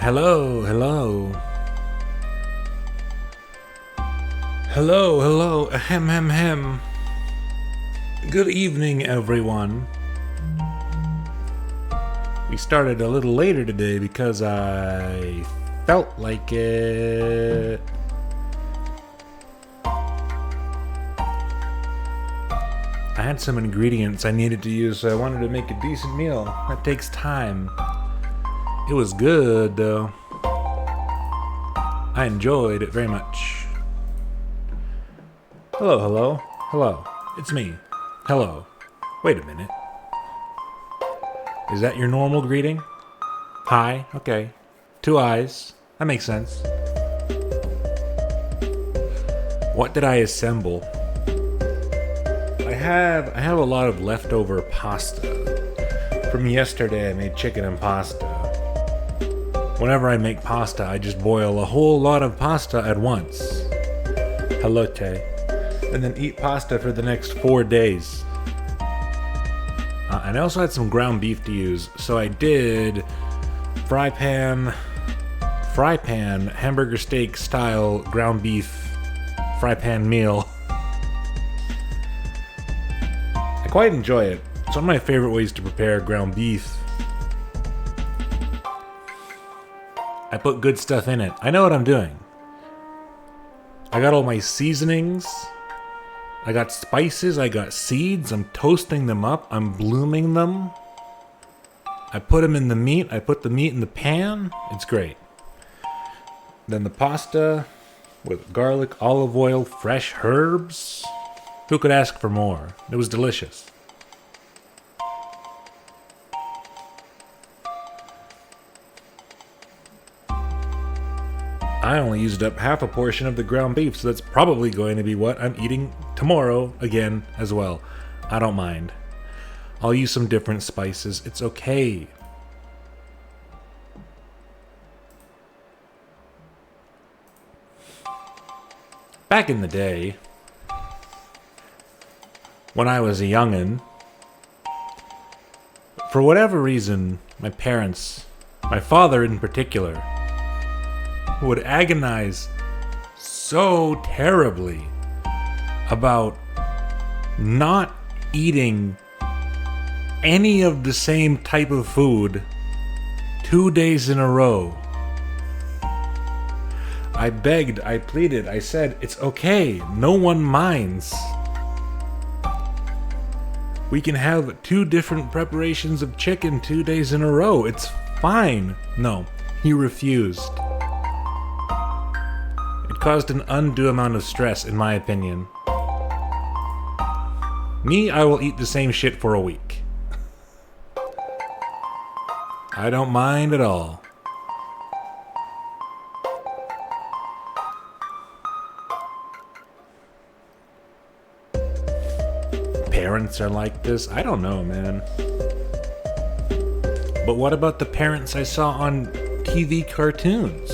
Hello, hello. Hello, hello. Ahem, hem, hem. Good evening, everyone. We started a little later today because I felt like it. I had some ingredients I needed to use, so I wanted to make a decent meal. That takes time. It was good, though. I enjoyed it very much. Hello, hello. Hello. It's me. Hello. Wait a minute. Is that your normal greeting? Hi. Okay. 2 eyes. That makes sense. What did I assemble? I have a lot of leftover pasta. From yesterday I made chicken and pasta. Whenever I make pasta, I just boil a whole lot of pasta at once. Hello, Tay. And then eat pasta for the next 4 days. And I also had some ground beef to use, so I did fry pan, hamburger steak style ground beef fry pan meal. I quite enjoy it. It's one of my favorite ways to prepare ground beef. I put good stuff in it. I know what I'm doing. I got all my seasonings. I got spices. I got seeds. I'm toasting them up. I'm blooming them. I put them in the meat. I put the meat in the pan. It's great. Then the pasta with garlic, olive oil, fresh herbs. Who could ask for more? It was delicious. I only used up half a portion of the ground beef, so that's probably going to be what I'm eating tomorrow again as well. I don't mind. I'll use some different spices. It's okay. Back in the day, when I was a youngin', for whatever reason, my parents, my father in particular, would agonize so terribly about not eating any of the same type of food 2 days in a row. I begged, I pleaded, I said, it's okay, no one minds. We can have 2 different preparations of chicken 2 days in a row, it's fine. No, he refused. Caused an undue amount of stress, in my opinion. Me, I will eat the same shit for a week. I don't mind at all. Parents are like this? I don't know, man. But what about the parents I saw on TV cartoons?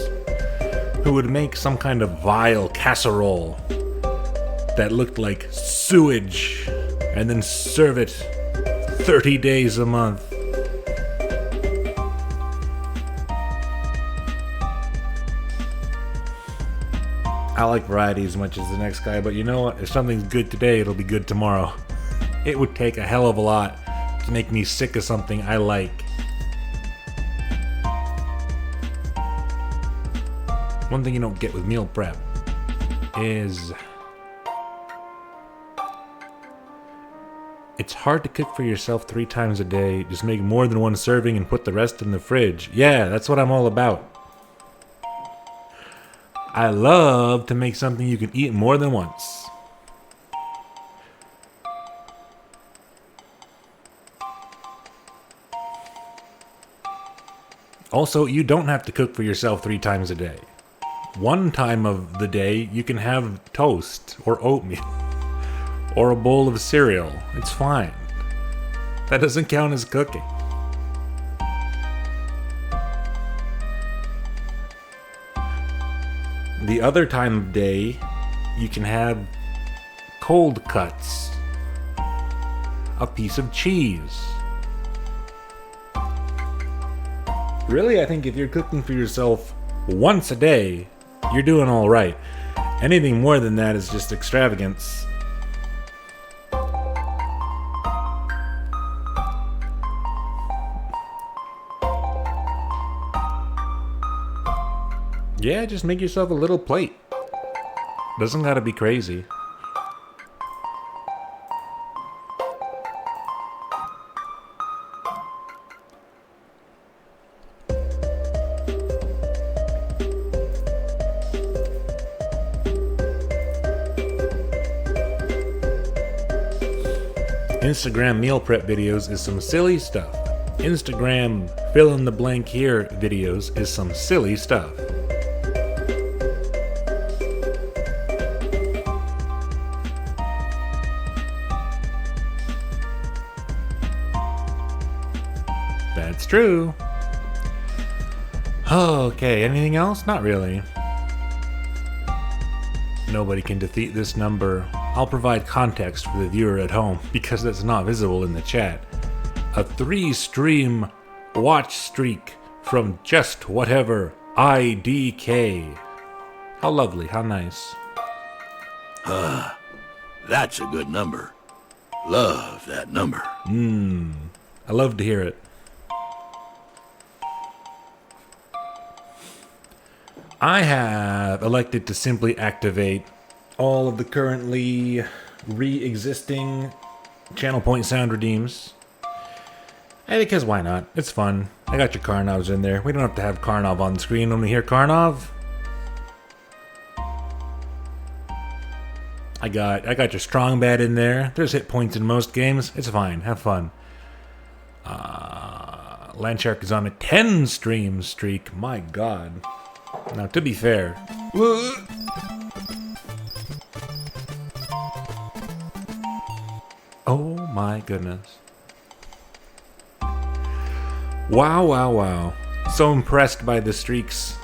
Who would make some kind of vile casserole that looked like sewage and then serve it 30 days a month. I like variety as much as the next guy, but you know what? If something's good today, it'll be good tomorrow. It would take a hell of a lot to make me sick of something I like. One thing you don't get with meal prep is it's hard to cook for yourself 3 times a day. Just make more than 1 serving and put the rest in the fridge. Yeah, that's what I'm all about. I love to make something you can eat more than once. Also, you don't have to cook for yourself 3 times a day. 1 time of the day, you can have toast or oatmeal or a bowl of cereal. It's fine. That doesn't count as cooking. The other time of day, you can have cold cuts, a piece of cheese, Really, I think if you're cooking for yourself once a day, you're doing all right. Anything more than that is just extravagance. Yeah, just make yourself a little plate. Doesn't gotta be crazy. Instagram meal prep videos is some silly stuff. Instagram fill in the blank here videos is some silly stuff. That's true. Okay, anything else? Not really. Nobody can defeat this number. I'll provide context for the viewer at home because that's not visible in the chat. A 3-stream watch streak from just whatever IDK. How lovely, how nice. That's a good number. Love that number. I love to hear it. I have elected to simply activate all of the currently re-existing channel point sound redeems. And because why not? It's fun. I got your Karnovs in there. We don't have to have Karnov on the screen when we hear Karnov. I got your strong bad in there. There's hit points in most games. It's fine. Have fun. Landshark is on a 10 stream streak. My god. Now, to be fair... Oh my goodness. Wow, wow, wow. So impressed by the streaks.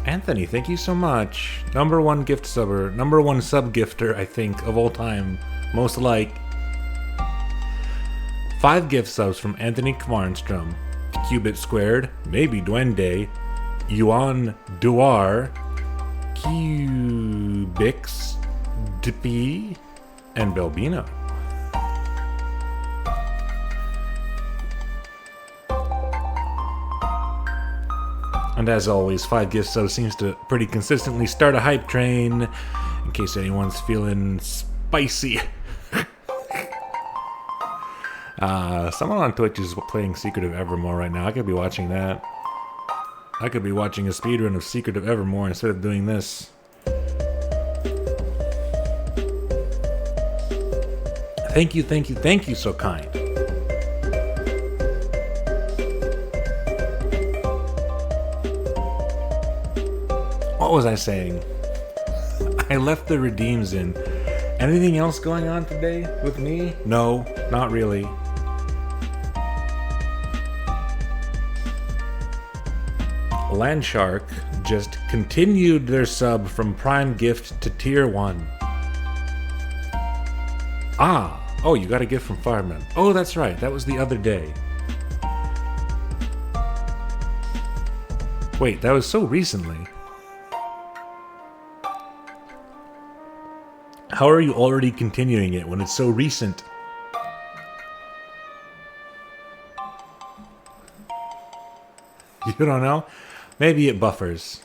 Anthony, thank you so much. Number one gift subber. Number one sub gifter, I think, of all time. Most like. 5 gift subs from Anthony Kvarnstrom. Cubit Squared. Maybe Duende. Yuan Duar. Cubix. Dippy. And Belbino. And as always, 5 gift subs seems to pretty consistently start a hype train, in case anyone's feeling spicy. Someone on Twitch is playing Secret of Evermore right now. I could be watching that. I could be watching a speedrun of Secret of Evermore instead of doing this. Thank you, thank you, thank you, so kind. What was I saying? I left the redeems in. Anything else going on today with me? No, not really. Landshark just continued their sub from Prime Gift to Tier 1. Ah! Oh, you got a gift from Fireman. Oh, that's right. That was the other day. Wait, that was so recently. How are you already continuing it when it's so recent? You don't know? Maybe it buffers.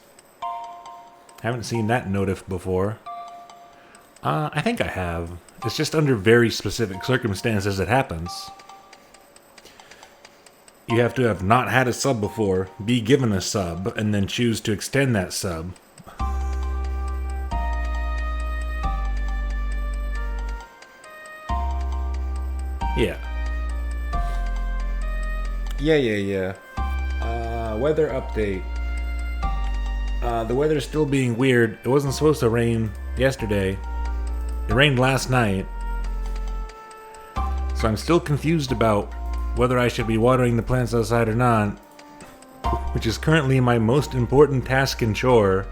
Haven't seen that notif before. I think I have. It's just under very specific circumstances it happens. You have to have not had a sub before, be given a sub, and then choose to extend that sub. Yeah. Yeah. Weather update. The weather's still being weird. It wasn't supposed to rain yesterday. It rained last night. So I'm still confused about whether I should be watering the plants outside or not, which is currently my most important task and chore,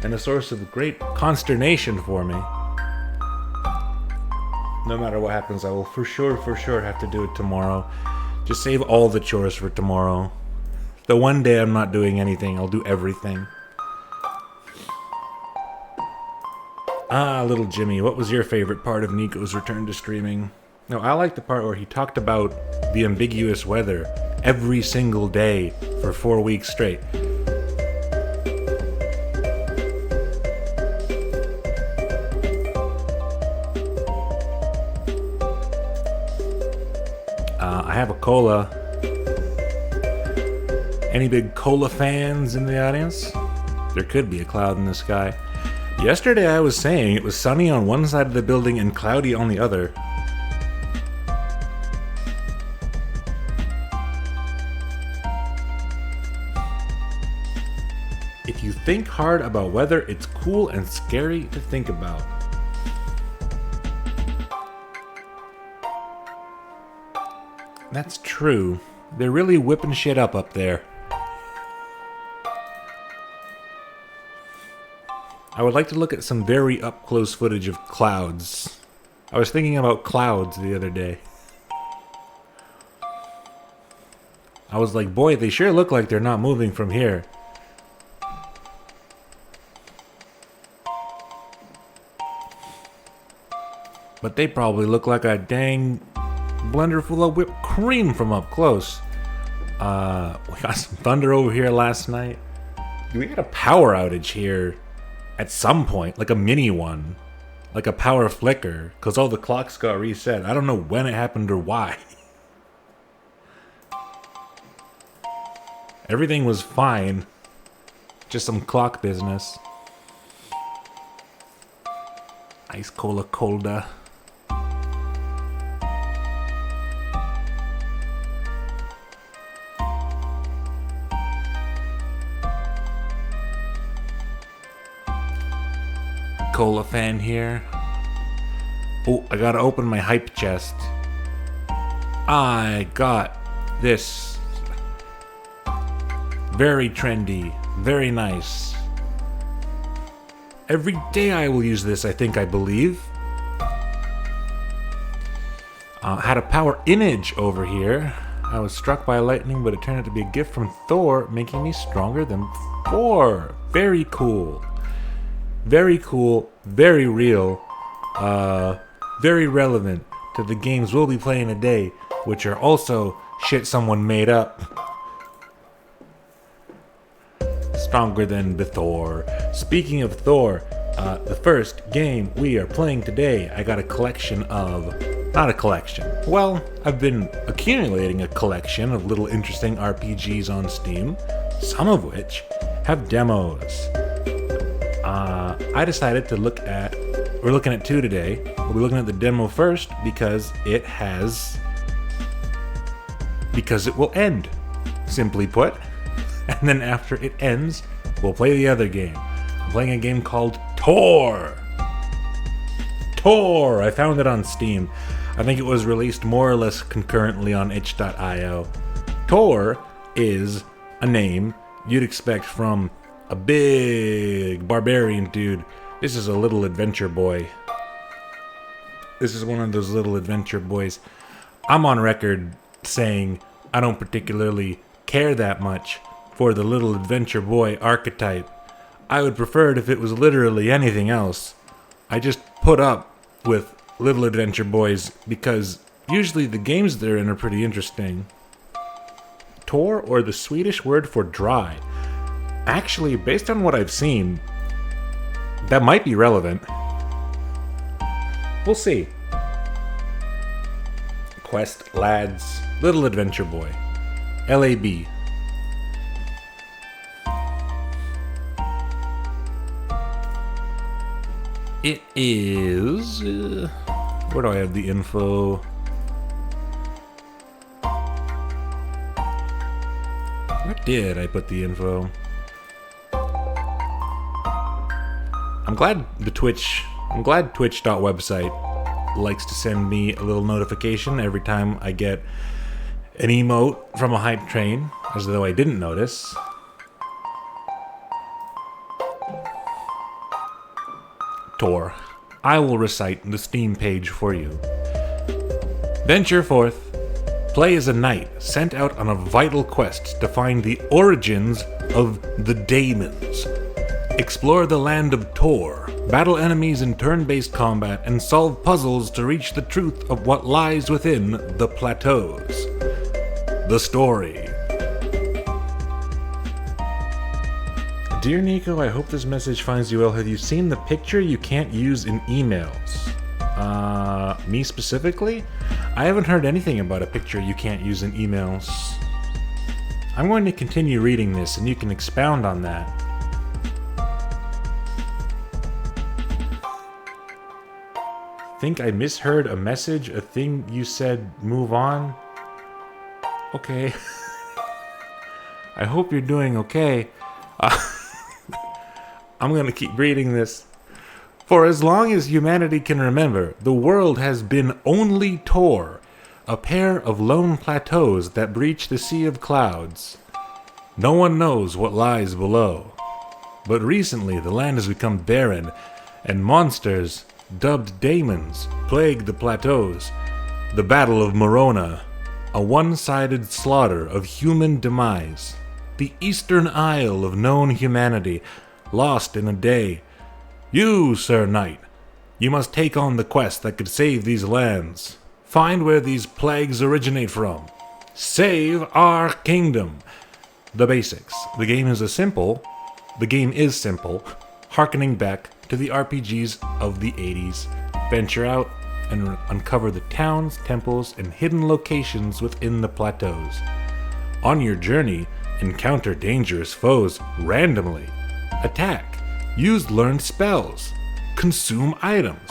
and a source of great consternation for me. No matter what happens, I will for sure have to do it tomorrow. Just save all the chores for tomorrow. The one day I'm not doing anything, I'll do everything. Ah, little Jimmy, what was your favorite part of Niko's return to streaming? No, I like the part where he talked about the ambiguous weather every single day for 4 weeks straight. I have a cola. Any big cola fans in the audience? There could be a cloud in the sky. Yesterday I was saying it was sunny on one side of the building and cloudy on the other. If you think hard about weather, it's cool and scary to think about. That's true. They're really whipping shit up there. I would like to look at some very up-close footage of clouds. I was thinking about clouds the other day. I was like, boy, they sure look like they're not moving from here. But they probably look like a dang blender full of whipped cream from up close. We got some thunder over here last night. We had a power outage here at some point, like a mini one. Like a power flicker, because all the clocks got reset. I don't know when it happened or why. Everything was fine. Just some clock business. Ice cola colda. Cola fan here. Oh, I gotta open my hype chest. I got this. Very trendy. Very nice. Every day I will use this, I believe. Had a power image over here. I was struck by lightning, but it turned out to be a gift from Thor, making me stronger than before. Very cool. Very cool, very real, very relevant to the games we'll be playing today, which are also shit someone made up. Stronger than Thor. Speaking of Thor, the first game we are playing today, I got a collection of... Not a collection. Well, I've been accumulating a collection of little interesting RPGs on Steam, some of which have demos. I decided to look at... We're looking at two today. We'll be looking at the demo first because it will end, simply put. And then after it ends, we'll play the other game. I'm playing a game called TORR. TORR! I found it on Steam. I think it was released more or less concurrently on itch.io. TORR is a name you'd expect from a big barbarian dude. This is a little adventure boy. This is one of those little adventure boys. I'm on record saying I don't particularly care that much for the little adventure boy archetype. I would prefer it if it was literally anything else. I just put up with little adventure boys because usually the games they're in are pretty interesting. Tor, or the Swedish word for dry. Actually, based on what I've seen, that might be relevant. We'll see. Quest Lads, Little Adventure Boy. LAB. It is... where do I have the info? Where did I put the info? I'm glad Twitch.website likes to send me a little notification every time I get an emote from a hype train, as though I didn't notice. TORR. I will recite the Steam page for you. Venture forth, Play as a knight sent out on a vital quest to find the origins of the daemons. Explore the land of TORR, battle enemies in turn-based combat, and solve puzzles to reach the truth of what lies within the plateaus. The story. Dear Niko, I hope this message finds you well. Have you seen the picture you can't use in emails? Me specifically? I haven't heard anything about a picture you can't use in emails. I'm going to continue reading this and you can expound on that. Think I misheard a message, a thing you said, move on? Okay. I hope you're doing okay. I'm gonna keep reading this. For as long as humanity can remember, the world has been only TORR, a pair of lone plateaus that breach the sea of clouds. No one knows what lies below. But recently the land has become barren, and monsters, dubbed daemons, plague the plateaus. The Battle of Morona, a one-sided slaughter of human demise. The Eastern Isle of known humanity, lost in a day. You, Sir Knight, you must take on the quest that could save these lands. Find where these plagues originate from. Save our kingdom. The basics. The game is simple, harkening back to the RPGs of the 80s. Venture out and uncover the towns, temples, and hidden locations within the plateaus. On your journey, encounter dangerous foes randomly. Attack. Use learned spells. Consume items.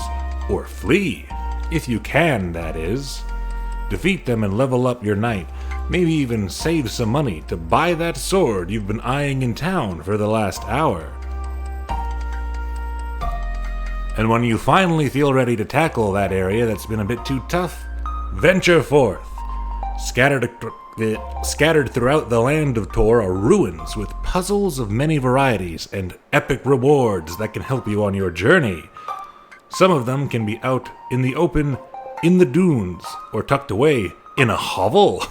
Or flee. If you can, that is. Defeat them and level up your knight. Maybe even save some money to buy that sword you've been eyeing in town for the last hour. And when you finally feel ready to tackle that area that's been a bit too tough, venture forth. Scattered throughout the land of TORR are ruins with puzzles of many varieties and epic rewards that can help you on your journey. Some of them can be out in the open, in the dunes, or tucked away in a hovel.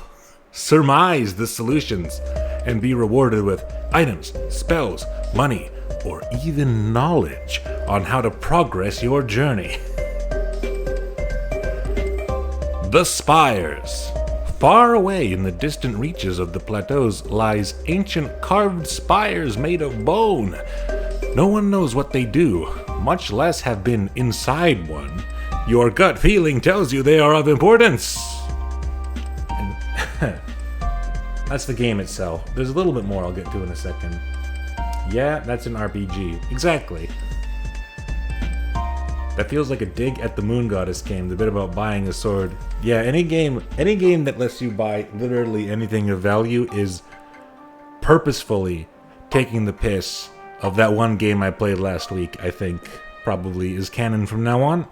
Surmise the solutions and be rewarded with items, spells, money, or even knowledge on how to progress your journey. The Spires. Far away in the distant reaches of the plateaus lies ancient carved spires made of bone. No one knows what they do, much less have been inside one. Your gut feeling tells you they are of importance. And that's the game itself. There's a little bit more I'll get to in a second. Yeah, that's an RPG. Exactly. That feels like a dig at the Moon Goddess game, the bit about buying a sword. Yeah, any game that lets you buy literally anything of value is purposefully taking the piss of that one game I played last week, I think probably is canon from now on.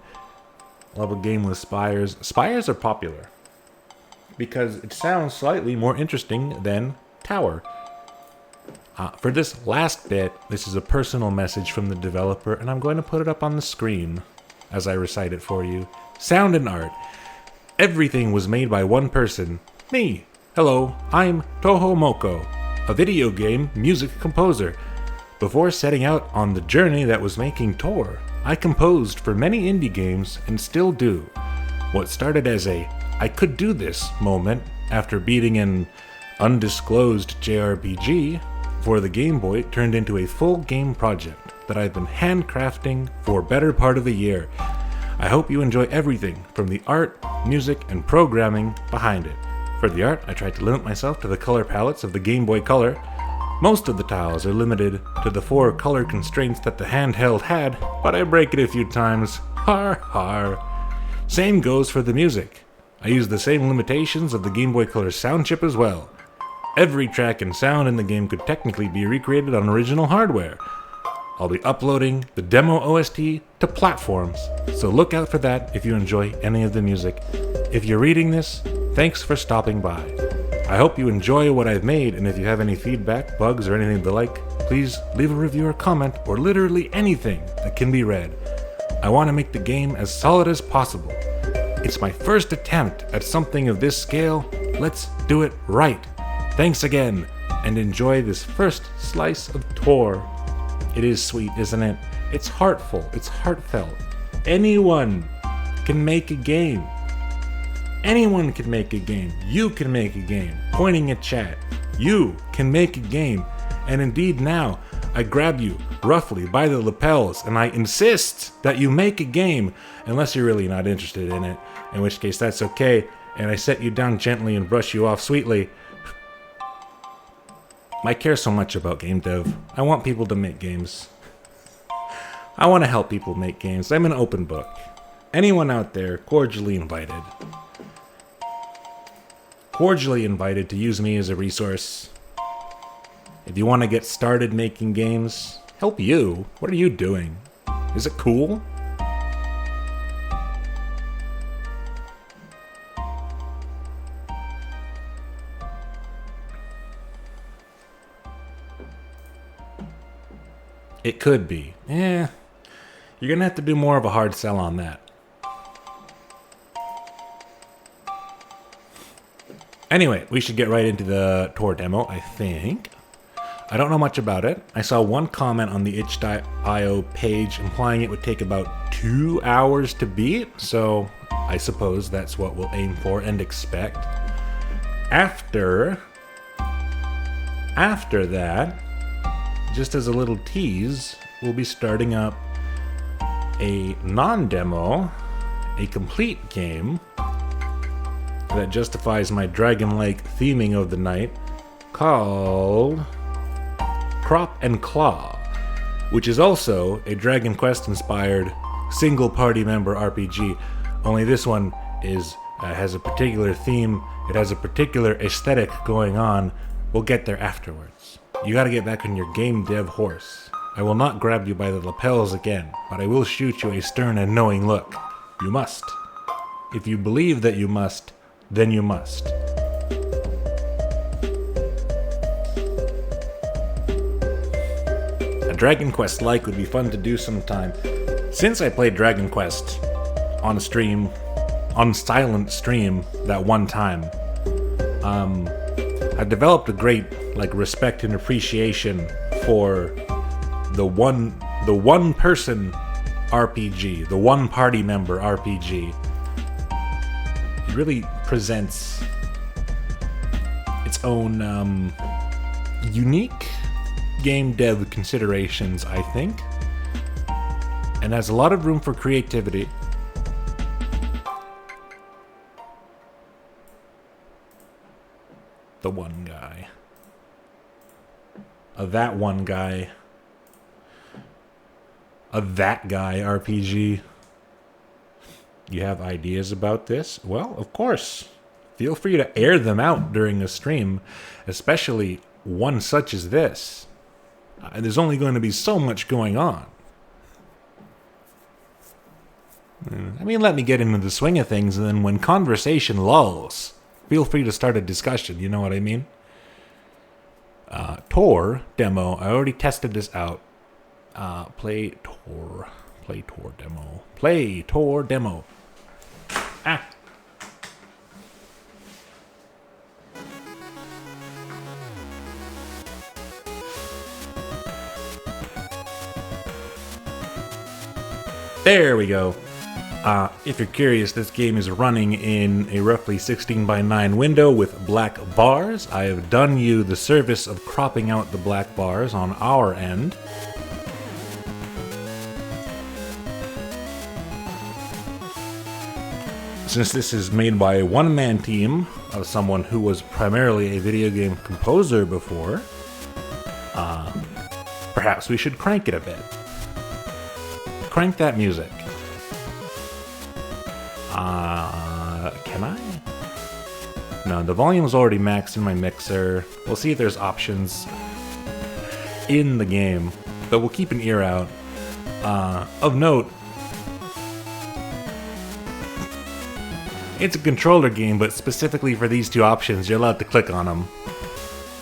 I'll have a game with spires. Spires are popular because it sounds slightly more interesting than tower. For this last bit, this is a personal message from the developer, and I'm going to put it up on the screen as I recite it for you. Sound and art. Everything was made by one person. Me. Hello, I'm Toho Moko, a video game music composer. Before setting out on the journey that was making TORR, I composed for many indie games and still do. What started as a I could do this moment after beating an undisclosed JRPG for the Game Boy turned into a full game project that I've been handcrafting for better part of a year. I hope you enjoy everything from the art, music, and programming behind it. For the art, I tried to limit myself to the color palettes of the Game Boy Color. Most of the tiles are limited to the 4 color constraints that the handheld had, but I break it a few times. Har har. Same goes for the music. I use the same limitations of the Game Boy Color sound chip as well. Every track and sound in the game could technically be recreated on original hardware. I'll be uploading the demo OST to platforms, so look out for that if you enjoy any of the music. If you're reading this, thanks for stopping by. I hope you enjoy what I've made, and if you have any feedback, bugs, or anything the like, please leave a review or comment, or literally anything that can be read. I want to make the game as solid as possible. It's my first attempt at something of this scale. Let's do it right. Thanks again, and enjoy this first slice of TORR. It is sweet, isn't it? It's heartful, it's heartfelt. Anyone can make a game. Anyone can make a game. You can make a game. Pointing at chat. You can make a game. And indeed now, I grab you roughly by the lapels and I insist that you make a game, unless you're really not interested in it, in which case that's okay, and I set you down gently and brush you off sweetly. I care so much about game dev. I want people to make games. I want to help people make games. I'm an open book. Anyone out there, cordially invited. Cordially invited to use me as a resource. If you want to get started making games, help you. What are you doing? Is it cool? It could be. You're gonna have to do more of a hard sell on that. Anyway, we should get right into the TORR demo, I think. I don't know much about it. I saw one comment on the itch.io page implying it would take about 2 hours to beat, so I suppose that's what we'll aim for and expect. After that, just as a little tease, we'll be starting up a non-demo, a complete game that justifies my dragon-like theming of the night, called Crop and Claw, which is also a Dragon Quest inspired single party member RPG, only this one is has a particular theme, it has a particular aesthetic going on. We'll get there afterwards. You gotta get back on your game dev horse. I will not grab you by the lapels again, but I will shoot you a stern and knowing look. You must. If you believe that you must, then you must. A Dragon Quest like would be fun to do sometime. Since I played Dragon Quest on stream, on silent stream that one time, I developed a great respect and appreciation for the one person RPG, the one party member RPG. It really presents its own unique game dev considerations, I think, and has a lot of room for creativity. The one guy. That one guy. A that guy RPG. You have ideas about this? Well, of course. Feel free to air them out during a stream, especially one such as this. There's only going to be so much going on. I mean, let me get into the swing of things, and then when conversation lulls, feel free to start a discussion, you know what I mean? TORR demo, I already tested this out. Play TORR demo. Play TORR demo. Ah. There we go. If you're curious, this game is running in a roughly 16:9 window with black bars. I have done you the service of cropping out the black bars on our end. Since this is made by a one-man team of someone who was primarily a video game composer before, perhaps we should crank it a bit. Crank that music. Can I? No, the volume's already maxed in my mixer. We'll see if there's options in the game, but we'll keep an ear out. Of note, it's a controller game, but specifically for these two options, you're allowed to click on them,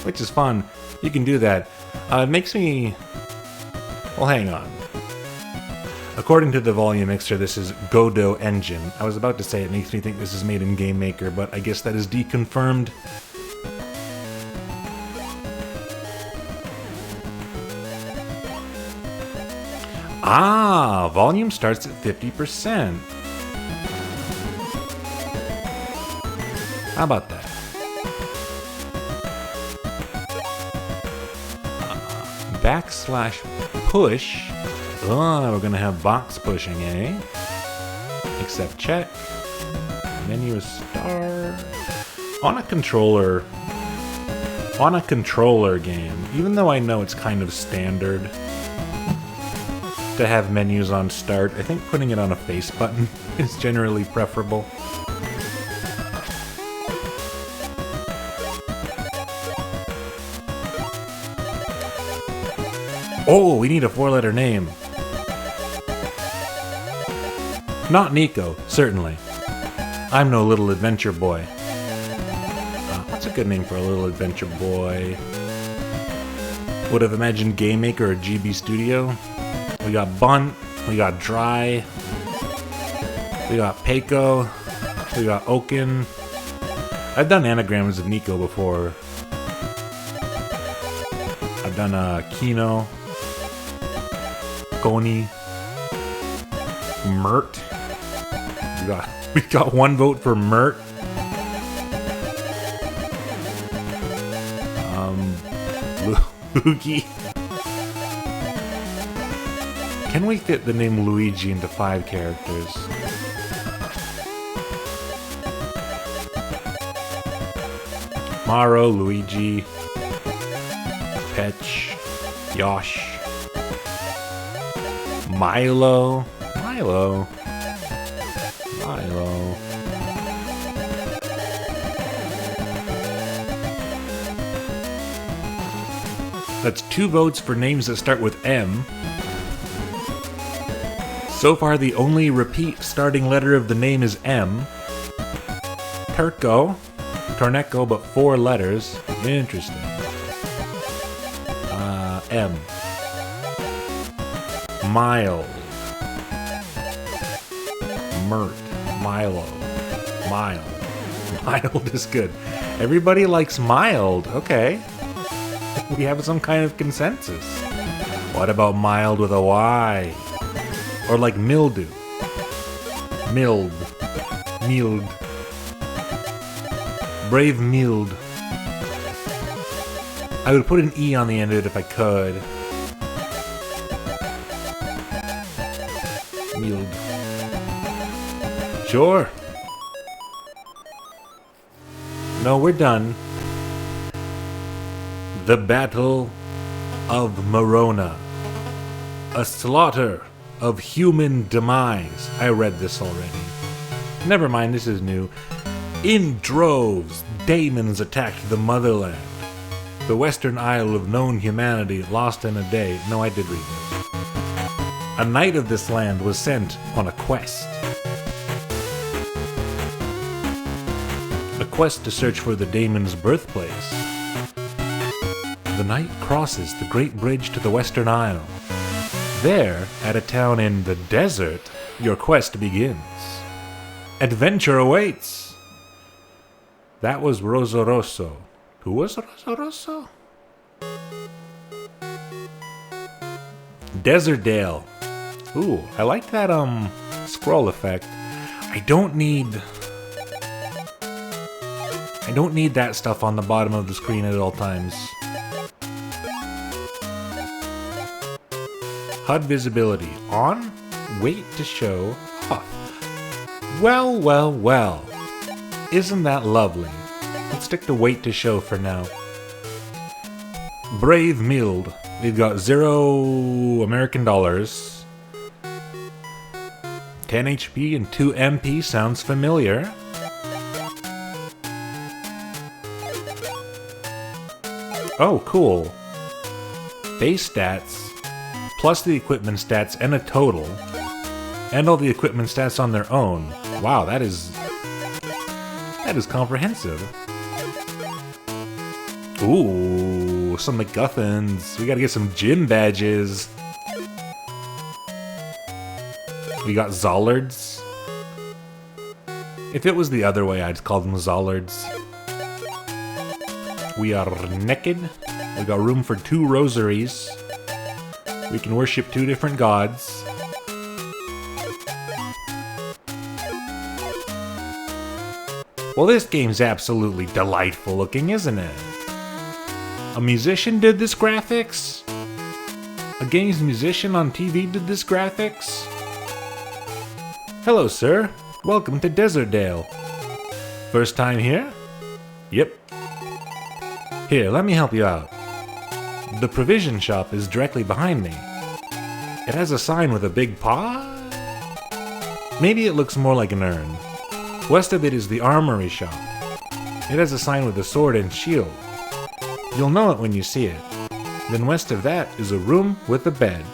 which is fun. You can do that. It makes me... Well, hang on. According to the volume mixer, this is Godot Engine. I was about to say it makes me think this is made in Game Maker, but I guess that is deconfirmed. Ah, volume starts at 50%. How about that? /push. Oh, we're gonna have box pushing, eh? Accept check. Menu is star. On a controller game, even though I know it's kind of standard to have menus on start, I think putting it on a face button is generally preferable. Oh, we need a 4-letter name. Not Niko, certainly. I'm no little adventure boy. What's a good name for a little adventure boy? Would have imagined Game Maker or GB Studio. We got Bunt, we got Dry, we got Peiko, we got Oaken. I've done anagrams of Niko before. I've done Kino, Koni, Mert. We got 1 vote for Mert. Luigi. Can we fit the name Luigi into 5 characters? Maro, Luigi, Petch, Yosh, Milo. That's 2 votes for names that start with M. So far, the only repeat starting letter of the name is M. Torneko, but 4 letters. Interesting. M. Mild. Mert. Milo. Mild. Mild is good. Everybody likes mild. Okay. We have some kind of consensus. What about mild with a Y? Or like mildew. Mild. Brave mild. I would put an E on the end of it if I could. Mild. Sure. No, we're done. The Battle of Morona. A slaughter of human demise. I read this already. Never mind, this is new. In droves, daemons attacked the motherland. The western isle of known humanity lost in a day. No, I did read this. A knight of this land was sent on a quest. A quest to search for the daemon's birthplace. The knight crosses the Great Bridge to the Western Isle. There, at a town in the desert, your quest begins. Adventure awaits! That was Rosoroso. Who was Rosoroso? Desert Dale. Ooh, I like that scroll effect. I don't need that stuff on the bottom of the screen at all times. HUD visibility on, wait to show off. Well. Isn't that lovely? Let's stick to wait to show for now. Brave Mild. We've got 0 American dollars. 10 HP and 2 MP sounds familiar. Oh, cool. Base stats, plus the equipment stats and a total, and all the equipment stats on their own. Wow, that is comprehensive. Ooh, some MacGuffins. We gotta get some gym badges. We got Zollards. If it was the other way, I'd call them Zollards. We are naked. We got room for 2 rosaries. We can worship 2 different gods. Well, this game's absolutely delightful looking, isn't it? A musician did this graphics? A game's musician on TV did this graphics? Hello, sir. Welcome to Desertdale. First time here? Yep. Here, let me help you out. The provision shop is directly behind me. It has a sign with a big paw? Maybe it looks more like an urn. West of it is the armory shop. It has a sign with a sword and shield. You'll know it when you see it. Then west of that is a room with a bed.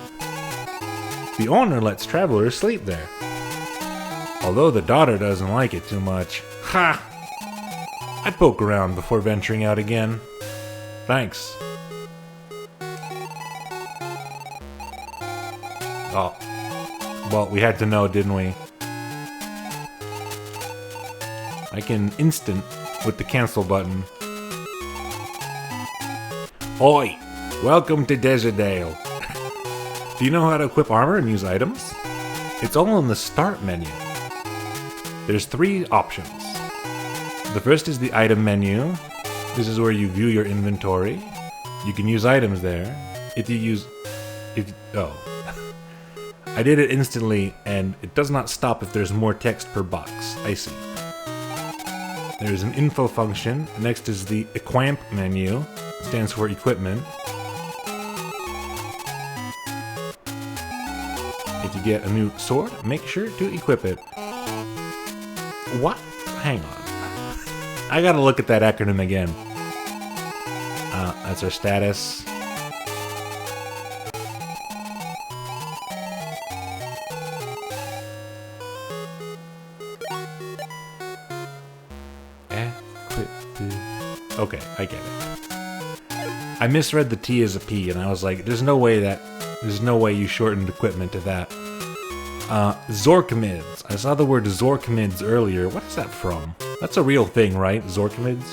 The owner lets travelers sleep there. Although the daughter doesn't like it too much. Ha! I'd poke around before venturing out again. Thanks. Oh. Well, we had to know, didn't we? I can instant with the cancel button. Oi! Welcome to Desertdale. Do you know how to equip armor and use items? It's all in the start menu. There's 3 options. The first is the item menu. This is where you view your inventory. You can use items there. I did it instantly, and it does not stop if there's more text per box. I see. There's an info function. Next is the equip menu. It stands for equipment. If you get a new sword, make sure to equip it. What? Hang on. I gotta look at that acronym again. That's our status. Okay, I get it. I misread the T as a P, and I was like, there's no way you shortened equipment to that. Zorkamids. I saw the word Zorkamids earlier. What is that from? That's a real thing, right? Zorkamids?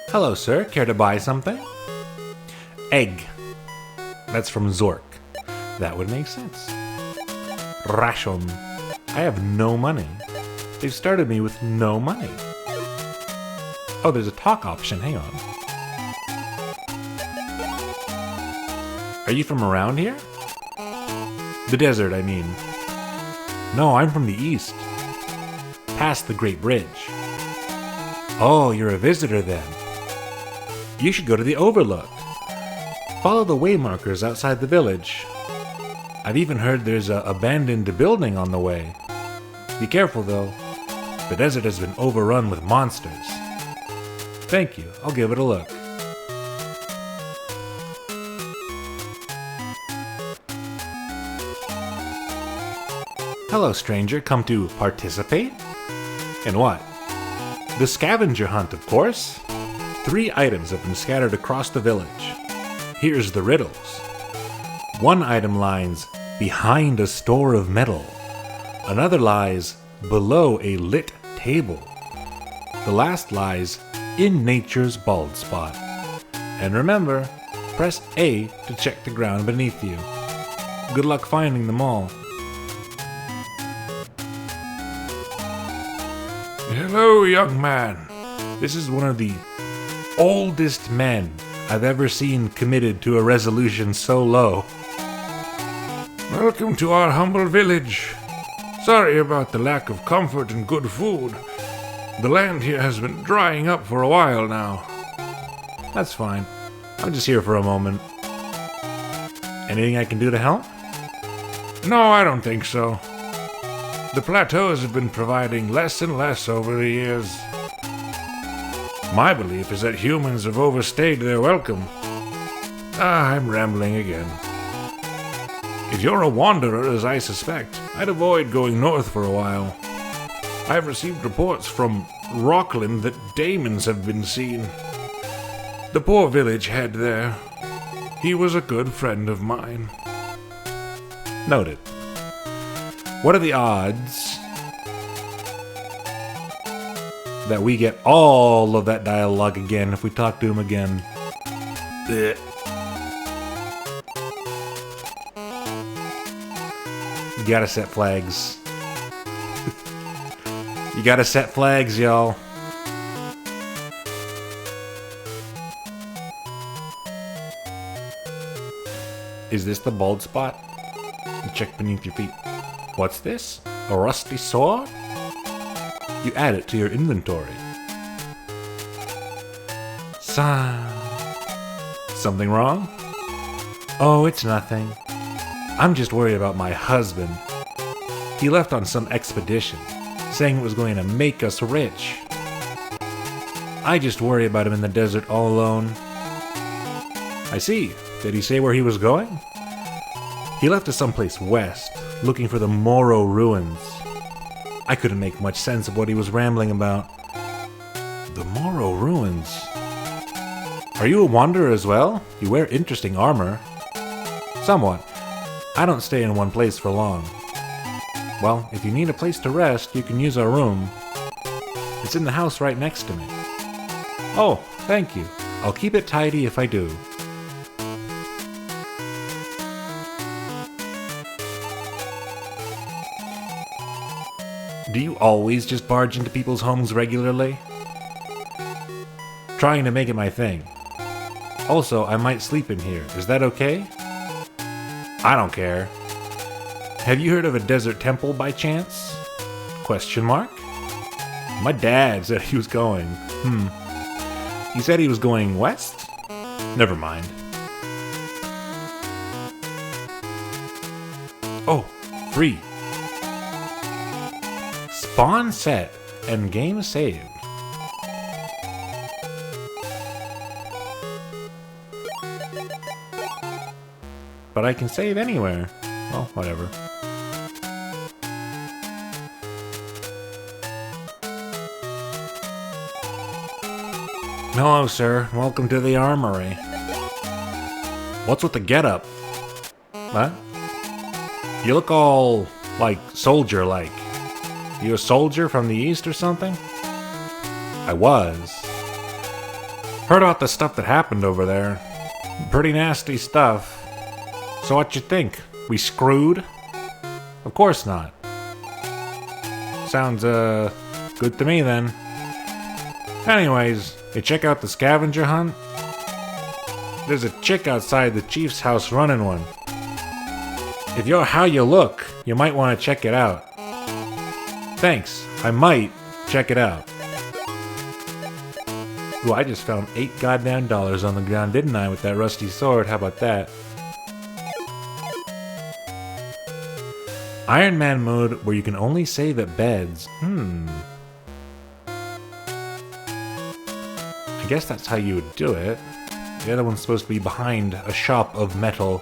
Hello, sir. Care to buy something? Egg. That's from Zork. That would make sense. Ration. I have no money. They've started me with no money. Oh, there's a talk option. Hang on. Are you from around here? The desert, I mean. No, I'm from the east. Past the Great Bridge. Oh, you're a visitor then. You should go to the Overlook. Follow the waymarkers outside the village. I've even heard there's an abandoned building on the way. Be careful though. The desert has been overrun with monsters. Thank you. I'll give it a look. Hello, stranger. Come to participate? In what? The scavenger hunt, of course. 3 items have been scattered across the village. Here's the riddles. 1 item lies behind a store of metal. Another lies below a lit table. The last lies in nature's bald spot. And remember, press A to check the ground beneath you. Good luck finding them all. Hello, young man. This is one of the oldest men I've ever seen committed to a resolution so low. Welcome to our humble village. Sorry about the lack of comfort and good food. The land here has been drying up for a while now. That's fine. I'm just here for a moment. Anything I can do to help? No, I don't think so. The plateaus have been providing less and less over the years. My belief is that humans have overstayed their welcome. I'm rambling again. If you're a wanderer, as I suspect, I'd avoid going north for a while. I've received reports from Rockland that demons have been seen. The poor village head there. He was a good friend of mine. Noted. What are the odds that we get all of that dialogue again if we talk to him again? Blech. You gotta set flags. You gotta set flags, y'all. Is this the bald spot? Check beneath your feet. What's this? A rusty sword? You add it to your inventory. Something wrong? Oh, it's nothing. I'm just worried about my husband. He left on some expedition, saying it was going to make us rich. I just worry about him in the desert all alone. I see. Did he say where he was going? He left to someplace west, looking for the Moro ruins. I couldn't make much sense of what he was rambling about. The Moro ruins? Are you a wanderer as well? You wear interesting armor. Somewhat. I don't stay in one place for long. Well, if you need a place to rest, you can use our room. It's in the house right next to me. Oh, thank you. I'll keep it tidy if I do. Do you always just barge into people's homes regularly? Trying to make it my thing. Also, I might sleep in here. Is that okay? I don't care. Have you heard of a desert temple by chance? Question mark? My dad said he was going. He said he was going west? Never mind. Oh, free. Spawn set and game saved. But I can save anywhere. Well, whatever. Hello, sir. Welcome to the armory. What's with the getup? What? You look all, like, soldier-like. You a soldier from the east or something? I was. Heard about the stuff that happened over there. Pretty nasty stuff. So what you think? We screwed? Of course not. Sounds, good to me then. Anyways, you check out the scavenger hunt? There's a chick outside the chief's house running one. If you're how you look, you might want to check it out. Thanks, I might check it out. Ooh, I just found $8 goddamn on the ground, didn't I, with that rusty sword? How about that? Iron Man mode where you can only save at beds. I guess that's how you would do it. The other one's supposed to be behind a shop of metal.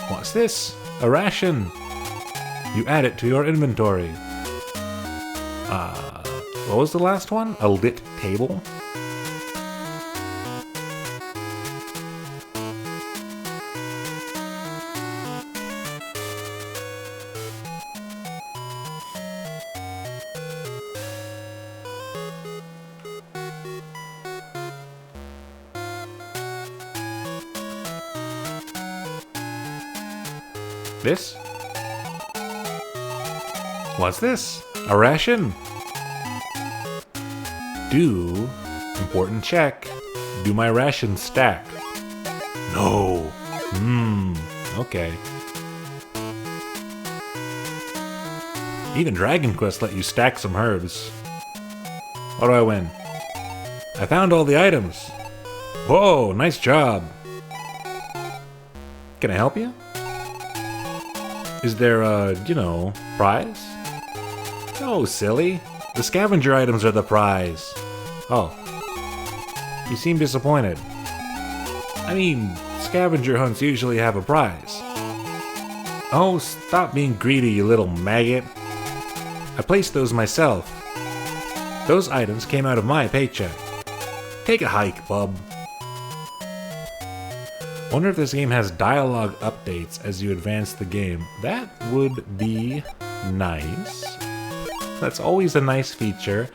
What's this? A ration. You add it to your inventory. What was the last one? A lit table? This? What's this? A ration? Do important check. Do my ration stack? No. Okay. Even Dragon Quest let you stack some herbs. What do I win? I found all the items. Whoa, nice job. Can I help you? Is there a, prize? No, silly. The scavenger items are the prize. Oh. You seem disappointed. I mean, scavenger hunts usually have a prize. Oh, stop being greedy, you little maggot. I placed those myself. Those items came out of my paycheck. Take a hike, bub. Wonder if this game has dialogue updates as you advance the game. That would be nice. That's always a nice feature.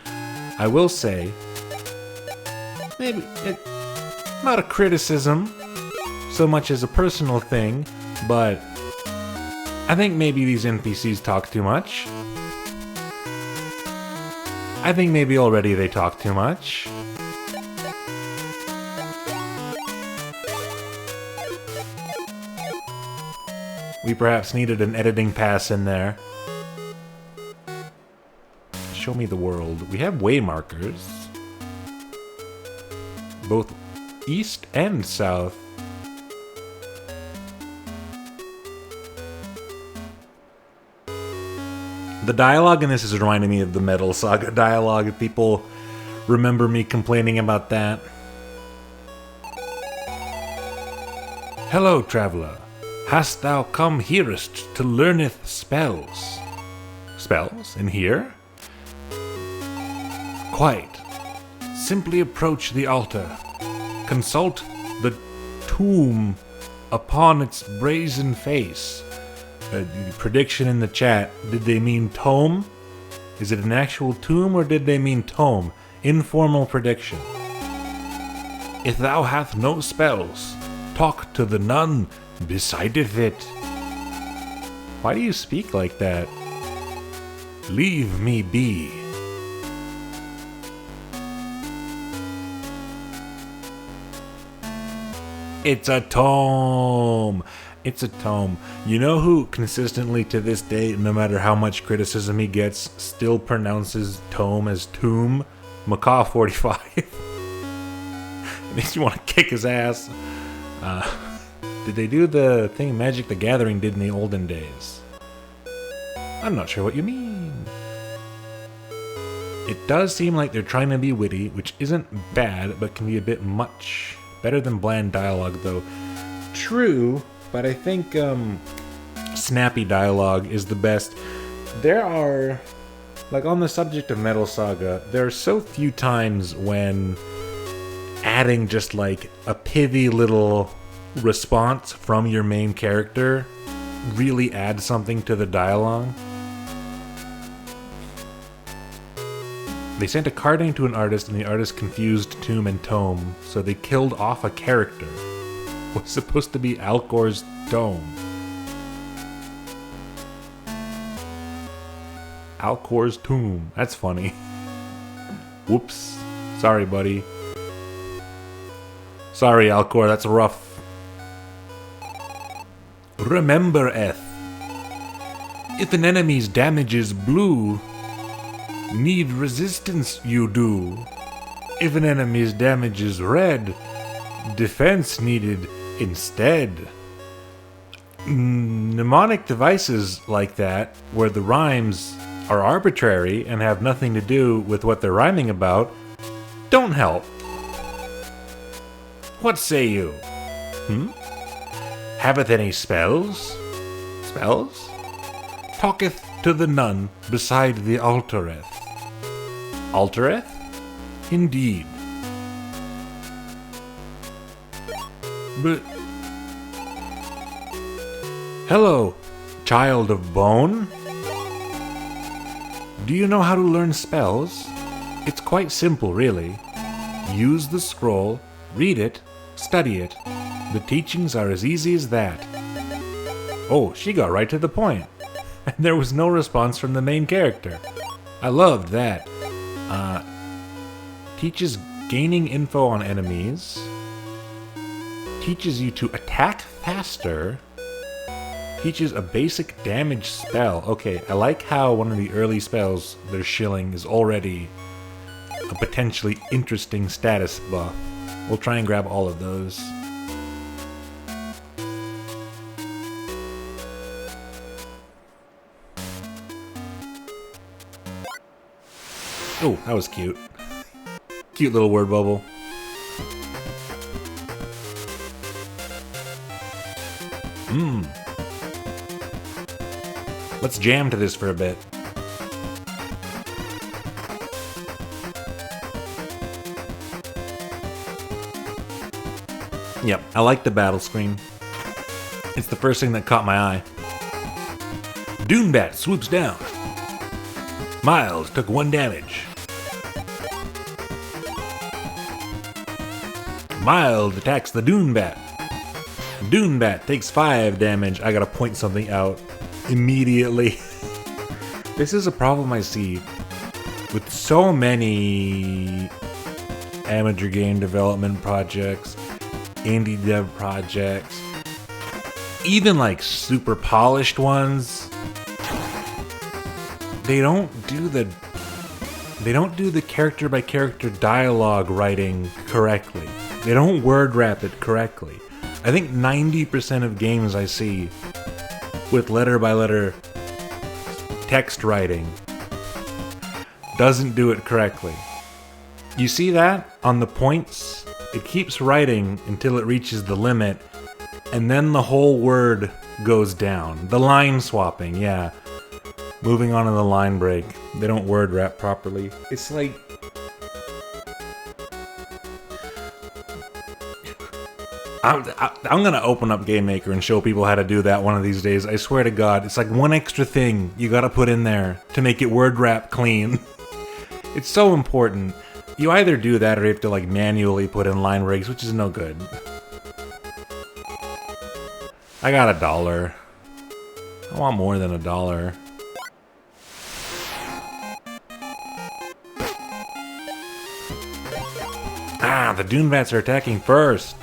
I will say, maybe not a criticism so much as a personal thing, but I think maybe these NPCs talk too much. I think maybe already they talk too much. We perhaps needed an editing pass in there. Show me the world. We have way markers. Both east and south. The dialogue in this is reminding me of the Metal Saga dialogue, if people remember me complaining about that. Hello, traveler. Hast thou come herest to learneth spells? Spells? In here? Quite. Simply approach the altar. Consult the tomb upon its brazen face. Prediction in the chat, did they mean tome? Is it an actual tomb or did they mean tome? Informal prediction. If thou hath no spells, talk to the nun besideth it. Why do you speak like that? Leave me be. It's a tome. It's a tome. You know who consistently to this day, no matter how much criticism he gets, still pronounces tome as tomb? Macaw45. It makes you want to kick his ass. Did they do the thing Magic the Gathering did in the olden days? I'm not sure what you mean. It does seem like they're trying to be witty, which isn't bad, but can be a bit much. Better than bland dialogue, though. True, but I think snappy dialogue is the best. There are, like on the subject of Metal Saga, there are so few times when adding just like a pithy little response from your main character really adds something to the dialogue. They sent a card name to an artist and the artist confused tomb and tome, so they killed off a character. It was supposed to be Alcor's tome. Alcor's tomb. That's funny. Whoops. Sorry, buddy. Sorry, Alcor, that's rough. Remember, Eth. If an enemy's damage is blue, need resistance you do. If an enemy's damage is red, defense needed instead. Mnemonic devices like that, where the rhymes are arbitrary and have nothing to do with what they're rhyming about, don't help. What say you? Haveth any spells? Spells? Talketh to the nun beside the altareth. Altareth? Indeed. But... Hello, child of bone. Do you know how to learn spells? It's quite simple, really. Use the scroll, read it, study it. The teachings are as easy as that. Oh, she got right to the point. And there was no response from the main character. I loved that. Teaches gaining info on enemies. Teaches you to attack faster. Teaches a basic damage spell. Okay, I like how one of the early spells they're shilling is already a potentially interesting status buff. We'll try and grab all of those. Oh, that was cute. Cute little word bubble. Let's jam to this for a bit. Yep, I like the battle screen. It's the first thing that caught my eye. Doombat swoops down. Miles took 1 damage. Miles attacks the Doombat. Doombat takes 5 damage. I gotta point something out immediately. This is a problem I see with so many amateur game development projects, indie dev projects, even like super polished ones. They don't do the character by character dialogue writing correctly. They don't word wrap it correctly. I think 90% of games I see with letter by letter text writing doesn't do it correctly. You see that on the points? It keeps writing until it reaches the limit, and then the whole word goes down. The line swapping, yeah. Moving on to the line break. They don't word wrap properly. It's like... I'm gonna open up Game Maker and show people how to do that one of these days. I swear to God, it's like one extra thing you gotta put in there to make it word wrap clean. It's so important. You either do that or you have to like manually put in line breaks, which is no good. I got $1. I want more than $1. Ah, the Doomvats are attacking first.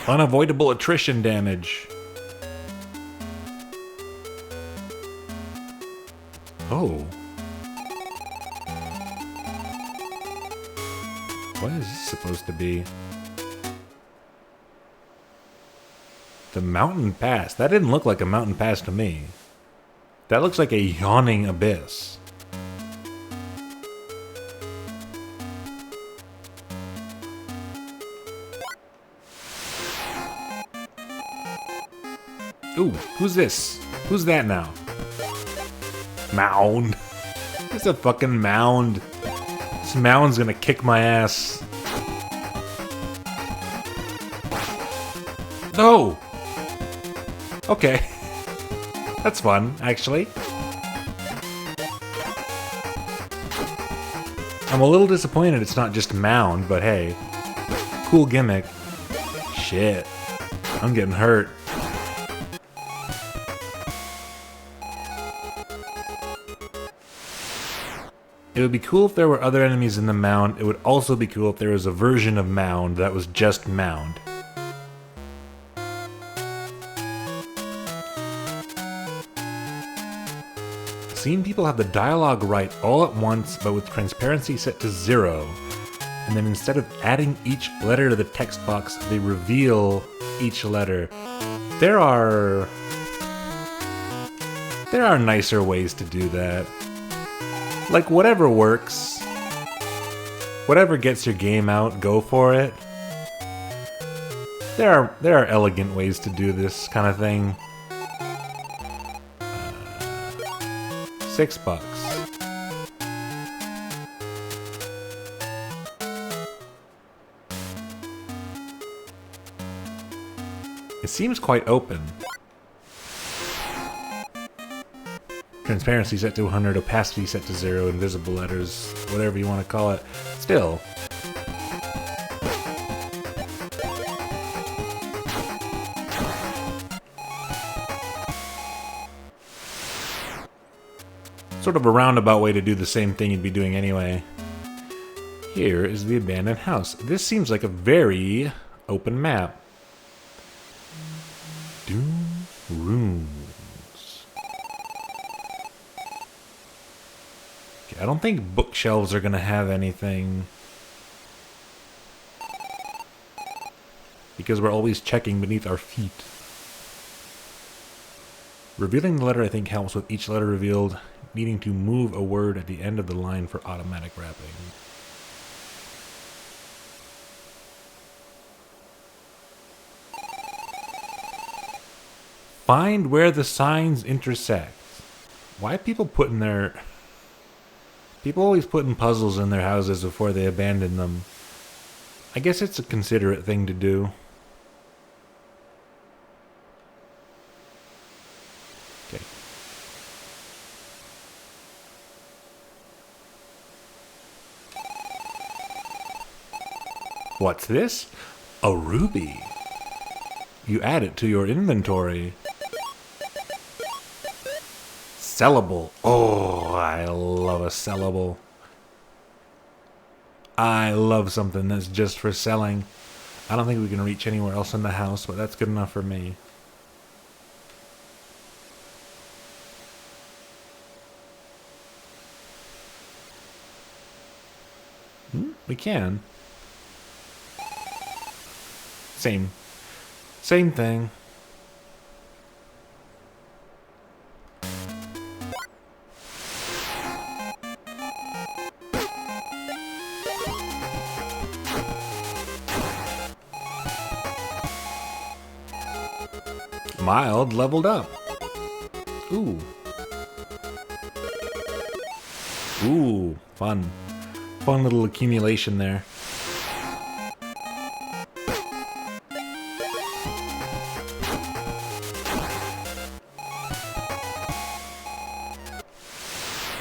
Unavoidable attrition damage. Oh. What is this supposed to be? The mountain pass. That didn't look like a mountain pass to me. That looks like a yawning abyss. Ooh, who's this? Who's that now? Mound. It's a fucking mound. This mound's gonna kick my ass. No! Okay. That's fun, actually. I'm a little disappointed it's not just mound, but hey. Cool gimmick. Shit. I'm getting hurt. It would be cool if there were other enemies in the mound. It would also be cool if there was a version of mound that was just mound. I've seen people have the dialogue right all at once, but with transparency set to 0. And then instead of adding each letter to the text box, they reveal each letter. There are nicer ways to do that. Like, whatever works. Whatever gets your game out, go for it. There are elegant ways to do this kind of thing. $6. It seems quite open. Transparency set to 100, opacity set to 0, invisible letters, whatever you want to call it. Still. Sort of a roundabout way to do the same thing you'd be doing anyway. Here is the abandoned house. This seems like a very open map. Doom Room. I don't think bookshelves are going to have anything. Because we're always checking beneath our feet. Revealing the letter, I think, helps with each letter revealed needing to move a word at the end of the line for automatic wrapping. Find where the signs intersect. Why are people putting their... People always putting puzzles in their houses before they abandon them. I guess it's a considerate thing to do. Okay. What's this? A ruby. You add it to your inventory. Sellable. Oh, I love a sellable. I love something that's just for selling. I don't think we can reach anywhere else in the house, but that's good enough for me. We can. Same thing. Mild leveled up. Ooh. Ooh, fun. Fun little accumulation there.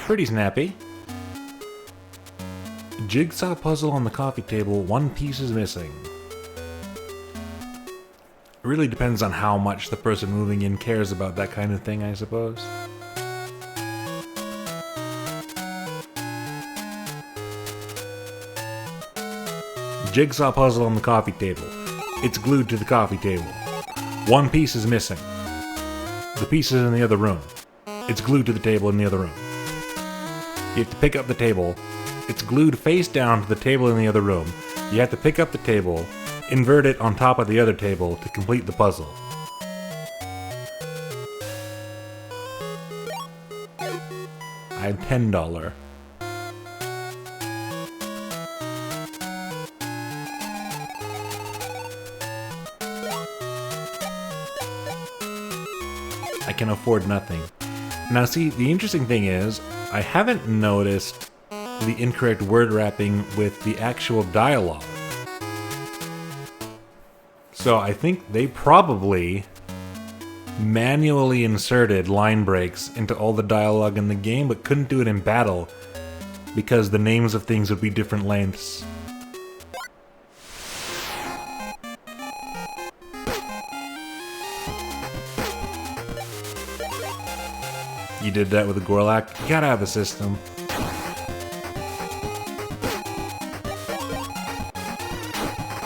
Pretty snappy. Jigsaw puzzle on the coffee table. One piece is missing. It really depends on how much the person moving in cares about that kind of thing, I suppose. Jigsaw puzzle on the coffee table. It's glued to the coffee table. One piece is missing. The piece is in the other room. It's glued to the table in the other room. You have to pick up the table. It's glued face down to the table in the other room. You have to pick up the table, invert it on top of the other table to complete the puzzle. I have $10. I can afford nothing. Now see, the interesting thing is, I haven't noticed the incorrect word wrapping with the actual dialogue. So I think they probably manually inserted line breaks into all the dialogue in the game, but couldn't do it in battle because the names of things would be different lengths. You did that with a Gorlak? You gotta have a system.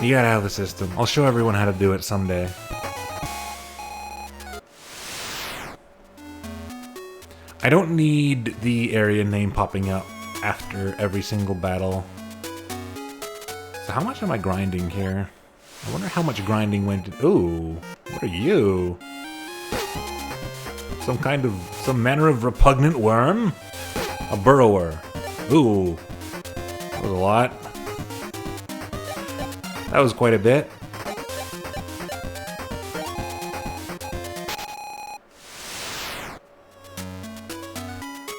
You gotta have a system. I'll show everyone how to do it someday. I don't need the area name popping up after every single battle. So how much am I grinding here? I wonder how much grinding went to... Ooh, what are you? Some manner of repugnant worm? A burrower. Ooh. That was a lot. That was quite a bit.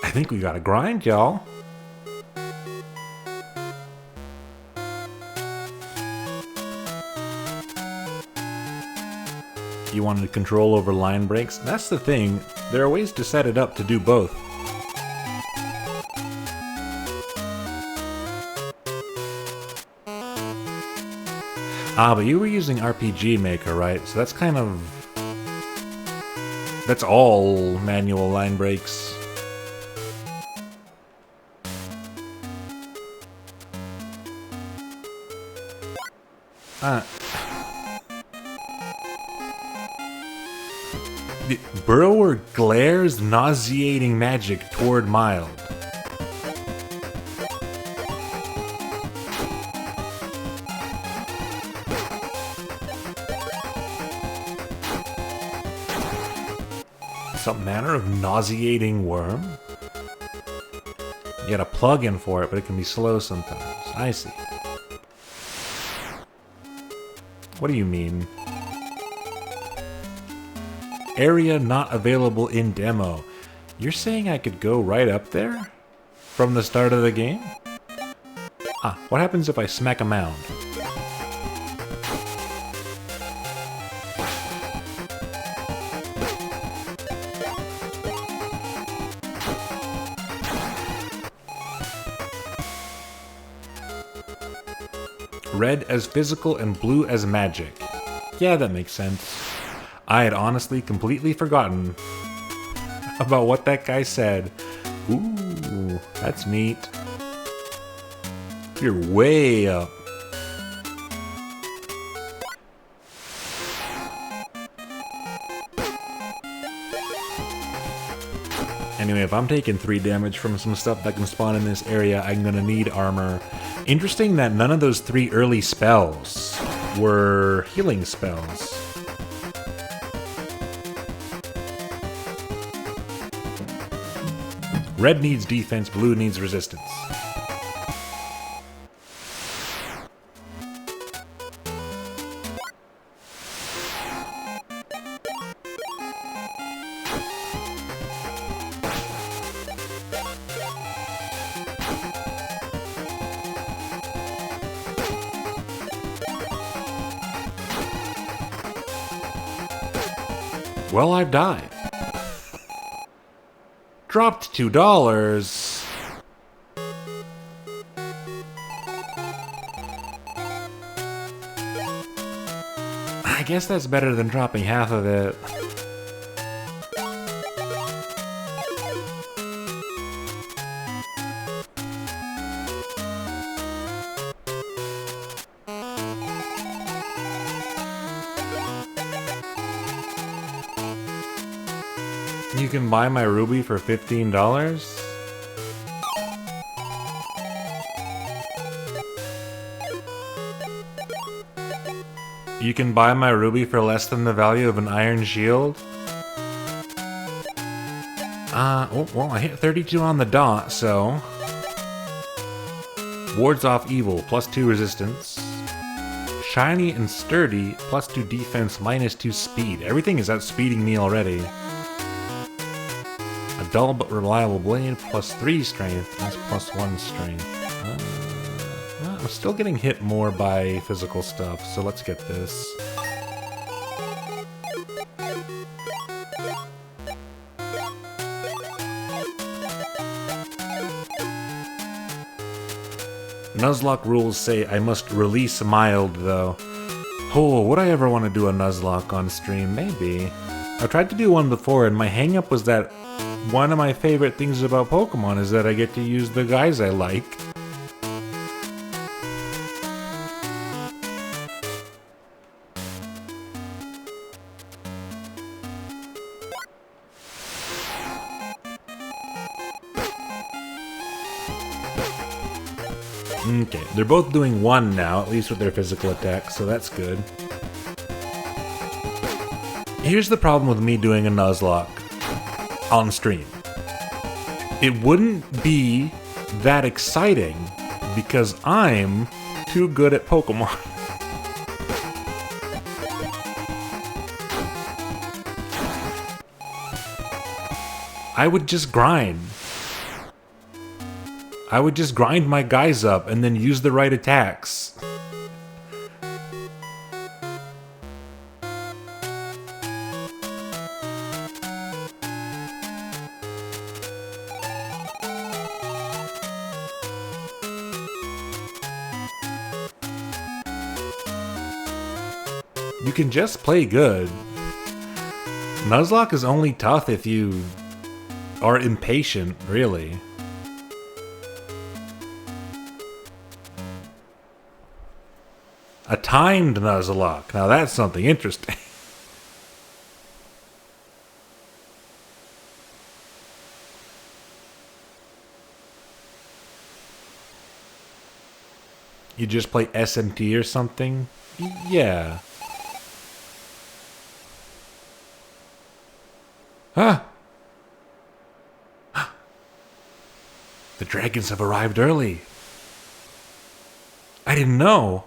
I think we gotta grind, y'all. You wanted control over line breaks? That's the thing. There are ways to set it up to do both. Ah, but you were using RPG Maker, right? So that's kind of... That's all manual line breaks. The burrower glares nauseating magic toward Mild. Some manner of nauseating worm? You got a plug-in for it, but it can be slow sometimes. I see. What do you mean? Area not available in demo. You're saying I could go right up there? from the start of the game? Ah, what happens if I smack a mound? Red as physical and blue as magic. Yeah, that makes sense. I had honestly completely forgotten about what that guy said. Ooh, that's neat. You're way up. Anyway, if I'm taking 3 damage from some stuff that can spawn in this area, I'm gonna need armor. Interesting that none of those 3 early spells were healing spells. Red needs defense, blue needs resistance. Well, I've died. Dropped $2. I guess that's better than dropping half of it. You can buy my ruby for $15? You can buy my ruby for less than the value of an iron shield? Oh, well, I hit 32 on the dot, so... Wards off evil, +2 resistance. Shiny and sturdy, +2 defense, -2 speed. Everything is outspeeding me already. A dull but reliable blade, +3 strength, that's +1 strength. Well, I'm still getting hit more by physical stuff, so let's get this. Nuzlocke rules say I must release mild, though. Oh, would I ever want to do a Nuzlocke on stream? Maybe. I tried to do one before, and my hang-up was that one of my favorite things about Pokemon is that I get to use the guys I like. Okay, they're both doing 1 now, at least with their physical attack, so that's good. Here's the problem with me doing a Nuzlocke on stream. It wouldn't be that exciting because I'm too good at Pokemon. I would just grind. I would just grind my guys up and then use the right attacks. You can just play good. Nuzlocke is only tough if you are impatient, really. A timed Nuzlocke. Now that's something interesting. You just play SMT or something? Yeah. Huh? The dragons have arrived early. I didn't know.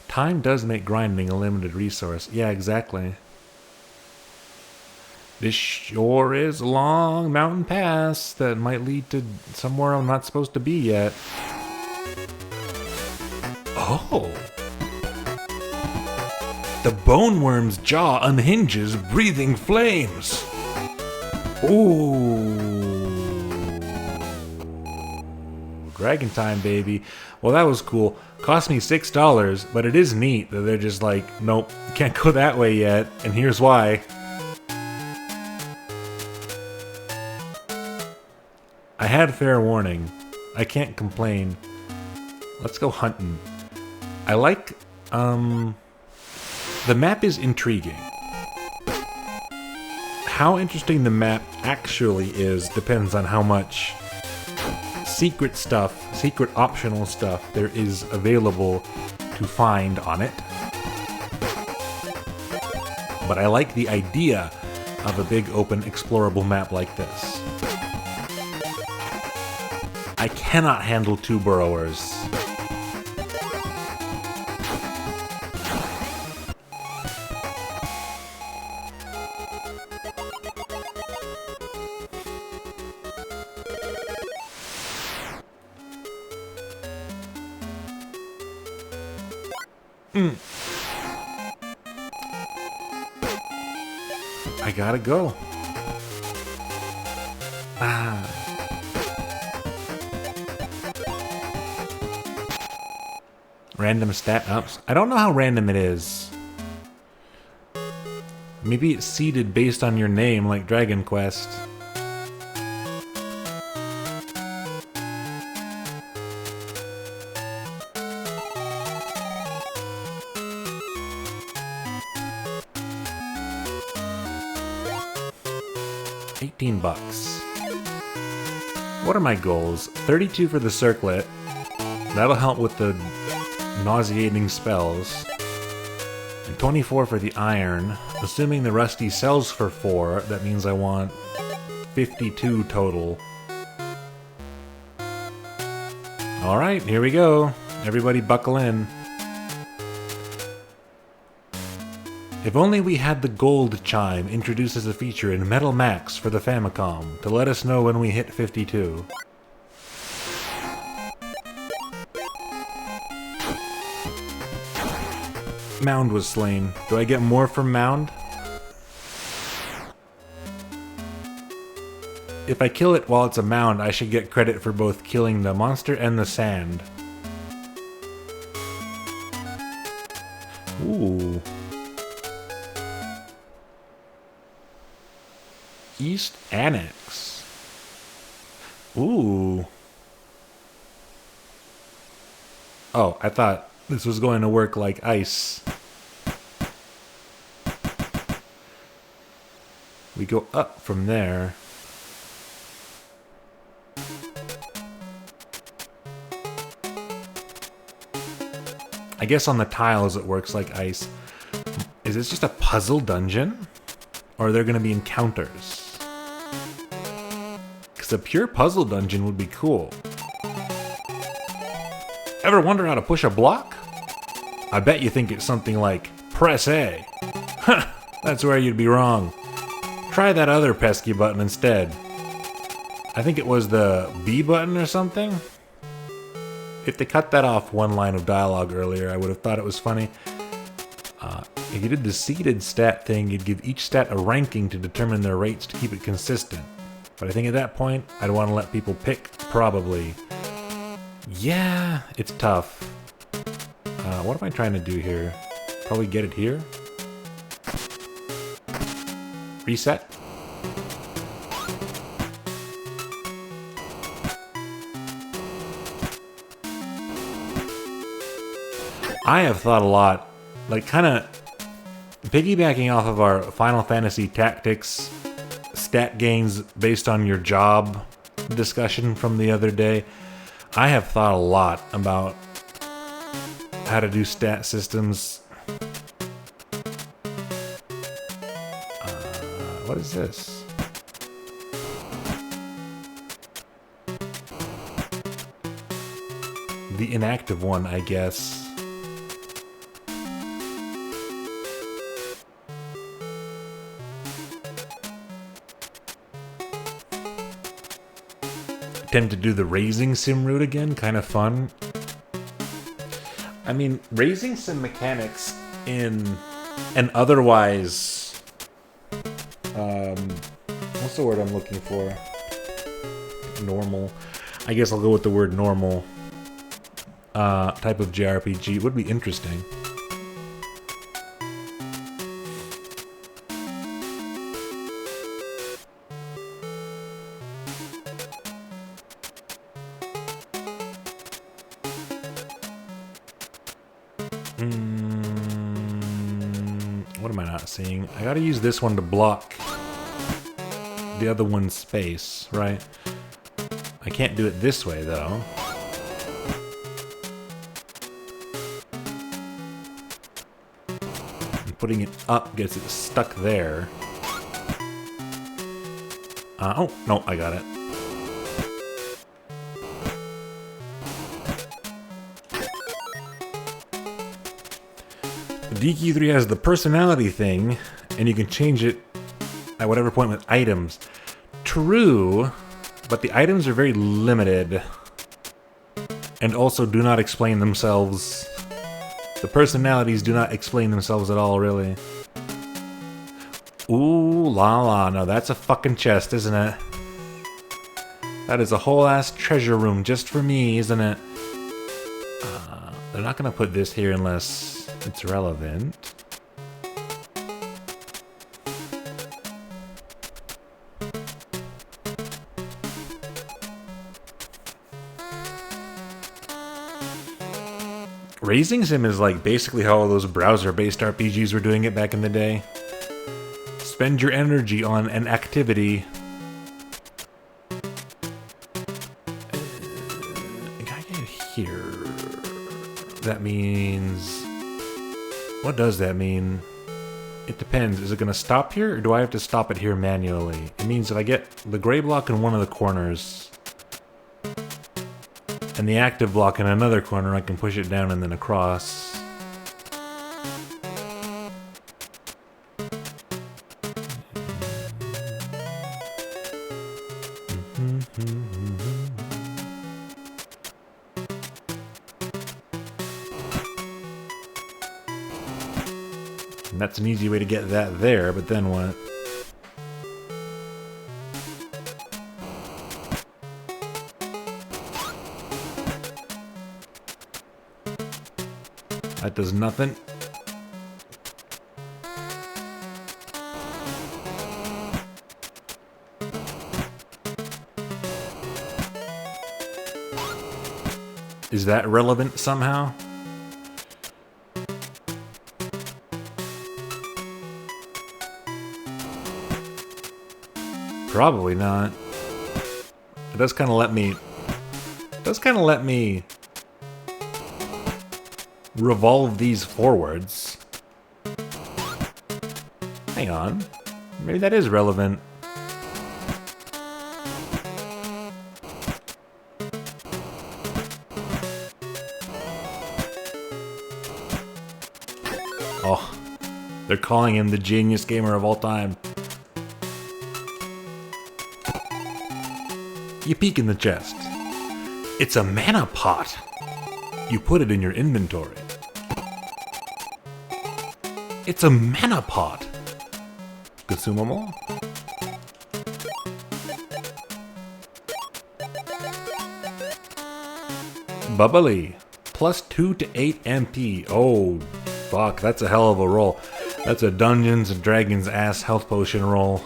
Time does make grinding a limited resource. Yeah, exactly. This sure is a long mountain pass that might lead to somewhere I'm not supposed to be yet. Oh. The bone worm's jaw unhinges, breathing flames. Ooh. Dragon time, baby. Well, that was cool. Cost me $6, but it is neat that they're just like, nope, can't go that way yet, and here's why. I had fair warning. I can't complain. Let's go hunting. I like, the map is intriguing. How interesting the map actually is depends on how much secret stuff, secret optional stuff there is available to find on it. But I like the idea of a big open explorable map like this. I cannot handle 2 burrowers. I gotta go. Random stat ups. I don't know how random it is. Maybe it's seeded based on your name, like Dragon Quest. $18. What are my goals? 32 for the circlet. That'll help with the nauseating spells. And 24 for the iron. Assuming the rusty sells for 4, that means I want 52 total. Alright, here we go. Everybody buckle in. If only we had the gold chime introduced as a feature in Metal Max for the Famicom to let us know when we hit 52. Mound was slain. Do I get more from Mound? If I kill it while it's a mound, I should get credit for both killing the monster and the sand. Ooh. East Annex. Ooh. Oh, I thought this was going to work like ice. We go up from there. I guess on the tiles it works like ice. Is this just a puzzle dungeon? Or are there going to be encounters? Because a pure puzzle dungeon would be cool. Ever wonder how to push a block? I bet you think it's something like press A. Huh, that's where you'd be wrong. Try that other pesky button instead. I think it was the B button or something? If they cut that off one line of dialogue earlier, I would have thought it was funny. If you did the seeded stat thing, you'd give each stat a ranking to determine their rates to keep it consistent. But I think at that point, I'd want to let people pick, probably. Yeah, it's tough. What am I trying to do here? Probably get it here? Reset? I have thought a lot, like kind of piggybacking off of our Final Fantasy Tactics stat gains based on your job discussion from the other day. I have thought a lot about how to do stat systems. What is this? The inactive one, I guess. tempted to do the raising sim route again. Kind of fun. I mean, raising sim mechanics in an otherwise... what's the word I'm looking for? Normal. I guess I'll go with the word normal. Type of JRPG would be interesting. What am I not seeing? I gotta use this one to block the other one's space, right? I can't do it this way, though. And putting it up gets it stuck there. Oh, no, I got it. DQ3 has the personality thing, and you can change it at whatever point with items. True, but the items are very limited, and also do not explain themselves. The personalities do not explain themselves at all, really. Ooh la la, no, that's a fucking chest, isn't it? That is a whole ass treasure room just for me, isn't it? They're not gonna put this here unless it's relevant. Raising Sim is like basically how all those browser-based RPGs were doing it back in the day. Spend your energy on an activity. I gotta get here. That means... What does that mean? It depends. Is it going to stop here, or do I have to stop it here manually? It means if I get the gray block in one of the corners, and the active block in another corner, I can push it down and then across. And that's an easy way to get that there, but then what? That does nothing. Is that relevant somehow? Probably not. It does kind of let me... revolve these forwards. Hang on. Maybe that is relevant. Oh, they're calling him the genius gamer of all time. You peek in the chest. It's a mana pot. You put it in your inventory. It's a mana pot. Consumable? Bubbly. Plus 2 to 8 MP. Oh, fuck. That's a hell of a roll. That's a Dungeons and Dragons ass health potion roll.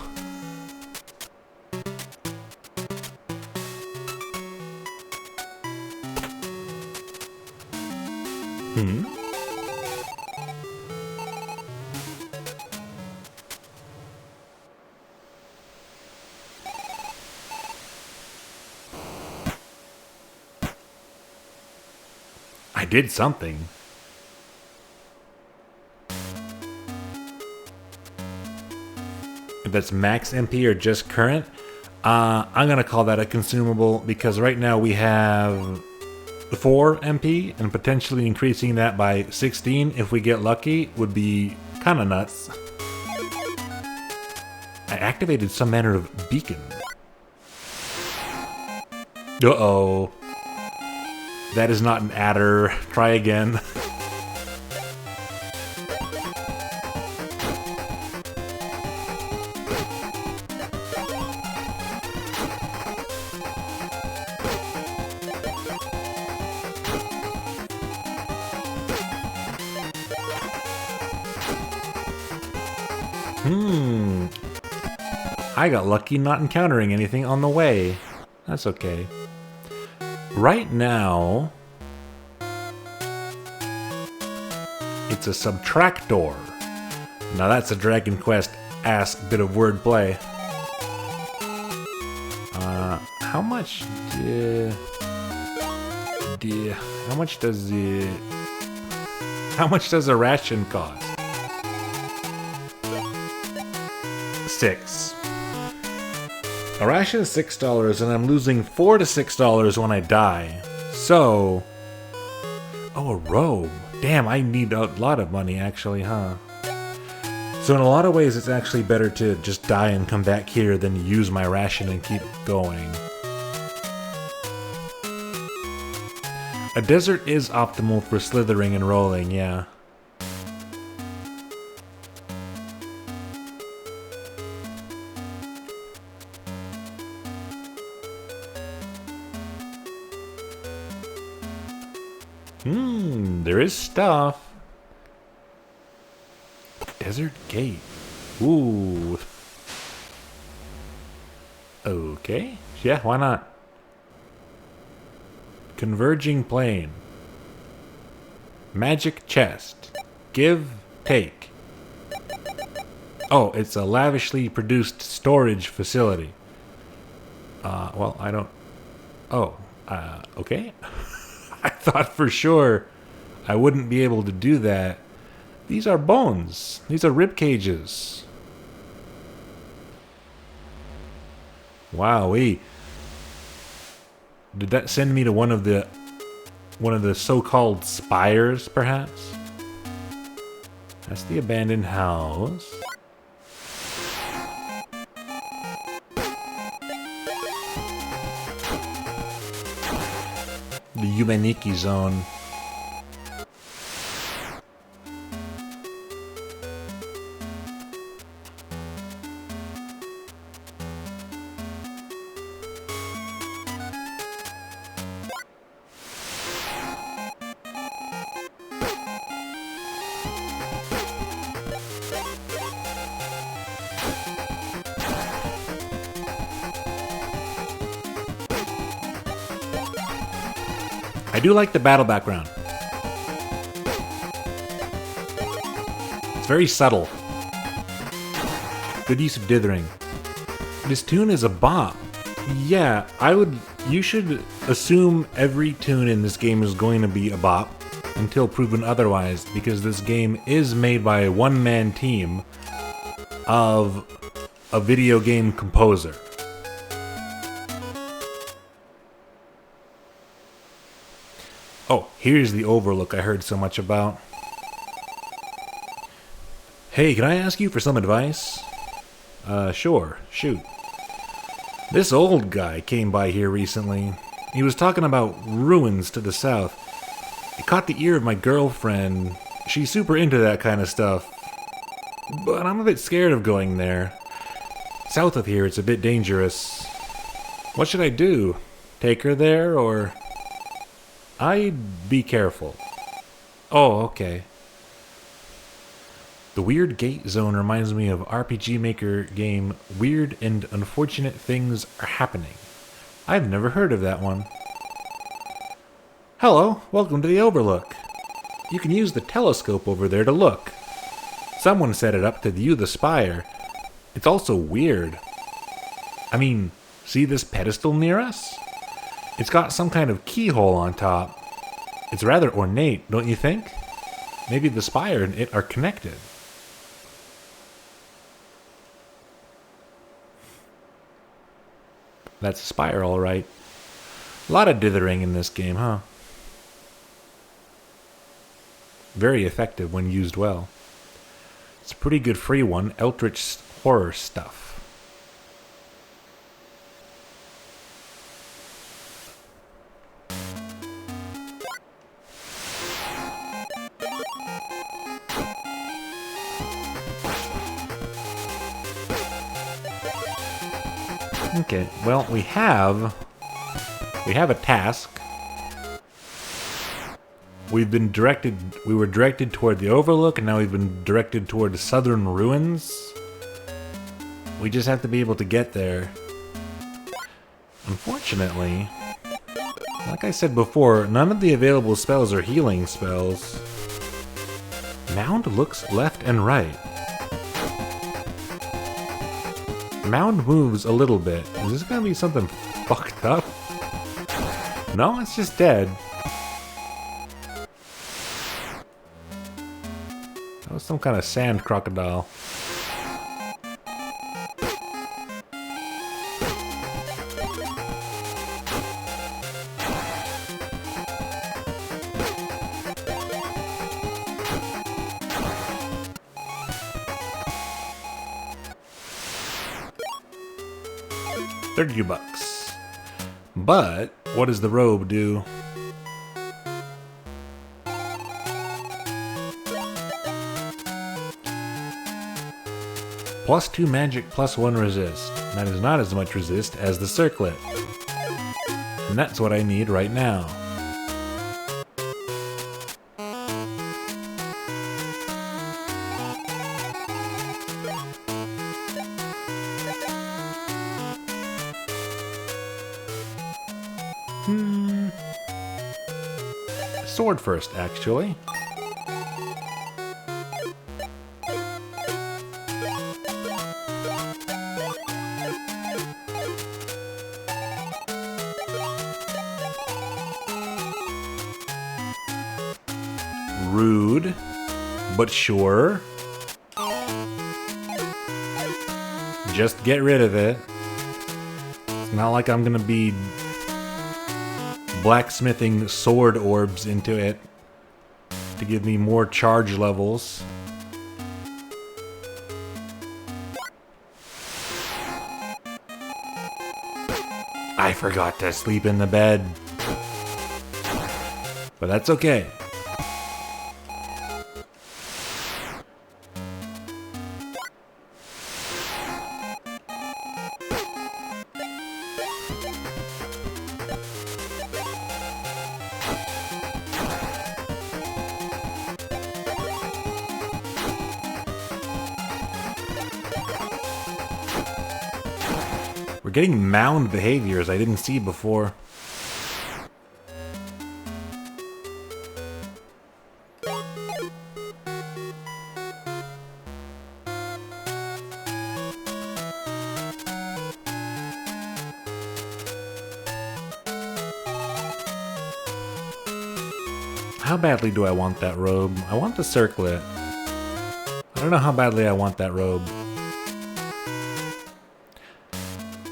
I did something. If that's max MP or just current, I'm gonna call that a consumable because right now we have 4 MP and potentially increasing that by 16 if we get lucky would be kind of nuts. I activated some manner of beacon. Uh-oh. That is not an adder. Try again. I got lucky not encountering anything on the way. That's okay. Right now, it's a subtractor. Now that's a Dragon Quest ass bit of wordplay. How much does a ration cost? 6. A ration is $6, and I'm losing $4 to $6 when I die. So, oh, a robe. Damn, I need a lot of money, actually, huh? So in a lot of ways, it's actually better to just die and come back here than use my ration and keep going. A desert is optimal for slithering and rolling, yeah. There is stuff. Desert Gate. Ooh. Okay. Yeah, why not? Converging plane. Magic chest. Give, take. Oh, it's a lavishly produced storage facility. Well, I don't... Oh, okay. I thought for sure I wouldn't be able to do that. These are bones. These are rib cages. Wowee. Did that send me to one of the so-called spires, perhaps? That's the abandoned house. The Yumeniki zone. I do like the battle background. It's very subtle. Good use of dithering. This tune is a bop. Yeah, you should assume every tune in this game is going to be a bop until proven otherwise, because this game is made by a one-man team of a video game composer. Oh, here's the overlook I heard so much about. Hey, can I ask you for some advice? Sure. Shoot. This old guy came by here recently. He was talking about ruins to the south. It caught the ear of my girlfriend. She's super into that kind of stuff. But I'm a bit scared of going there. South of here, it's a bit dangerous. What should I do? Take her there, or... I'd be careful. Oh, okay. The Weird Gate Zone reminds me of RPG Maker game Weird and Unfortunate Things Are Happening. I've never heard of that one. Hello, welcome to the Overlook. You can use the telescope over there to look. Someone set it up to view the spire. It's also weird. I mean, see this pedestal near us? It's got some kind of keyhole on top. It's rather ornate, don't you think? Maybe the spire and it are connected. That's a spire, all right. A lot of dithering in this game, huh? Very effective when used well. It's a pretty good free one, Eldritch horror stuff. Okay, well, we have a task. We were directed toward the Overlook, and now we've been directed toward the Southern Ruins. We just have to be able to get there. Unfortunately, like I said before, none of the available spells are healing spells. Mound looks left and right. Mound moves a little bit. Is this gonna be something fucked up? No, it's just dead. That was some kind of sand crocodile. $30. But what does the robe do? +2 magic, +1 resist. That is not as much resist as the circlet. And that's what I need right now. Sword first, actually. Rude, but sure. Just get rid of it. It's not like I'm gonna be blacksmithing sword orbs into it to give me more charge levels. I forgot to sleep in the bed. But that's okay. We're getting mound behaviors I didn't see before. How badly do I want that robe? I want the circlet. I don't know how badly I want that robe.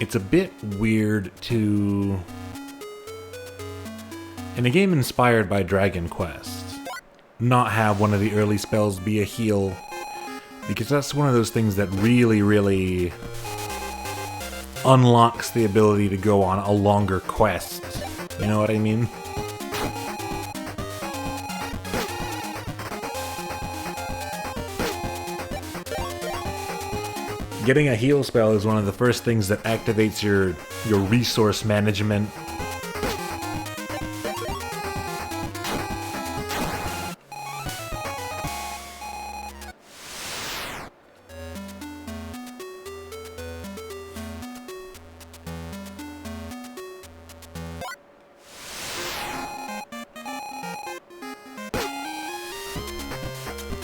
It's a bit weird to, in a game inspired by Dragon Quest, not have one of the early spells be a heal, because that's one of those things that really, really unlocks the ability to go on a longer quest. You know what I mean? Getting a heal spell is one of the first things that activates your resource management.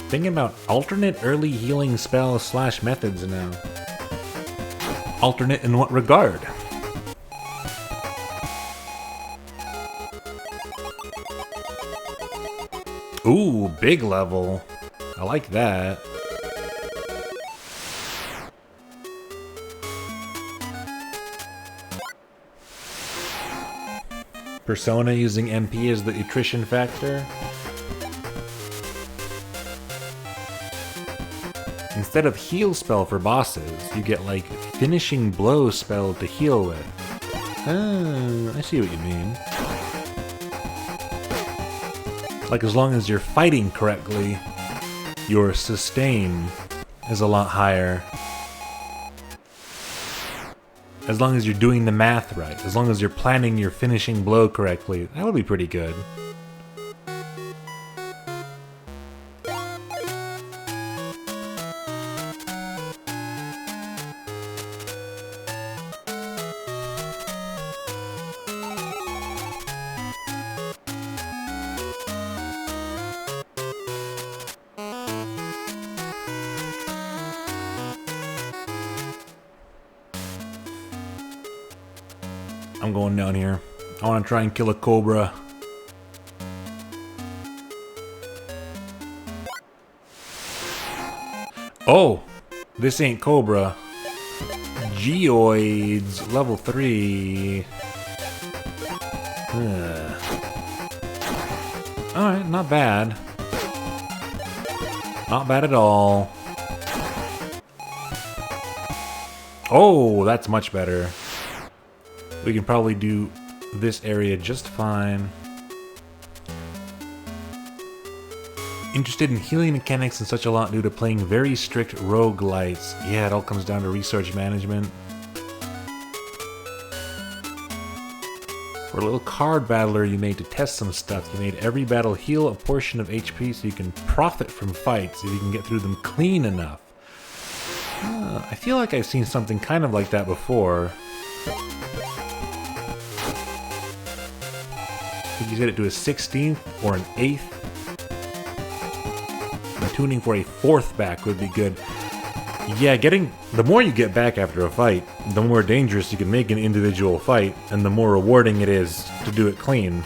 Thinking about alternate early healing spells / methods now. Alternate in what regard? Ooh, big level. I like that. Persona using MP as the attrition factor. Instead of heal spell for bosses, you get like finishing blow spell to heal with. Oh, I see what you mean. Like as long as you're fighting correctly, your sustain is a lot higher. As long as you're doing the math right, as long as you're planning your finishing blow correctly, that would be pretty good. I'm going down here. I want to try and kill a cobra. Oh, this ain't cobra. Geoids, level 3. Alright, not bad. Not bad at all. Oh, that's much better. We can probably do this area just fine. Interested in healing mechanics and such a lot due to playing very strict roguelites. Yeah, it all comes down to research management. For a little card battler you made to test some stuff, you made every battle heal a portion of HP so you can profit from fights if you can get through them clean enough. I feel like I've seen something kind of like that before. I think you set it to a 16th or an 8th. And tuning for a 4th back would be good. Yeah, the more you get back after a fight, the more dangerous you can make an individual fight, and the more rewarding it is to do it clean.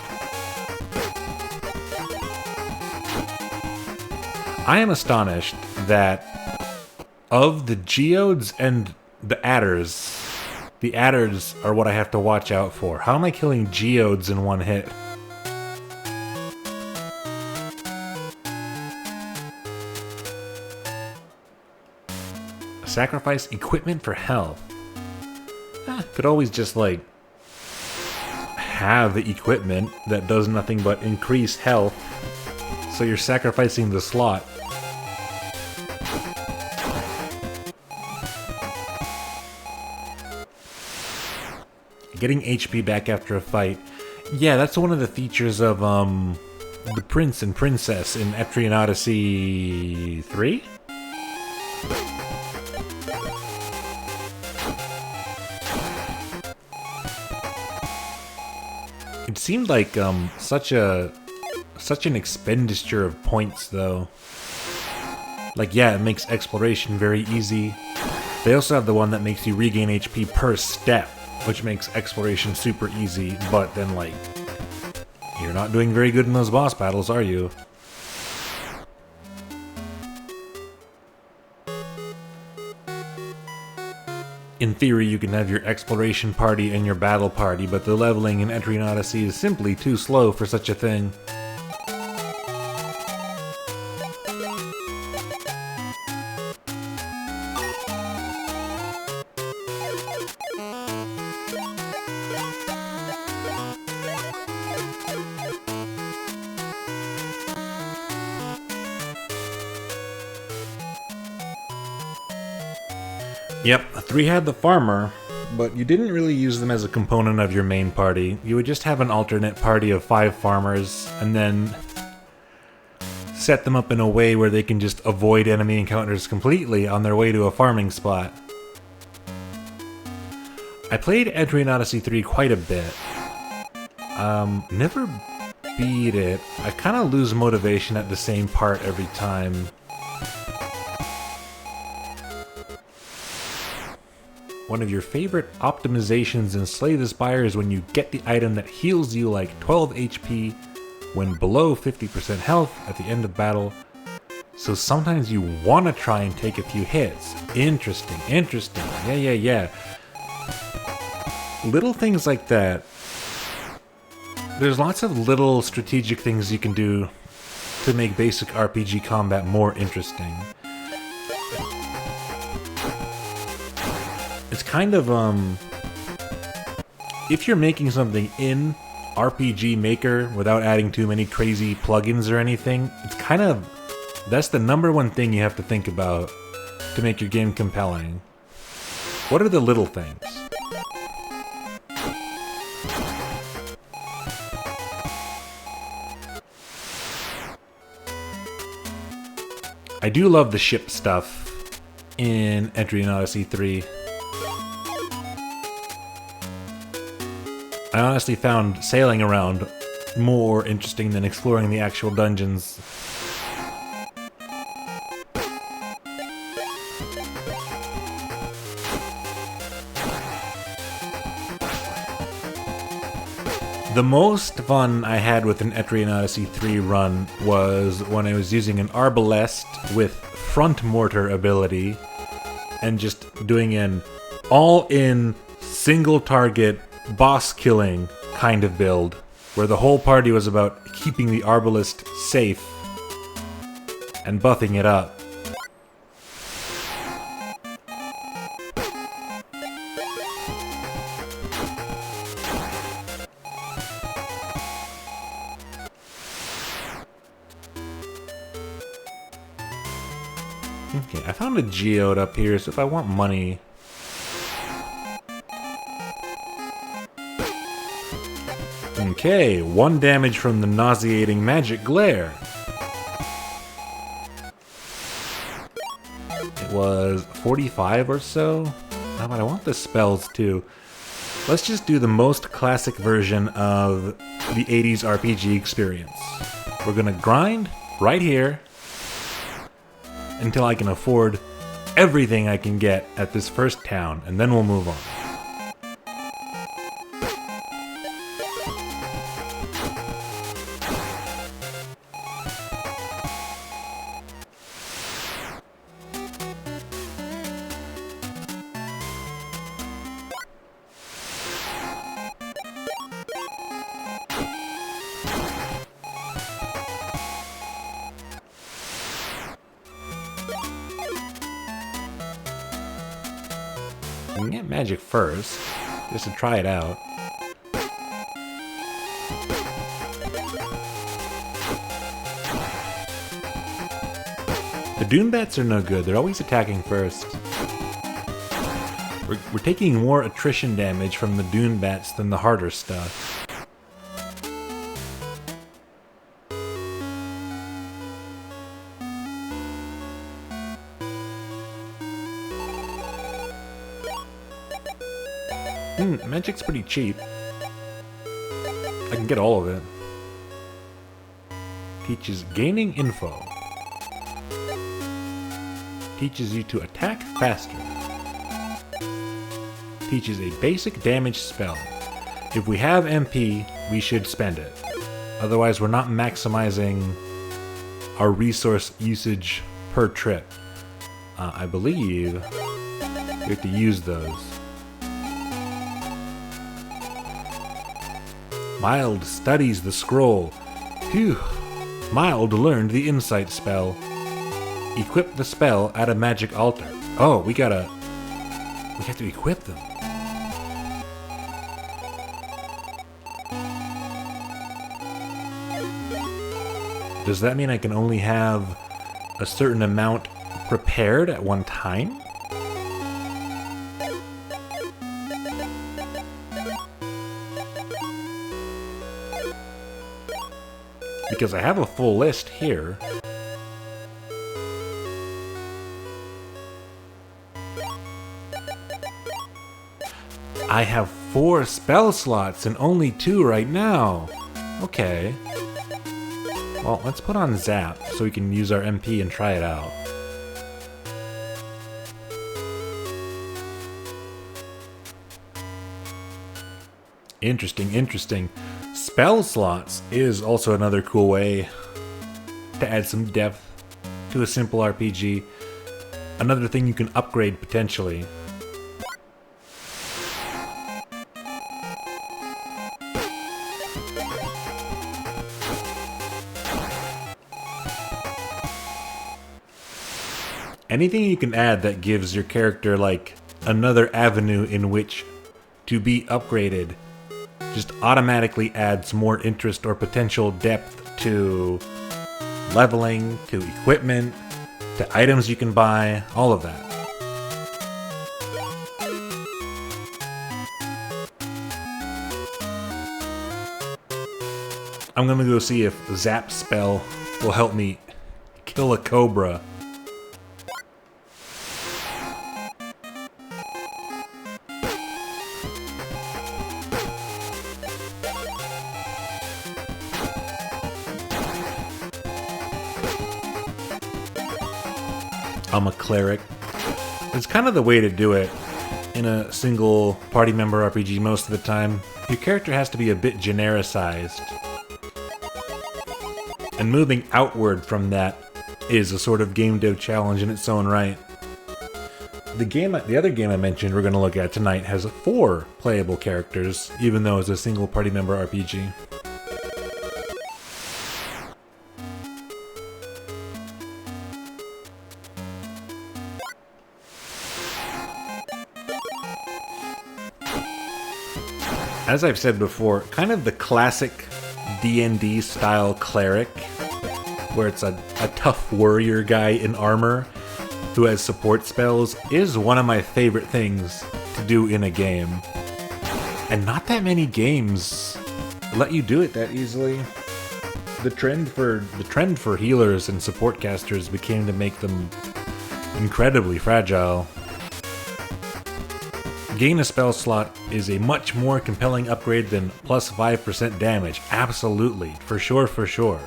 I am astonished that of the geodes and the adders are what I have to watch out for. How am I killing geodes in one hit? Sacrifice equipment for health. Could always just, like, have the equipment that does nothing but increase health, so you're sacrificing the slot. Getting HP back after a fight. Yeah, that's one of the features of, the Prince and Princess in Etrian Odyssey 3? It seemed like such an expenditure of points, though. Like, yeah, it makes exploration very easy. They also have the one that makes you regain HP per step, which makes exploration super easy, but then, like, you're not doing very good in those boss battles, are you? In theory, you can have your exploration party and your battle party, but the leveling in Etrian Odyssey is simply too slow for such a thing. Yep, 3 had the farmer, but you didn't really use them as a component of your main party. You would just have an alternate party of 5 farmers, and then set them up in a way where they can just avoid enemy encounters completely on their way to a farming spot. I played Etrian Odyssey 3 quite a bit. Never beat it. I kind of lose motivation at the same part every time. One of your favorite optimizations in Slay the Spire is when you get the item that heals you like 12 HP when below 50% health at the end of battle. So sometimes you want to try and take a few hits. Interesting, interesting. Yeah. Little things like that. There's lots of little strategic things you can do to make basic RPG combat more interesting. It's kind of, if you're making something in RPG Maker without adding too many crazy plugins or anything, it's kind of, that's the #1 thing you have to think about to make your game compelling. What are the little things? I do love the ship stuff in Entry in Odyssey 3. I honestly found sailing around more interesting than exploring the actual dungeons. The most fun I had with an Entry in Odyssey 3 run was when I was using an arbalest with front mortar ability and just doing an all-in single target boss killing kind of build where the whole party was about keeping the arbalest safe and buffing it up. Okay, I found a geode up here, so if I want money... Okay, 1 damage from the nauseating magic glare. It was 45 or so. Oh, but I want the spells too. Let's just do the most classic version of the 80s RPG experience. We're gonna grind right here until I can afford everything I can get at this first town, and then we'll move on. We can get magic first, just to try it out. The Dune Bats are no good, they're always attacking first. We're taking more attrition damage from the Dune Bats than the harder stuff. Magic's pretty cheap. I can get all of it. Teaches gaining info. Teaches you to attack faster. Teaches a basic damage spell. If we have MP, we should spend it. Otherwise, we're not maximizing our resource usage per trip. I believe we have to use those. Mild studies the scroll. Phew. Mild learned the insight spell. Equip the spell at a magic altar. Oh, we have to equip them. Does that mean I can only have a certain amount prepared at one time? Because I have a full list here. I have 4 spell slots and only 2 right now. Okay. Well, let's put on Zap so we can use our MP and try it out. Interesting, interesting. Spell slots is also another cool way to add some depth to a simple RPG. Another thing you can upgrade potentially. Anything you can add that gives your character like another avenue in which to be upgraded just automatically adds more interest or potential depth to leveling, to equipment, to items you can buy, all of that. I'm gonna go see if Zap spell will help me kill a cobra I'm a cleric. It's kind of the way to do it in a single party member RPG most of the time. Your character has to be a bit genericized. And moving outward from that is a sort of game dev challenge in its own right. The other game I mentioned we're going to look at tonight has 4 playable characters, even though it's a single party member RPG. As I've said before, kind of the classic D&D style cleric, where it's a tough warrior guy in armor who has support spells, is one of my favorite things to do in a game. And not that many games let you do it that easily. The trend for healers and support casters became to make them incredibly fragile. Gain a spell slot is a much more compelling upgrade than plus 5% damage. Absolutely. For sure, for sure.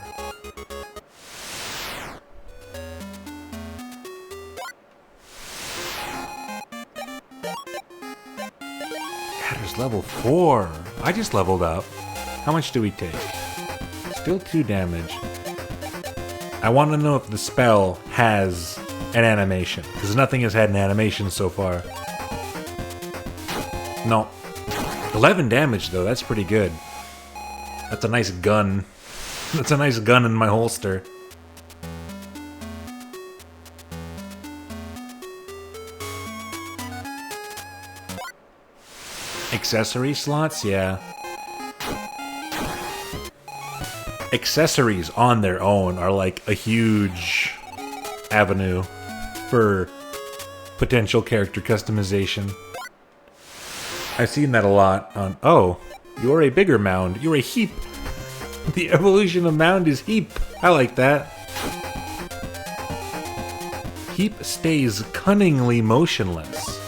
Catter's level 4. I just leveled up. How much do we take? Still 2 damage. I want to know if the spell has an animation, because nothing has had an animation so far. No. 11 damage, though. That's pretty good. That's a nice gun. That's a nice gun in my holster. Accessory slots? Yeah. Accessories on their own are like a huge avenue for potential character customization. I've seen that a lot on... Oh, you're a bigger mound. You're a heap. The evolution of mound is heap. I like that. Heap stays cunningly motionless.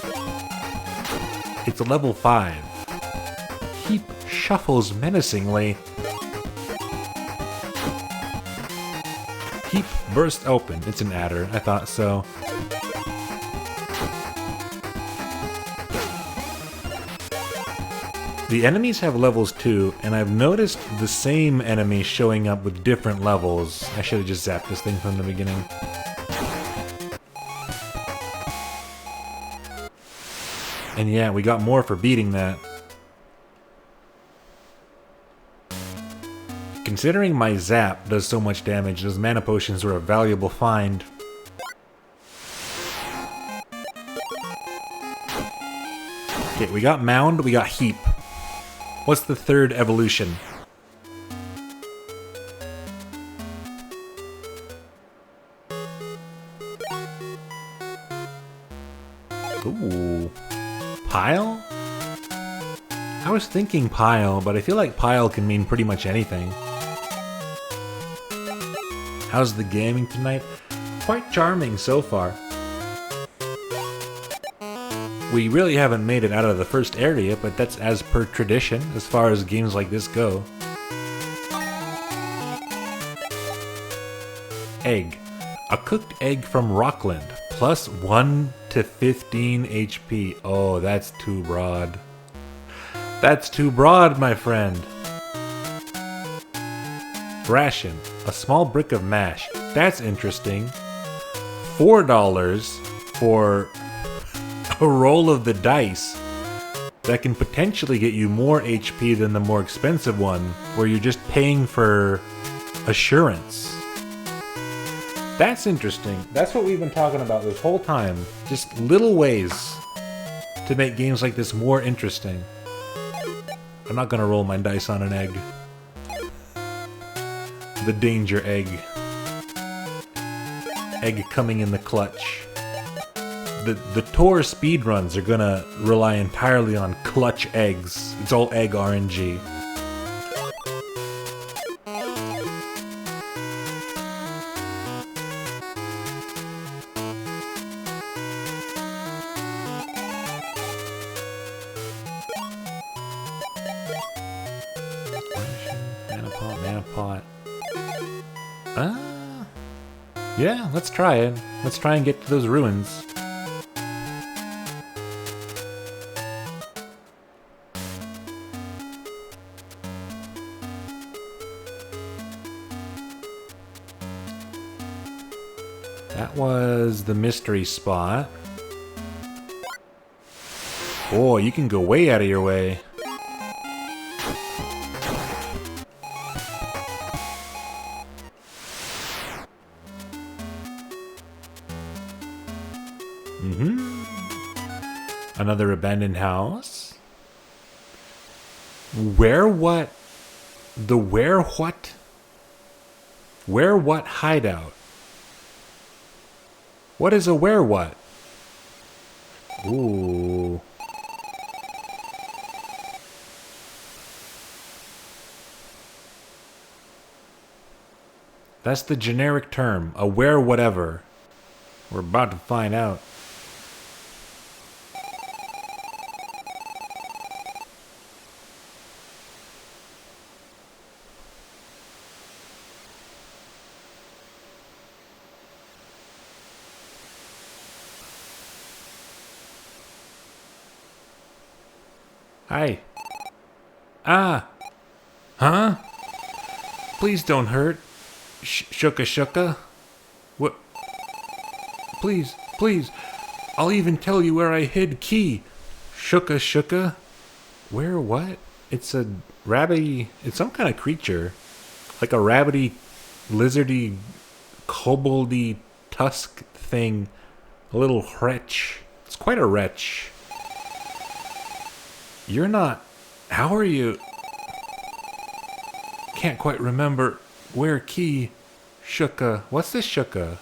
It's level 5. Heap shuffles menacingly. Heap burst open. It's an adder. I thought so. The enemies have levels too, and I've noticed the same enemies showing up with different levels. I should have just zapped this thing from the beginning. And yeah, we got more for beating that. Considering my zap does so much damage, those mana potions were a valuable find. Okay, we got mound, we got heap. What's the third evolution? Ooh. Pile? I was thinking pile, but I feel like pile can mean pretty much anything. How's the gaming tonight? Quite charming so far. We really haven't made it out of the first area, but that's as per tradition as far as games like this go. Egg. A cooked egg from Rockland. Plus 1 to 15 HP. Oh, that's too broad. That's too broad, my friend. Ration. A small brick of mash. That's interesting. $4 for a roll of the dice that can potentially get you more HP than the more expensive one, where you're just paying for assurance. That's interesting. That's what we've been talking about this whole time. Just little ways to make games like this more interesting. I'm not gonna roll my dice on an egg. The danger egg. Egg coming in the clutch. The TORR speedruns are gonna rely entirely on clutch eggs. It's all egg RNG. Mana pot. Yeah, let's try it. Let's try and get to those ruins. That was the mystery spot. Boy, you can go way out of your way. Another abandoned house. Where what? The where what? Where what hideout? What is a where what? Ooh. That's the generic term, a where whatever. We're about to find out. Hi. Ah. Huh? Please don't hurt. Shuka shuka. What? Please, please. I'll even tell you where I hid key. Shuka shuka. Where what? It's a rabbity. It's some kind of creature. Like a rabbity, lizardy, koboldy tusk thing. A little wretch. It's quite a wretch. You're not... How are you... Can't quite remember where key... Shuka... What's this shuka?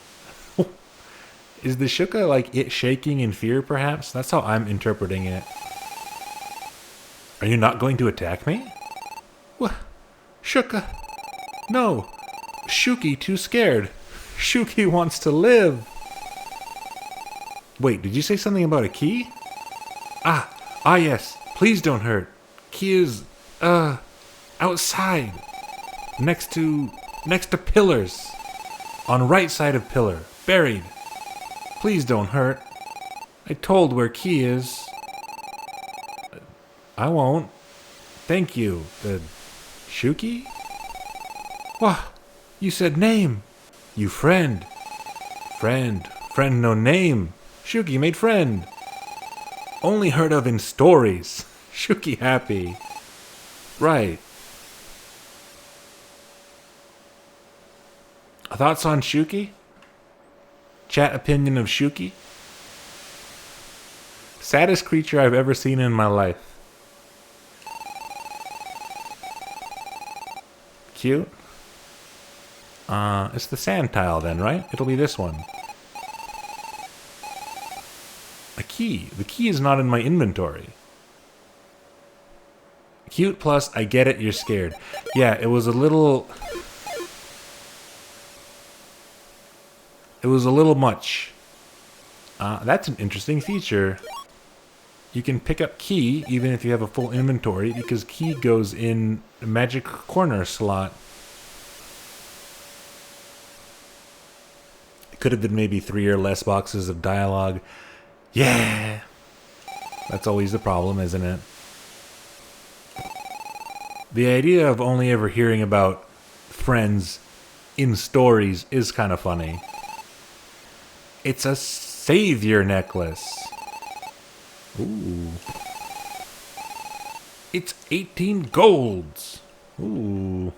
Is the shuka like it shaking in fear, perhaps? That's how I'm interpreting it. Are you not going to attack me? What? Shuka... No! Shuki too scared. Shuki wants to live. Wait, did you say something about a key? Ah yes. Please don't hurt. Key is, outside. Next to pillars. On right side of pillar. Buried. Please don't hurt. I told where key is. I won't. Thank you. Shuki? Wah, you said name. You friend. Friend no name. Shuki made friend. Only heard of in stories. Shuki happy. Right. Thoughts on Shuki? Chat opinion of Shuki? Saddest creature I've ever seen in my life. Cute. It's the sand tile then, right? It'll be this one. A key. The key is not in my inventory. Cute plus, I get it, you're scared. Yeah, it was a little... It was a little much. That's an interesting feature. You can pick up key even if you have a full inventory because key goes in the magic corner slot. It could have been maybe 3 or less boxes of dialogue. Yeah! That's always the problem, isn't it? The idea of only ever hearing about friends in stories is kind of funny. It's a savior necklace. Ooh. It's 18 golds. Ooh.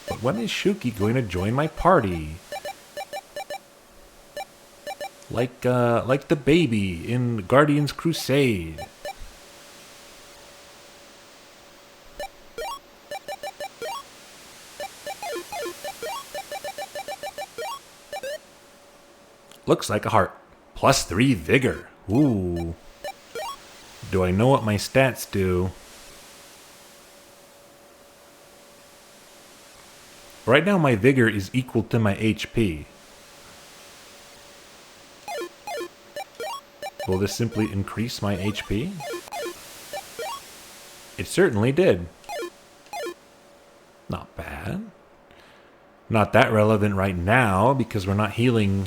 But when is Shuki going to join my party? Like the baby in Guardians Crusade. Looks like a heart. +3 vigor. Ooh. Do I know what my stats do? Right now my vigor is equal to my HP. Will this simply increase my HP? It certainly did. Not bad. Not that relevant right now because we're not healing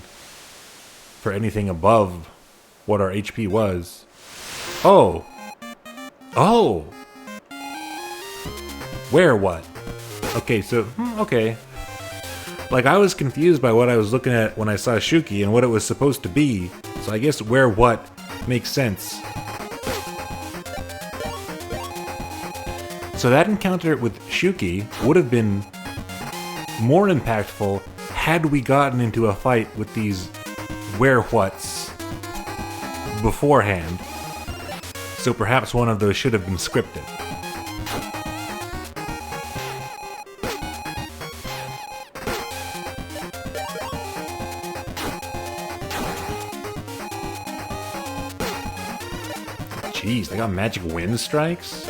for anything above what our HP was. Oh! Oh! Where what? Okay, so, okay. Like, I was confused by what I was looking at when I saw Shuki and what it was supposed to be. So I guess where what makes sense. So that encounter with Shuki would have been more impactful had we gotten into a fight with these where-whats beforehand. So perhaps one of those should have been scripted. Jeez, they got magic wind strikes?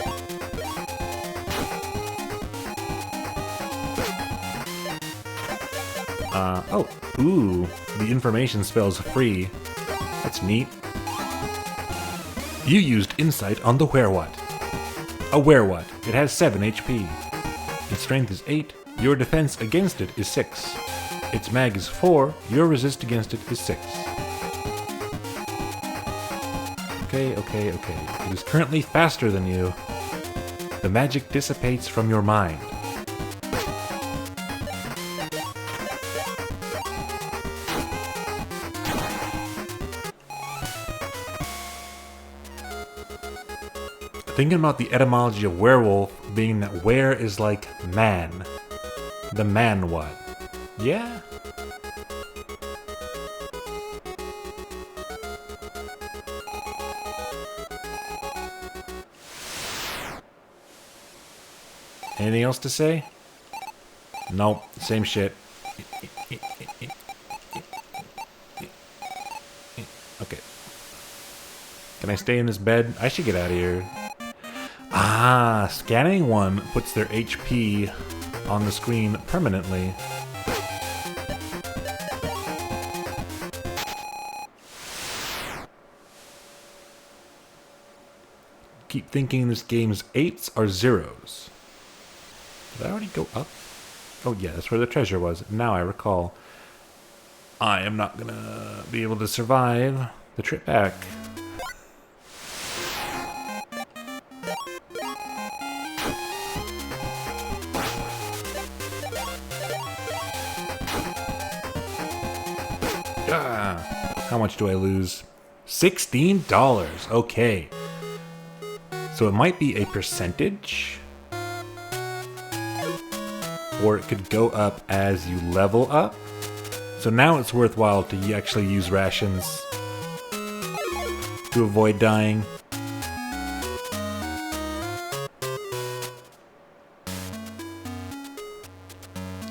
Oh, ooh, the information spell's free. That's neat. You used insight on the where-what. A where-what. It has 7 HP. Its strength is 8. Your defense against it is 6. Its mag is 4. Your resist against it is 6. Okay. It is currently faster than you. The magic dissipates from your mind. Thinking about the etymology of werewolf being that were is like man. The man what? Yeah? Anything else to say? Nope, same shit. Okay. Can I stay in this bed? I should get out of here. Ah, scanning one puts their HP on the screen permanently. Keep thinking this game's 8s or 0s. Did I already go up? Oh yeah, that's where the treasure was. Now I recall. I am not gonna be able to survive the trip back. How much do I lose? $16. Okay. So it might be a percentage. Or it could go up as you level up. So now it's worthwhile to actually use rations to avoid dying.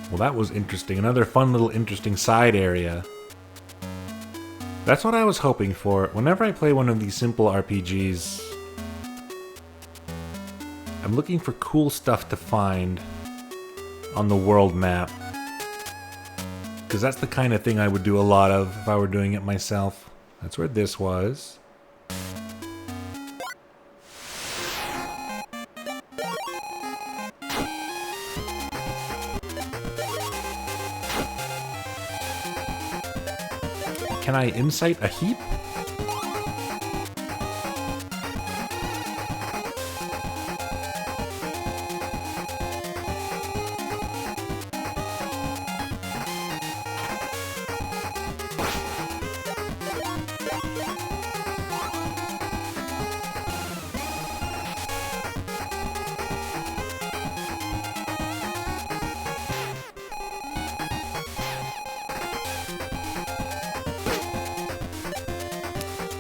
Well, that was interesting. Another fun little interesting side area. That's what I was hoping for. Whenever I play one of these simple RPGs, I'm looking for cool stuff to find on the world map. Because that's the kind of thing I would do a lot of if I were doing it myself. That's where this was. Can I insight a heap?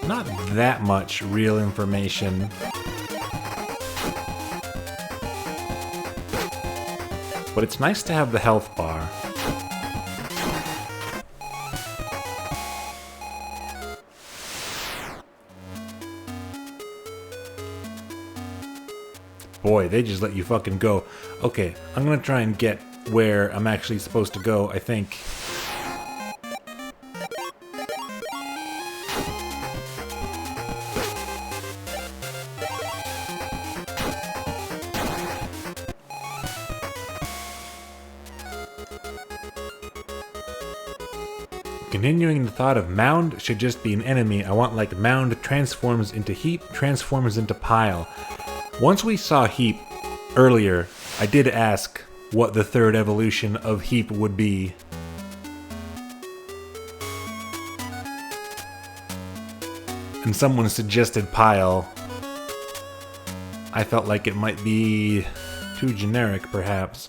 Not that much real information. But it's nice to have the health bar. Boy, they just let you fucking go. Okay, I'm gonna try and get where I'm actually supposed to go, I think. Discontinuing the thought of mound should just be an enemy. I want like mound transforms into heap, transforms into pile. Once we saw heap earlier, I did ask what the third evolution of heap would be. And someone suggested pile. I felt like it might be too generic, perhaps.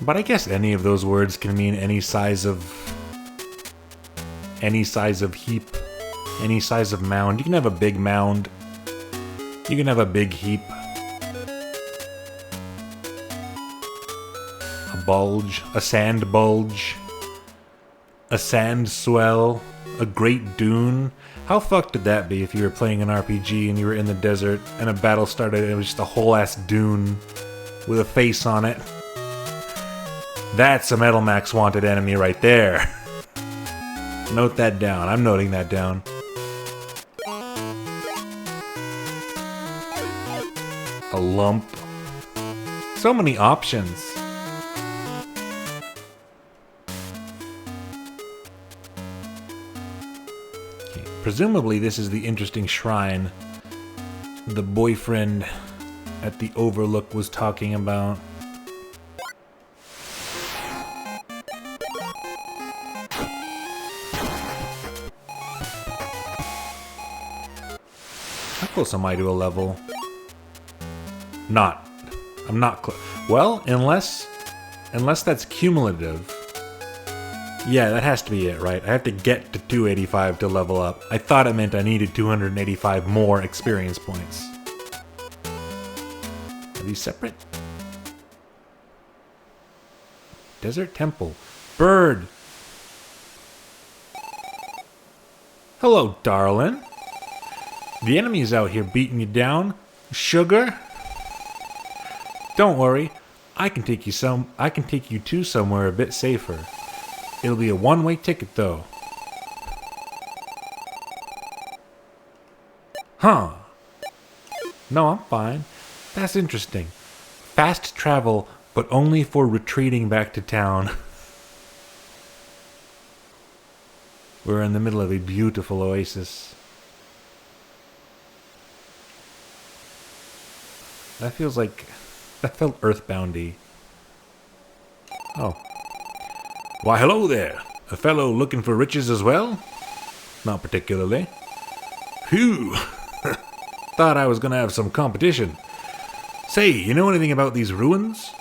But I guess any of those words can mean any size of heap, any size of mound. You can have a big mound. You can have a big heap. A bulge, a sand bulge, a sand swell, a great dune. How fucked would that be if you were playing an RPG and you were in the desert and a battle started and it was just a whole ass dune with a face on it? That's a Metal Max wanted enemy right there. Note that down. I'm noting that down. A lump. So many options. Okay. Presumably this is the interesting shrine the boyfriend at the Overlook was talking about. How close am I to a level? Not. I'm not close. Well, unless that's cumulative. Yeah, that has to be it, right? I have to get to 285 to level up. I thought it meant I needed 285 more experience points. Are these separate? Desert Temple. Bird! Hello, darling. The enemy's out here beating you down. Sugar? Don't worry. I can take you to somewhere a bit safer. It'll be a one-way ticket though. Huh. No, I'm fine. That's interesting. Fast travel, but only for retreating back to town. We're in the middle of a beautiful oasis. That felt earthboundy. Oh. Why, hello there. A fellow looking for riches as well? Not particularly. Phew. Thought I was gonna have some competition. Say, you know anything about these ruins?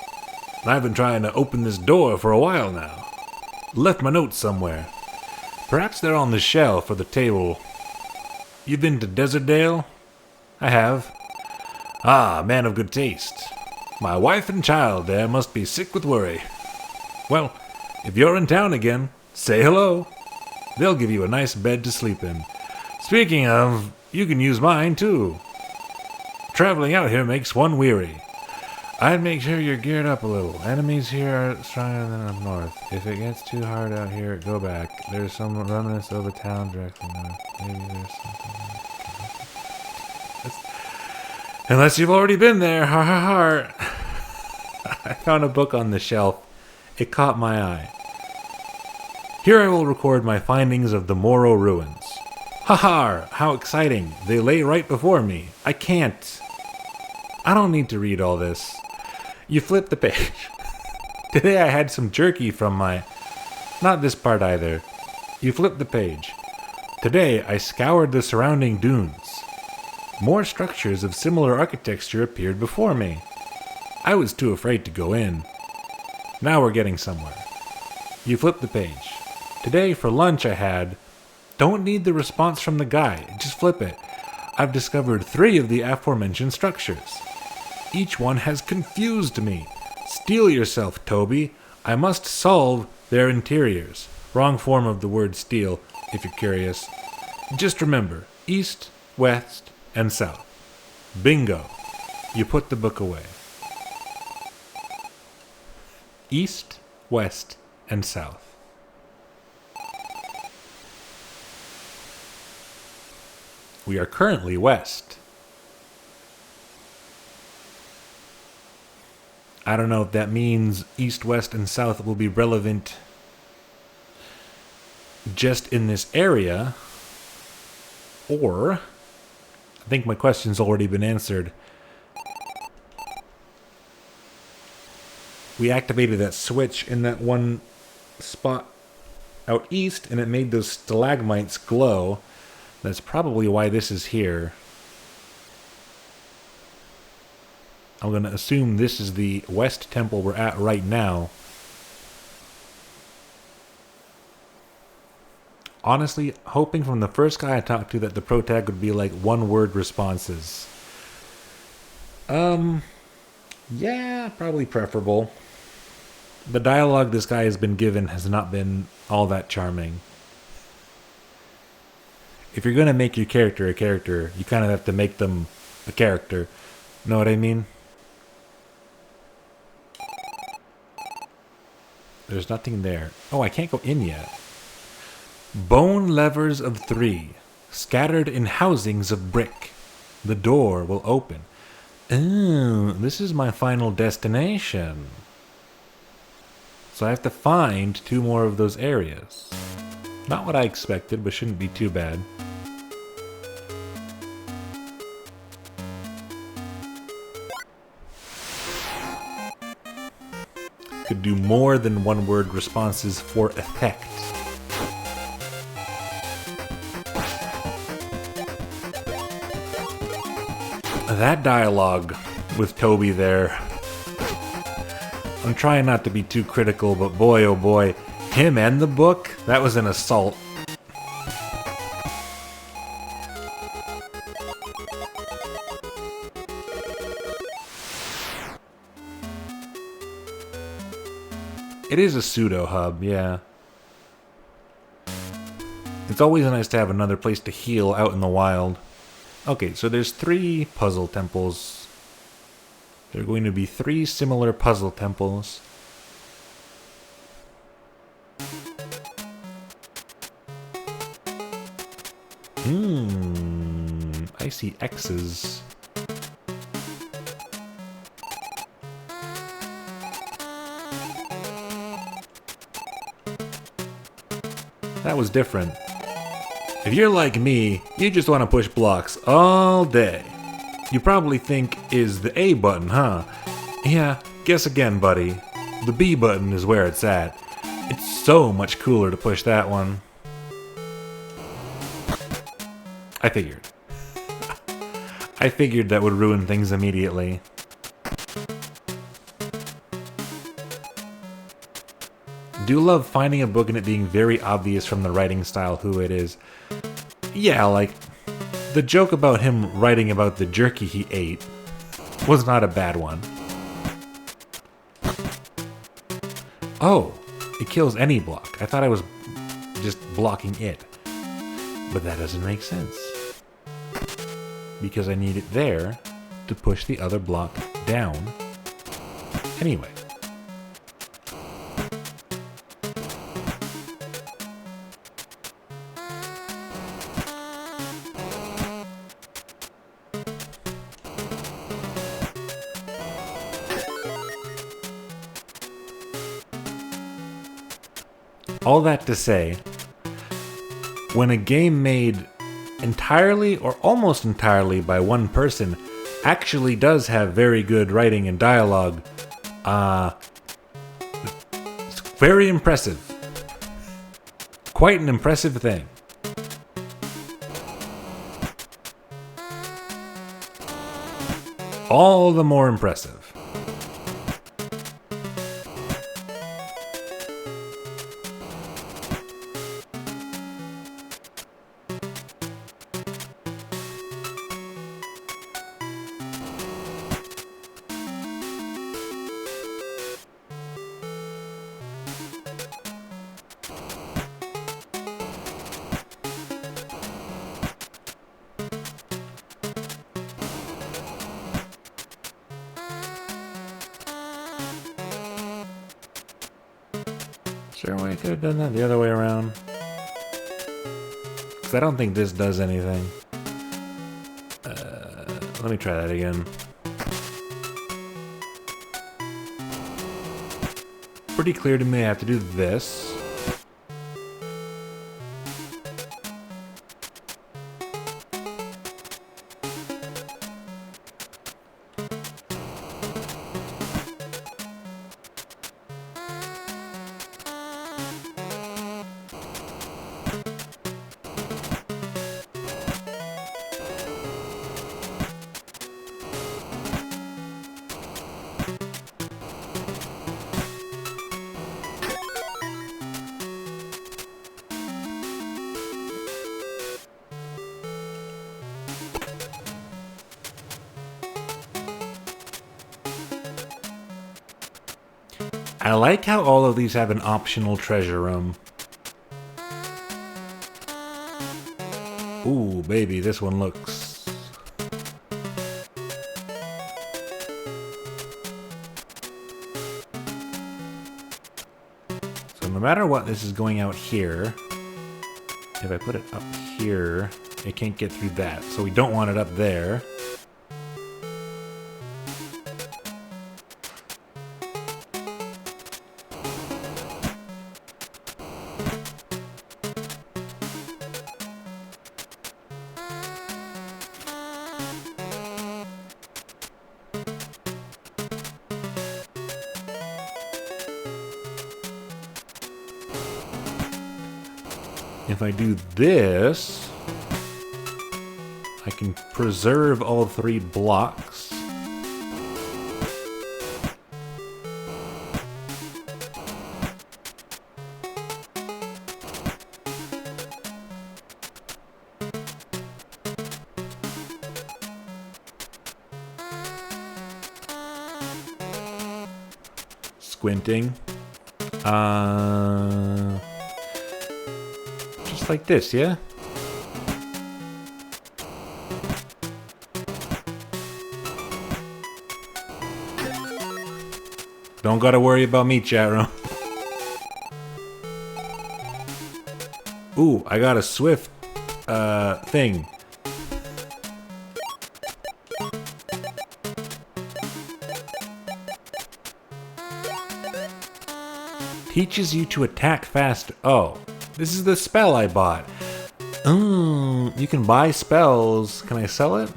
I've been trying to open this door for a while now. Left my notes somewhere. Perhaps they're on the shelf or the table. You been to Desertdale? I have. Ah, man of good taste. My wife and child there must be sick with worry. Well, if you're in town again, say hello. They'll give you a nice bed to sleep in. Speaking of, you can use mine too. Traveling out here makes one weary. I'd make sure you're geared up a little. Enemies here are stronger than up north. If it gets too hard out here, go back. There's some remnants of a town directly north. Maybe there's something. Unless you've already been there, ha ha ha. I found a book on the shelf. It caught my eye. Here I will record my findings of the Moro ruins. Ha ha! How exciting! They lay right before me. I can't. I don't need to read all this. You flip the page. Today I had some jerky from my... Not this part either. You flip the page. Today I scoured the surrounding dunes. More structures of similar architecture appeared before me. I was too afraid to go in. Now we're getting somewhere. You flip the page. Today for lunch I had... Don't need the response from the guy, just flip it. I've discovered 3 of the aforementioned structures. Each one has confused me. Steel yourself, Toby. I must solve their interiors. Wrong form of the word steal, if you're curious. Just remember, east, west, and south. Bingo. You put the book away. East, west, and south. We are currently west. I don't know if that means east, west, and south will be relevant just in this area, or I think my question's already been answered. We activated that switch in that one spot out east, and it made those stalagmites glow. That's probably why this is here. I'm going to assume this is the west temple we're at right now. Honestly, hoping from the first guy I talked to that the pro tag would be like one-word responses. Yeah, probably preferable. The dialogue this guy has been given has not been all that charming. If you're going to make your character a character, you kind of have to make them a character. Know what I mean? There's nothing there. Oh, I can't go in yet. Bone levers of 3, scattered in housings of brick. The door will open. Oh, this is my final destination. So I have to find 2 more of those areas. Not what I expected, but shouldn't be too bad. Could do more than one-word responses for effect. That dialogue with Toby there. I'm trying not to be too critical, but boy oh boy, him and the book, that was an assault. It is a pseudo hub, yeah. It's always nice to have another place to heal out in the wild. Okay, so there's 3 puzzle temples. There are going to be 3 similar puzzle temples. I see X's. That was different. If you're like me, you just want to push blocks all day. You probably think, is the A button, huh? Yeah, guess again, buddy. The B button is where it's at. It's so much cooler to push that one. I figured. I figured that would ruin things immediately. Do love finding a book and it being very obvious from the writing style who it is. Yeah, like, the joke about him writing about the jerky he ate was not a bad one. Oh, it kills any block. I thought I was just blocking it. But that doesn't make sense. Because I need it there to push the other block down. Anyway. All that to say, when a game made entirely or almost entirely by one person actually does have very good writing and dialogue, it's very impressive. Quite an impressive thing. All the more impressive. Sure, I could have done that the other way around. Because I don't think this does anything. Let me try that again. pretty clear to me I have to do this. I like how all of these have an optional treasure room. Ooh, baby, this one looks... So no matter what, this is going out here. If I put it up here, it can't get through that. So we don't want it up there. If I do this, I can preserve all 3 blocks. Squinting. Just like this, yeah? Don't gotta worry about me, chat room. Ooh, I got a swift, thing. Teaches you to attack fast. Oh, this is the spell I bought. Oh, you can buy spells. Can I sell it?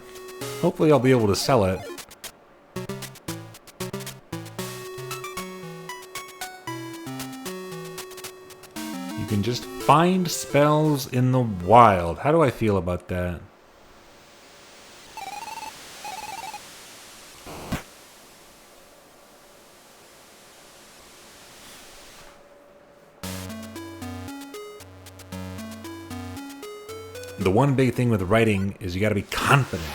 Hopefully I'll be able to sell it. You can just find spells in the wild. How do I feel about that? The one big thing with writing is you gotta be confident.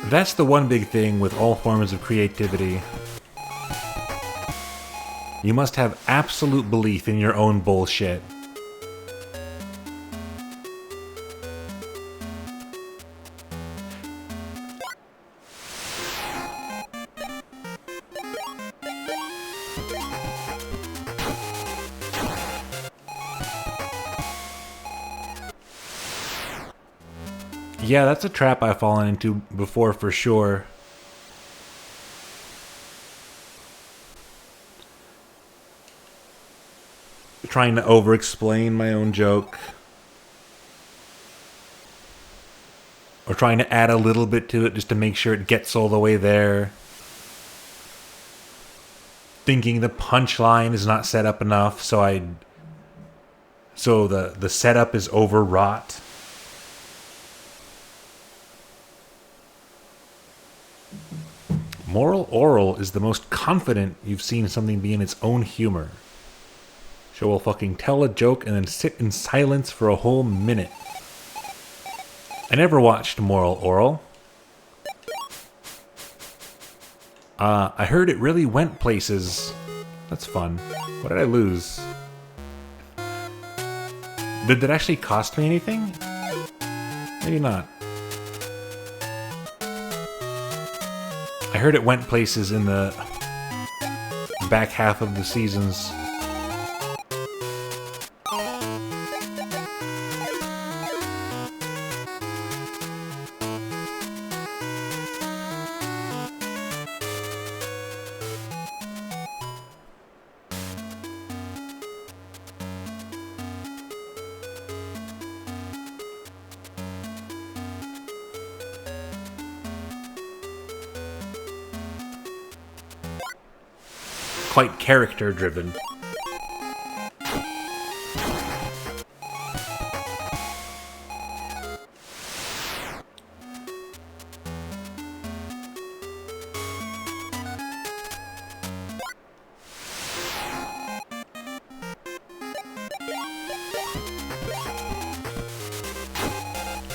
That's the one big thing with all forms of creativity. You must have absolute belief in your own bullshit. Yeah, that's a trap I've fallen into before for sure. Trying to over-explain my own joke. Or trying to add a little bit to it just to make sure it gets all the way there. Thinking the punchline is not set up enough, so the setup is overwrought. Moral Oral is the most confident you've seen something be in its own humor. She will fucking tell a joke and then sit in silence for a whole minute. I never watched Moral Oral. I heard it really went places. That's fun. What did I lose? Did that actually cost me anything? Maybe not. I heard it went places in the back half of the seasons. quite character driven.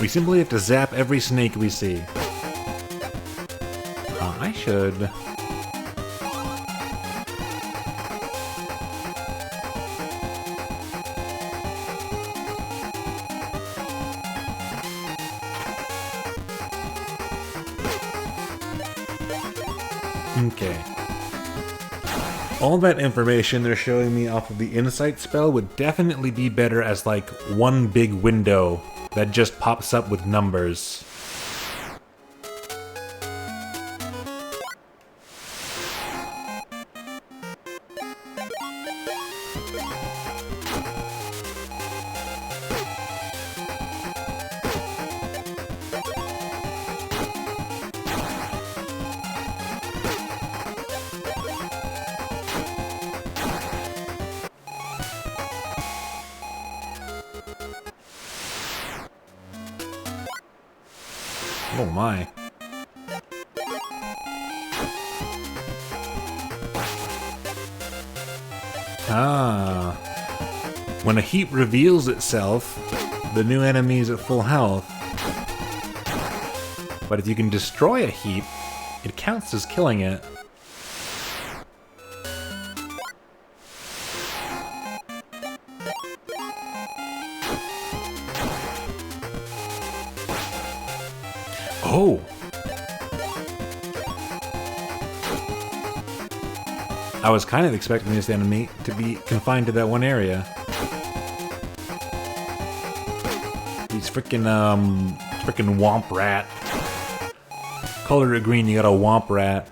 We simply have to zap every snake we see. I should... Okay. All that information they're showing me off of the insight spell would definitely be better as like one big window that just pops up with numbers. Oh my. Ah. When a heap reveals itself, the new enemy is at full health. But if you can destroy a heap, it counts as killing it. Oh! I was kind of expecting this enemy to be confined to that one area. These frickin' womp rat. Color it green, you got a womp rat.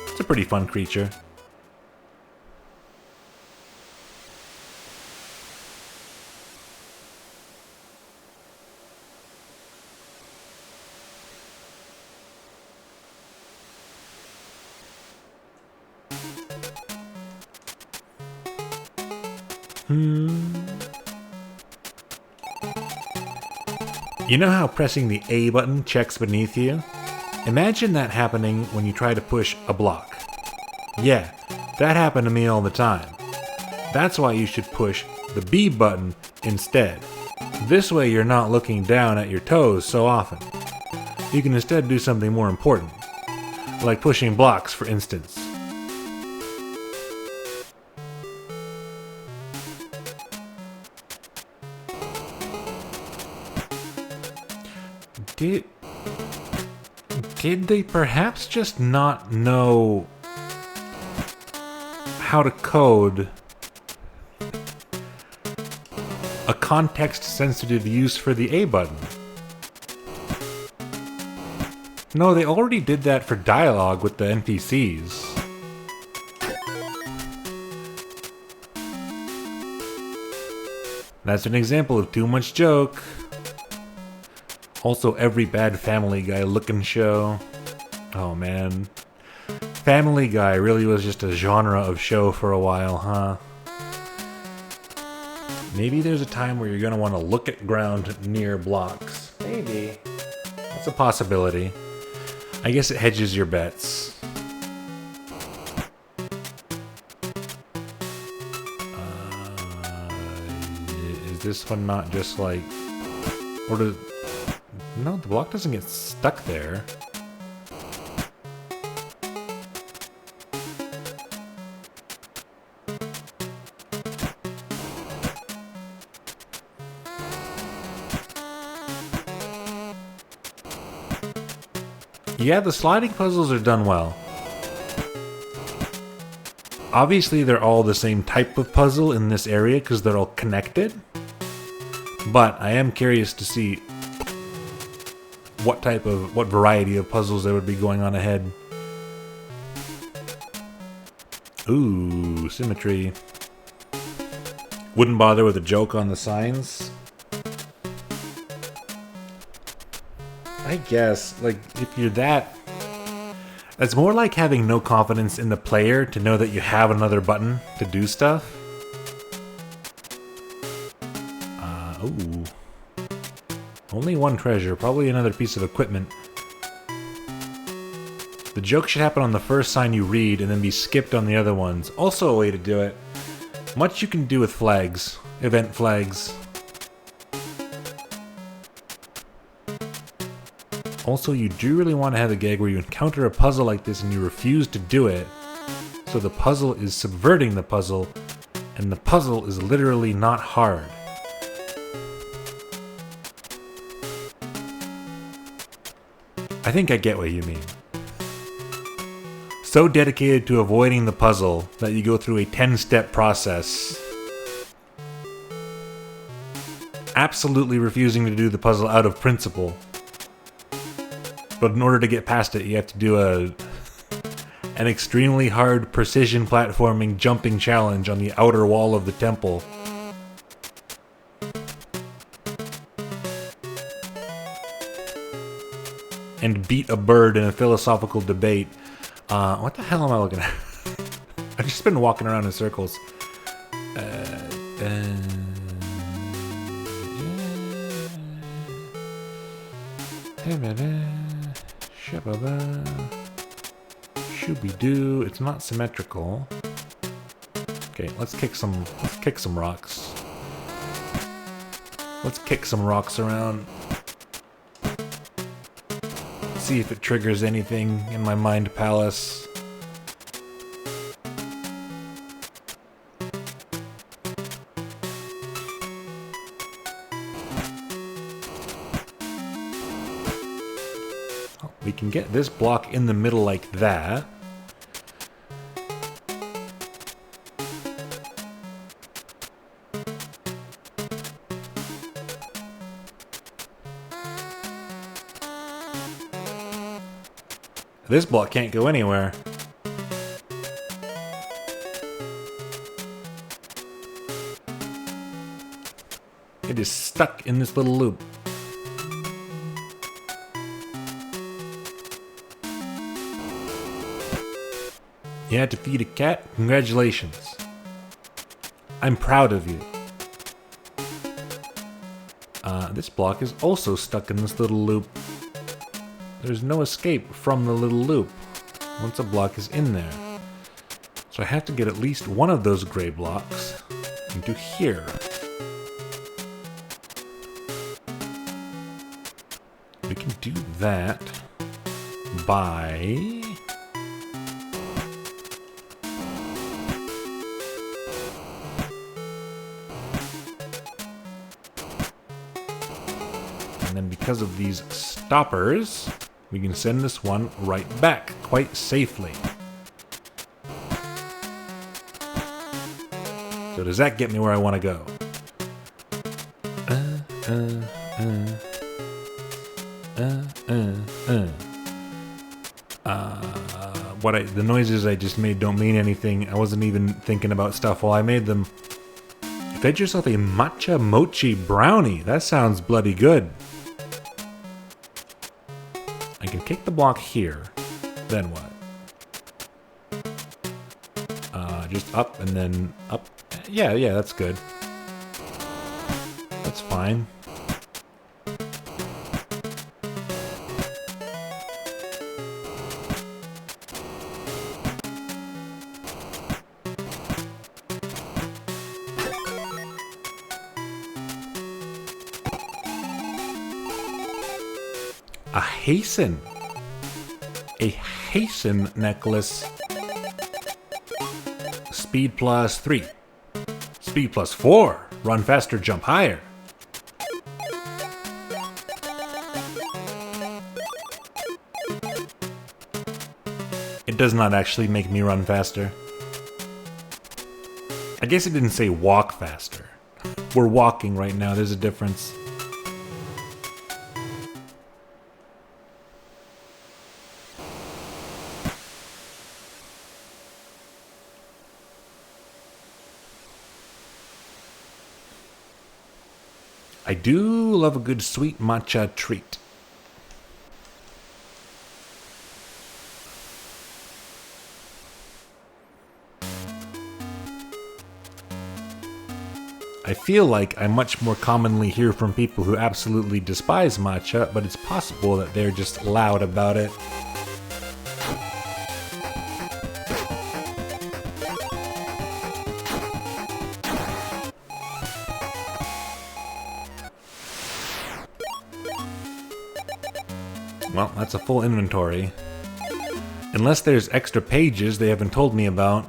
It's a pretty fun creature. You know how pressing the A button checks beneath you? Imagine that happening when you try to push a block. Yeah, that happened to me all the time. That's why you should push the B button instead. This way you're not looking down at your toes so often. You can instead do something more important, like pushing blocks, for instance. Did they perhaps just not know how to code a context-sensitive use for the A button? No, they already did that for dialogue with the NPCs. That's an example of too much joke. Also, every bad Family Guy looking show. Oh man. Family Guy really was just a genre of show for a while, huh? Maybe there's a time where you're gonna want to look at ground near blocks. Maybe. That's a possibility. I guess it hedges your bets. Is this one not just like... Or does... No, the block doesn't get stuck there. Yeah, the sliding puzzles are done well. Obviously, they're all the same type of puzzle in this area because they're all connected. But I am curious to see what variety of puzzles there would be going on ahead. Ooh, symmetry. Wouldn't bother with a joke on the signs. I guess, like, if you're that It's more like having no confidence in the player to know that you have another button to do stuff. Ooh. Only one treasure, probably another piece of equipment. The joke should happen on the first sign you read and then be skipped on the other ones. Also a way to do it. Much you can do with flags. Event flags. Also, you do really want to have a gag where you encounter a puzzle like this and you refuse to do it. So the puzzle is subverting the puzzle, and the puzzle is literally not hard. I think I get what you mean. So dedicated to avoiding the puzzle that you go through a 10-step process. Absolutely refusing to do the puzzle out of principle. But in order to get past it, you have to do an extremely hard precision platforming jumping challenge on the outer wall of the temple. And beat a bird in a philosophical debate. What the hell am I looking at? I've just been walking around in circles. Shooby-doo. It's not symmetrical. Okay, let's kick some rocks. Let's kick some rocks around. See if it triggers anything in my mind palace. Oh, we can get this block in the middle like that. This block can't go anywhere. It is stuck in this little loop. You had to feed a cat? Congratulations. I'm proud of you. This block is also stuck in this little loop. There's no escape from the little loop once a block is in there. So I have to get at least one of those gray blocks into here. We can do that by... And then because of these stoppers, we can send this one right back quite safely. So does that get me where I want to go? The noises I just made don't mean anything. I wasn't even thinking about stuff while I made them. You fed yourself a matcha mochi brownie. That sounds bloody good. I can kick the block here. Then what? Just up and then up. Yeah, that's good. That's fine. A hasten. A hasten necklace. Speed plus 3. Speed plus 4. Run faster, jump higher. It does not actually make me run faster. I guess it didn't say walk faster. We're walking right now, there's a difference. I do love a good sweet matcha treat. I feel like I much more commonly hear from people who absolutely despise matcha, but it's possible that they're just loud about it. Well, that's a full inventory. Unless there's extra pages they haven't told me about.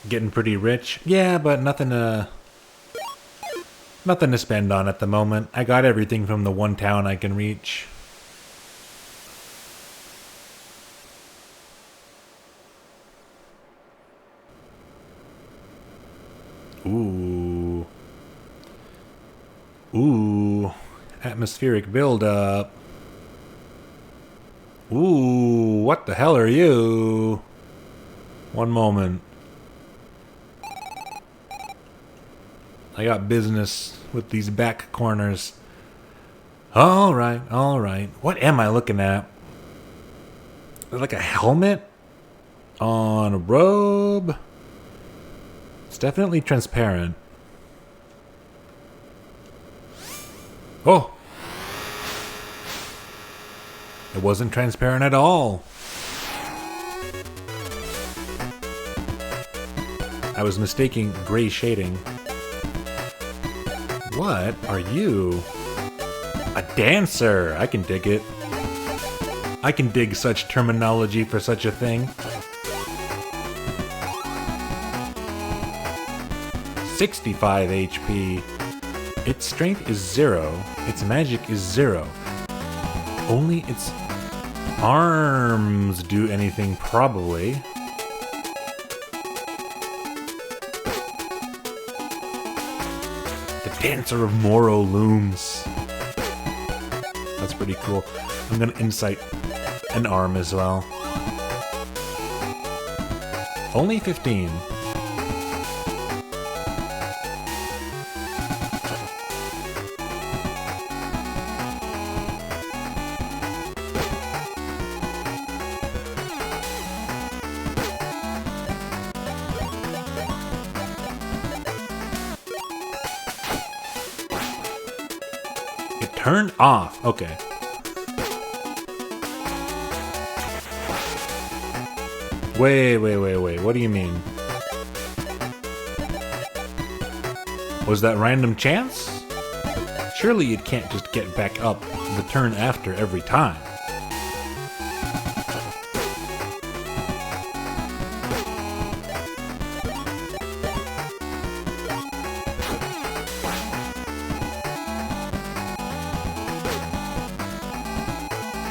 Getting pretty rich. Yeah, but nothing to spend on at the moment. I got everything from the one town I can reach. Ooh. Ooh. Atmospheric buildup. Ooh, what the hell are you? One moment. I got business with these back corners. Alright, alright. What am I looking at? Like a helmet? On a robe? It's definitely transparent. Oh! It wasn't transparent at all. I was mistaking gray shading. What are you? A dancer! I can dig it. I can dig such terminology for such a thing. 65 HP. Its strength is 0. Its magic is 0. Only its arms do anything, probably. Dancer of Moro looms. That's pretty cool. I'm gonna insight an arm as well. Only 15. Turned off. Okay. Wait. What do you mean? Was that random chance? Surely it can't just get back up the turn after every time.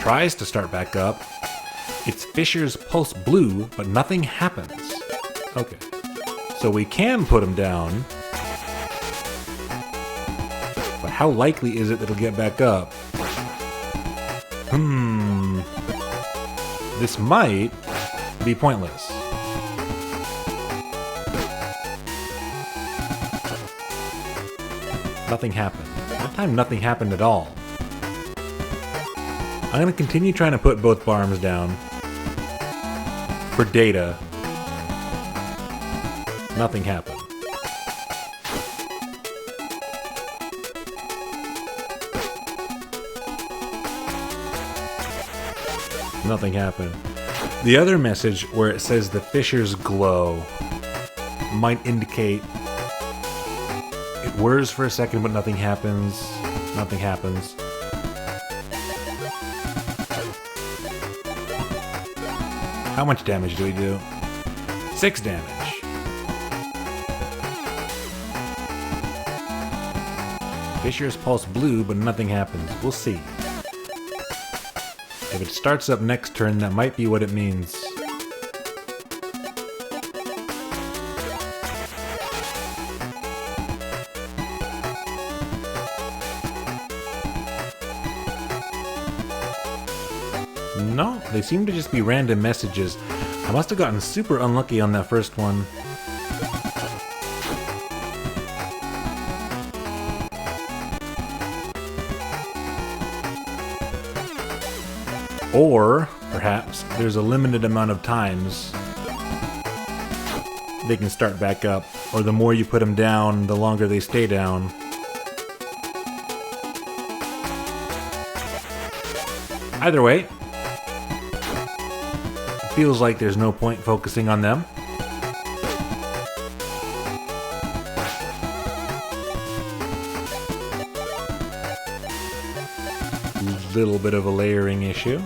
Tries to start back up. Its fissures pulse blue, but nothing happens. Okay. So we can put him down. But how likely is it that it'll get back up? This might be pointless. Nothing happened. That time nothing happened at all. I'm going to continue trying to put both arms down for data. Nothing happened. Nothing happened. The other message where it says the fissures glow might indicate it whirs for a second, but nothing happens. Nothing happens. How much damage do we do? 6 damage. Fissures pulse blue, but nothing happens. We'll see. If it starts up next turn, that might be what it means. No, they seem to just be random messages. I must have gotten super unlucky on that first one. Or, perhaps, there's a limited amount of times they can start back up, or the more you put them down, the longer they stay down. Either way, it feels like there's no point focusing on them. Little bit of a layering issue.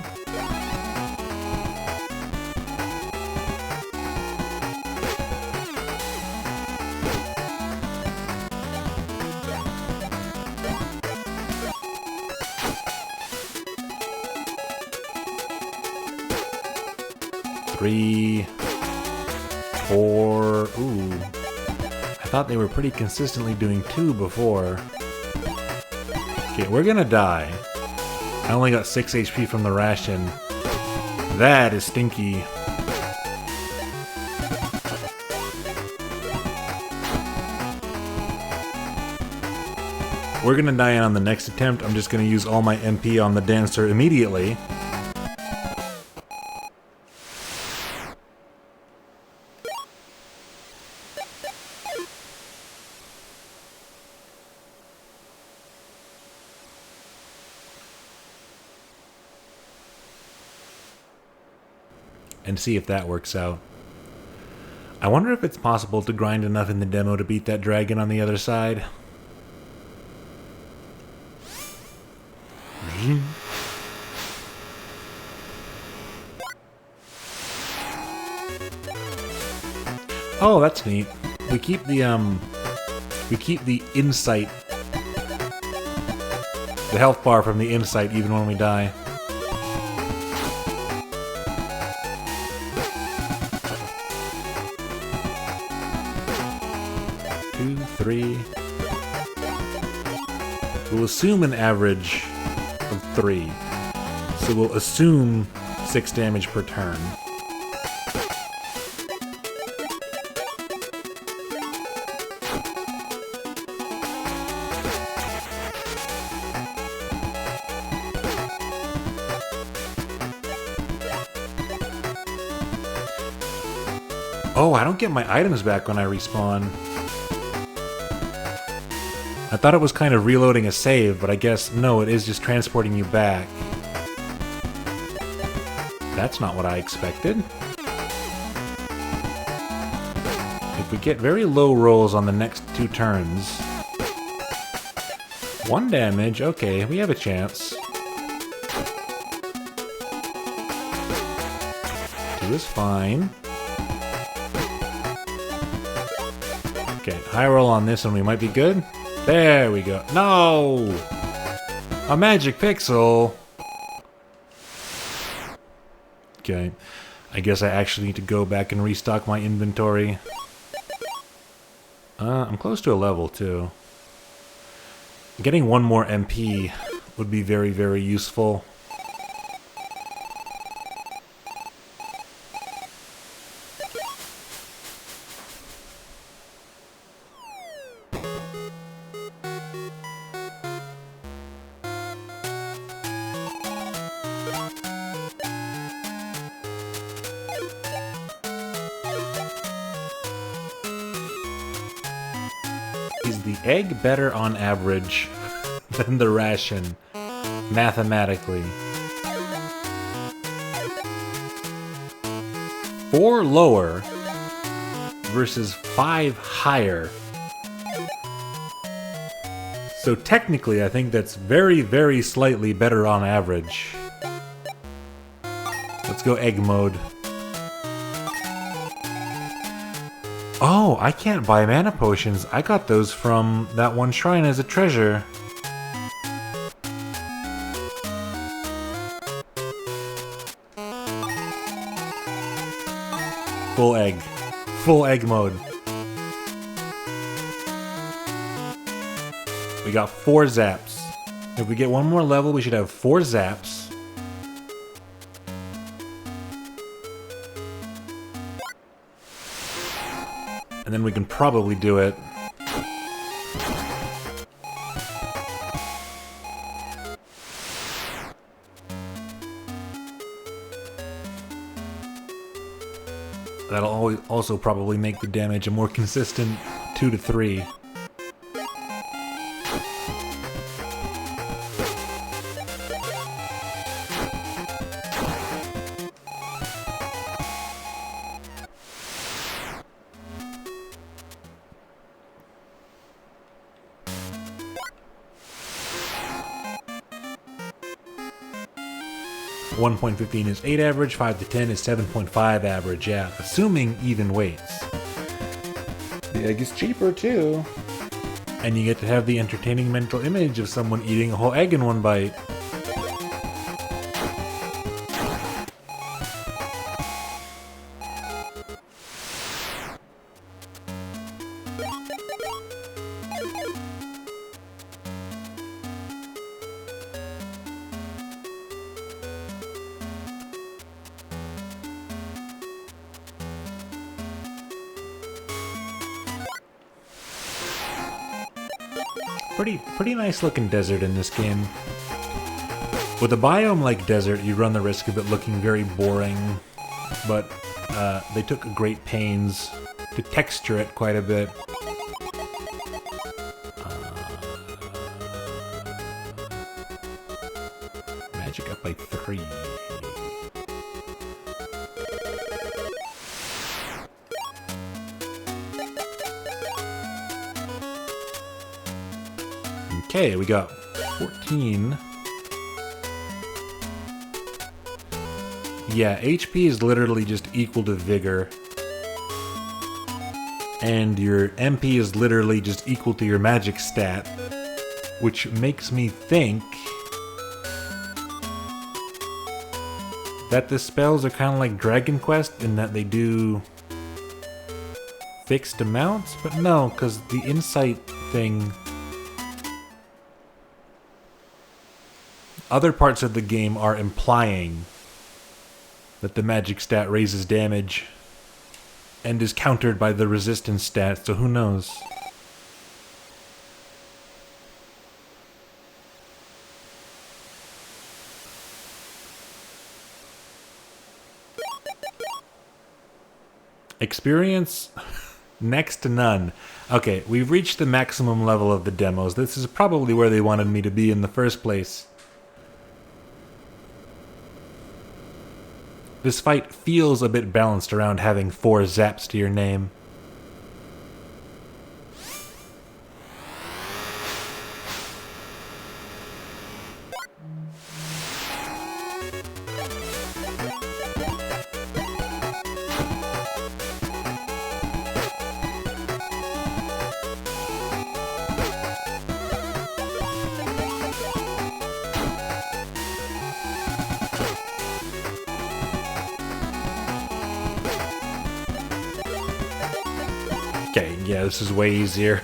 Three, four. Ooh. I thought they were pretty consistently doing 2 before. Okay, we're gonna die. I only got 6 HP from the ration. That is stinky. We're gonna die on the next attempt. I'm just gonna use all my MP on the dancer immediately. And see if that works out. I wonder if it's possible to grind enough in the demo to beat that dragon on the other side. Oh, that's neat. We keep the insight, the health bar from the insight even when we die. Three. We'll assume an average of 3. So we'll assume 6 damage per turn. Oh, I don't get my items back when I respawn. I thought it was kind of reloading a save, but I guess no, it is just transporting you back. That's not what I expected. If we get very low rolls on the next 2 turns... 1 damage, okay, we have a chance. 2 is fine. Okay, high roll on this one, we might be good. There we go. No! A magic pixel! Okay. I guess I actually need to go back and restock my inventory. I'm close to a level, too. Getting 1 more MP would be very, very useful. Is the egg better on average than the ration, mathematically? 4 lower versus 5 higher. So technically, I think that's very, very slightly better on average. Let's go egg mode. Oh, I can't buy mana potions. I got those from that one shrine as a treasure. Full egg. Full egg mode. We got 4 zaps. If we get 1 more level, we should have 4 zaps. And then we can probably do it. That'll also probably make the damage a more consistent 2 to 3. .15 is 8 average, 5 to 10 is 7.5 average, yeah, assuming even weights. The egg is cheaper too. And you get to have the entertaining mental image of someone eating a whole egg in one bite. Pretty nice looking desert in this game. With a biome like desert, you run the risk of it looking very boring, but they took great pains to texture it quite a bit. Magic up by 3. Okay, we got 14. Yeah, HP is literally just equal to Vigor. And your MP is literally just equal to your magic stat. Which makes me think that the spells are kind of like Dragon Quest in that they do fixed amounts, but no, because the insight thing... Other parts of the game are implying that the magic stat raises damage and is countered by the resistance stat, so who knows? Experience? Next to none. Okay, we've reached the maximum level of the demos. This is probably where they wanted me to be in the first place. This fight feels a bit balanced around having 4 zaps to your name. Okay, yeah, this is way easier.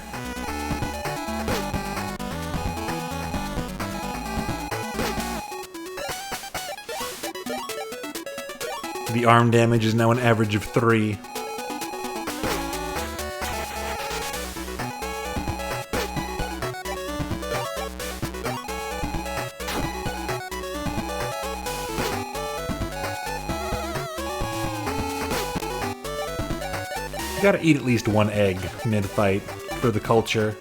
The arm damage is now an average of 3. You gotta eat at least 1 egg mid-fight for the culture.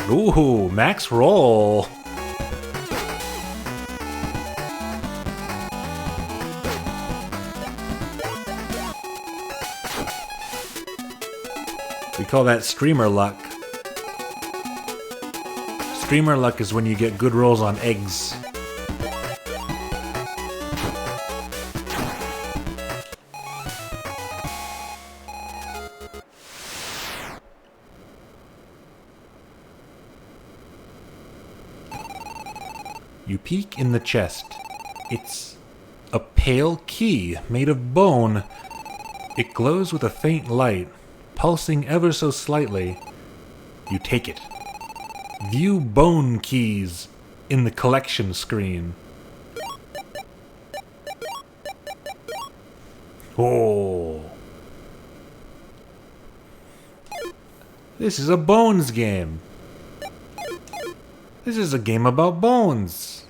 Ooh, max roll! We call that streamer luck. Streamer luck is when you get good rolls on eggs. You peek in the chest. It's a pale key made of bone. It glows with a faint light, pulsing ever so slightly. You take it. View bone keys in the collection screen. Oh. This is a bones game. This is a game about bones.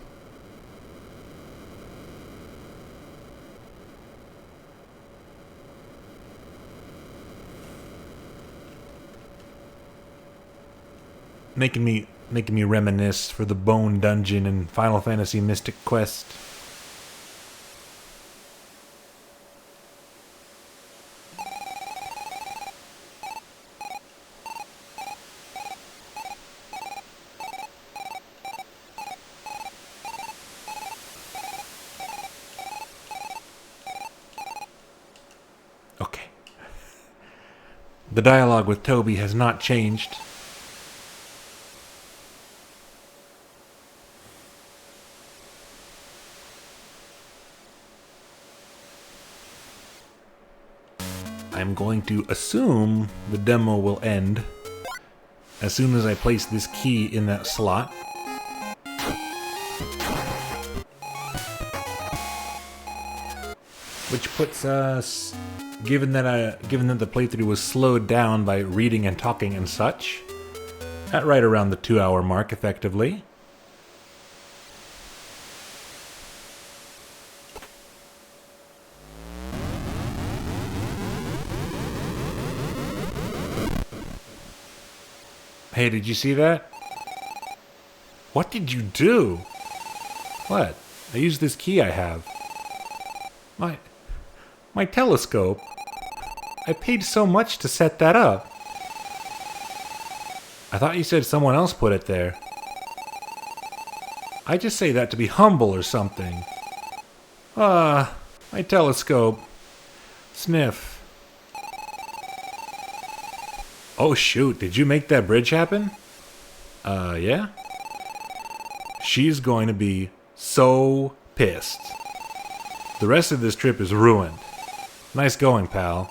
Making me reminisce for the Bone Dungeon in Final Fantasy Mystic Quest. Okay. The dialogue with Toby has not changed. I'm going to assume the demo will end as soon as I place this key in that slot. Which puts us, given that the playthrough was slowed down by reading and talking and such, at right around the 2-hour mark effectively. Hey, did you see that? What did you do? What? I used this key I have. My telescope. I paid so much to set that up. I thought you said someone else put it there. I just say that to be humble or something. Ah, my telescope. Sniff. Oh shoot, did you make that bridge happen? Yeah? She's going to be so pissed. The rest of this trip is ruined. Nice going, pal.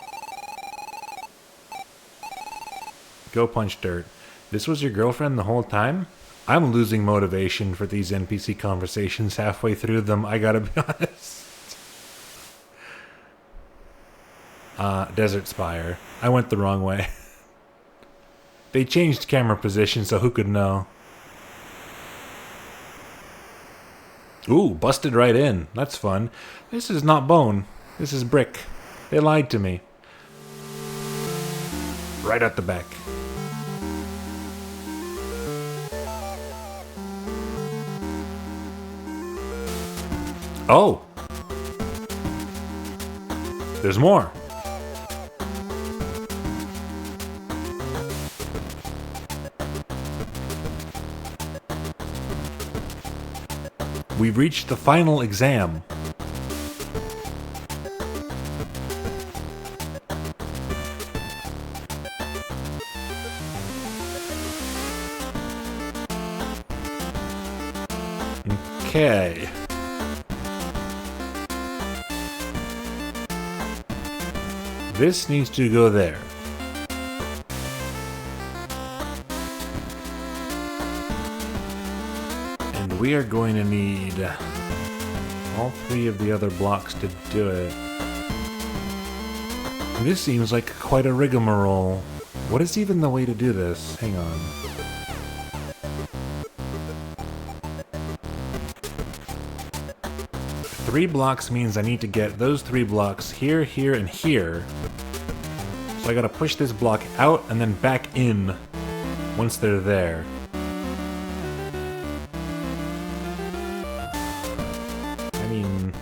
Go punch dirt. This was your girlfriend the whole time? I'm losing motivation for these NPC conversations halfway through them, I gotta be honest. Desert Spire. I went the wrong way. They changed camera position, so who could know? Ooh, busted right in. That's fun. This is not bone. This is brick. They lied to me. Right at the back. Oh! There's more. We've reached the final exam. Okay. This needs to go there. And we are going to need all 3 of the other blocks to do it. This seems like quite a rigmarole. What is even the way to do this? Hang on. Three blocks means I need to get those 3 blocks here, here, and here. So I gotta push this block out and then back in once they're there. I mean...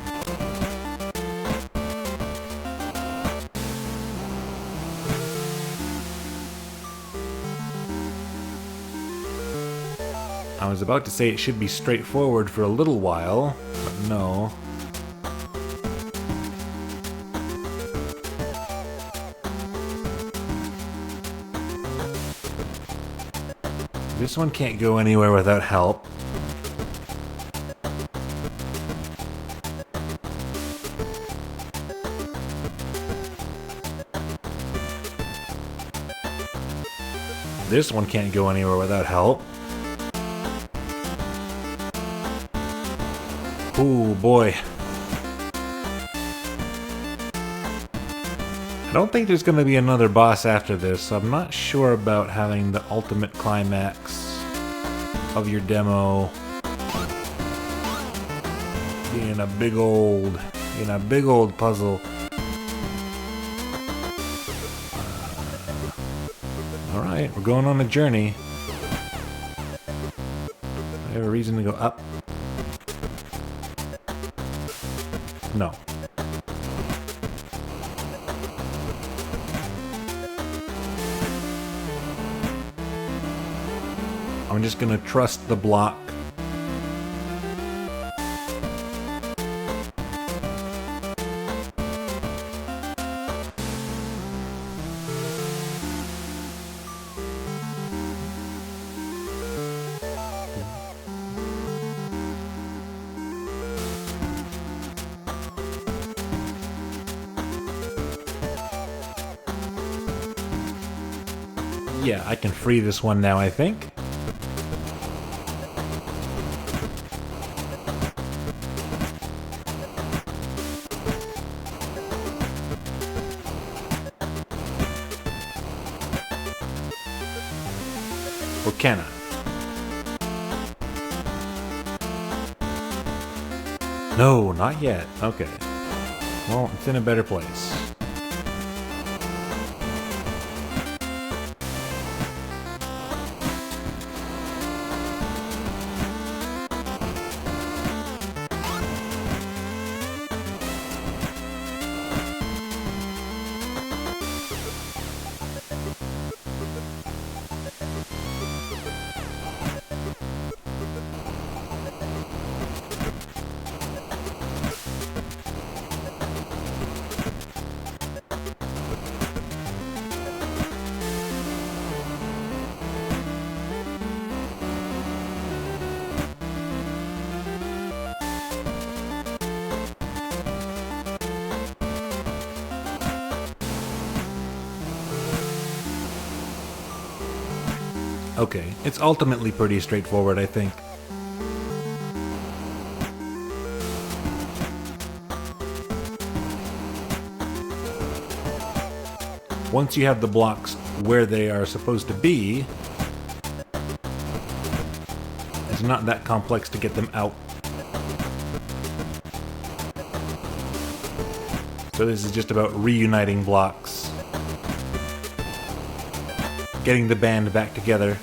I was about to say it should be straightforward for a little while, but no. This one can't go anywhere without help. This one can't go anywhere without help. Ooh, boy. I don't think there's going to be another boss after this, so I'm not sure about having the ultimate climax of your demo being a big old puzzle. Alright, we're going on a journey. I have a reason to go up. No. I'm just gonna trust the block. Yeah, I can free this one now, I think. Or can I? No, not yet. Okay. Well, it's in a better place. Okay, it's ultimately pretty straightforward, I think. Once you have the blocks where they are supposed to be, it's not that complex to get them out. So this is just about reuniting blocks. Getting the band back together.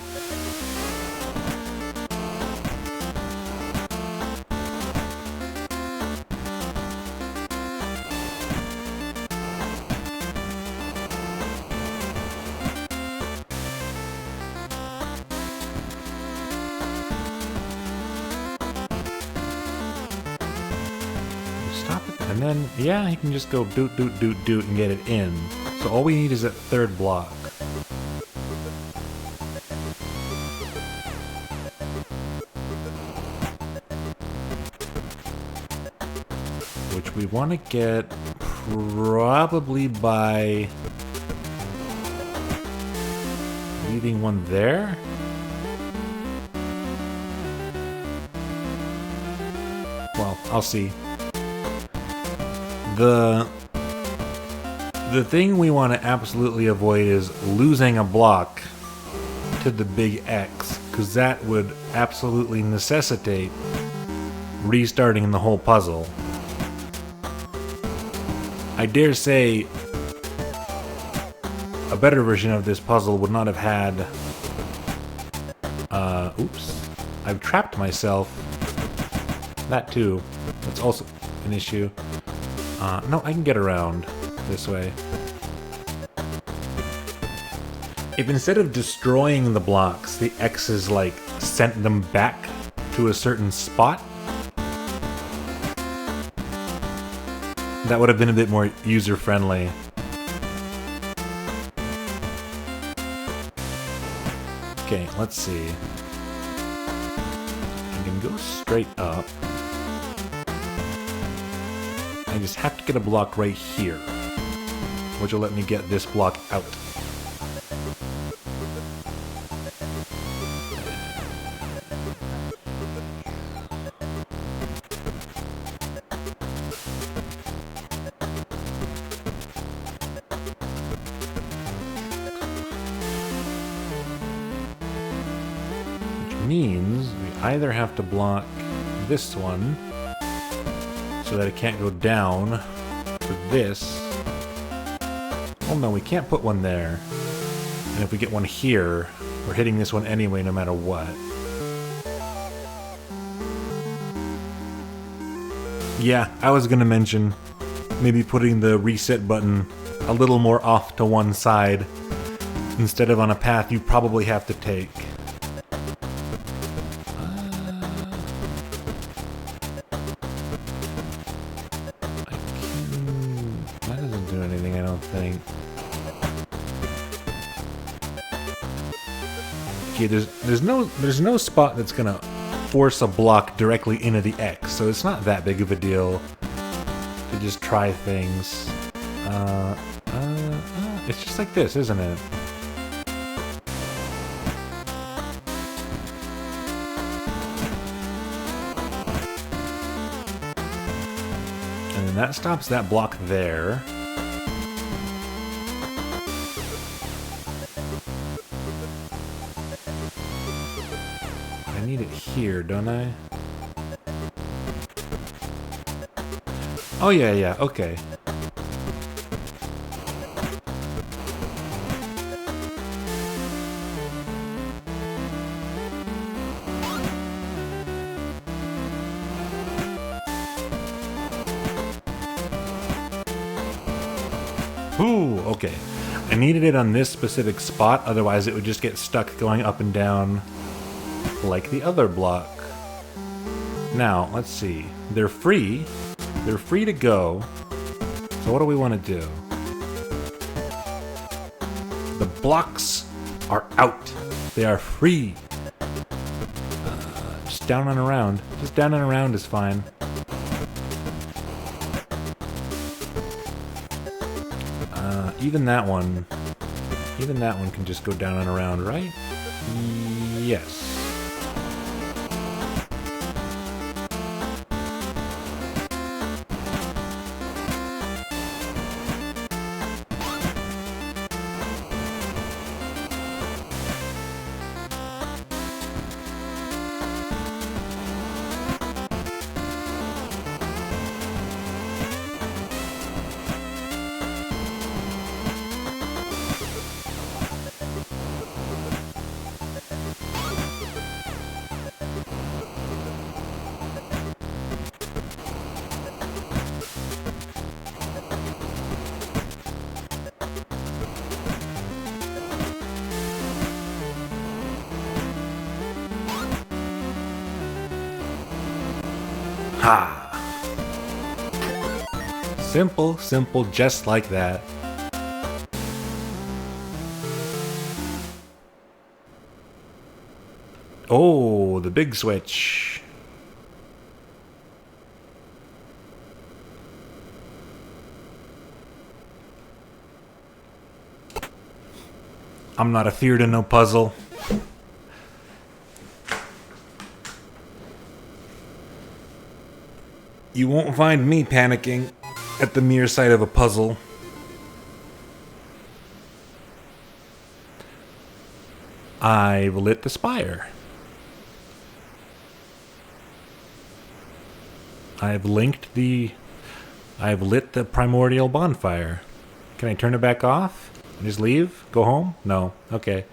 Stop it, and then, yeah, he can just go doot, doot, doot, doot and get it in. So all we need is that third block. Which we want to get probably by leaving one there. Well, I'll see. The thing we want to absolutely avoid is losing a block to the big X, because that would absolutely necessitate restarting the whole puzzle. I dare say a better version of this puzzle would not have had... oops. I've trapped myself. That too. That's also an issue. No, I can get around this way. If instead of destroying the blocks, the X's, like, sent them back to a certain spot, that would have been a bit more user-friendly. Okay, let's see. I can go straight up. I just have to get a block right here, which will let me get this block out. means we either have to block this one so that it can't go down for this. Oh no, we can't put one there. And if we get one here, we're hitting this one anyway no matter what. Yeah, I was gonna mention maybe putting the reset button a little more off to one side instead of on a path you probably have to take. That doesn't do anything, I don't think. Okay, there's no spot that's gonna force a block directly into the X, so it's not that big of a deal to just try things. It's just like this, isn't it? And then that stops that block there. I need it here, don't I? Oh yeah, okay. Ooh, okay. I needed it on this specific spot, otherwise it would just get stuck going up and down like the other block. Now, let's see. They're free. They're free to go. So what do we want to do? The blocks are out. They are free. Just down and around. Just down and around is fine. Even that one can just go down and around, right? Yes. Ha! Simple, simple, just like that. Oh, the big switch. I'm not afeard of no puzzle. You won't find me panicking at the mere sight of a puzzle. I've lit the spire. I've lit the primordial bonfire. Can I turn it back off? Just leave? Go home? No. Okay.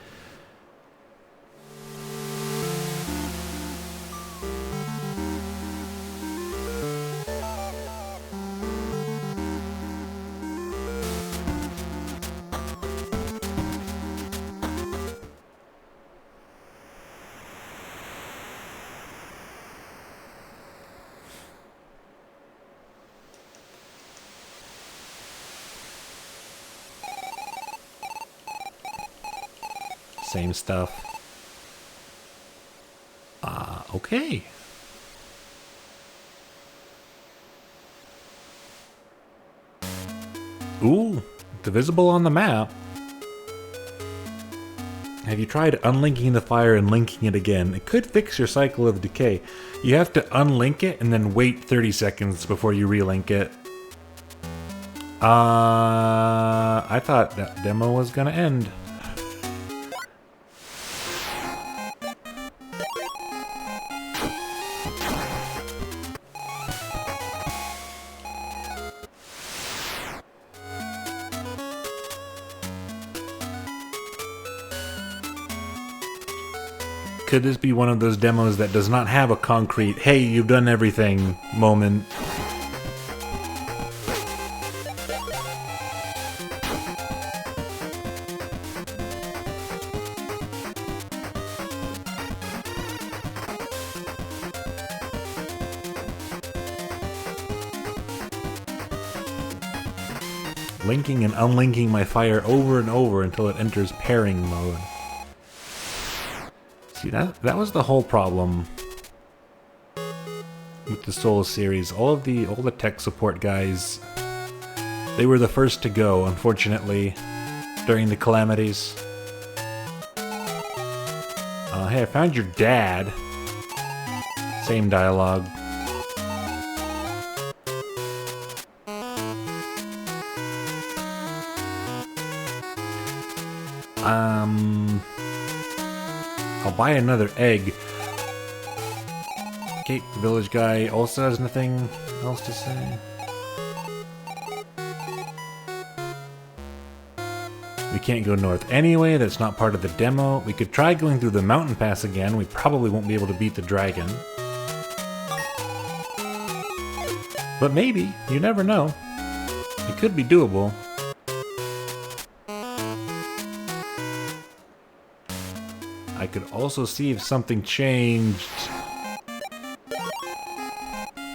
Same stuff. Okay. Ooh, divisible on the map. Have you tried unlinking the fire and linking it again? It could fix your cycle of decay. You have to unlink it and then wait 30 seconds before you relink it. I thought that demo was gonna end. Could this be one of those demos that does not have a concrete, hey, you've done everything moment? Linking and unlinking my fire over and over until it enters pairing mode. See, that was the whole problem with the Souls series. All the tech support guys, they were the first to go, unfortunately, during the calamities. Hey, I found your dad. Same dialogue. I'll buy another egg. Okay, the village guy also has nothing else to say. We can't go north anyway, that's not part of the demo. We could try going through the mountain pass again. We probably won't be able to beat the dragon. But maybe, you never know. It could be doable. I could also see if something changed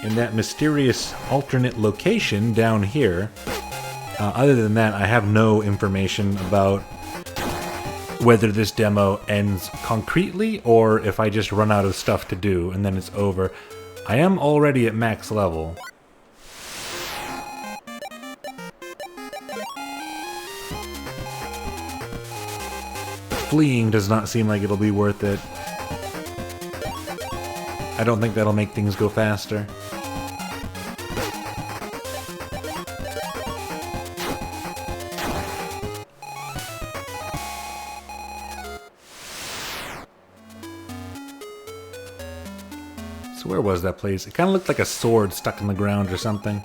in that mysterious alternate location down here. Other than that, I have no information about whether this demo ends concretely or if I just run out of stuff to do and then it's over. I am already at max level. Fleeing does not seem like it'll be worth it. I don't think that'll make things go faster. So where was that place? It kind of looked like a sword stuck in the ground or something.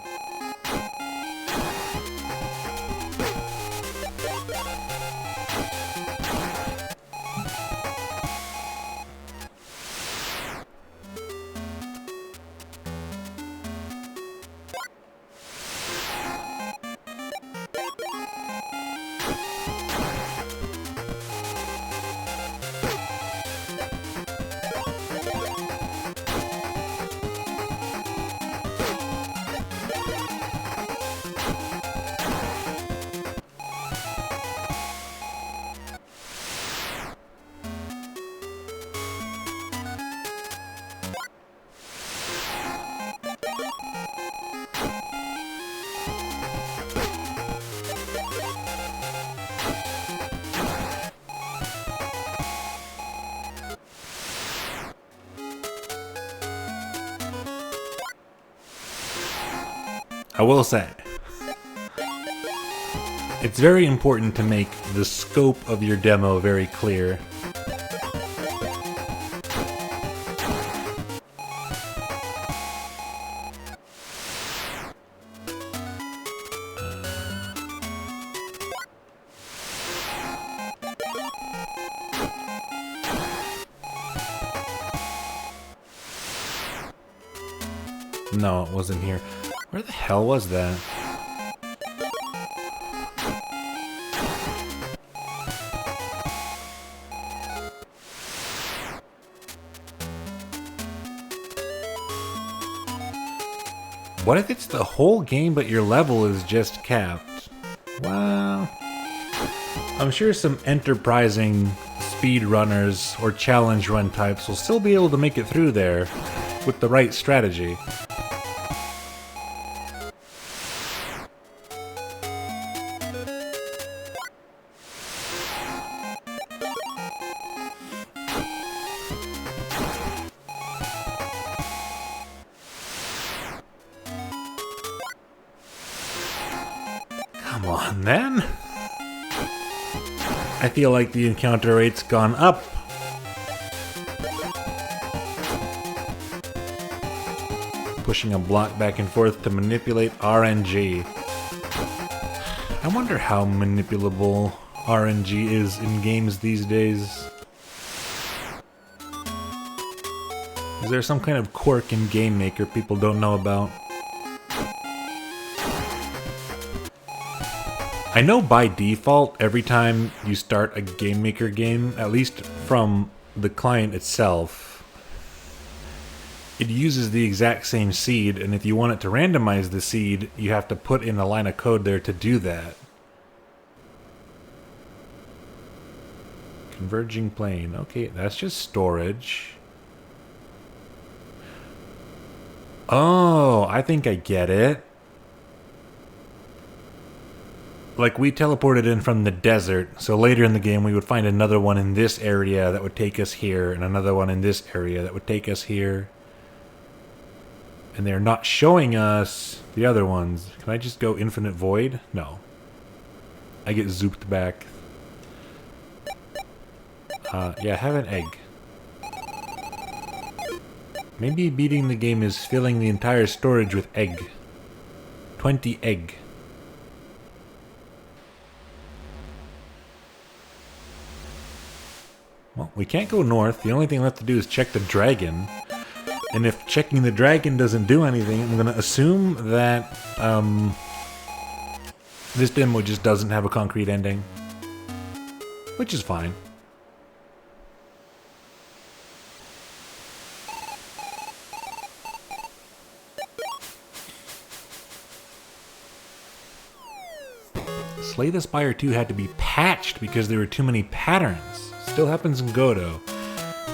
I will say, it's very important to make the scope of your demo very clear. No, it wasn't here. Where the hell was that? What if it's the whole game but your level is just capped? Well, I'm sure some enterprising speedrunners or challenge run types will still be able to make it through there with the right strategy. Come on, then. I feel like the encounter rate's gone up. Pushing a block back and forth to manipulate RNG. I wonder how manipulable RNG is in games these days. Is there some kind of quirk in Game Maker people don't know about? I know by default, every time you start a Game Maker game, at least from the client itself, it uses the exact same seed, and if you want it to randomize the seed, you have to put in a line of code there to do that. Converging plane. Okay, that's just storage. Oh, I think I get it. Like, we teleported in from the desert, so later in the game we would find another one in this area that would take us here, and another one in this area that would take us here. And they're not showing us the other ones. Can I just go infinite void? No. I get zooped back. Yeah, have an egg. Maybe beating the game is filling the entire storage with egg. 20 egg. Well, we can't go north. The only thing left to do is check the dragon. And if checking the dragon doesn't do anything, I'm going to assume that this demo just doesn't have a concrete ending. Which is fine. Slay the Spire 2 had to be patched because there were too many patterns. Still happens in Godot.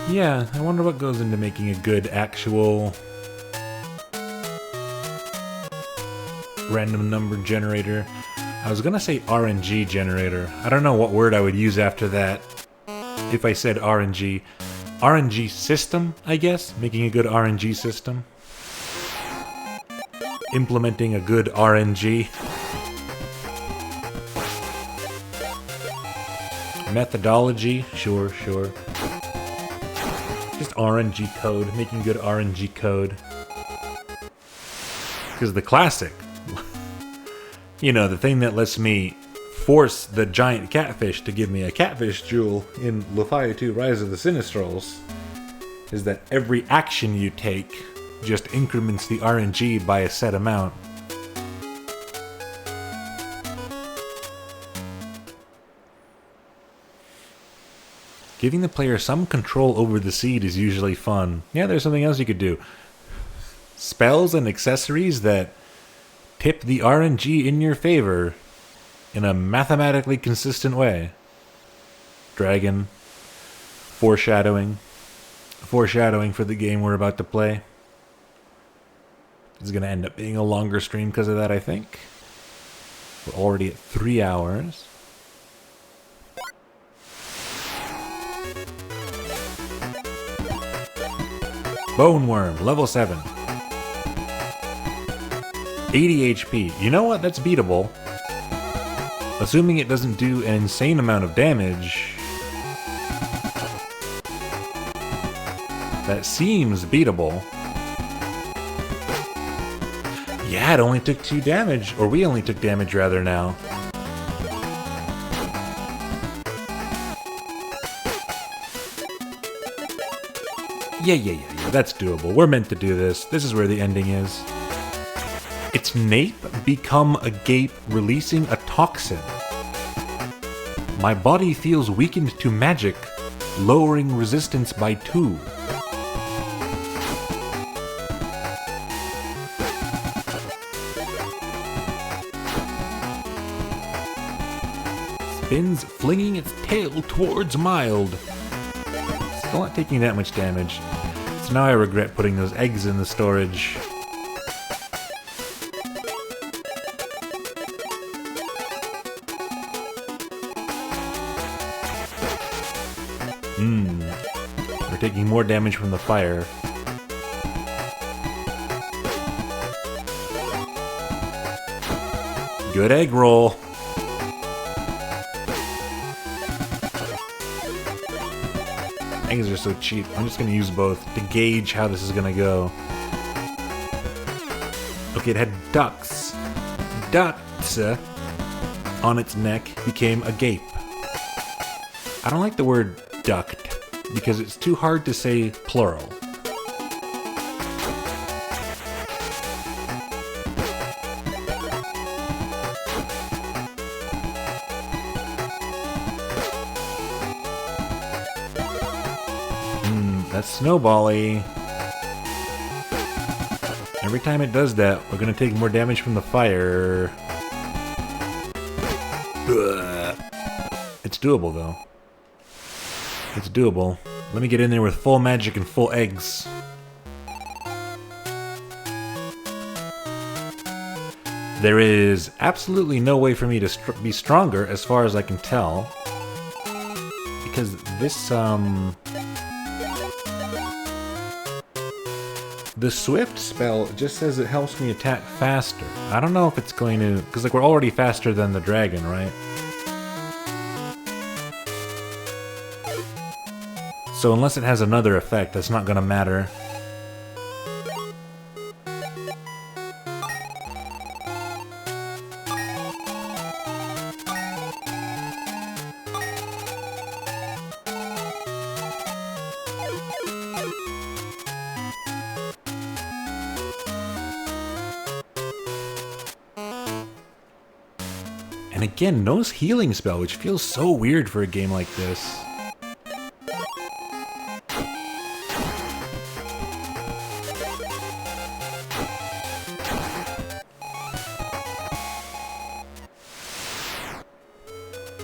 Yeah, I wonder what goes into making a good actual random number generator. I was gonna say RNG generator. I don't know what word I would use after that if I said RNG. RNG system, I guess? Making a good RNG system. Implementing a good RNG. Methodology, sure. Just RNG code, making good RNG code. Because the classic, you know, the thing that lets me force the giant catfish to give me a catfish jewel in Lufia 2 Rise of the Sinistrals, is that every action you take just increments the RNG by a set amount. Giving the player some control over the seed is usually fun. Yeah, there's something else you could do. Spells and accessories that tip the RNG in your favor in a mathematically consistent way. Dragon. Foreshadowing. Foreshadowing for the game we're about to play. This is going to end up being a longer stream because of that, I think. We're already at 3 hours. Bone Worm, level 7. 80 HP. You know what? That's beatable. Assuming it doesn't do an insane amount of damage. That seems beatable. Yeah, it only took 2 damage. Or we only took damage, rather, now. Yeah, that's doable. We're meant to do this. This is where the ending is. Its nape become a gape, releasing a toxin. My body feels weakened to magic, lowering resistance by 2. Spins, flinging its tail towards mild. Still not taking that much damage. So now I regret putting those eggs in the storage. We're taking more damage from the fire. Good egg roll. Eggs are so cheap. I'm just going to use both to gauge how this is going to go. Okay, it had ducts. Ducts on its neck became a gape. I don't like the word duct because it's too hard to say plural. That's snowball-y. Every time it does that, we're gonna take more damage from the fire. Ugh. It's doable, though. It's doable. Let me get in there with full magic and full eggs. There is absolutely no way for me to be stronger, as far as I can tell. Because this, the Swift spell just says it helps me attack faster. I don't know if it's going to... Because, like, we're already faster than the dragon, right? So unless it has another effect, that's not going to matter. And again, no healing spell, which feels so weird for a game like this.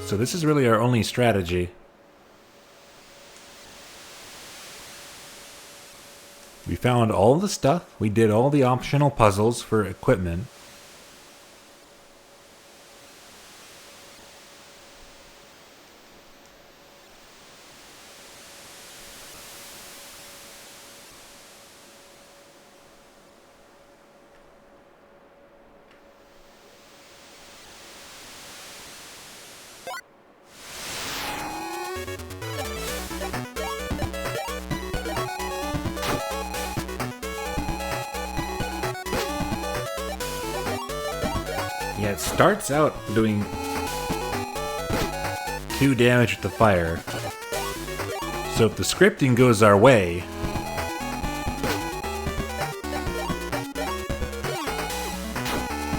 So this is really our only strategy. We found all the stuff. We did all the optional puzzles for equipment. Yeah, it starts out doing 2 damage with the fire. So if the scripting goes our way,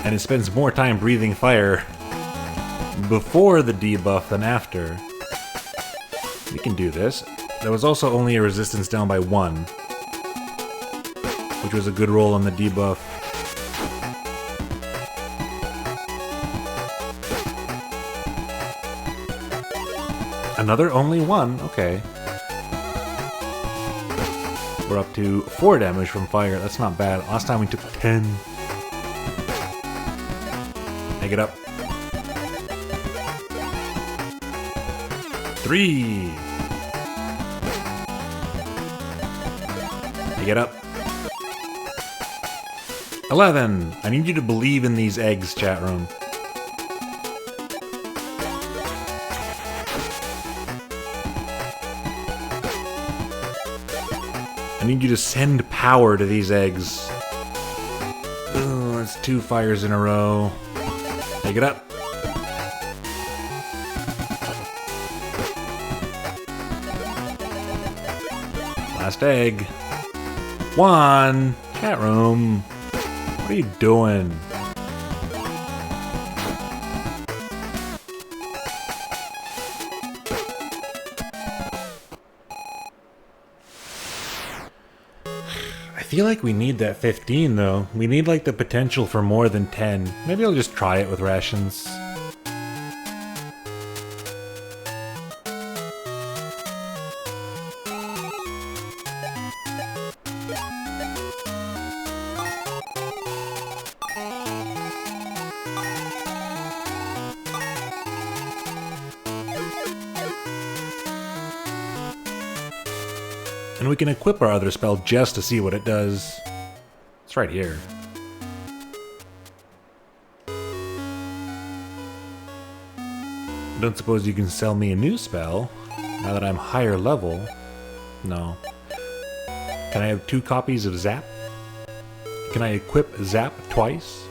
and it spends more time breathing fire before the debuff than after, we can do this. There was also only a resistance down by 1, which was a good roll on the debuff. Another only 1, okay. We're up to 4 damage from fire, that's not bad. Last time we took 10. Take it up. 3. Take it up. 11. I need you to believe in these eggs, chat room. I need you to send power to these eggs. Oh, that's 2 fires in a row. Take it up. Last egg. 1. Chat room. What are you doing? I feel like we need that 15 though. We need like the potential for more than 10. Maybe I'll just try it with rations. And we can equip our other spell just to see what it does. It's right here. Don't suppose you can sell me a new spell now that I'm higher level? No. Can I have 2 copies of Zap? Can I equip Zap twice?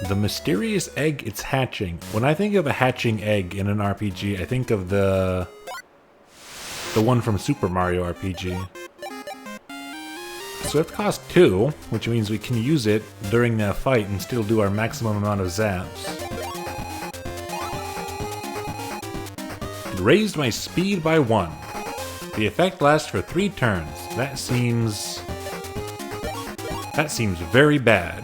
The mysterious egg it's hatching. When I think of a hatching egg in an RPG, I think of the one from Super Mario RPG. So it costs 2, which means we can use it during that fight and still do our maximum amount of zaps. It raised my speed by 1. The effect lasts for 3 turns. That seems very bad.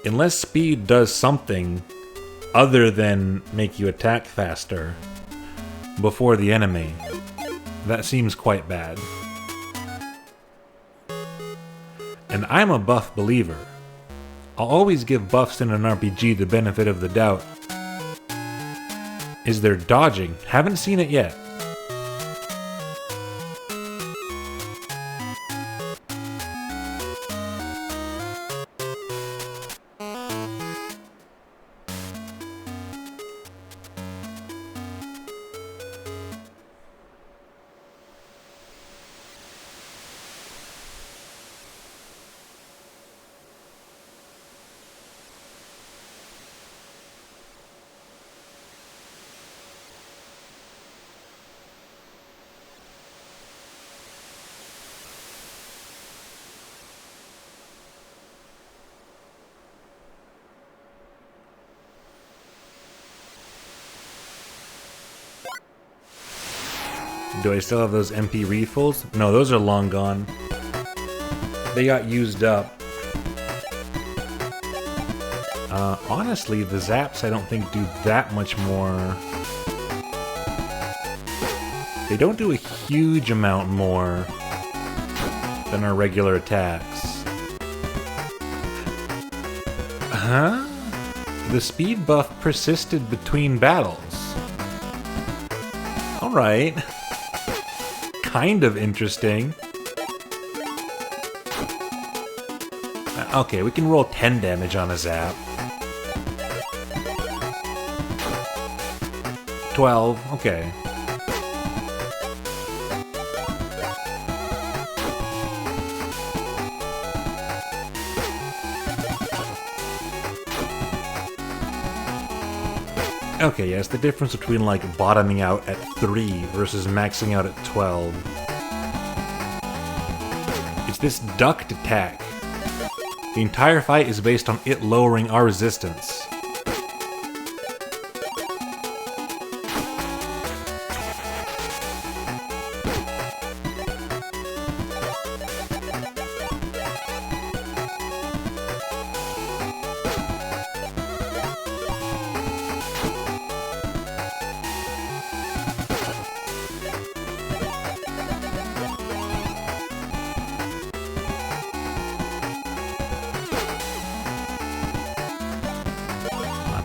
Unless speed does something other than make you attack faster before the enemy, that seems quite bad. And I'm a buff believer. I'll always give buffs in an RPG the benefit of the doubt. Is there dodging? Haven't seen it yet. Do I still have those MP refills? No, those are long gone. They got used up. Honestly, the zaps I don't think do that much more. They don't do a huge amount more than our regular attacks. Huh? The speed buff persisted between battles. Alright. Kind of interesting. Okay, we can roll 10 damage on a zap. 12, okay. Okay, yes, the difference between, like, bottoming out at 3 versus maxing out at 12. It's this ducked attack. The entire fight is based on it lowering our resistance.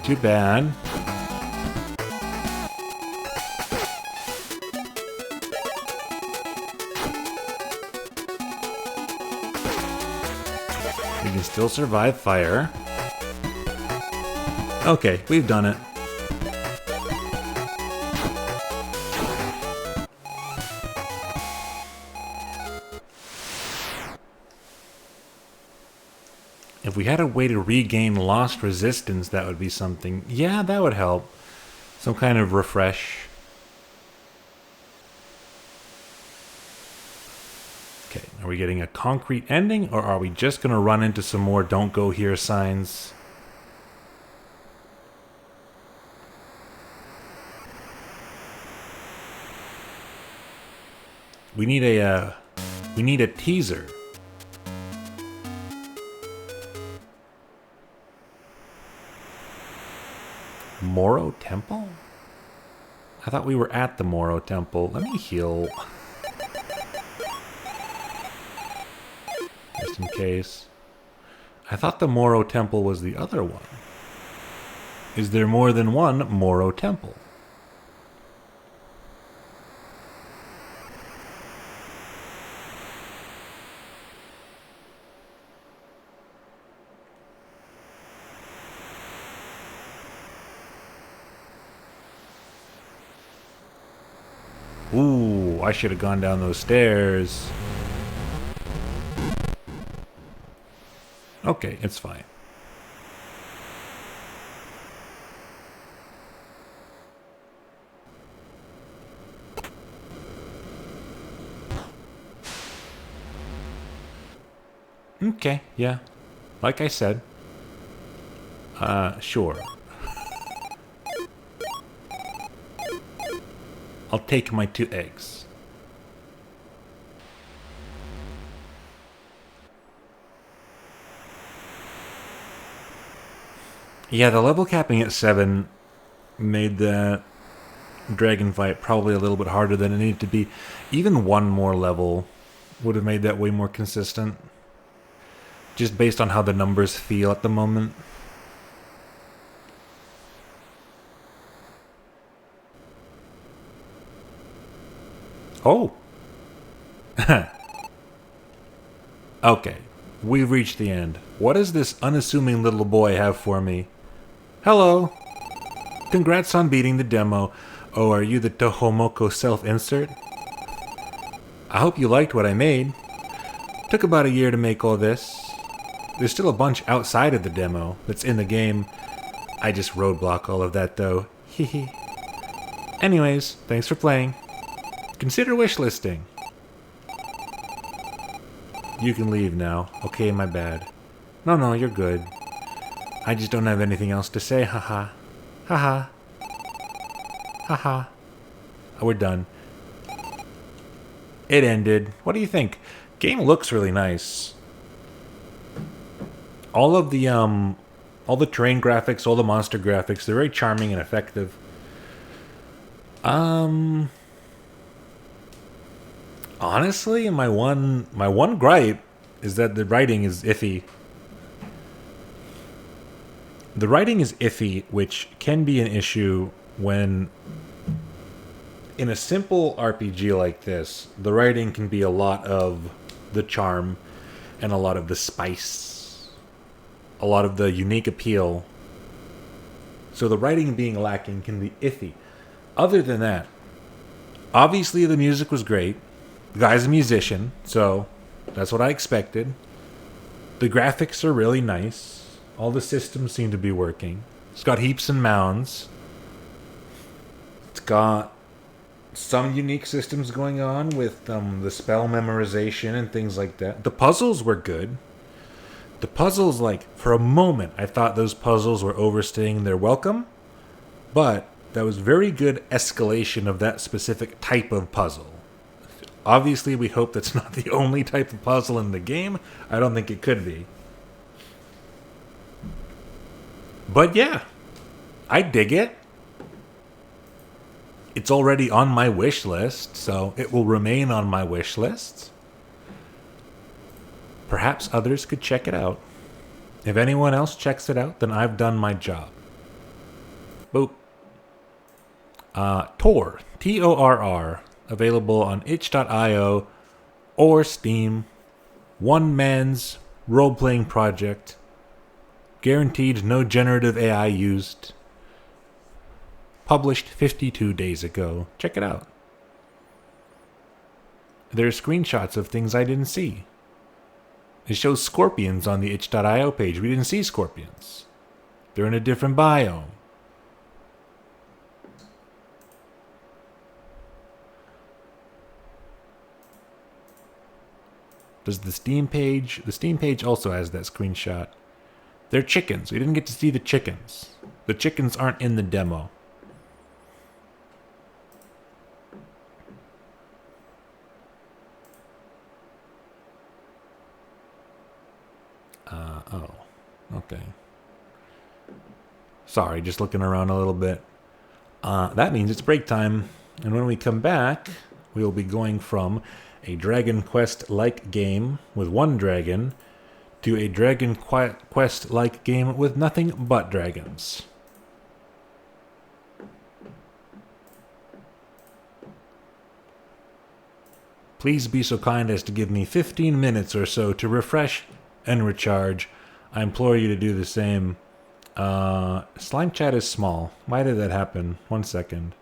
Too bad. We can still survive fire. Okay, we've done it. If we had a way to regain lost resistance, that would be something. Yeah, that would help. Some kind of refresh. Okay, are we getting a concrete ending, or are we just going to run into some more don't go here signs? We need a teaser. Moro Temple? I thought we were at the Moro Temple. Let me heal. Just in case. I thought the Moro Temple was the other one. Is there more than one Moro Temple? Ooh, I should have gone down those stairs. Okay, it's fine. Okay, yeah. Like I said. Sure. I'll take my 2 eggs. Yeah, the level capping at 7 made that dragon fight probably a little bit harder than it needed to be. Even one more level would have made that way more consistent. Just based on how the numbers feel at the moment. Oh! Okay, we've reached the end. What does this unassuming little boy have for me? Hello! Congrats on beating the demo. Oh, are you the Tohomoko self-insert? I hope you liked what I made. Took about a year to make all this. There's still a bunch outside of the demo that's in the game. I just roadblock all of that though. Hehe. Anyways, thanks for playing. Consider wishlisting. You can leave now. Okay, my bad. No, you're good. I just don't have anything else to say, haha. Haha. Haha. We're done. It ended. What do you think? Game looks really nice. All the terrain graphics, all the monster graphics, they're very charming and effective. Honestly, my one gripe is that the writing is iffy. The writing is iffy, which can be an issue when in a simple RPG like this, the writing can be a lot of the charm and a lot of the spice, a lot of the unique appeal. So the writing being lacking can be iffy. Other than that, obviously the music was great. The guy's a musician, so that's what I expected. The graphics are really nice. All the systems seem to be working. It's got heaps and mounds. It's got some unique systems going on with the spell memorization and things like that. The puzzles were good. The puzzles, like, for a moment, I thought those puzzles were overstaying their welcome, but that was very good escalation of that specific type of puzzle. Obviously, we hope that's not the only type of puzzle in the game. I don't think it could be. But yeah, I dig it. It's already on my wish list, so it will remain on my wish list. Perhaps others could check it out. If anyone else checks it out, then I've done my job. Boop. TORR, T-O-R-R, available on itch.io or Steam. One man's role-playing project. Guaranteed no generative AI used. Published 52 days ago. Check it out. There are screenshots of things I didn't see. It shows scorpions on the itch.io page. We didn't see scorpions. They're in a different biome. Does the Steam page... The Steam page also has that screenshot. They're chickens. We didn't get to see the chickens. The chickens aren't in the demo. Oh. Okay. Sorry, just looking around a little bit. That means it's break time. And when we come back, we will be going from a Dragon Quest-like game with one dragon to a Dragon Quest-like game with nothing but dragons. Please be so kind as to give me 15 minutes or so to refresh and recharge. I implore you to do the same. Slime chat is small. Why did that happen? 1 second.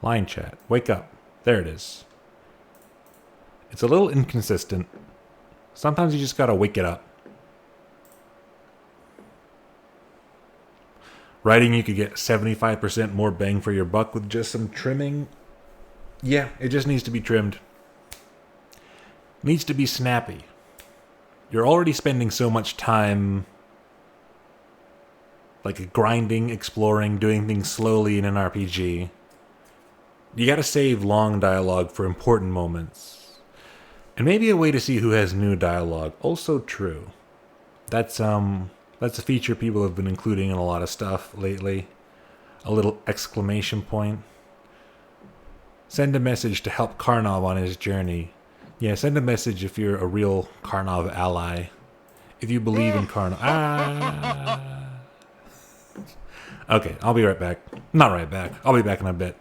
Line chat. Wake up. There it is. It's a little inconsistent. Sometimes you just gotta wake it up. Writing, you could get 75% more bang for your buck with just some trimming. Yeah, it just needs to be trimmed. Needs to be snappy. you're already spending so much time like grinding, exploring, doing things slowly in an RPG. You gotta save long dialogue for important moments. And maybe a way to see who has new dialogue. Also true. That's a feature people have been including in a lot of stuff lately. A little exclamation point. Send a message to help Karnov on his journey. Yeah, send a message if you're a real Karnov ally. If you believe in Karnov. Okay, I'll be right back. Not right back. I'll be back in a bit.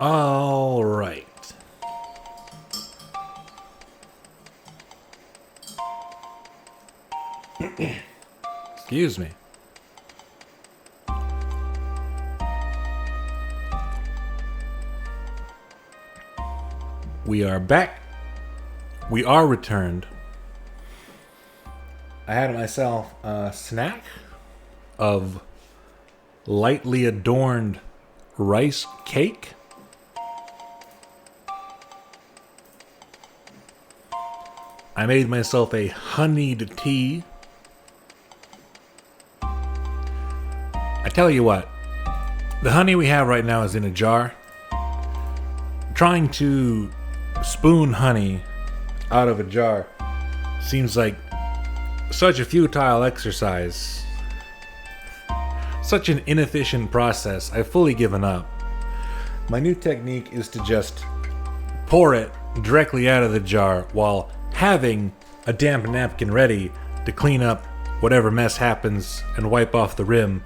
All right. Excuse me. We are back. We are returned. I had myself a snack of lightly adorned rice cake. I made myself a honeyed tea. I tell you what, the honey we have right now is in a jar. Trying to spoon honey out of a jar seems like such a futile exercise. Such an inefficient process. I've fully given up. My new technique is to just pour it directly out of the jar while having a damp napkin ready to clean up whatever mess happens and wipe off the rim.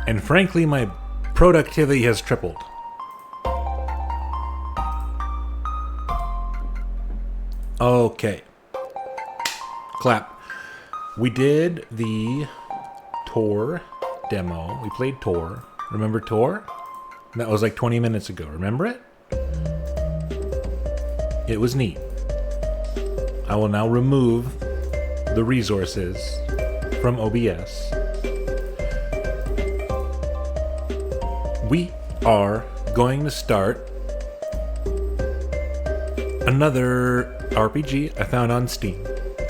And frankly, my productivity has tripled. Okay. Clap. We did the TORR demo. We played TORR. Remember TORR? That was like 20 minutes ago. Remember it? It was neat. I will now remove the resources from OBS. We are going to start another RPG I found on Steam.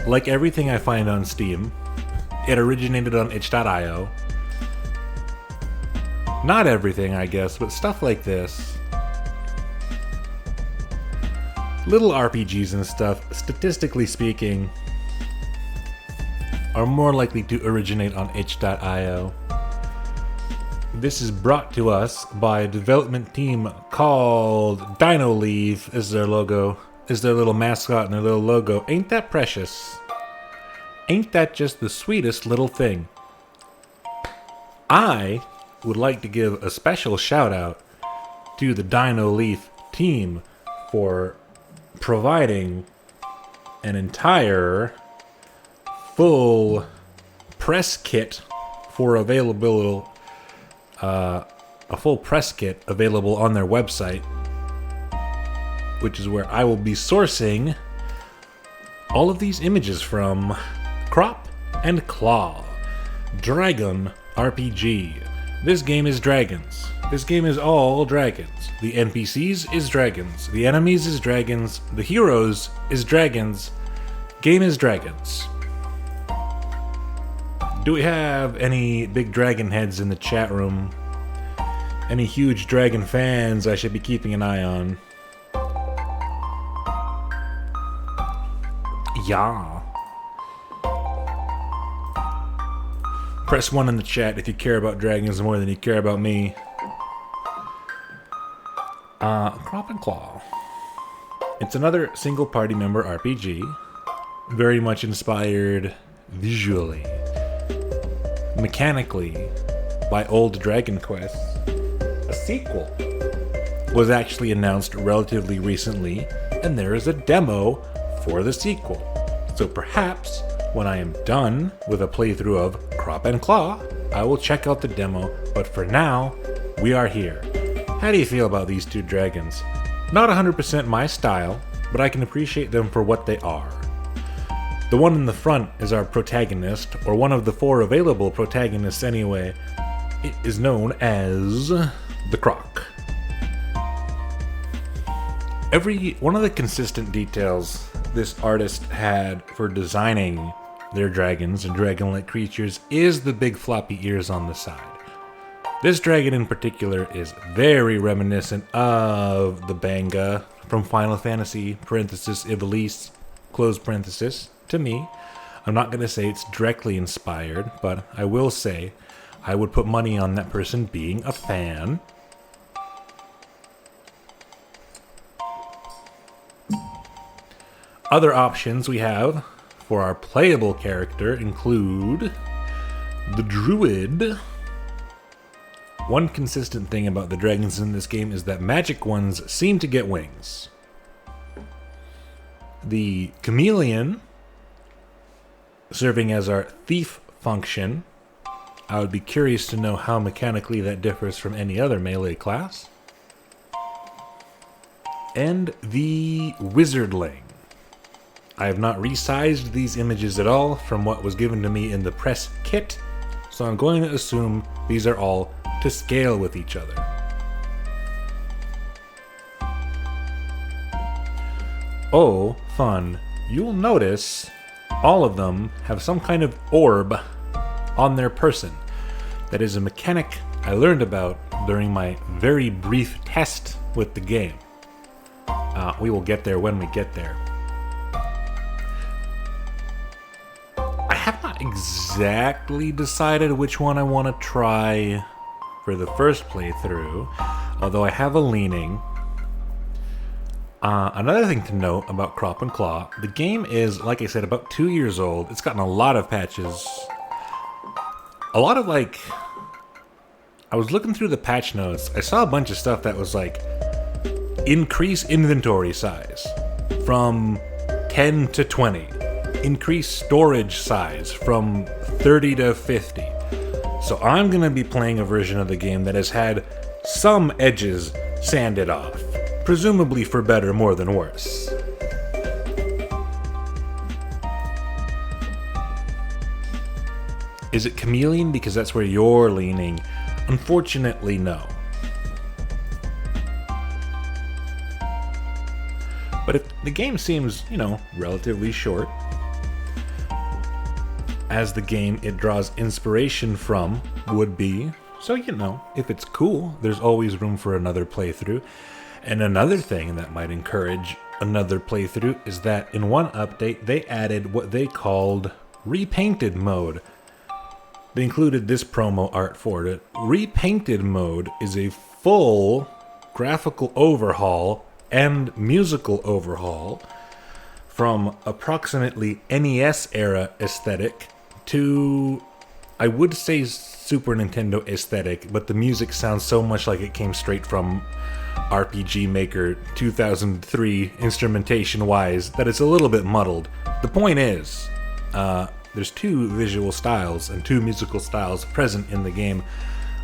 Like everything I find on Steam, it originated on itch.io. Not everything, I guess, but stuff like this. Little RPGs and stuff, statistically speaking, are more likely to originate on itch.io. This is brought to us by a development team called Dino Leaf is their logo. Is their little mascot and their little logo. Ain't that precious? Ain't that just the sweetest little thing? I would like to give a special shout out to the Dino Leaf team for providing an entire full press kit for available, a full press kit available on their website, which is where I will be sourcing all of these images from. Crop and Claw. Dragon RPG. This game is dragons. This game is all dragons. The NPCs is dragons. The enemies is dragons. The heroes is dragons. Game is dragons. Do we have any big dragon heads in the chat room? Any huge dragon fans I should be keeping an eye on? Yeah. Press 1 in the chat if you care about dragons more than you care about me. Crop and Claw. It's another single party member RPG. Very much inspired visually, mechanically, by old Dragon Quest. A sequel was actually announced relatively recently, and there is a demo for the sequel. So perhaps when I am done with a playthrough of Crop and Claw, I will check out the demo, but for now, we are here. How do you feel about these two dragons? Not 100% my style, but I can appreciate them for what they are. The one in the front is our protagonist, or one of the 4 available protagonists anyway. It is known as the Croc. One of the consistent details this artist had for designing their dragons and dragon-like creatures is the big floppy ears on the side. This dragon in particular is very reminiscent of the Banga from Final Fantasy (Ivalice) close parenthesis to me. I'm not going to say it's directly inspired, but I will say I would put money on that person being a fan. Other options we have for our playable character include the Druid, one consistent thing about the dragons in this game is that magic ones seem to get wings. The chameleon, serving as our thief function, I would be curious to know how mechanically that differs from any other melee class. And the wizardling. I have not resized these images at all from what was given to me in the press kit, so I'm going to assume these are all to scale with each other. Oh, fun. You'll notice all of them have some kind of orb on their person. That is a mechanic I learned about during my very brief test with the game. We will get there when we get there. I have not exactly decided which one I want to try for the first playthrough, although I have a leaning. Another thing to note about Crop and Claw, the game is, like I said, about 2 years old. It's gotten a lot of patches. A lot of, like... I was looking through the patch notes. I saw a bunch of stuff that was like, increase inventory size from 10 to 20. Increase storage size from 30 to 50. So I'm going to be playing a version of the game that has had some edges sanded off. Presumably for better more than worse. Is it chameleon because that's where you're leaning? Unfortunately, no. But if the game seems, relatively short, as the game it draws inspiration from would be, so if it's cool, there's always room for another playthrough. And another thing that might encourage another playthrough is that in one update they added what they called repainted mode. They included this promo art for it. Repainted mode is a full graphical overhaul and musical overhaul from approximately NES era aesthetic to, I would say, Super Nintendo aesthetic, but the music sounds so much like it came straight from RPG Maker 2003 instrumentation wise that it's a little bit muddled. The point is, there's two visual styles and two musical styles present in the game.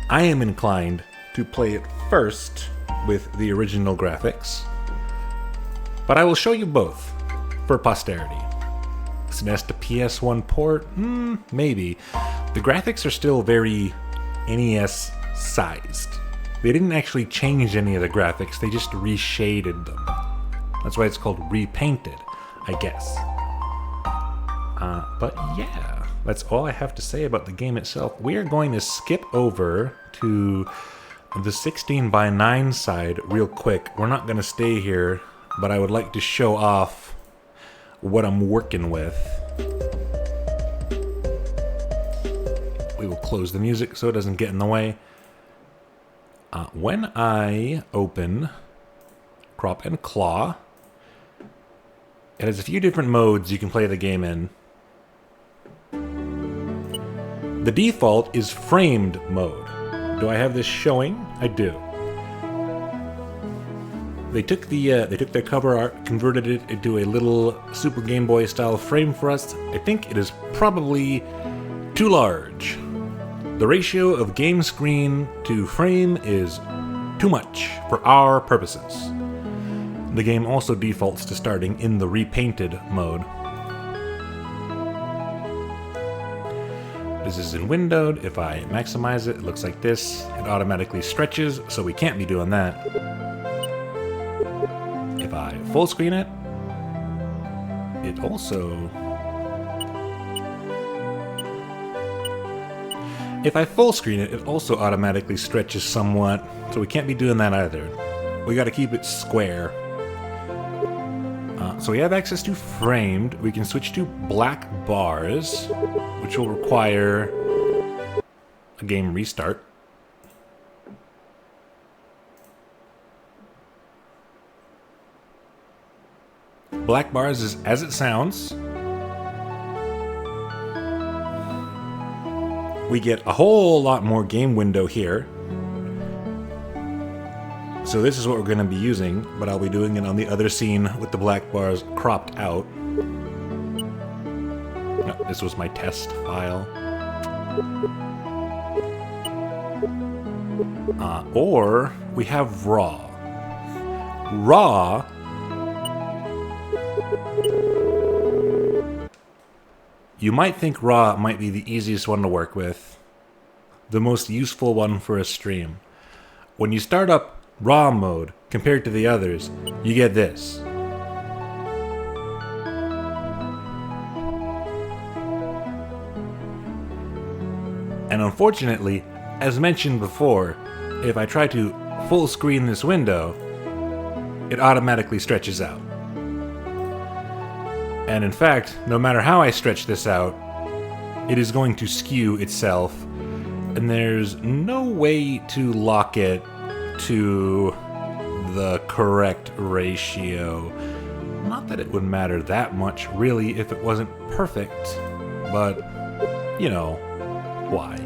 I am inclined to play it first with the original graphics, but I will show you both for posterity. SNES to PS1 port? Maybe. The graphics are still very NES sized. They didn't actually change any of the graphics, they just reshaded them. That's why it's called repainted, I guess. But yeah, that's all I have to say about the game itself. We are going to skip over to the 16:9 side real quick. We're not going to stay here, but I would like to show off what I'm working with. We will close the music so it doesn't get in the way. When I open Crop and Claw, it has a few different modes you can play the game in. The default is framed mode. Do I have this showing? I do. They took their cover art, converted it into a little Super Game Boy style frame for us. I think it is probably too large. The ratio of game screen to frame is too much for our purposes. The game also defaults to starting in the repainted mode. This is in windowed. If I maximize it, it looks like this. It automatically stretches, so we can't be doing that. If I full screen it, it also... If I full screen it, it also automatically stretches somewhat, so we can't be doing that either. We gotta keep it square. So we have access to framed. We can switch to black bars, which will require a game restart. Black bars is as it sounds. We get a whole lot more game window here. So this is what we're going to be using, but I'll be doing it on the other scene with the black bars cropped out. No, this was my test file. Or we have raw. Raw you might think raw might be the easiest one to work with, the most useful one for a stream. When you start up raw mode compared to the others, you get this. And unfortunately, as mentioned before, if I try to full screen this window, it automatically stretches out. And in fact, no matter how I stretch this out, it is going to skew itself, and there's no way to lock it to the correct ratio. Not that it would matter that much, really, if it wasn't perfect, but, you know, why?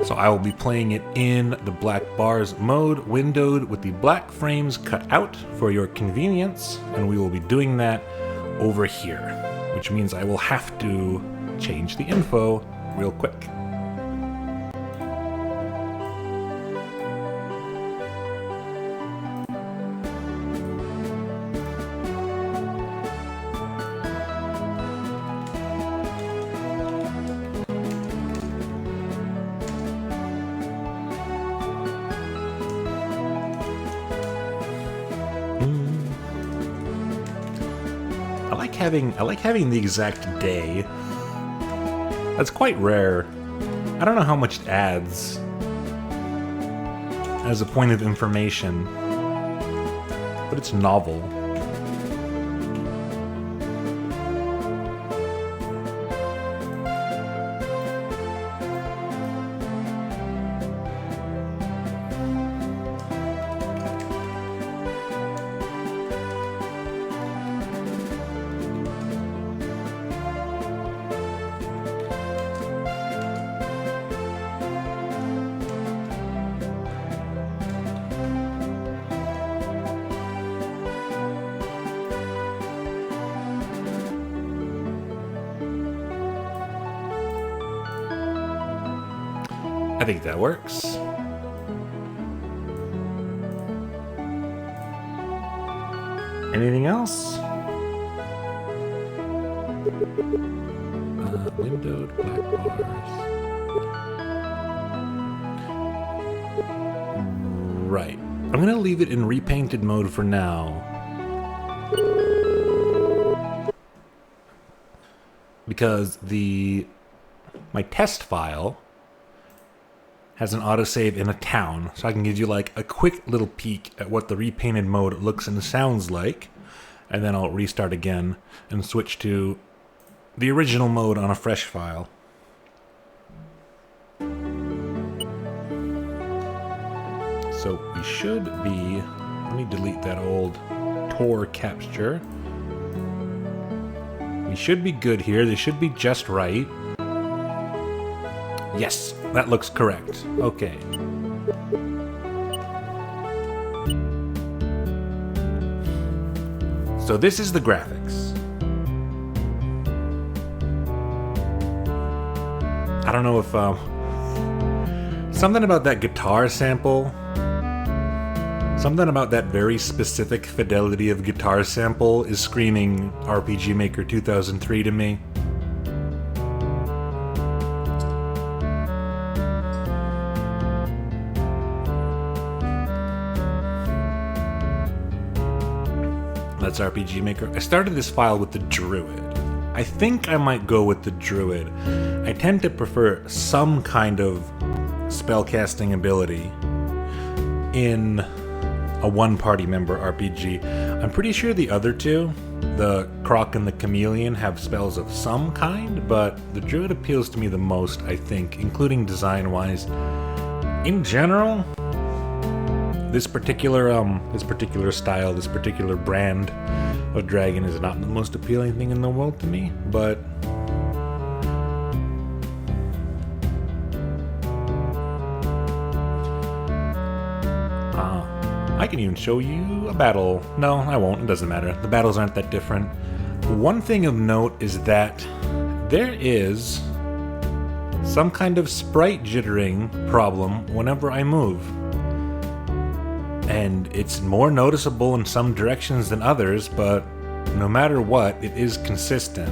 So I will be playing it in the black bars mode, windowed with the black frames cut out for your convenience, and we will be doing that over here, which means I will have to change the info real quick. I like having the exact day. That's quite rare. I don't know how much it adds as a point of information, but it's novel. I think that works. Anything else? Windowed black bars. Right. I'm gonna leave it in repainted mode for now. Because my test file has an autosave in a town, so I can give you like a quick little peek at what the repainted mode looks and sounds like, and then I'll restart again and switch to the original mode on a fresh file. So we should be, let me delete that old TORR capture. We should be good here, they should be just right. Yes, that looks correct. Okay. So this is the graphics. I don't know if something about that guitar sample, something about that very specific fidelity of guitar sample is screaming RPG Maker 2003 to me. That's RPG Maker. I started this file with the Druid. I think I might go with the Druid. I tend to prefer some kind of spellcasting ability in a one-party member RPG. I'm pretty sure the other two, the Croc and the Chameleon, have spells of some kind, but the Druid appeals to me the most, I think, including design-wise. In general, this particular style, this particular brand of dragon is not the most appealing thing in the world to me, but I can even show you a battle. No, I won't. It doesn't matter. The battles aren't that different. One thing of note is that there is some kind of sprite jittering problem whenever I move. And it's more noticeable in some directions than others, but no matter what, it is consistent.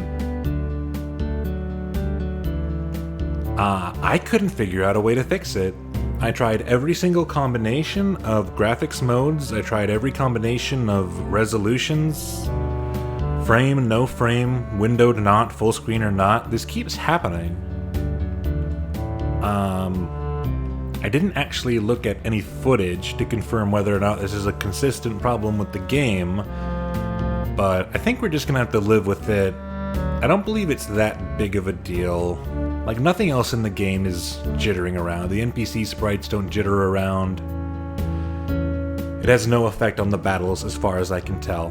I couldn't figure out a way to fix it. I tried every single combination of graphics modes, I tried every combination of resolutions, frame, no frame, windowed not, full screen or not. This keeps happening. I didn't actually look at any footage to confirm whether or not this is a consistent problem with the game, but I think we're just gonna have to live with it. I don't believe it's that big of a deal. Like, nothing else in the game is jittering around. The NPC sprites don't jitter around. It has no effect on the battles as far as I can tell.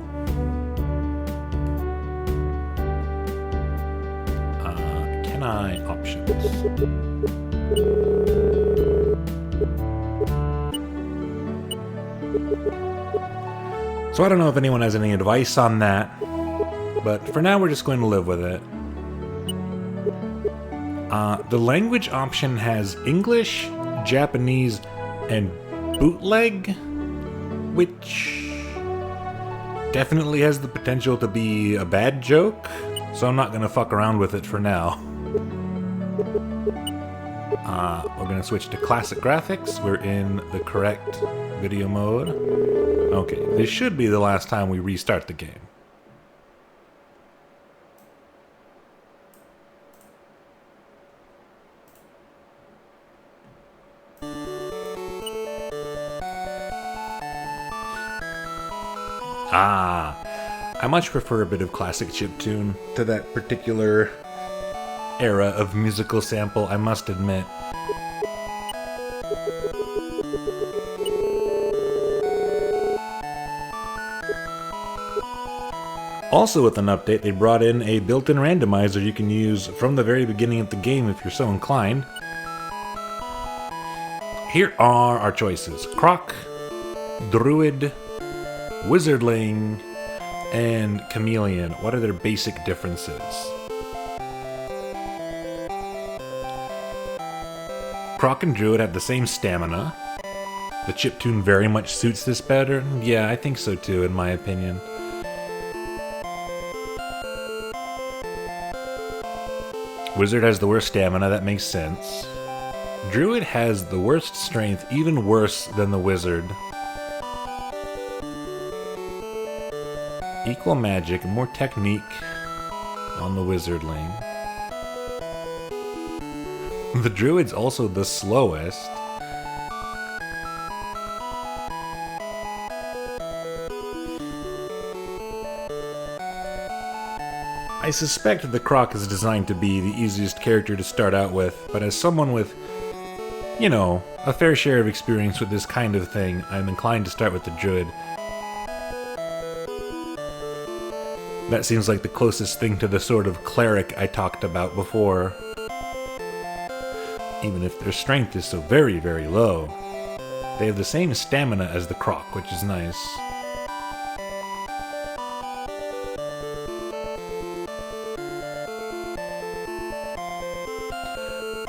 Can I? Options. So I don't know if anyone has any advice on that, but for now we're just going to live with it. The language option has English, Japanese, and bootleg, which definitely has the potential to be a bad joke, so I'm not going to fuck around with it for now. We're going to switch to classic graphics. We're in the correct video mode. Okay, this should be the last time we restart the game. I much prefer a bit of classic chiptune to that particular era of musical sample, I must admit. Also with an update, they brought in a built-in randomizer you can use from the very beginning of the game if you're so inclined. Here are our choices: Croc, Druid, Wizardling, and Chameleon. What are their basic differences? Croc and Druid have the same stamina. The chiptune very much suits this better. Yeah, I think so too, in my opinion. Wizard has the worst stamina, that makes sense. Druid has the worst strength, even worse than the Wizard. Equal magic, more technique on the Wizardling. The Druid's also the slowest. I suspect the Croc is designed to be the easiest character to start out with, but as someone with, you know, a fair share of experience with this kind of thing, I'm inclined to start with the Druid. That seems like the closest thing to the sort of cleric I talked about before. Even if their strength is so very, very low. They have the same stamina as the Croc, which is nice.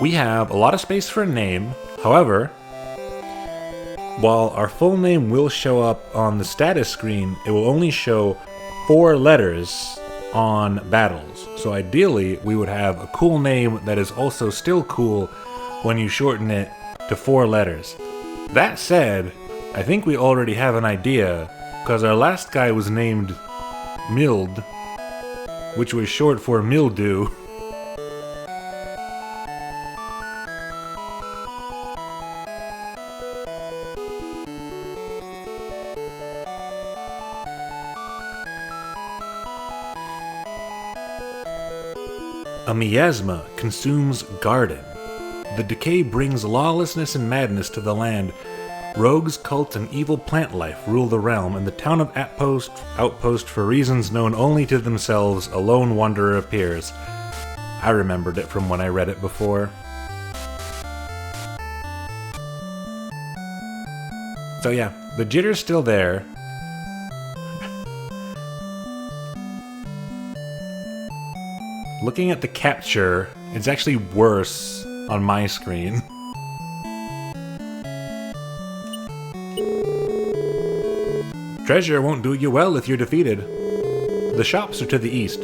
We have a lot of space for a name. However, while our full name will show up on the status screen, it will only show 4 letters on battles. So ideally, we would have a cool name that is also still cool when you shorten it to 4 letters. That said, I think we already have an idea, because our last guy was named Mild, which was short for mildew. A miasma consumes garden. The decay brings lawlessness and madness to the land. Rogues, cults, and evil plant life rule the realm, and the town of Outpost, for reasons known only to themselves, a lone wanderer appears. I remembered it from when I read it before. So yeah, the jitter's still there. Looking at the capture, it's actually worse on my screen. Treasure won't do you well if you're defeated. The shops are to the east.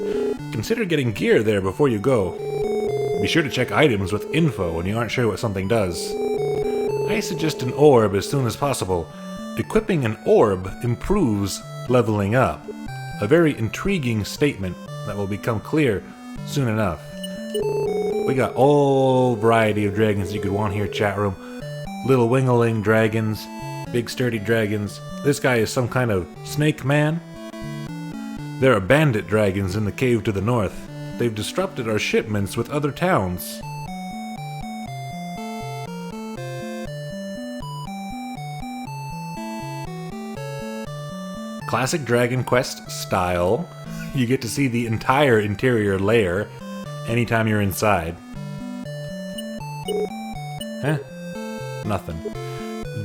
Consider getting gear there before you go. Be sure to check items with info when you aren't sure what something does. I suggest an orb as soon as possible. Equipping an orb improves leveling up. A very intriguing statement that will become clear soon enough. We got all variety of dragons you could want here, chat room. Little wingling dragons, big sturdy dragons. This guy is some kind of snake man. There are bandit dragons in the cave to the north. They've disrupted our shipments with other towns. Classic Dragon Quest style. You get to see the entire interior layer anytime you're inside. Nothing.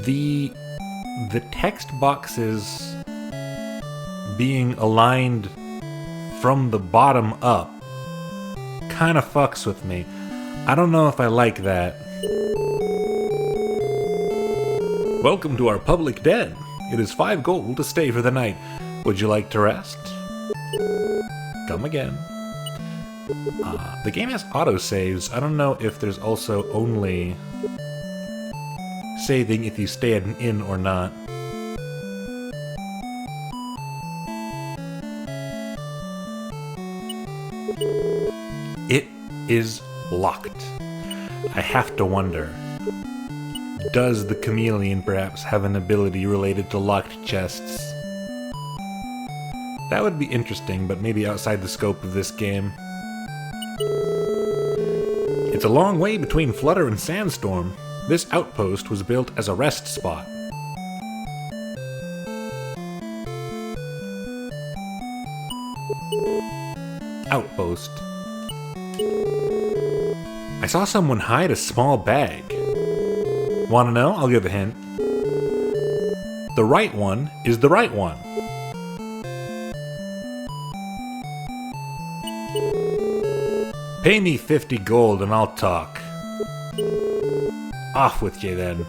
The text boxes being aligned from the bottom up kind of fucks with me. I don't know if I like that. Welcome to our public den. It is 5 gold to stay for the night. Would you like to rest? Come again. The game has autosaves. I don't know if there's also only saving if you stay at an inn or not. It is locked. I have to wonder, does the chameleon perhaps have an ability related to locked chests? That would be interesting, but maybe outside the scope of this game. It's a long way between Flutter and Sandstorm. This outpost was built as a rest spot. Outpost. I saw someone hide a small bag. Wanna know? I'll give a hint. The right one is the right one. Pay me 50 gold and I'll talk. Off with you then.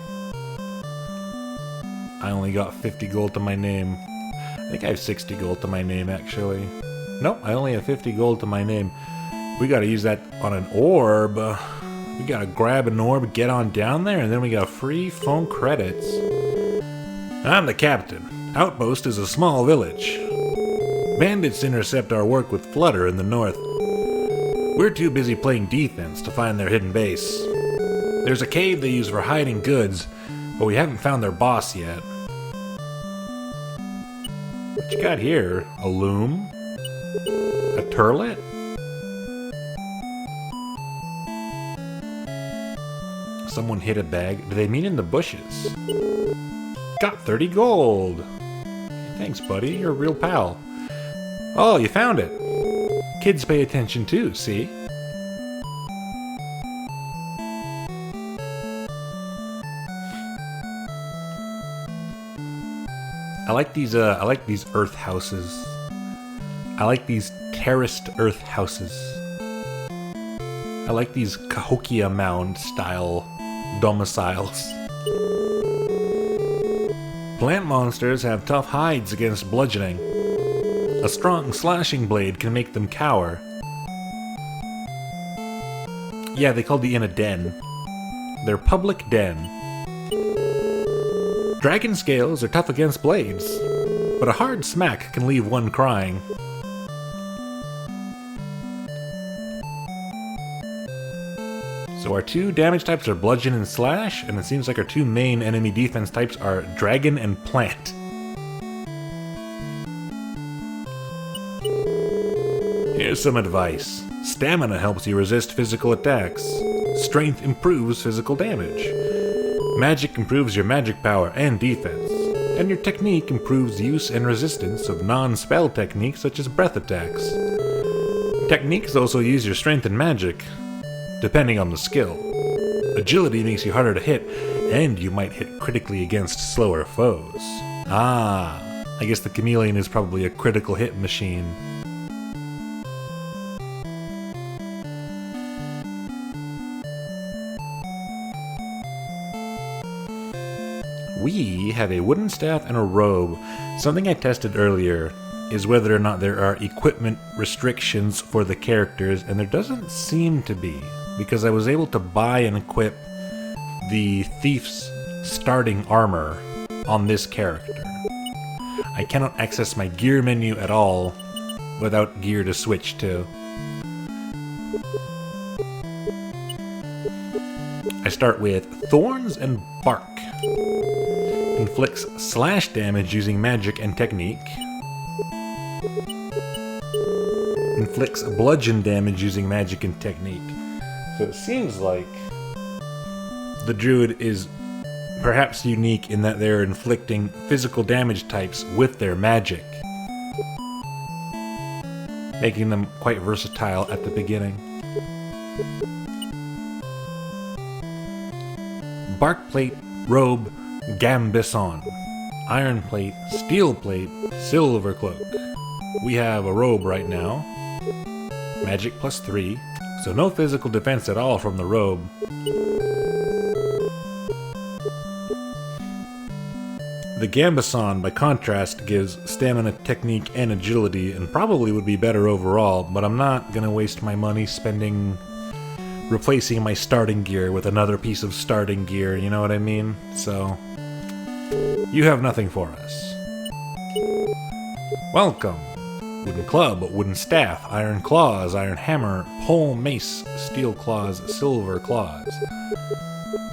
I only got 50 gold to my name. I think I have 60 gold to my name actually. Nope, I only have 50 gold to my name. We gotta use that on an orb. We gotta grab an orb, get on down there, and then we got free phone credits. I'm the captain. Outpost is a small village. Bandits intercept our work with Flutter in the north. We're too busy playing defense to find their hidden base. There's a cave they use for hiding goods, but we haven't found their boss yet. What you got here? A loom? A turlet? Someone hid a bag. Do they mean in the bushes? Got 30 gold! Thanks, buddy. You're a real pal. Oh, you found it! Kids pay attention too, see? I like these earth houses. I like these terraced earth houses. I like these Cahokia mound style domiciles. Plant monsters have tough hides against bludgeoning. A strong slashing blade can make them cower. Yeah, they called the inn a den. Their public den. Dragon scales are tough against blades, but a hard smack can leave one crying. So our two damage types are bludgeon and slash, and it seems like our two main enemy defense types are dragon and plant. Here's some advice. Stamina helps you resist physical attacks. Strength improves physical damage. Magic improves your magic power and defense. And your technique improves use and resistance of non-spell techniques such as breath attacks. Techniques also use your strength and magic, depending on the skill. Agility makes you harder to hit, and you might hit critically against slower foes. Ah, I guess the chameleon is probably a critical hit machine. We have a wooden staff and a robe. Something I tested earlier is whether or not there are equipment restrictions for the characters, and there doesn't seem to be, because I was able to buy and equip the thief's starting armor on this character. I cannot access my gear menu at all without gear to switch to. I start with Thorns and Bark. Inflicts slash damage using magic and technique. Inflicts bludgeon damage using magic and technique. So it seems like the druid is perhaps unique in that they're inflicting physical damage types with their magic, making them quite versatile at the beginning. Bark plate, robe, gambesson. Iron plate, steel plate, silver cloak. We have a robe right now. Magic +3, so no physical defense at all from the robe. The gambesson, by contrast, gives stamina, technique, and agility, and probably would be better overall, but I'm not gonna waste my money replacing my starting gear with another piece of starting gear, you know what I mean? So, you have nothing for us. Welcome. Wooden club, wooden staff, iron claws, iron hammer, pole mace, steel claws, silver claws.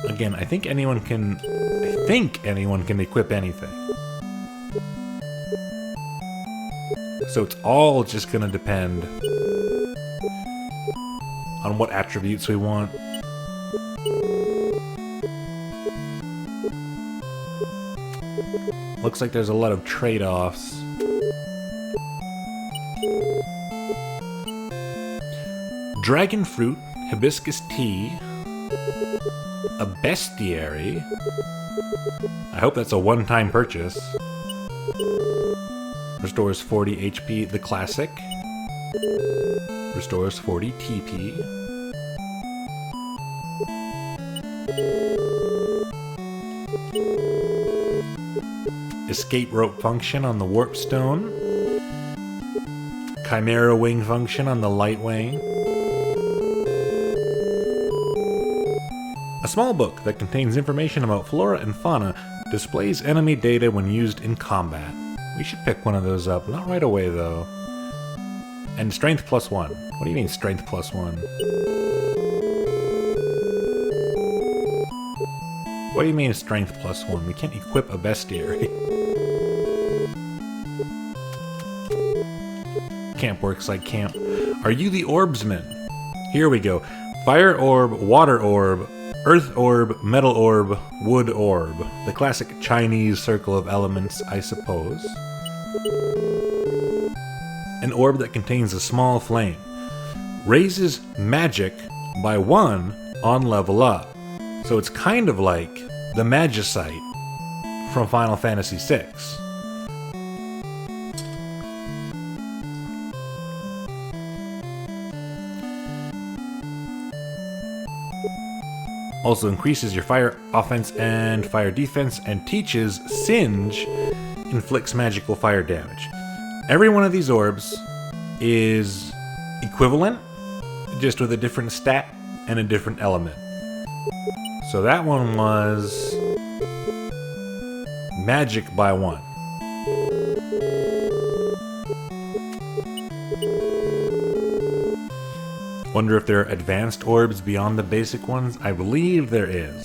Again, I think anyone can equip anything. So it's all just gonna depend on what attributes we want. Looks like there's a lot of trade-offs. Dragon fruit, hibiscus tea, a bestiary. I hope that's a one-time purchase. Restores 40 HP, the classic. Restores 40 TP. Escape rope function on the warp stone. Chimera wing function on the light wing. A small book that contains information about flora and fauna displays enemy data when used in combat. We should pick one of those up, not right away though. And strength +1. What do you mean strength +1? What do you mean strength +1? We can't equip a bestiary. Camp works like camp. Are you the orbsman? Here we go. Fire orb, water orb, earth orb, metal orb, wood orb. The classic Chinese circle of elements, I suppose. An orb that contains a small flame. Raises magic by 1 on level up. So it's kind of like the Magicite from Final Fantasy VI. Also increases your fire offense and fire defense, and teaches Singe inflicts magical fire damage. Every one of these orbs is equivalent, just with a different stat and a different element. So that one was magic by 1. Wonder if there are advanced orbs beyond the basic ones? I believe there is.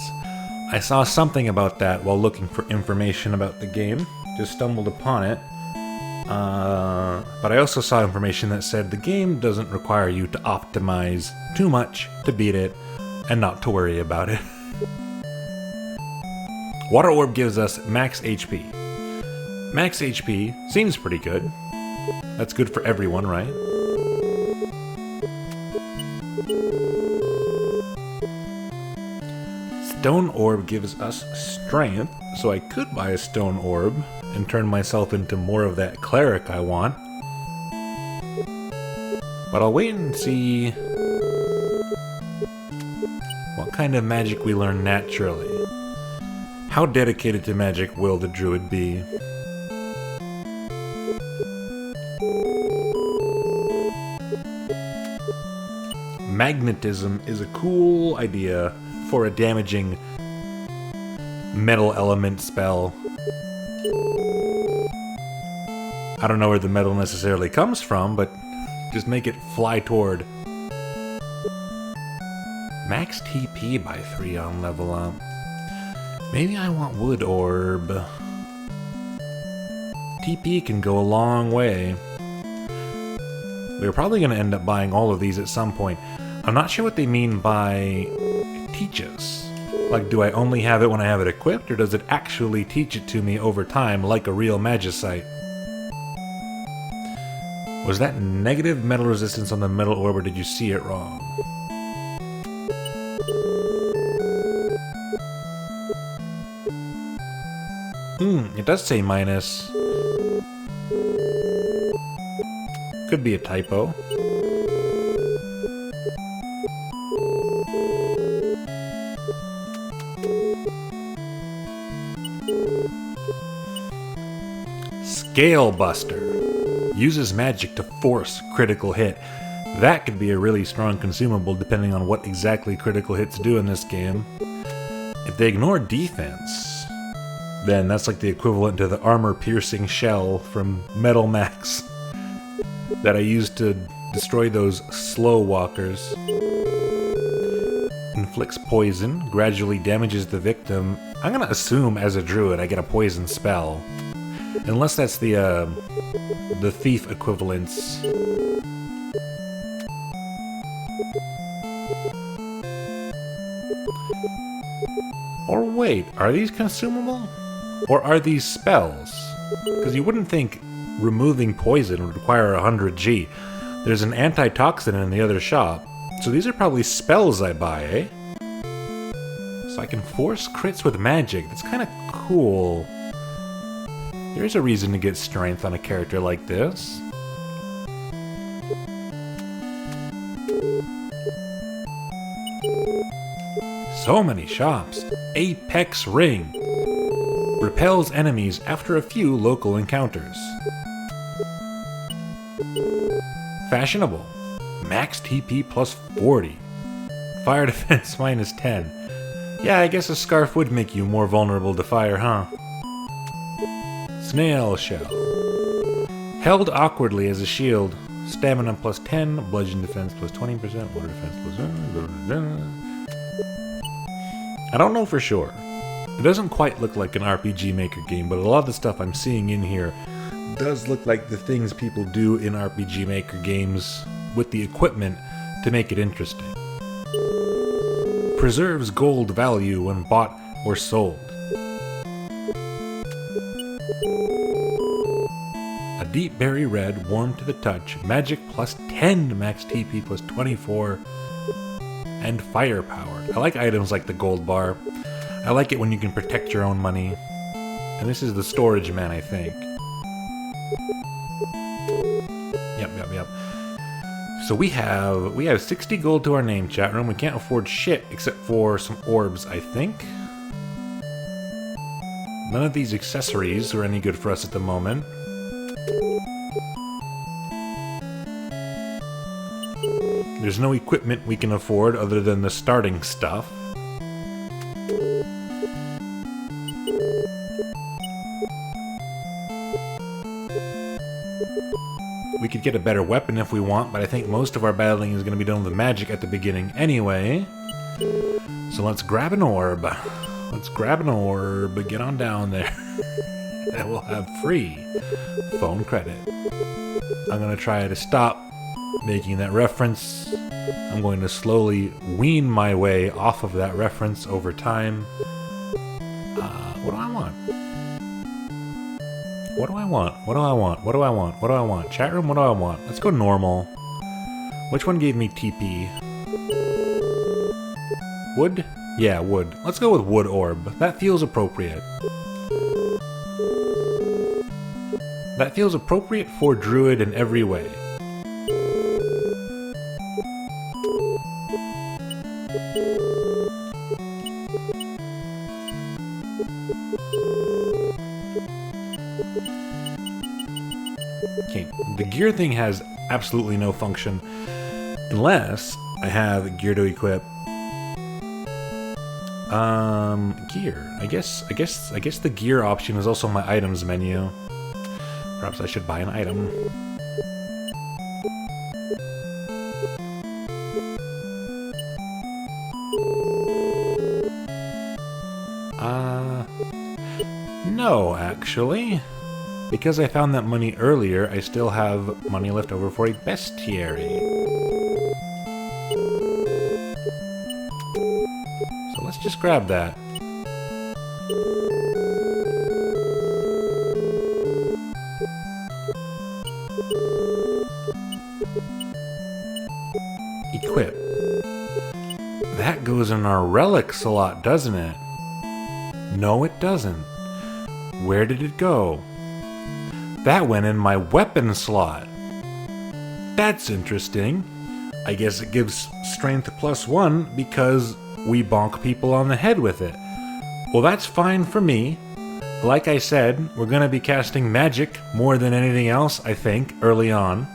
I saw something about that while looking for information about the game. Just stumbled upon it. But I also saw information that said the game doesn't require you to optimize too much to beat it, and not to worry about it. Water orb gives us max HP. Max HP seems pretty good. That's good for everyone, right? stone orb gives us strength, so I could buy a stone orb and turn myself into more of that cleric I want. But I'll wait and see what kind of magic we learn naturally. How dedicated to magic will the druid be? Magnetism is a cool idea for a damaging metal element spell. I don't know where the metal necessarily comes from, but just make it fly toward. Max TP by 3 on level up. Maybe I want wood orb. TP can go a long way. We're probably going to end up buying all of these at some point. I'm not sure what they mean by teach us. Like, do I only have it when I have it equipped, or does it actually teach it to me over time like a real magicite? Was that negative metal resistance on the metal orb, or did you see it wrong? It does say minus. Could be a typo. Scale Buster. Uses magic to force critical hit. That could be a really strong consumable depending on what exactly critical hits do in this game. If they ignore defense, then that's like the equivalent to the armor-piercing shell from Metal Max that I used to destroy those slow walkers. Inflicts poison, gradually damages the victim. I'm gonna assume as a druid I get a poison spell. Unless that's the thief equivalents. Or wait, are these consumable? Or are these spells? Because you wouldn't think removing poison would require 100 G. There's an antitoxin in the other shop, so these are probably spells I buy, eh? So I can force crits with magic. That's kind of cool. There's a reason to get strength on a character like this. So many shops. Apex Ring. Repels enemies after a few local encounters. Fashionable. Max TP plus 40. Fire defense minus 10. Yeah, I guess a scarf would make you more vulnerable to fire, huh? Snail Shell. Held awkwardly as a shield. Stamina plus 10. Bludgeon defense plus 20%. Water defense plus... I don't know for sure. It doesn't quite look like an RPG Maker game, but a lot of the stuff I'm seeing in here does look like the things people do in RPG Maker games with the equipment to make it interesting. Preserves gold value when bought or sold. A deep berry red, warm to the touch, magic plus 10, max TP plus 24, and firepower. I like items like the gold bar. I like it when you can protect your own money. And this is the storage man, I think. Yep. So we have 60 gold to our name, chat room. We can't afford shit except for some orbs, I think. None of these accessories are any good for us at the moment. There's no equipment we can afford other than the starting stuff. We could get a better weapon if we want, but I think most of our battling is going to be done with magic at the beginning anyway. So let's grab an orb. Let's grab an orb, get on down there. And we'll have free phone credit. I'm going to try to stop making that reference. I'm going to slowly wean my way off of that reference over time. What do I want? What do I want? What do I want? What do I want? What do I want? Chat room, what do I want? Let's go normal. Which one gave me TP? Wood? Yeah, wood. Let's go with wood orb. That feels appropriate. That feels appropriate for druid in every way. Okay, the gear thing has absolutely no function unless I have gear to equip. Gear. I guess the gear option is also my items menu. Perhaps I should buy an item. No, actually. Because I found that money earlier, I still have money left over for a bestiary. So let's just grab that. Equip. That goes in our relic slot, doesn't it? No, it doesn't. Where did it go? That went in my weapon slot. That's interesting. I guess it gives strength +1 because we bonk people on the head with it. Well, that's fine for me. Like I said, we're going to be casting magic more than anything else, I think, early on.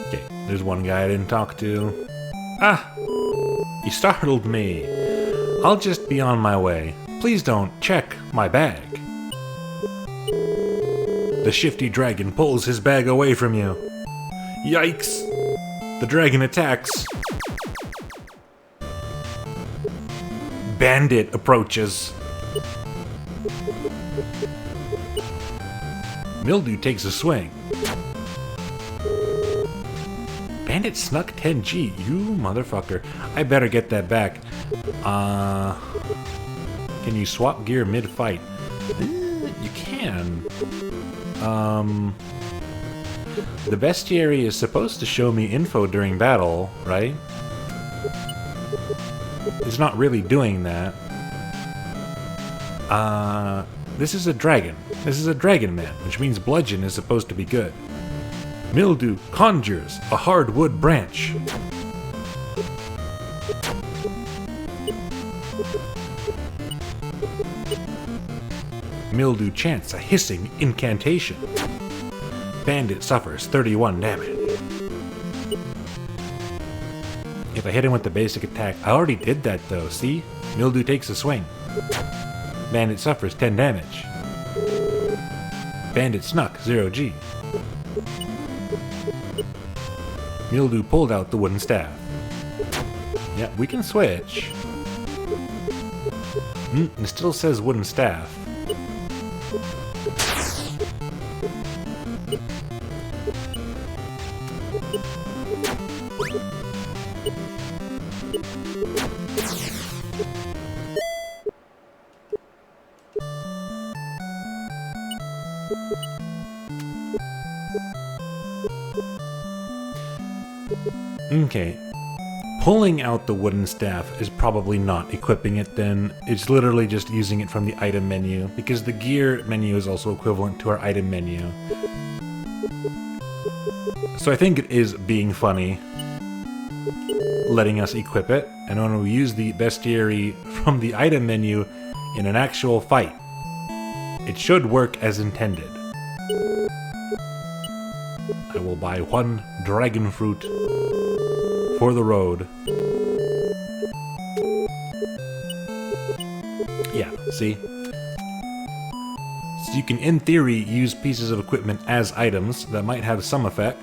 Okay, there's one guy I didn't talk to. Ah! You startled me. I'll just be on my way. Please don't check my bag. The shifty dragon pulls his bag away from you. Yikes! The dragon attacks. Bandit approaches. Mildew takes a swing. Bandit snuck 10G, you motherfucker. I better get that back. Can you swap gear mid-fight? You can. The bestiary is supposed to show me info during battle, right? It's not really doing that. This is a dragon. This is a dragon man, which means bludgeon is supposed to be good. Mildew conjures a hardwood branch. Mildew chants a hissing incantation. Bandit suffers 31 damage. If I hit him with the basic attack, I already did that though, see? Mildew takes a swing. Bandit suffers 10 damage. Bandit snuck 0G. Mildew pulled out the wooden staff. Yeah, we can switch. It still says wooden staff. Okay. Pulling out the wooden staff is probably not equipping it then. It's literally just using it from the item menu, because the gear menu is also equivalent to our item menu. So I think it is being funny, letting us equip it, and when we use the bestiary from the item menu in an actual fight, it should work as intended. I will buy 1 dragon fruit for the road. Yeah, see? So you can, in theory, use pieces of equipment as items that might have some effect.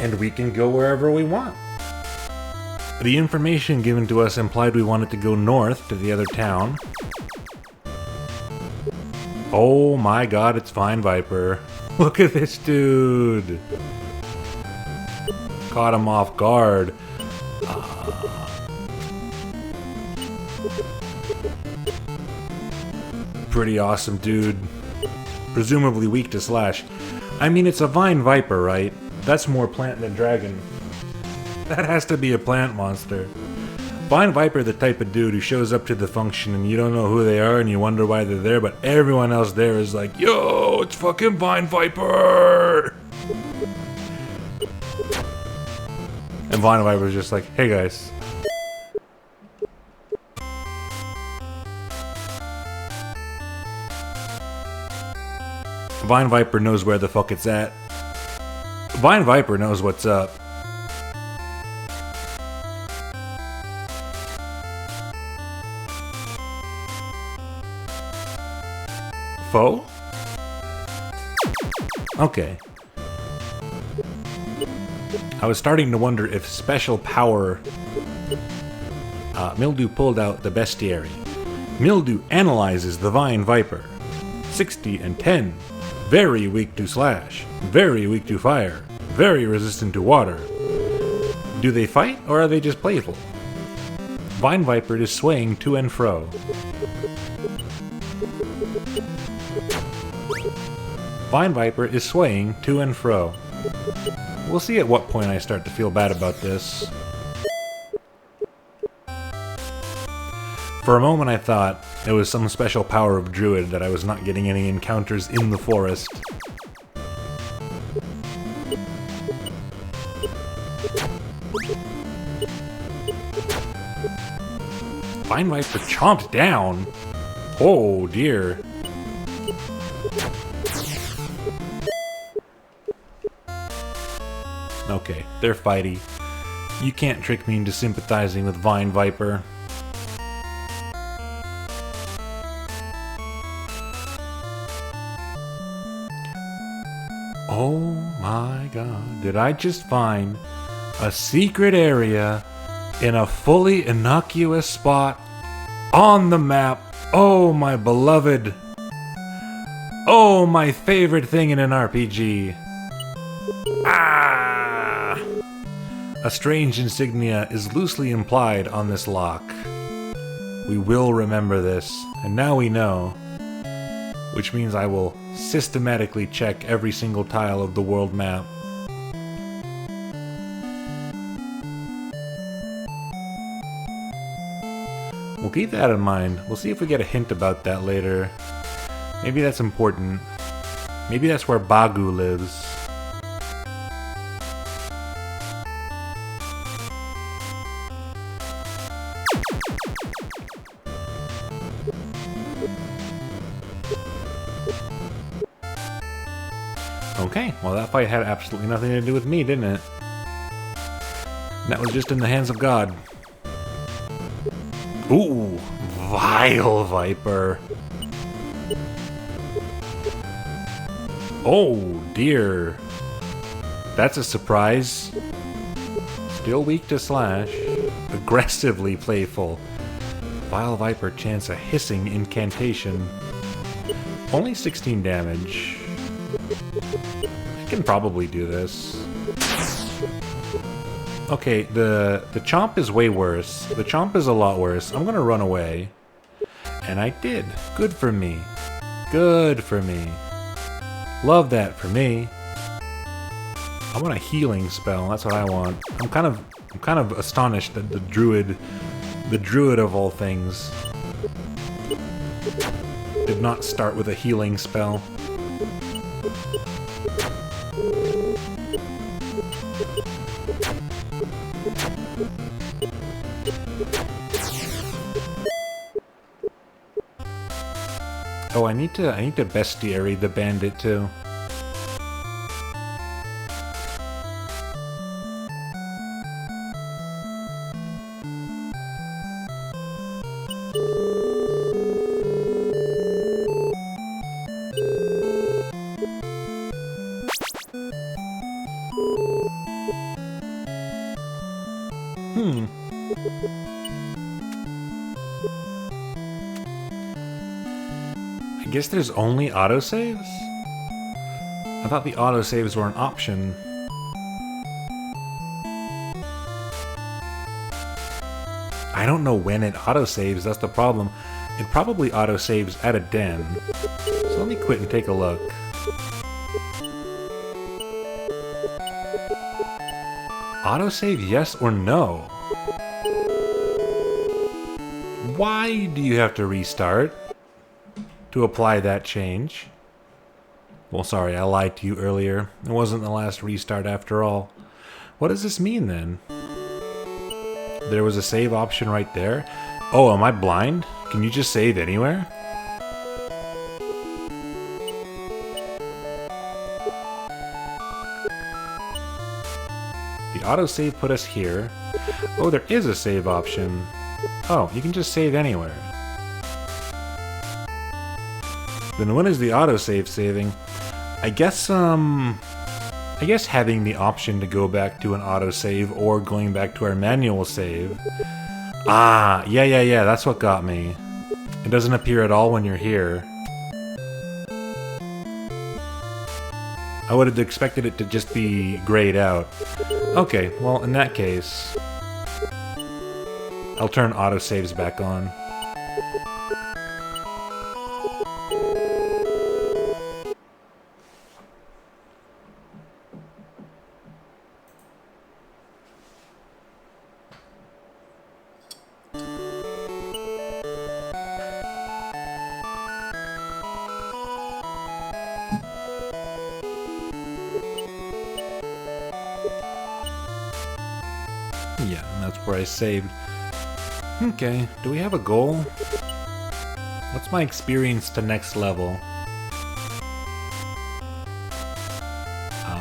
And we can go wherever we want. The information given to us implied we wanted to go north to the other town. Oh my god, it's Vine Viper. Look at this dude. Caught him off guard. Pretty awesome, dude. Presumably weak to slash. I mean, it's a vine viper, right? That's more plant than dragon. That has to be a plant monster. Vine viper, the type of dude who shows up to the function and you don't know who they are and you wonder why they're there, but everyone else there is like, yo, it's fucking vine viper! And vine viper's just like, hey guys. Vine viper knows where the fuck it's at. Vine viper knows what's up. Foe? Okay. I was starting to wonder if special power... Mildew pulled out the bestiary. Mildew analyzes the Vine Viper. 60 and 10. Very weak to slash. Very weak to fire. Very resistant to water. Do they fight, or are they just playful? Vine Viper is swaying to and fro. Vine Viper is swaying to and fro. We'll see at what point I start to feel bad about this. For a moment I thought it was some special power of Druid that I was not getting any encounters in the forest. Vine Viper chomped down! Oh dear. Okay, they're fighty. You can't trick me into sympathizing with Vine Viper. Oh my god, did I just find a secret area in a fully innocuous spot on the map? Oh my beloved. Oh, my favorite thing in an RPG. Ah! A strange insignia is loosely implied on this lock. We will remember this, and now we know. Which means I will systematically check every single tile of the world map. We'll keep that in mind. We'll see if we get a hint about that later. Maybe that's important. Maybe that's where Bagu lives. Okay, well that fight had absolutely nothing to do with me, didn't it? That was just in the hands of God. Ooh, Vile Viper. Oh dear. That's a surprise. Still weak to slash. Aggressively playful. Vile Viper chants a hissing incantation. Only 16 damage. I can probably do this. Okay, the chomp is way worse. The chomp is a lot worse. I'm gonna run away. And I did. Good for me. Good for me. Love that for me. I want a healing spell. That's what I want. I'm kind of astonished that the druid of all things, did not start with a healing spell. Oh, I need to bestiary the bandit too. I guess there's only autosaves? I thought the autosaves were an option. I don't know when it autosaves, that's the problem. It probably autosaves at a den. So let me quit and take a look. Autosave yes or no? Why do you have to restart to apply that change? Well, sorry, I lied to you earlier. It wasn't the last restart after all. What does this mean then? There was a save option right there. Oh, am I blind? Can you just save anywhere? The autosave put us here. Oh, there is a save option. Oh, you can just save anywhere. Then when is the autosave saving? I guess having the option to go back to an autosave or going back to our manual save. Ah, yeah, that's what got me. It doesn't appear at all when you're here. I would have expected it to just be grayed out. Okay, well, in that case, I'll turn autosaves back on. Yeah, and that's where I saved. Okay, do we have a goal? What's my experience to next level?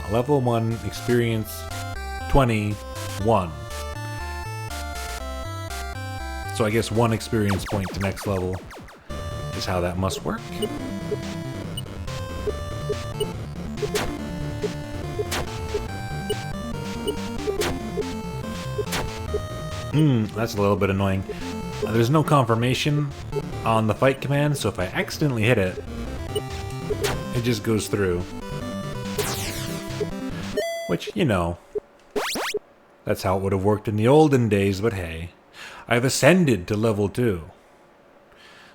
Level 1, experience 21. So I guess 1 experience point to next level is how that must work. That's a little bit annoying. There's no confirmation on the fight command, so if I accidentally hit it, it just goes through. Which, you know, that's how it would have worked in the olden days, but hey. I've ascended to level 2.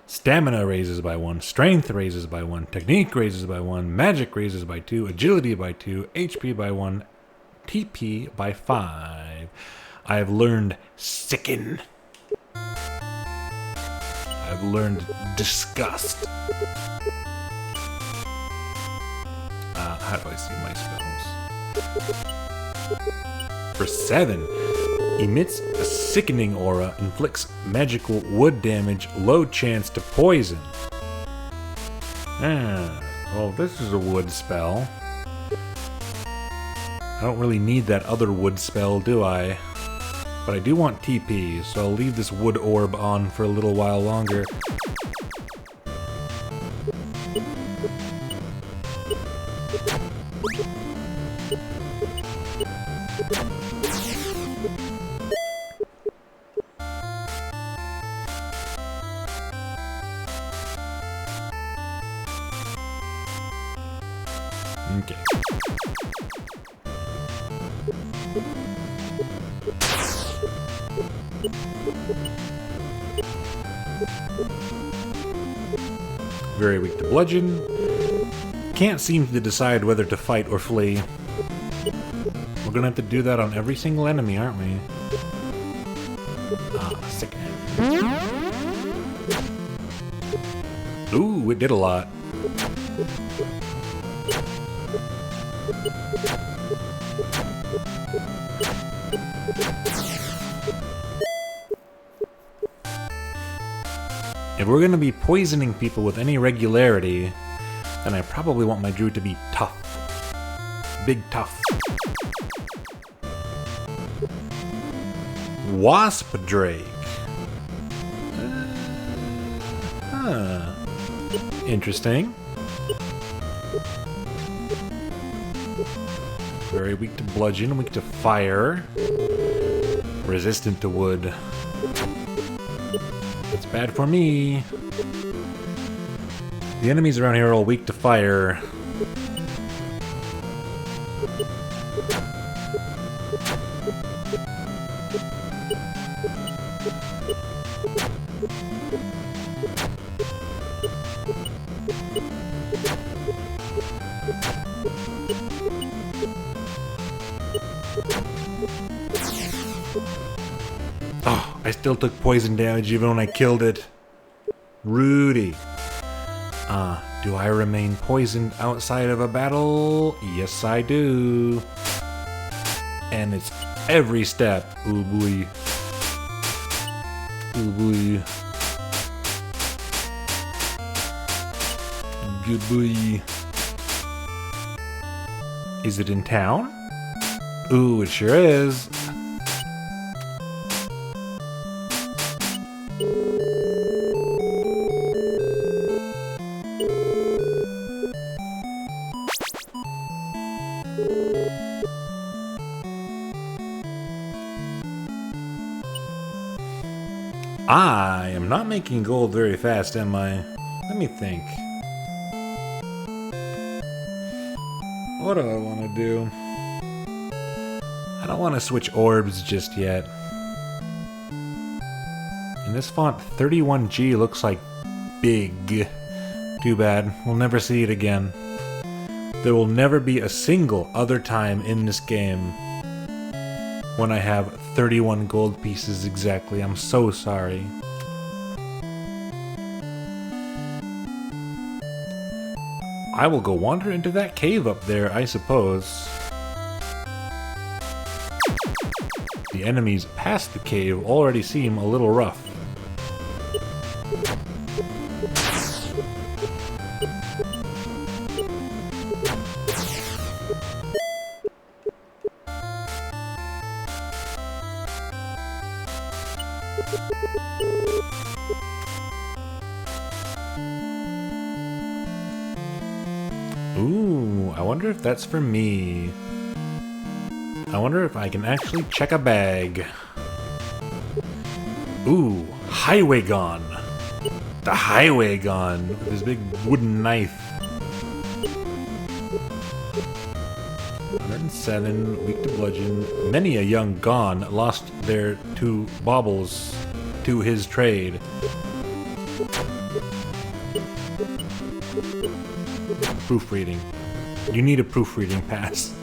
Stamina raises by 1, strength raises by 1, technique raises by 1, magic raises by 2, agility by 2, HP by 1, TP by 5. I have learned sicken. I've learned disgust. How do I see my spells? For 7, emits a sickening aura, inflicts magical wood damage, low chance to poison. Well, this is a wood spell. I don't really need that other wood spell, do I? But I do want TP, so I'll leave this wood orb on for a little while longer. Okay. Very weak to bludgeon. Can't seem to decide whether to fight or flee. We're gonna have to do that on every single enemy, aren't we? Sick. Ooh, it did a lot. If we're going to be poisoning people with any regularity, then I probably want my druid to be tough. Big tough. Wasp Drake. Interesting. Very weak to bludgeon, weak to fire. Resistant to wood. That's bad for me. The enemies around here are all weak to fire. Oh, I still took poison damage even when I killed it. Rudy. Do I remain poisoned outside of a battle? Yes, I do. And it's every step. Ooh, boy. Ooh, boy. Good boy. Is it in town? Ooh, it sure is. I am not making gold very fast, am I? Let me think. What do I want to do? I don't want to switch orbs just yet. In this font, 31G looks like big. Too bad. We'll never see it again. There will never be a single other time in this game when I have 31 gold pieces exactly. I'm so sorry. I will go wander into that cave up there, I suppose. The enemies past the cave already seem a little rough. Ooh, I wonder if that's for me. I wonder if I can actually check a bag. Ooh, highway gun. The highway gun with his big wooden knife. 107, weak to bludgeon. Many a young Gon lost their two baubles to his trade. Proofreading. You need a proofreading pass.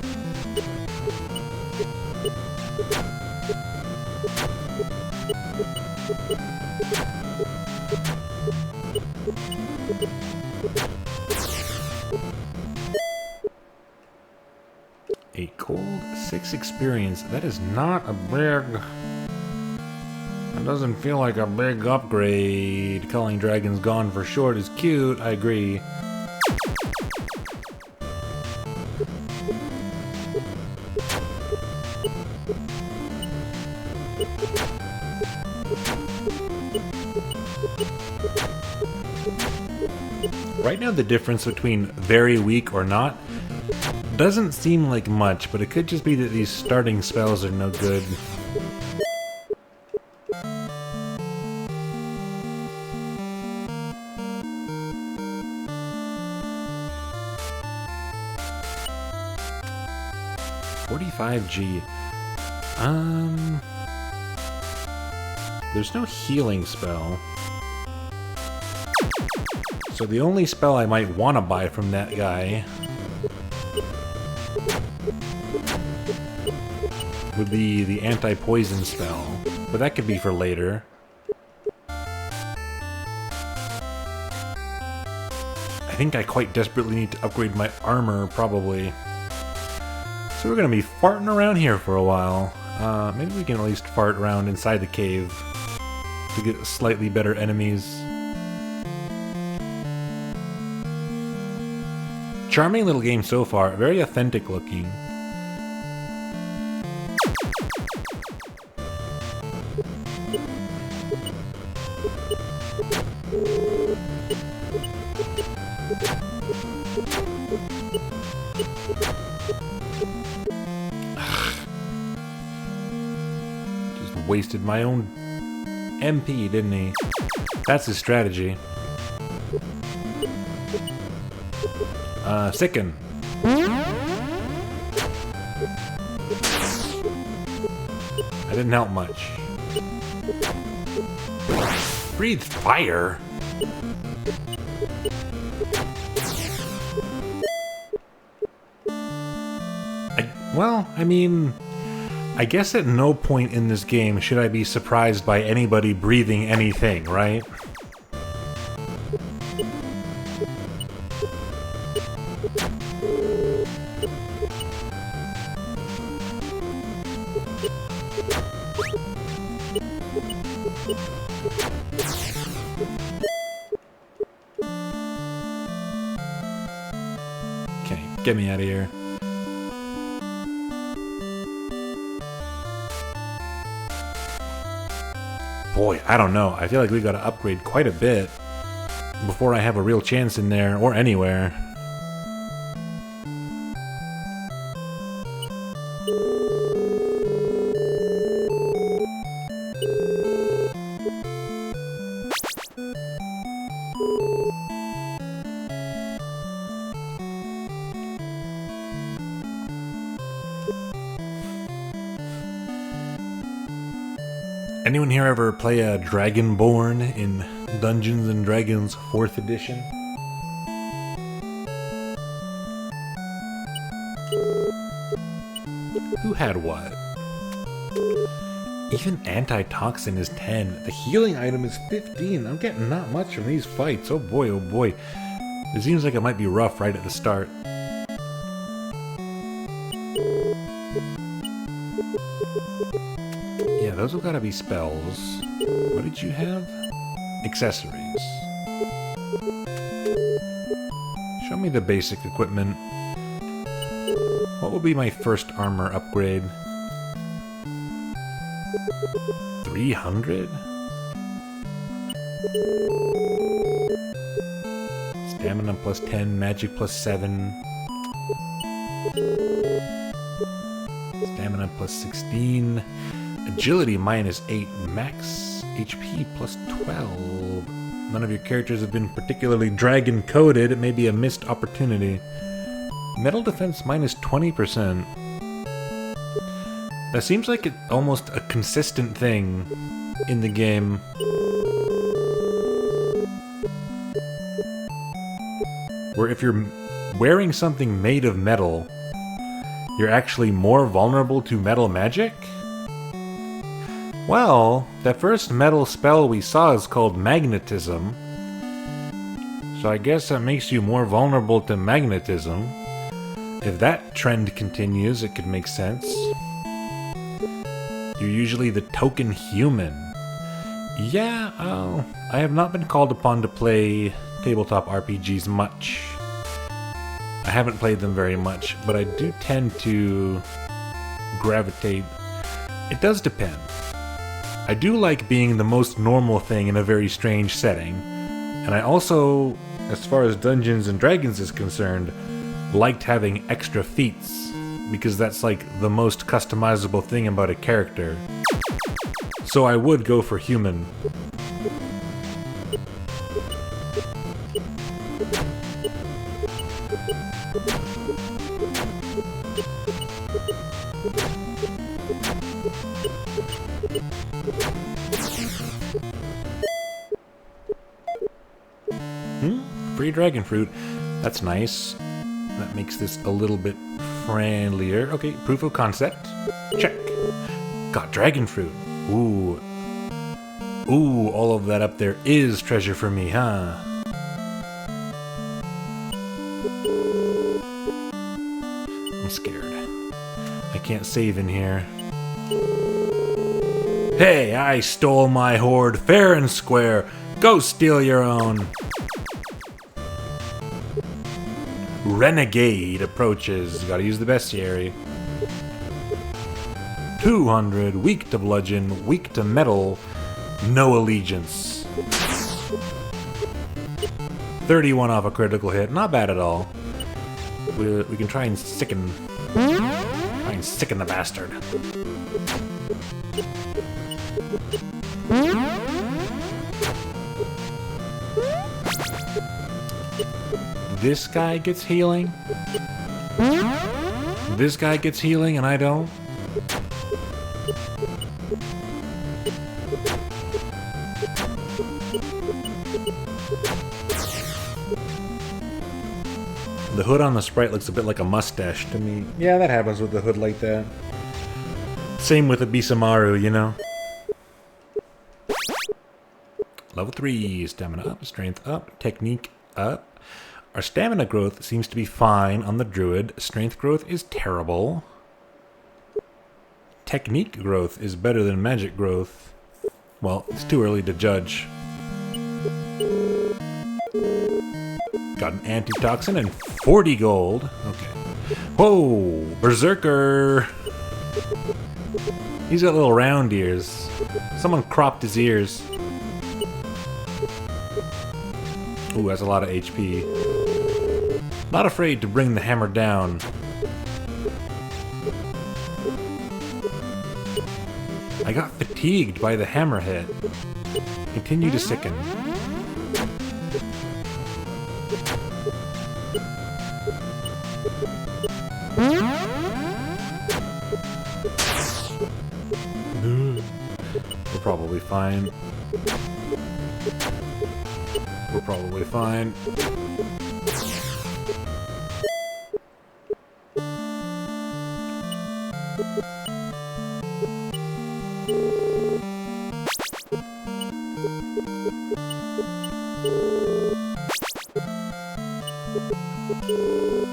A gold 6 experience. That is not a big... That doesn't feel like a big upgrade. Calling dragons gone for short is cute, I agree. Right now the difference between very weak or not doesn't seem like much, but it could just be that these starting spells are no good. $45G. There's no healing spell. So the only spell I might want to buy from that guy would be the anti-poison spell, but that could be for later. I think I quite desperately need to upgrade my armor, probably. So we're gonna be farting around here for a while. Maybe we can at least fart around inside the cave to get slightly better enemies. Charming little game so far, very authentic looking. Just wasted my own MP, didn't he? That's his strategy. Sicken. I didn't help much. breathe fire? I mean, I guess at no point in this game should I be surprised by anybody breathing anything, right? Okay, get me out of here. Boy, I don't know. I feel like we gotta upgrade quite a bit before I have a real chance in there or anywhere. Anyone here ever play a Dragonborn in Dungeons and Dragons 4th edition? Who had what? Even antitoxin is 10. The healing item is 15. I'm getting not much from these fights. Oh boy, oh boy. It seems like it might be rough right at the start. Yeah, those have gotta be spells. What did you have? Accessories. Show me the basic equipment. What will be my first armor upgrade? 300? Stamina plus 10, magic plus 7. Stamina plus 16. Agility minus 8. Max HP plus 12. None of your characters have been particularly dragon-coded. It may be a missed opportunity. Metal defense minus 20%. That seems like it's almost a consistent thing in the game. Where if you're wearing something made of metal, you're actually more vulnerable to metal magic? Well, that first metal spell we saw is called magnetism. So I guess that makes you more vulnerable to magnetism. If that trend continues, it could make sense. You're usually the token human. Yeah, I have not been called upon to play tabletop RPGs much. I haven't played them very much, but I do tend to gravitate. It does depend. I do like being the most normal thing in a very strange setting. And I also, as far as Dungeons and Dragons is concerned, liked having extra feats, because that's like the most customizable thing about a character. So I would go for human. Free dragon fruit. That's nice. That makes this a little bit friendlier. Okay, proof of concept. Check. Got dragon fruit. Ooh. Ooh, all of that up there is treasure for me, huh? I'm scared. I can't save in here. Hey, I stole my hoard fair and square. Go steal your own. Renegade approaches. Gotta use the bestiary. 200. Weak to bludgeon. Weak to metal. No allegiance. 31 off a critical hit. Not bad at all. We can try and sicken. Try and sicken the bastard. This guy gets healing. This guy gets healing and I don't. The hood on the sprite looks a bit like a mustache to me. Yeah, that happens with the hood like that. Same with the Bisamaru, you know? Level 3, stamina up, strength up, technique up. Our stamina growth seems to be fine on the druid. Strength growth is terrible. Technique growth is better than magic growth. Well, it's too early to judge. Got an antitoxin and 40 gold. Okay. Whoa! Berserker! He's got little round ears. Someone cropped his ears. Ooh, that's a lot of HP. Not afraid to bring the hammer down. I got fatigued by the hammerhead. Continue to sicken. We're probably fine. We're probably fine.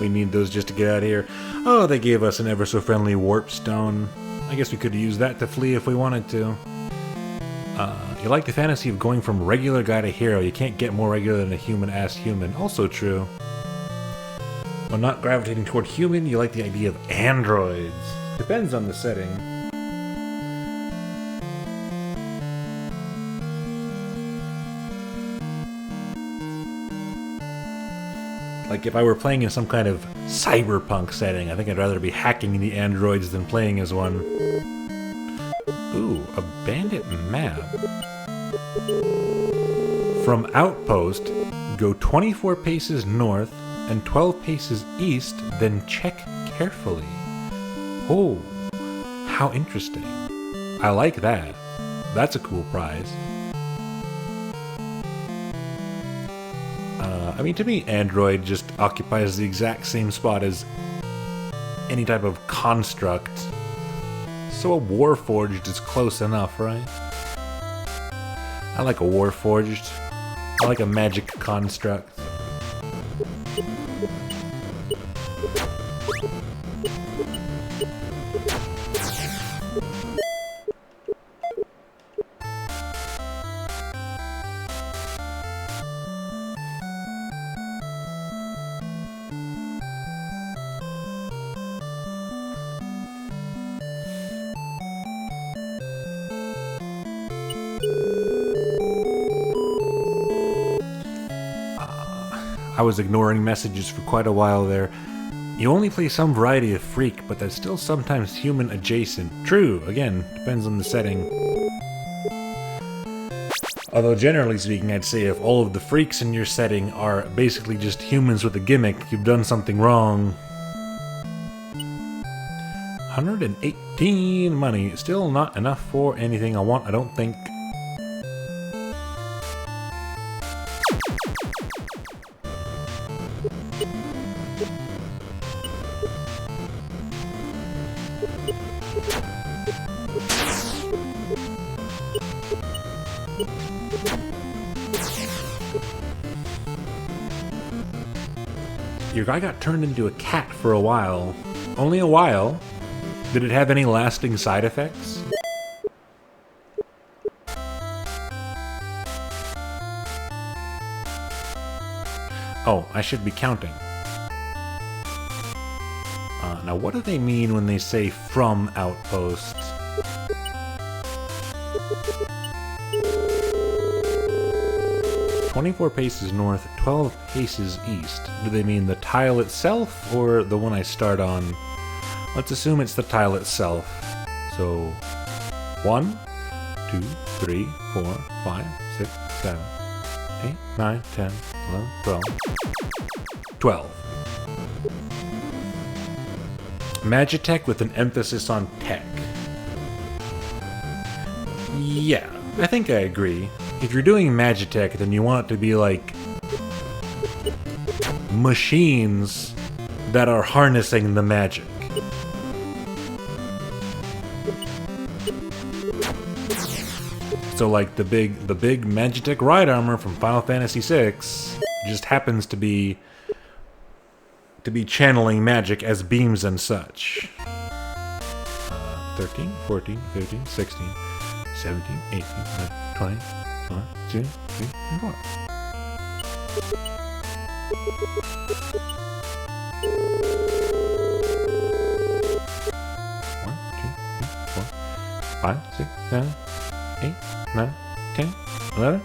We need those just to get out of here. Oh, they gave us an ever so friendly warp stone. I guess we could use that to flee if we wanted to. You like the fantasy of going from regular guy to hero. You can't get more regular than a human-ass human. Also true. When not gravitating toward human, you like the idea of androids. Depends on the setting. Like, if I were playing in some kind of cyberpunk setting, I think I'd rather be hacking the androids than playing as one. Ooh, a bandit map. From Outpost, go 24 paces north and 12 paces east, then check carefully. Oh, how interesting. I like that. That's a cool prize. I mean, to me, Android just occupies the exact same spot as any type of construct. So a Warforged is close enough, right? I like a Warforged. I like a magic construct. I was ignoring messages for quite a while there. You only play some variety of freak, but that's still sometimes human adjacent. True, again, depends on the setting. Although generally speaking, I'd say if all of the freaks in your setting are basically just humans with a gimmick, you've done something wrong. 118 money. Still not enough for anything I want, I don't think. Your guy got turned into a cat for a while. Only a while. Did it have any lasting side effects? Oh, I should be counting. Now what do they mean when they say from outpost? "24 paces north, 12 paces east." Do they mean the tile itself or the one I start on? Let's assume it's the tile itself. So 1, 2, 3, 4, 5, 6, 7, 8, 9, 10, 11, 12. 12. Magitech with an emphasis on tech. Yeah, I think I agree. If you're doing Magitech, then you want it to be like machines that are harnessing the magic. So like the big Magitech ride armor from Final Fantasy VI just happens to be channeling magic as beams and such. 13, 14, 15, 16, 17, 18, 19, 20, 21, 22, 23, and 4. One, two, three, 4, 5, 6, 7, 8, 9, 10, 11,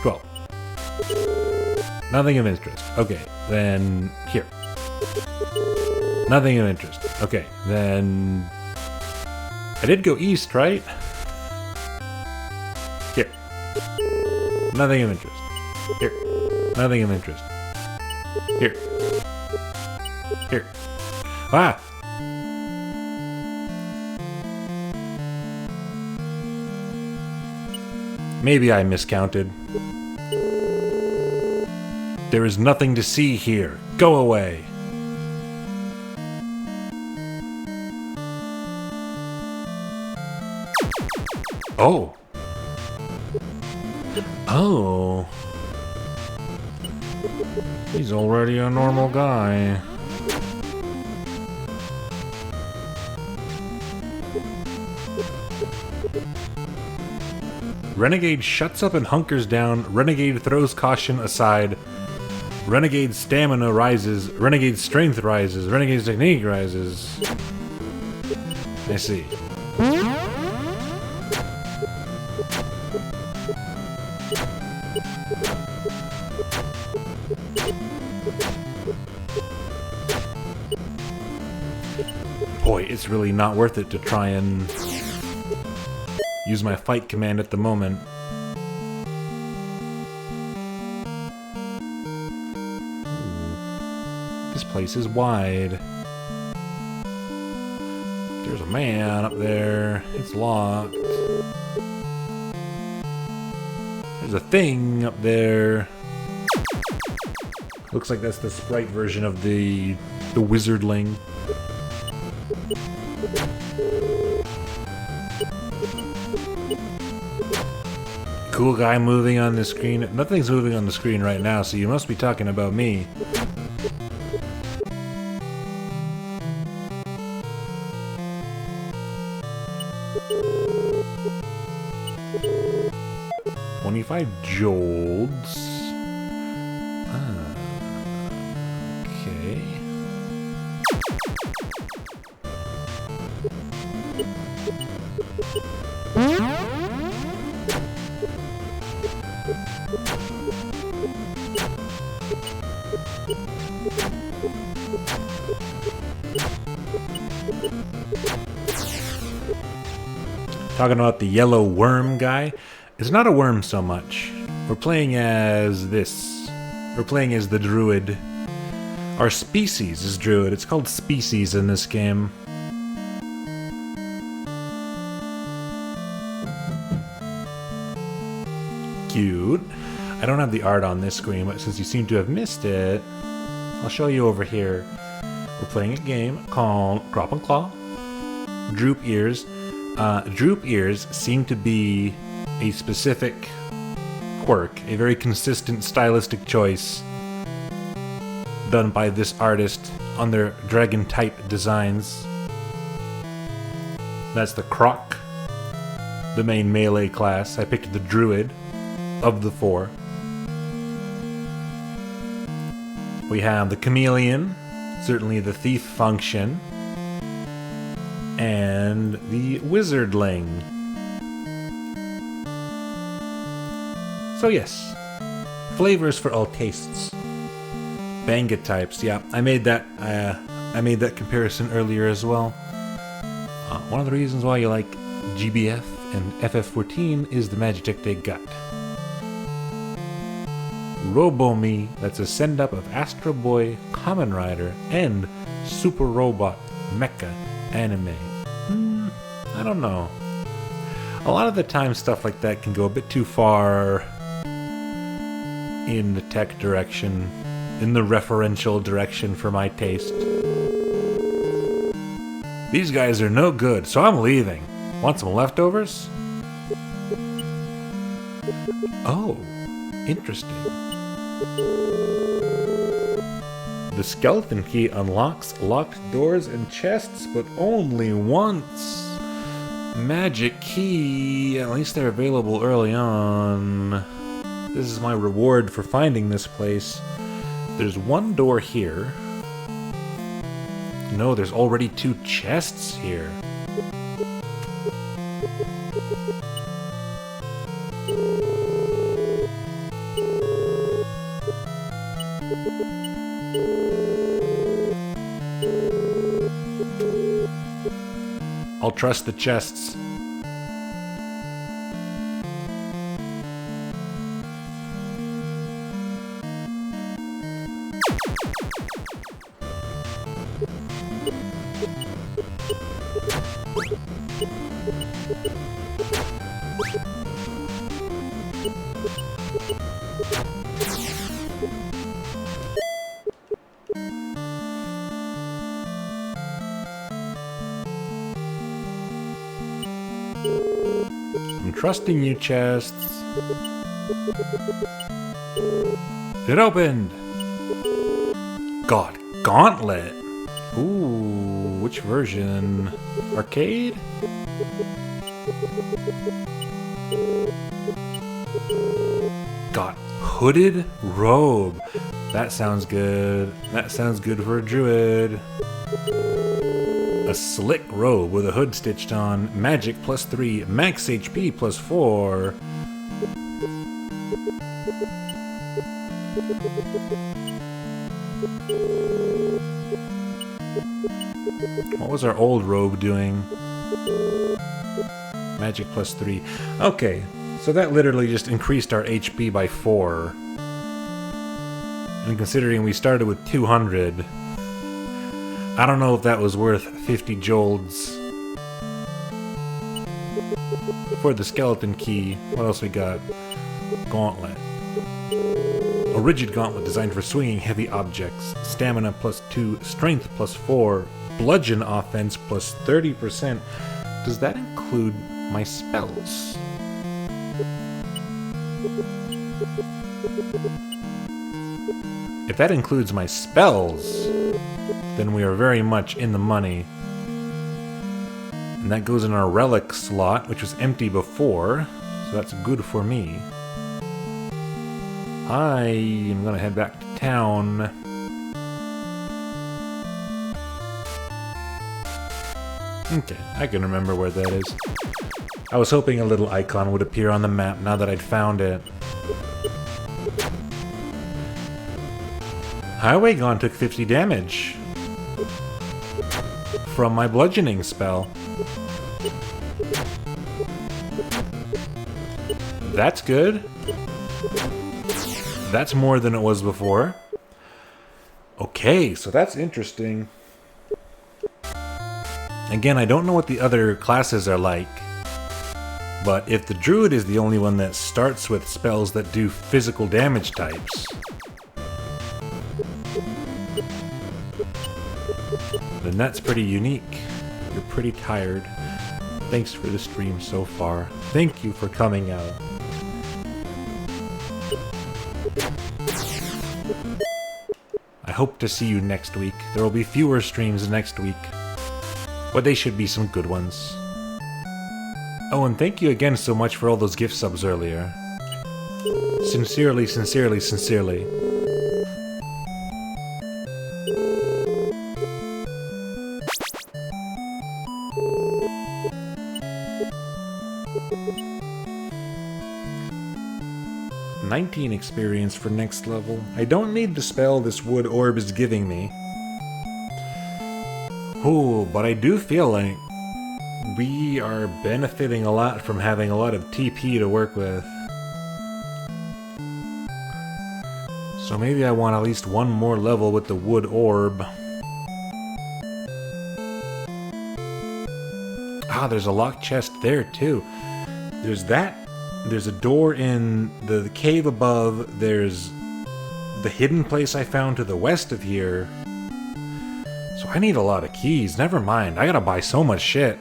12. Nothing of interest. Okay, then here. Nothing of interest. Okay, then I did go east, right? Here. Nothing of interest. Here. Nothing of interest. Here. Here. Ah! Maybe I miscounted. There is nothing to see here. Go away. Oh. Oh. He's already a normal guy. Renegade shuts up and hunkers down. Renegade throws caution aside. Renegade stamina rises. Renegade strength rises. Renegade technique rises. I see. Boy, it's really not worth it to try and use my fight command at the moment. This place is wide. There's a man up there. It's locked. There's a thing up there. Looks like that's the sprite version of the wizardling. Cool guy moving on the screen. Nothing's moving on the screen right now, so you must be talking about me. $25 jolds. Okay. Talking about the yellow worm guy. It's not a worm so much. We're playing as this. We're playing as the druid. Our species is druid. It's called species in this game. Cute. I don't have the art on this screen, but since you seem to have missed it, I'll show you over here. We're playing a game called Crop and Claw. Droop Ears. Droop Ears seem to be a specific quirk, a very consistent stylistic choice done by this artist on their dragon type designs. That's the Croc, the main melee class. I picked the druid of the four. We have the chameleon, certainly the thief function, and the wizardling. So yes, flavors for all tastes. Banga types, yeah. I made that comparison earlier as well. One of the reasons why you like GBF and FF14 is the Magitech they got. Robo-Me, that's a send-up of Astro Boy, Kamen Rider, and Super Robot Mecha anime. I don't know. A lot of the time stuff like that can go a bit too far in the tech direction, in the referential direction for my taste. These guys are no good, so I'm leaving. Want some leftovers? Oh, interesting. The skeleton key unlocks locked doors and chests, but only once. Magic key, at least they're available early on. This is my reward for finding this place. There's one door here. No, there's already 2 chests here. I'll trust the chests. I'm trusting you, chests. It opened! God, gauntlet! Ooh, which version? Arcade? Got hooded robe. That sounds good. That sounds good for a druid. A slick robe with a hood stitched on. Magic +3. Max HP +4. What was our old robe doing? Magic +3. Okay, so that literally just increased our HP by 4. And considering we started with 200, I don't know if that was worth 50 jolds. For the skeleton key, what else we got? Gauntlet. A rigid gauntlet designed for swinging heavy objects. Stamina +2, strength +4, bludgeon offense +30%. Does that include my spells? If that includes my spells, then we are very much in the money. And that goes in our relic slot, which was empty before, so that's good for me. I am gonna head back to town. Okay, I can remember where that is. I was hoping a little icon would appear on the map now that I'd found it. Highway Gone took 50 damage from my bludgeoning spell. That's good. That's more than it was before. Okay, so that's interesting. Again, I don't know what the other classes are like, but if the druid is the only one that starts with spells that do physical damage types, then that's pretty unique. You're pretty tired. Thanks for the stream so far. Thank you for coming out. I hope to see you next week. There will be fewer streams next week, but they should be some good ones. Oh, and thank you again so much for all those gift subs earlier. Sincerely, sincerely, sincerely. $19 experience for next level. I don't need the spell this wood orb is giving me. Ooh, but I do feel like we are benefiting a lot from having a lot of TP to work with. So maybe I want at least one more level with the wood orb. Ah, there's a locked chest there too. There's that. There's a door in the cave above. There's the hidden place I found to the west of here. So I need a lot of keys. Never mind. I gotta buy so much shit.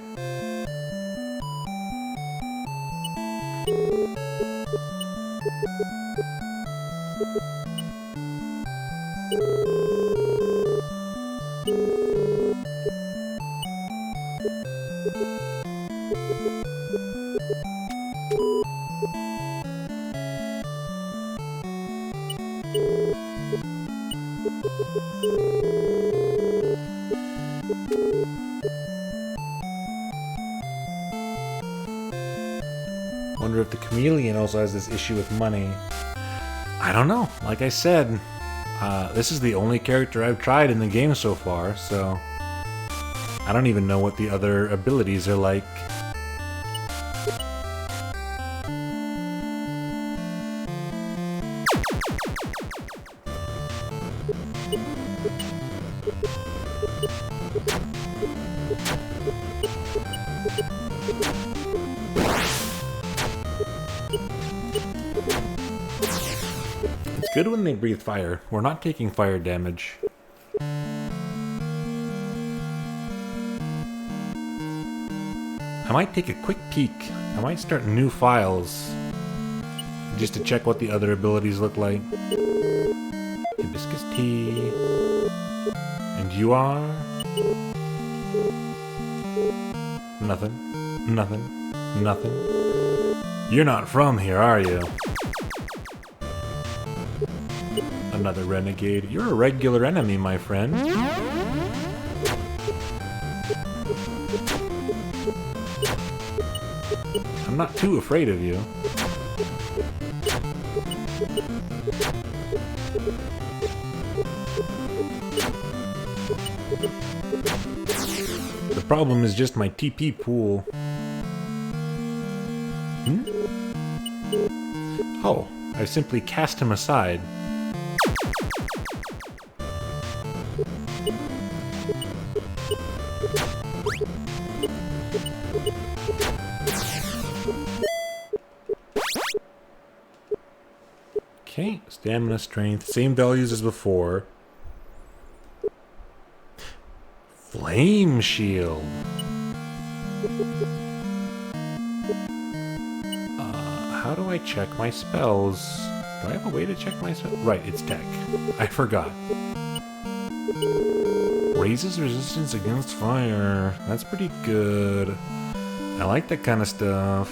Wonder if the chameleon also has this issue with money. I don't know. Like I said, this is the only character I've tried in the game so far, so I don't even know what the other abilities are like. It's good when they breathe fire. We're not taking fire damage. I might take a quick peek. I might start new files just to check what the other abilities look like. Hibiscus tea. And you are? Nothing. Nothing. Nothing. You're not from here, are you? Another renegade. You're a regular enemy, my friend. I'm not too afraid of you. The problem is just my TP pool. Oh, I simply cast him aside. Okay, stamina, strength, same values as before. Flame shield. How do I check my spells? Do I have a way to check my spells? Right, it's tech. I forgot. Raises resistance against fire. That's pretty good. I like that kind of stuff.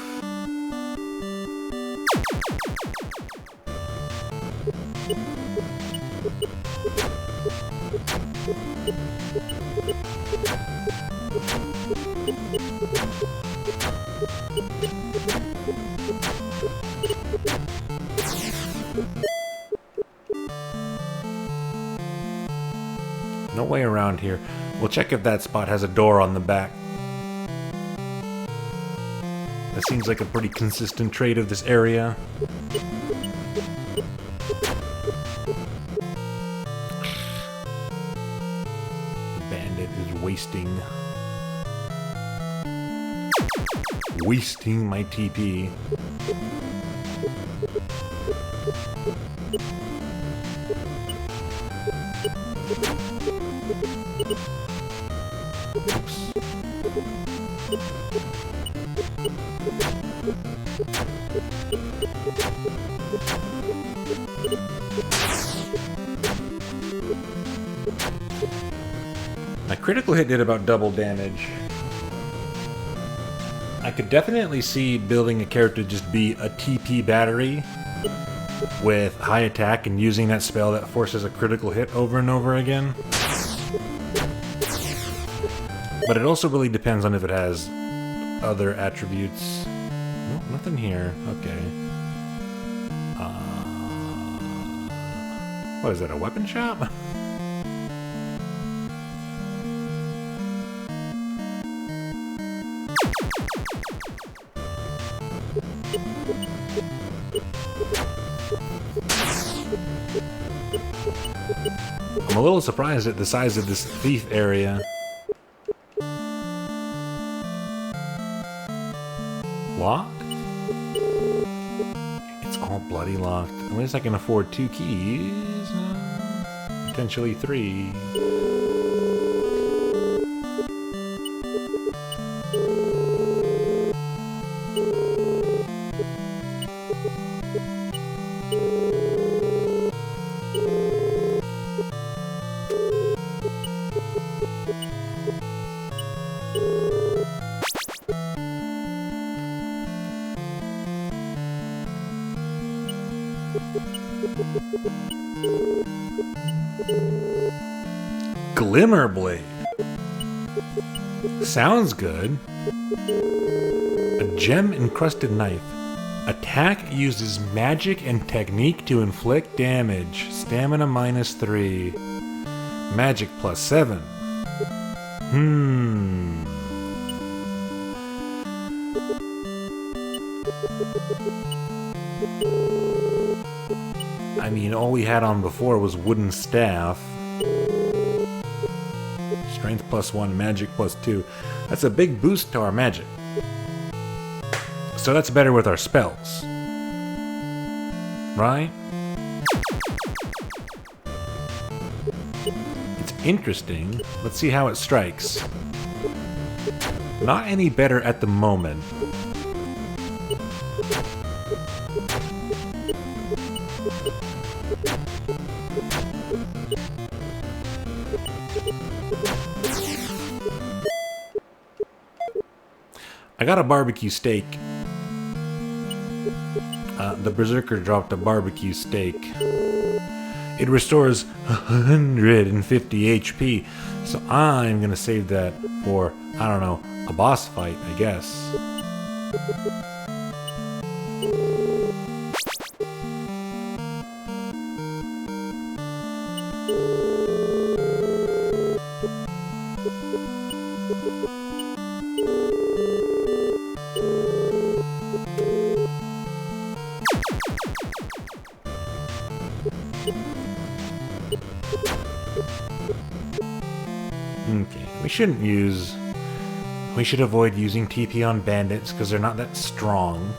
No way around here. We'll check if that spot has a door on the back. That seems like a pretty consistent trait of this area. The bandit is wasting my TP. Oops. My critical hit did about double damage. I could definitely see building a character just be a TP battery with high attack and using that spell that forces a critical hit over and over again. But it also really depends on if it has other attributes. Nope, nothing here. Okay. What is that, a weapon shop? I'm a little surprised at the size of this thief area. Locked? It's all bloody locked. Unless I can afford 2 keys. Potentially 3. Glimmer blade. Sounds good. A gem-encrusted knife. Attack uses magic and technique to inflict damage. Stamina -3. Magic +7. I mean, all we had on before was wooden staff. Strength +1, magic +2. That's a big boost to our magic. So that's better with our spells. Right? It's interesting. Let's see how it strikes. Not any better at the moment. I got a barbecue steak. The Berserker dropped a barbecue steak. It restores 150 HP, so I'm gonna save that for, I don't know, a boss fight, I guess. Okay, we should avoid using TP on bandits because they're not that strong.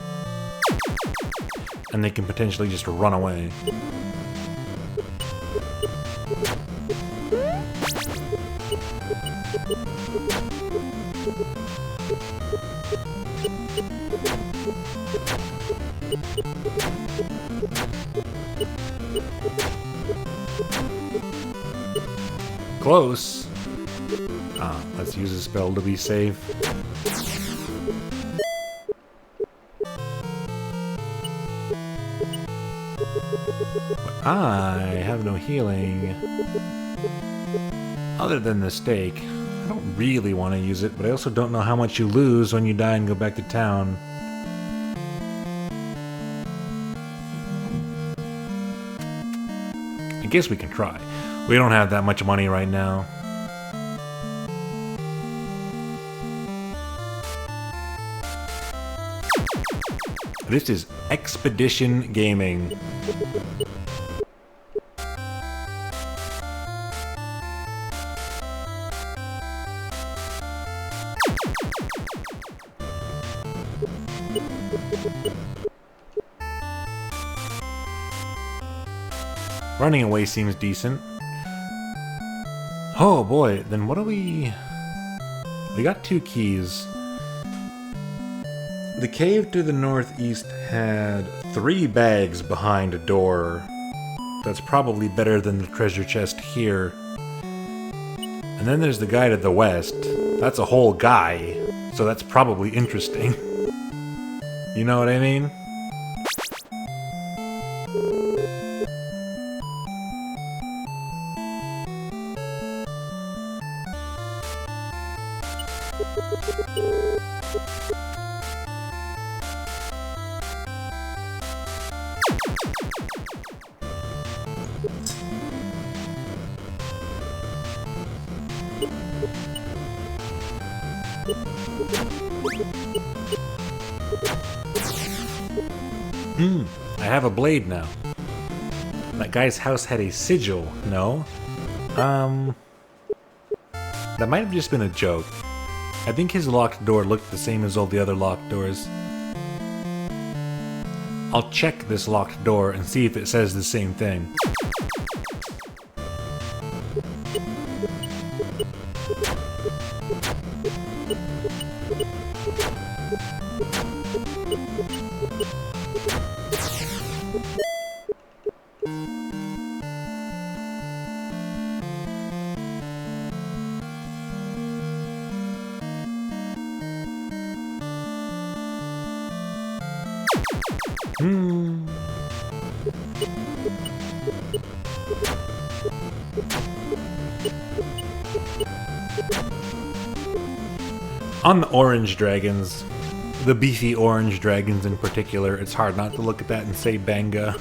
And they can potentially just run away. Close. Let's use a spell to be safe. But I have no healing. Other than the steak. I don't really want to use it, but I also don't know how much you lose when you die and go back to town. I guess we can try. We don't have that much money right now. This is Expedition Gaming. Running away seems decent. Oh boy, then what do we... We got 2 keys. The cave to the northeast had 3 bags behind a door. That's probably better than the treasure chest here. And then there's the guy to the west. That's a whole guy, so that's probably interesting. You know what I mean? I have a blade now. That guy's house had a sigil, no? That might have just been a joke. I think his locked door looked the same as all the other locked doors. I'll check this locked door and see if it says the same thing. On the orange dragons, the beefy orange dragons in particular, it's hard not to look at that and say banga.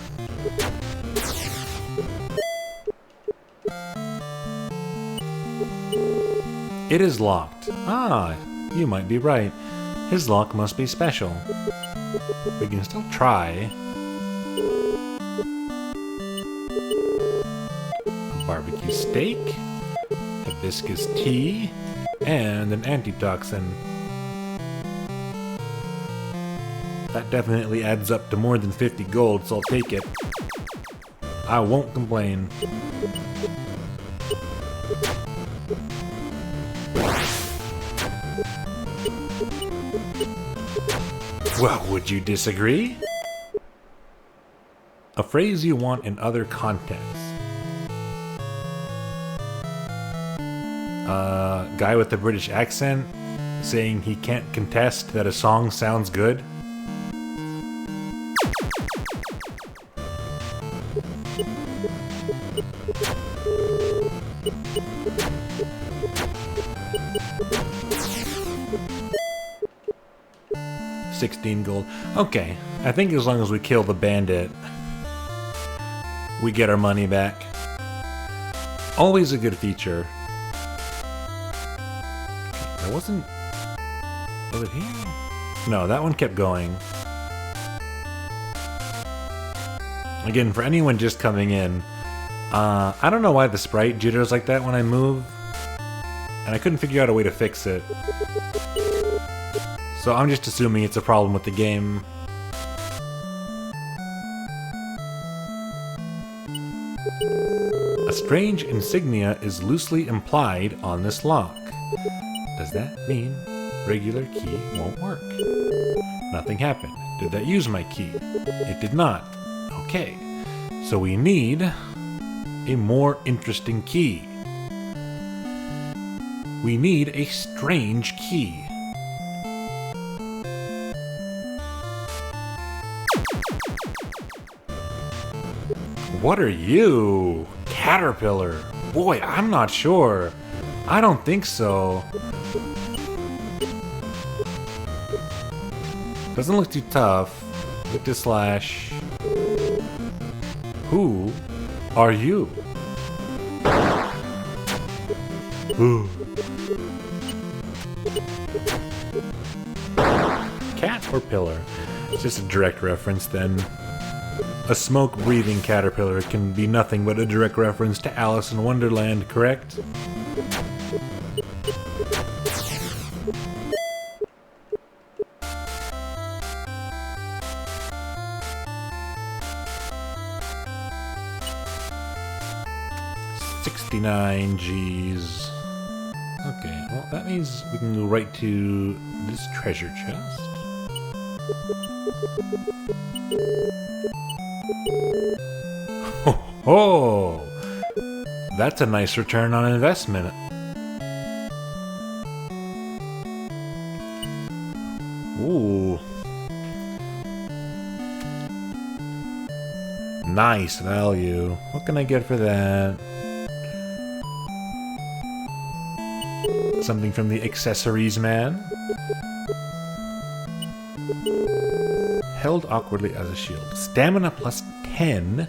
It is locked. Ah, you might be right. His lock must be special. We can still try. Barbecue steak, hibiscus tea, and an antitoxin. That definitely adds up to more than 50 gold, so I'll take it. I won't complain. Well, would you disagree? A phrase you want in other contexts. Guy with a British accent saying he can't contest that a song sounds good. $16 gold. Okay, I think as long as we kill the bandit, we get our money back. Always a good feature. There wasn't... Was it here? No, that one kept going. Again, for anyone just coming in, I don't know why the sprite jitters like that when I move, and I couldn't figure out a way to fix it. So I'm just assuming it's a problem with the game. A strange insignia is loosely implied on this lock. Does that mean regular key won't work? Nothing happened. Did that use my key? It did not. Okay. So we need a more interesting key. We need a strange key. What are you? Caterpillar? Boy, I'm not sure. I don't think so. Doesn't look too tough. Look to slash. Who are you? Ooh. Cat or pillar? It's just a direct reference then. A smoke-breathing caterpillar can be nothing but a direct reference to Alice in Wonderland, correct? $69 G's. Okay, well that means we can go right to this treasure chest. Oh, that's a nice return on investment. Ooh. Nice value. What can I get for that? Something from the accessories man. Held awkwardly as a shield. Stamina plus 10.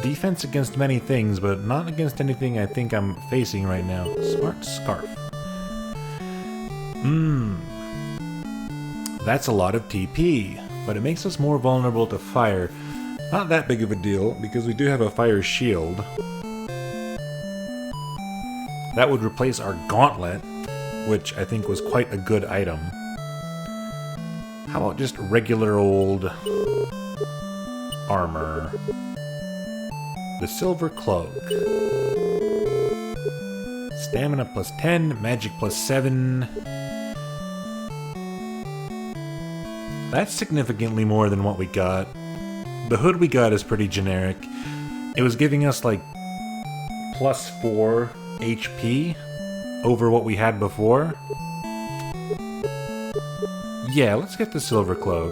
Defense against many things, but not against anything I think I'm facing right now. Smart scarf. That's a lot of TP, but it makes us more vulnerable to fire. Not that big of a deal, because we do have a fire shield. That would replace our gauntlet, which I think was quite a good item. How about just regular old armor? The silver cloak. Stamina plus 10, magic plus 7. That's significantly more than what we got. The hood we got is pretty generic. It was giving us like plus 4 HP over what we had before. Yeah, let's get the silver cloak.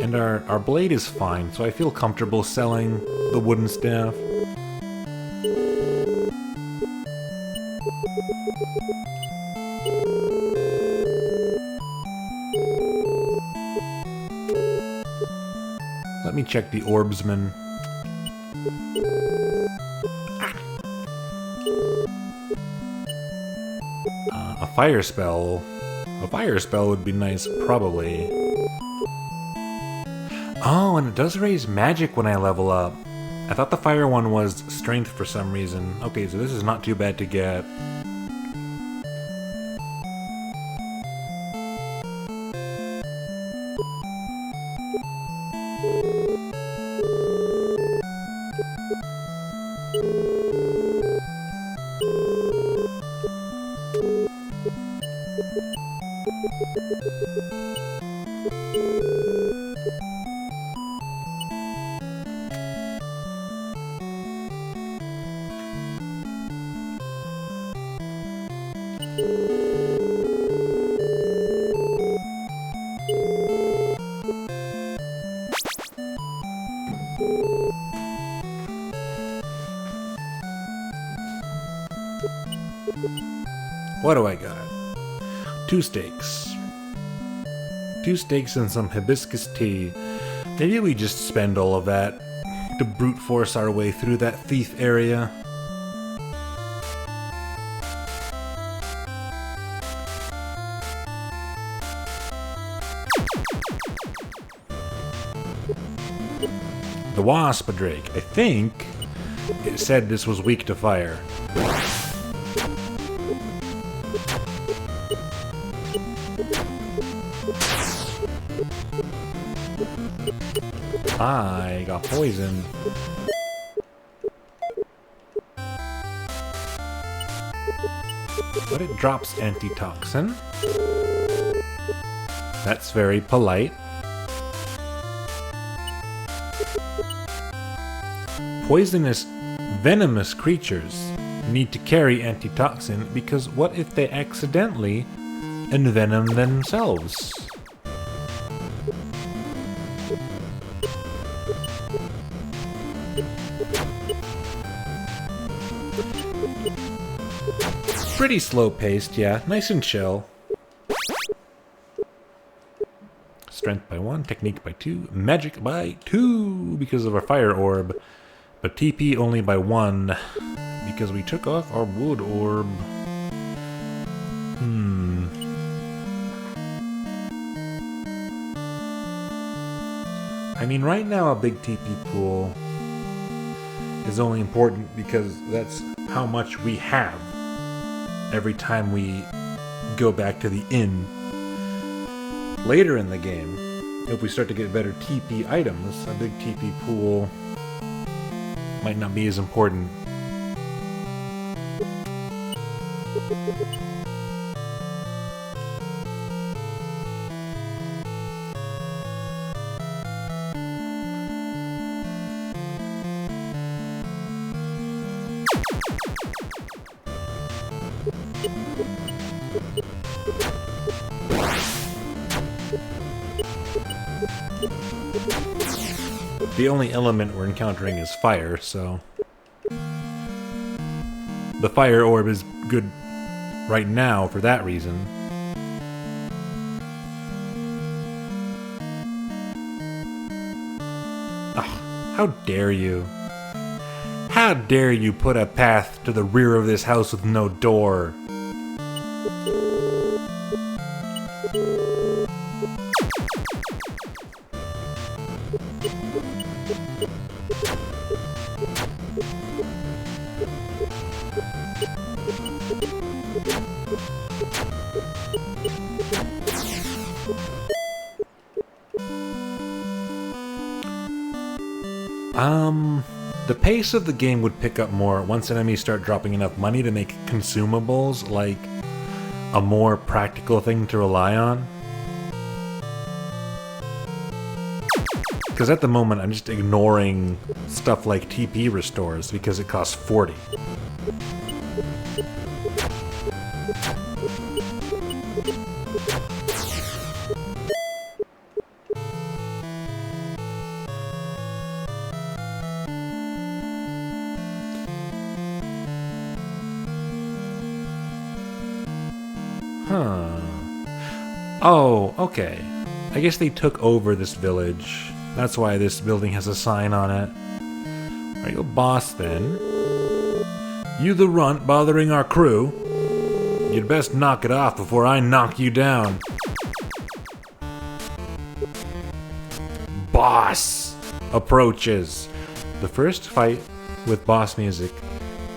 And our blade is fine, so I feel comfortable selling the wooden staff. Let me check the orbsman. A fire spell. A fire spell would be nice, probably. Oh, and it does raise magic when I level up. I thought the fire one was strength for some reason. Okay, so this is not too bad to get. What do I got? 2 steaks. 2 steaks and some hibiscus tea. Maybe we just spend all of that to brute force our way through that thief area. The wasp drake. I think it said this was weak to fire. I got poisoned. But it drops antitoxin. That's very polite. Poisonous, venomous creatures need to carry antitoxin because what if they accidentally envenom themselves? Pretty slow paced, yeah. Nice and chill. Strength by 1, technique by 2, magic by 2 because of our fire orb. But TP only by 1 because we took off our wood orb. I mean, right now a big TP pool is only important because that's how much we have every time we go back to the inn. Later in the game, if we start to get better TP items, a big TP pool might not be as important. The only element we're encountering is fire, so the fire orb is good right now for that reason. Oh, how dare you? How dare you put a path to the rear of this house with no door? The pace of the game would pick up more once enemies start dropping enough money to make consumables like a more practical thing to rely on. Because at the moment I'm just ignoring stuff like TP restores because it costs 40. Huh. Oh, okay. I guess they took over this village. That's why this building has a sign on it. Are you a boss then? You the runt bothering our crew? You'd best knock it off before I knock you down. Boss approaches. The first fight with boss music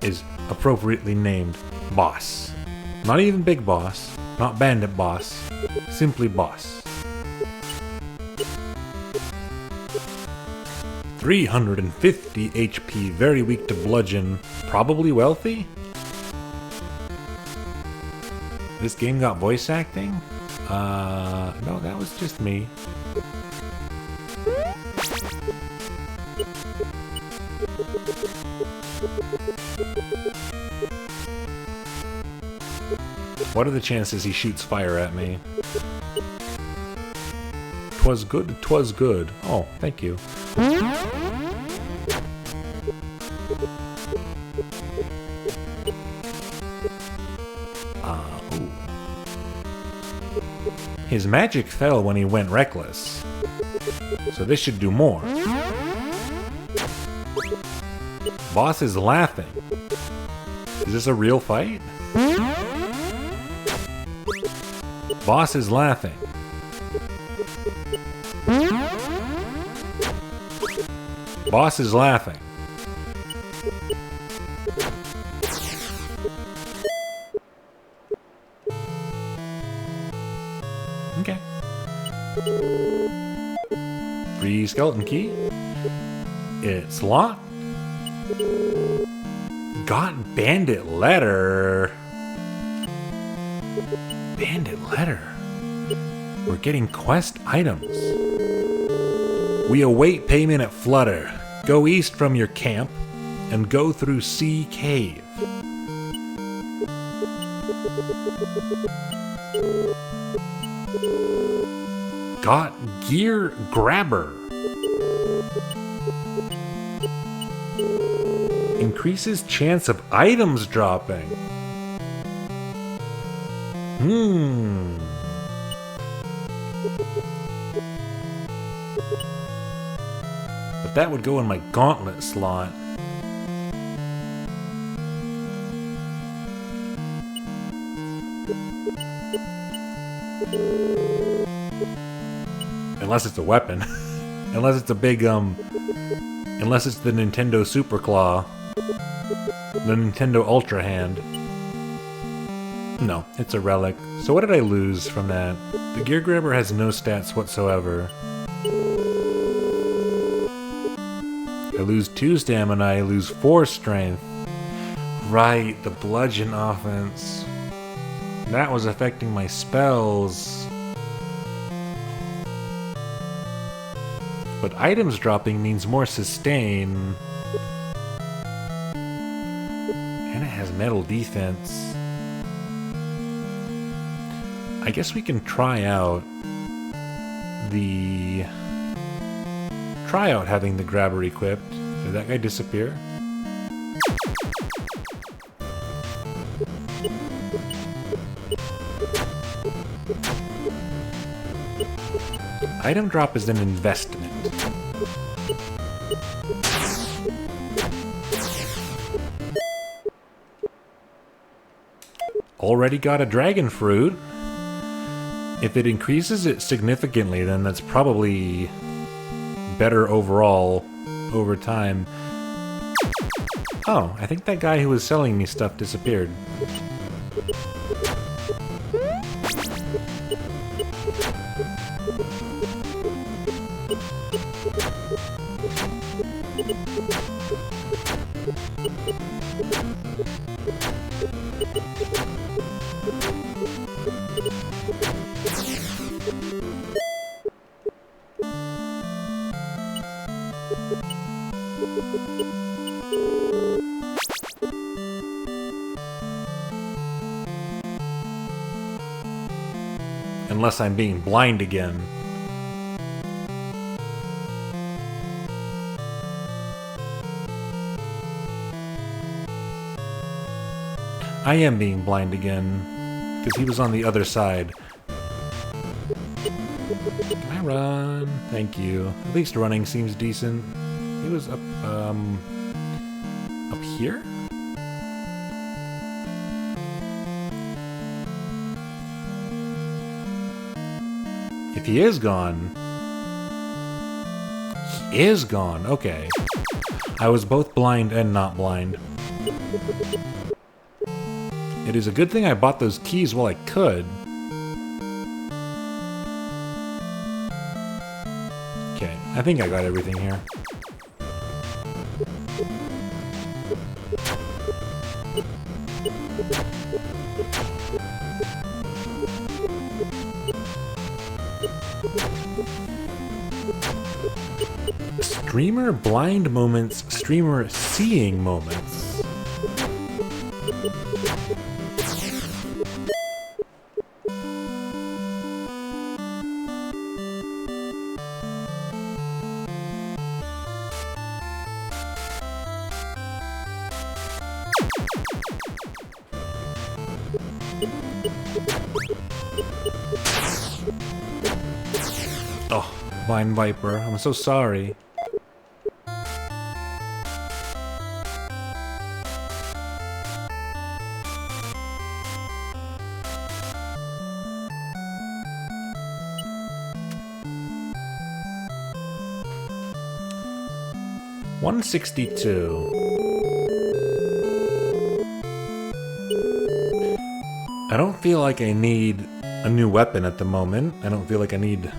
is appropriately named Boss. Not even Big Boss, not Bandit Boss, simply Boss. 350 HP, very weak to bludgeon, probably wealthy? This game got voice acting? No, that was just me. What are the chances he shoots fire at me? 'Twas good, 'twas good. Oh, thank you. Ooh. His magic fell when he went reckless. So this should do more. Boss is laughing. Is this a real fight? Boss is laughing. Boss is laughing. Okay. Free skeleton key. It's locked. Got bandit letter. Bandit letter. We're getting quest items. We await payment at Flutter. Go east from your camp and go through Sea Cave. Got gear grabber. Increases chance of items dropping. But that would go in my gauntlet slot. Unless it's a weapon. Unless it's a big, unless it's the Nintendo Super Claw. The Nintendo Ultra Hand. No, it's a relic. So what did I lose from that? The Gear Grabber has no stats whatsoever. I lose 2 stamina, I lose 4 strength. Right, the bludgeon offense. That was affecting my spells. But items dropping means more sustain. And it has metal defense. I guess we can try out having the grabber equipped. Did that guy disappear? Item drop is an investment. Already got a dragon fruit. If it increases it significantly, then that's probably better overall over time. Oh, I think that guy who was selling me stuff disappeared. Unless I'm being blind again. I am being blind again, because he was on the other side. Can I run? Thank you. At least running seems decent. He was up here? If he is gone... He is gone, okay. I was both blind and not blind. It is a good thing I bought those keys while I could. Okay, I think I got everything here. Streamer blind moments, streamer seeing moments. Oh, Vine Viper, I'm so sorry. $162. I don't feel like I need a new weapon at the moment. I don't feel like I need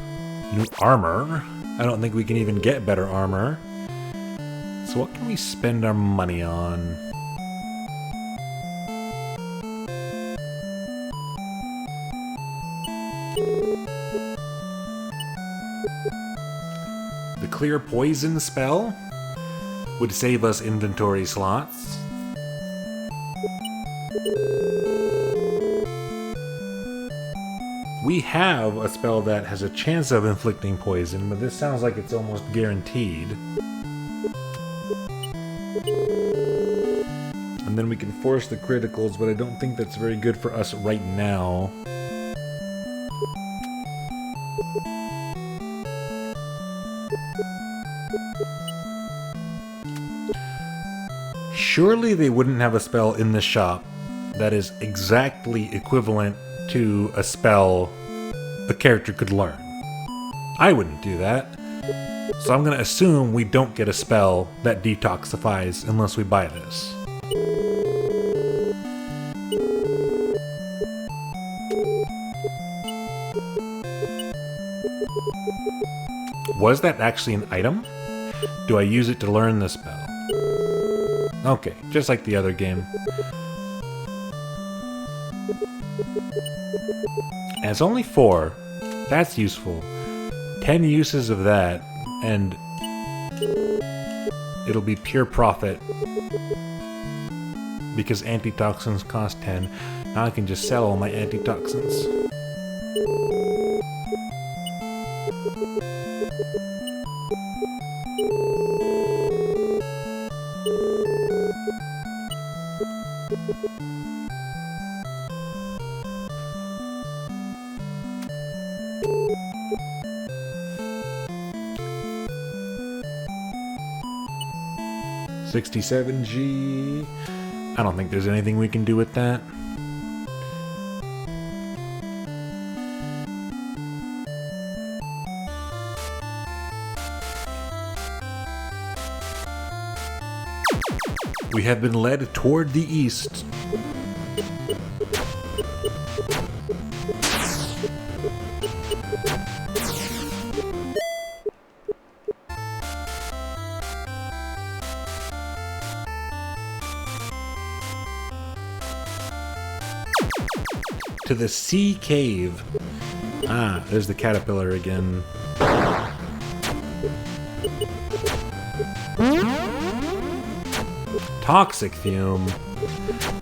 new armor. I don't think we can even get better armor. So what can we spend our money on? The clear poison spell would save us inventory slots. We have a spell that has a chance of inflicting poison, but this sounds like it's almost guaranteed. And then we can force the criticals, but I don't think that's very good for us right now. Surely they wouldn't have a spell in the shop that is exactly equivalent to a spell a character could learn. I wouldn't do that. So I'm going to assume we don't get a spell that detoxifies unless we buy this. Was that actually an item? Do I use it to learn the spell? Okay, just like the other game. And it's only 4. That's useful. 10 uses of that, and it'll be pure profit. Because antitoxins cost 10. Now I can just sell all my antitoxins. $67G. I don't think there's anything we can do with that. We have been led toward the east. To the sea cave. Ah, there's the caterpillar again. Toxic fume.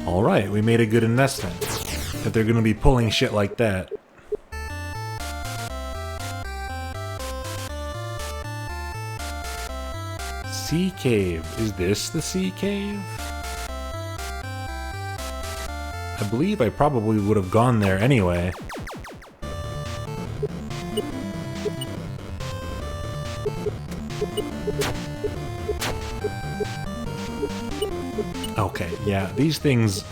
Alright, we made a good investment. If they're gonna be pulling shit like that. Sea cave. Is this the sea cave? I believe I probably would have gone there anyway. Okay, yeah, these things...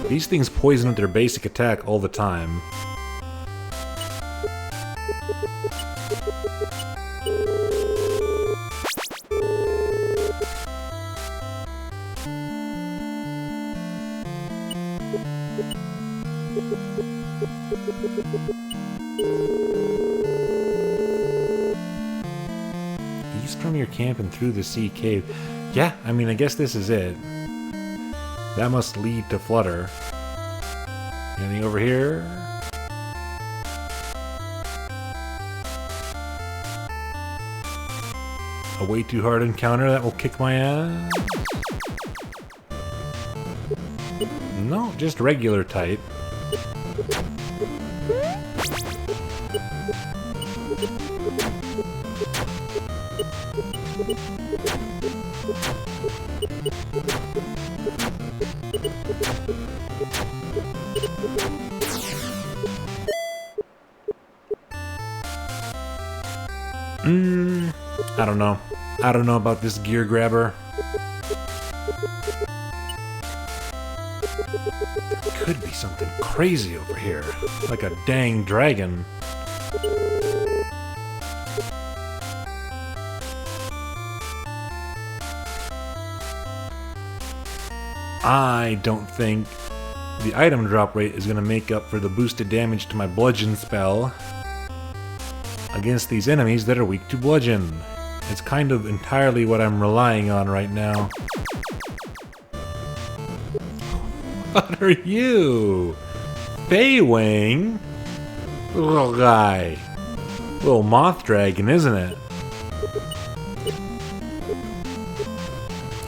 These things poison with their basic attack all the time. East from your camp and through the sea cave. Yeah, I mean, I guess this is it. That must lead to Flutter. Anything over here? A way too hard encounter that will kick my ass? No, just regular type. I don't know. I don't know about this gear grabber. There could be something crazy over here. Like a dang dragon. I don't think the item drop rate is going to make up for the boosted damage to my bludgeon spell against these enemies that are weak to bludgeon. It's kind of entirely what I'm relying on right now. What are you? Feywing? Little guy. Little moth dragon, isn't it?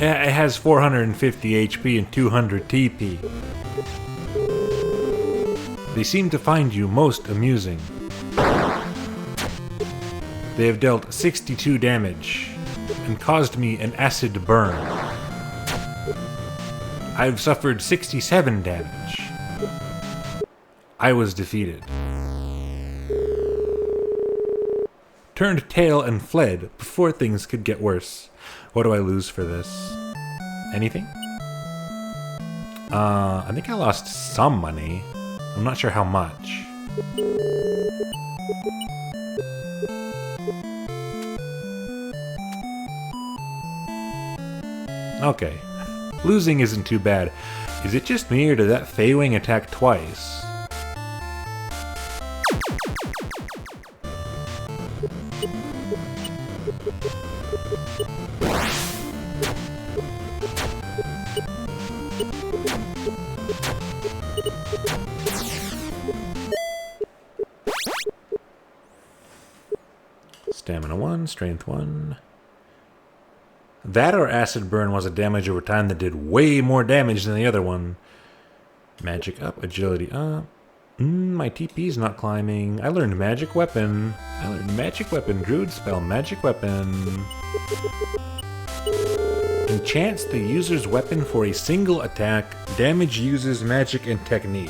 Yeah, it has 450 HP and 200 TP. They seem to find you most amusing. They have dealt 62 damage and caused me an acid burn. I've suffered 67 damage. I was defeated. Turned tail and fled before things could get worse. What do I lose for this? Anything? I think I lost some money. I'm not sure how much. Okay. Losing isn't too bad. Is it just me or did that Feywing attack twice? Stamina 1, strength 1. That or acid burn was a damage over time that did way more damage than the other one. Magic up, agility up. My TP's not climbing. I learned magic weapon. Druid spell, magic weapon. Enchants the user's weapon for a single attack. Damage uses magic and technique.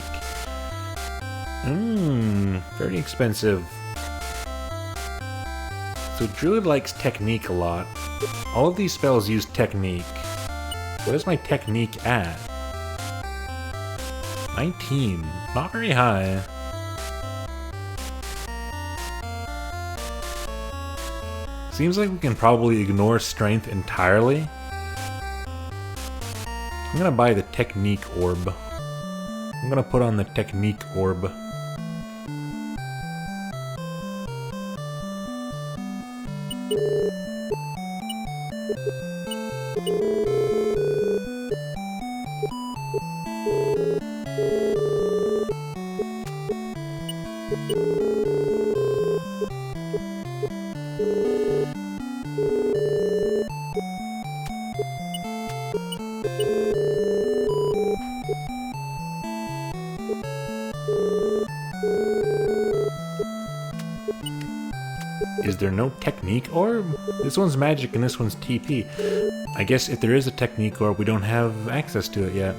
Very expensive. So Druid likes technique a lot. All of these spells use technique. What is my technique at? 19. Not very high. Seems like we can probably ignore strength entirely. I'm gonna buy the technique orb. I'm gonna put on the technique orb. Is there no technique orb? This one's magic and this one's TP. I guess if there is a technique orb, we don't have access to it yet.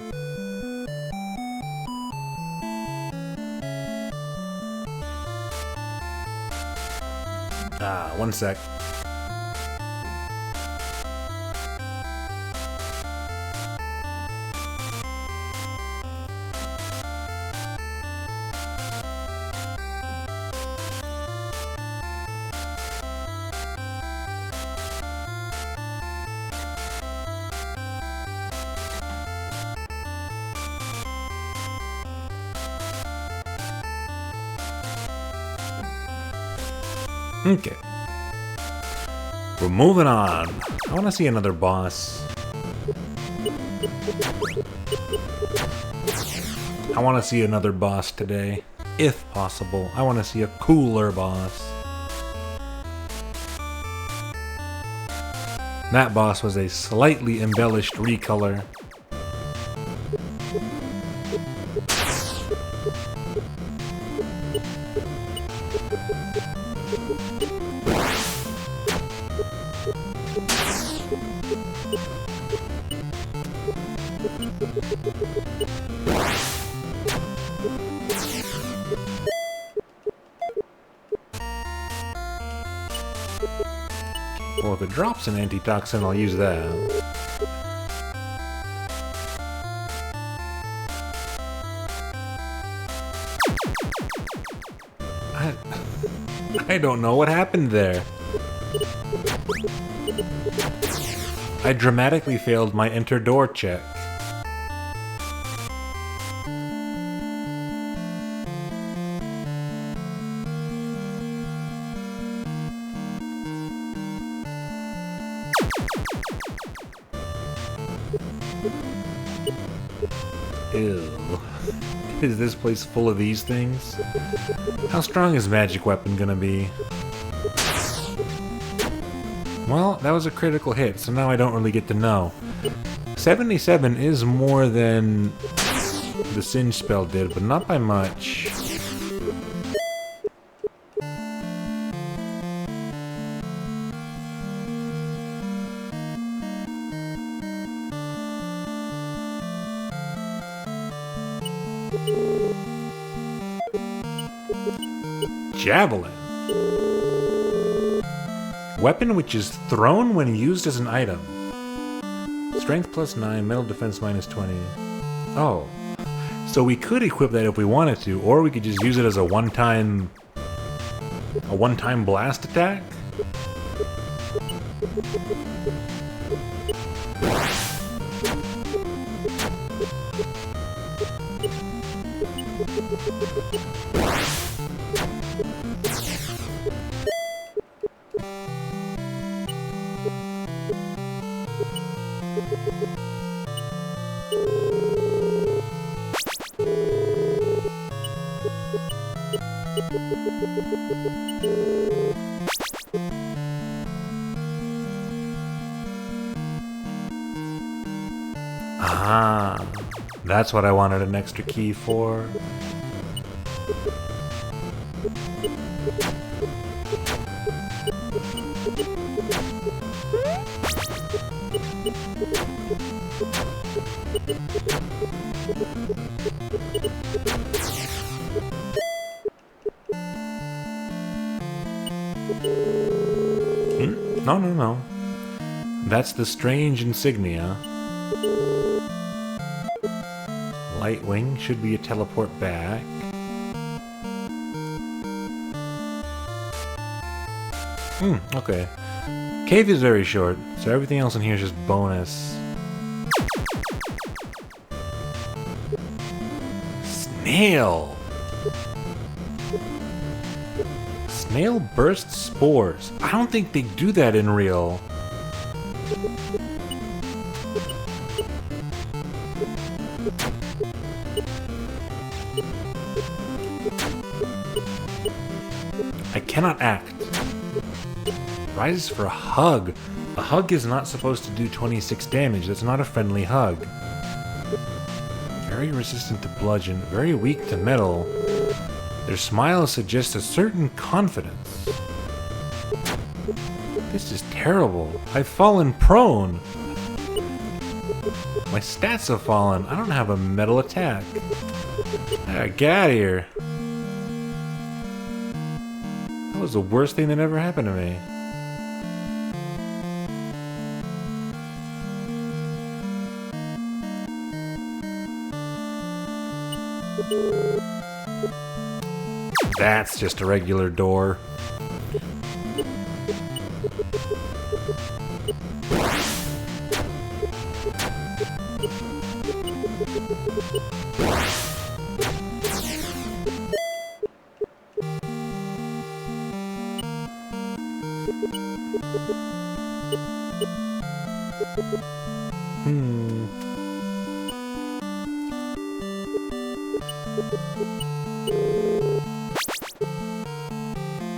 Ah, one sec. Okay. We're moving on. I want to see another boss. I want to see another boss today. If possible. I want to see a cooler boss. That boss was a slightly embellished recolor. Well, if it drops an antitoxin, I'll use that. I don't know what happened there. I dramatically failed my enter door check. Ew. Is this place full of these things? How strong is magic weapon gonna be? Well, that was a critical hit, so now I don't really get to know. 77 is more than the Singe spell did, but not by much. Javelin. Weapon which is thrown when used as an item. Strength plus 9, metal defense minus 20. Oh. So we could equip that if we wanted to, or we could just use it as a one-time blast attack. Ah, that's what I wanted an extra key for. No. That's the strange insignia. Lightwing should be a teleport back. Okay. Cave is very short, so everything else in here is just bonus. Snail! Snail bursts spores. I don't think they do that in real. I cannot act. Rises for a hug. A hug is not supposed to do 26 damage. That's not a friendly hug. Very resistant to bludgeon. Very weak to metal. Their smile suggests a certain confidence. This is terrible. I've fallen prone. My stats have fallen. I don't have a metal attack. Get out of here. That was the worst thing that ever happened to me. That's just a regular door.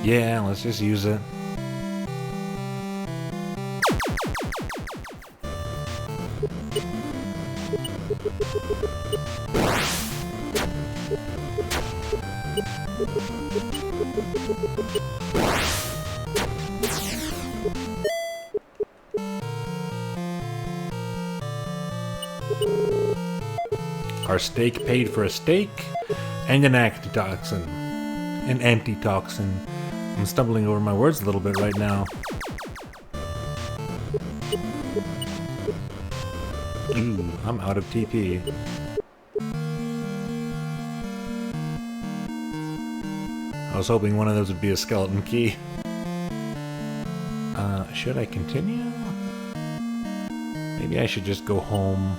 Yeah, let's just use it. Our steak paid for a steak and an antitoxin. An antitoxin. I'm stumbling over my words a little bit right now. Ooh, I'm out of TP. I was hoping one of those would be a skeleton key. Should I continue? Maybe I should just go home.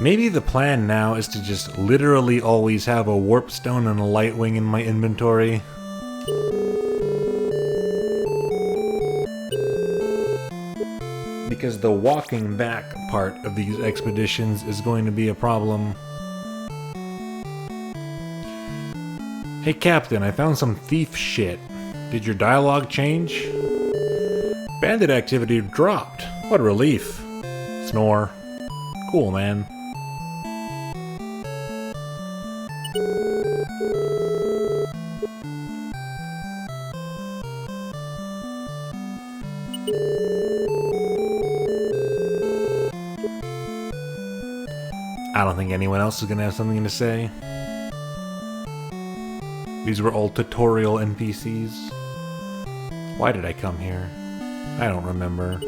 Maybe the plan now is to just literally always have a warp stone and a light wing in my inventory. Because the walking back part of these expeditions is going to be a problem. Hey Captain, I found some thief shit. Did your dialogue change? Bandit activity dropped. What a relief. Snore. Cool, man. I don't think anyone else is gonna have something to say. These were all tutorial NPCs. Why did I come here? I don't remember.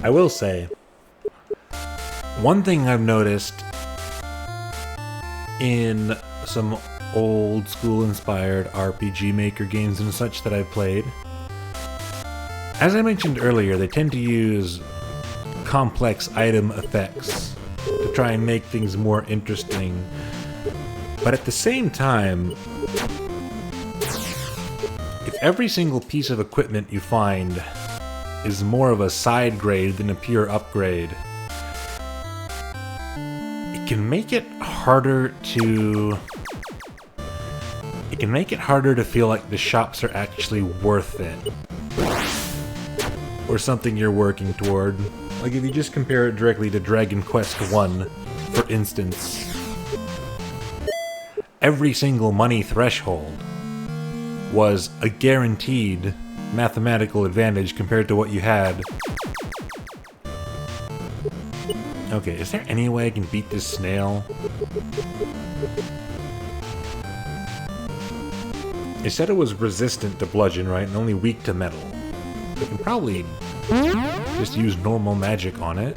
I will say, one thing I've noticed in some old school inspired RPG Maker games and such that I've played, as I mentioned earlier, they tend to use complex item effects to try and make things more interesting. But at the same time, if every single piece of equipment you find is more of a side grade than a pure upgrade. It can make it harder to... It can make it harder to feel like the shops are actually worth it. Or something you're working toward. Like if you just compare it directly to Dragon Quest 1, for instance. Every single money threshold was a guaranteed mathematical advantage compared to what you had. Okay, is there any way I can beat this snail? It said it was resistant to bludgeon, right? And only weak to metal. I can probably just use normal magic on it.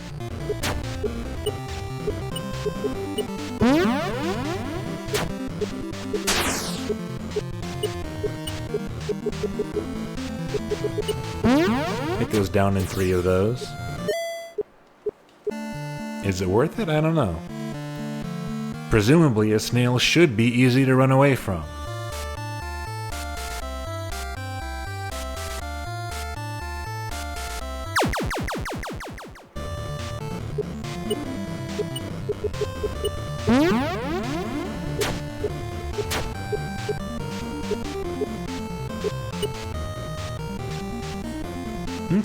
It goes down in 3 of those. Is it worth it? I don't know. Presumably a snail should be easy to run away from.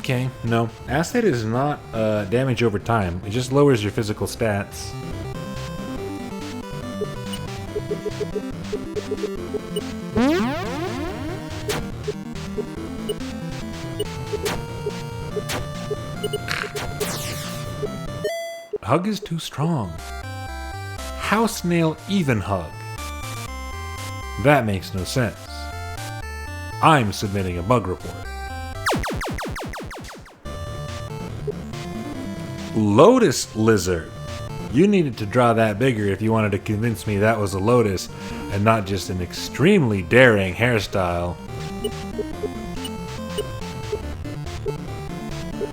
Okay, no. Acid is not damage over time. It just lowers your physical stats. Hug is too strong. House snail even hug. That makes no sense. I'm submitting a bug report. Lotus lizard. You needed to draw that bigger if you wanted to convince me that was a lotus and not just an extremely daring hairstyle.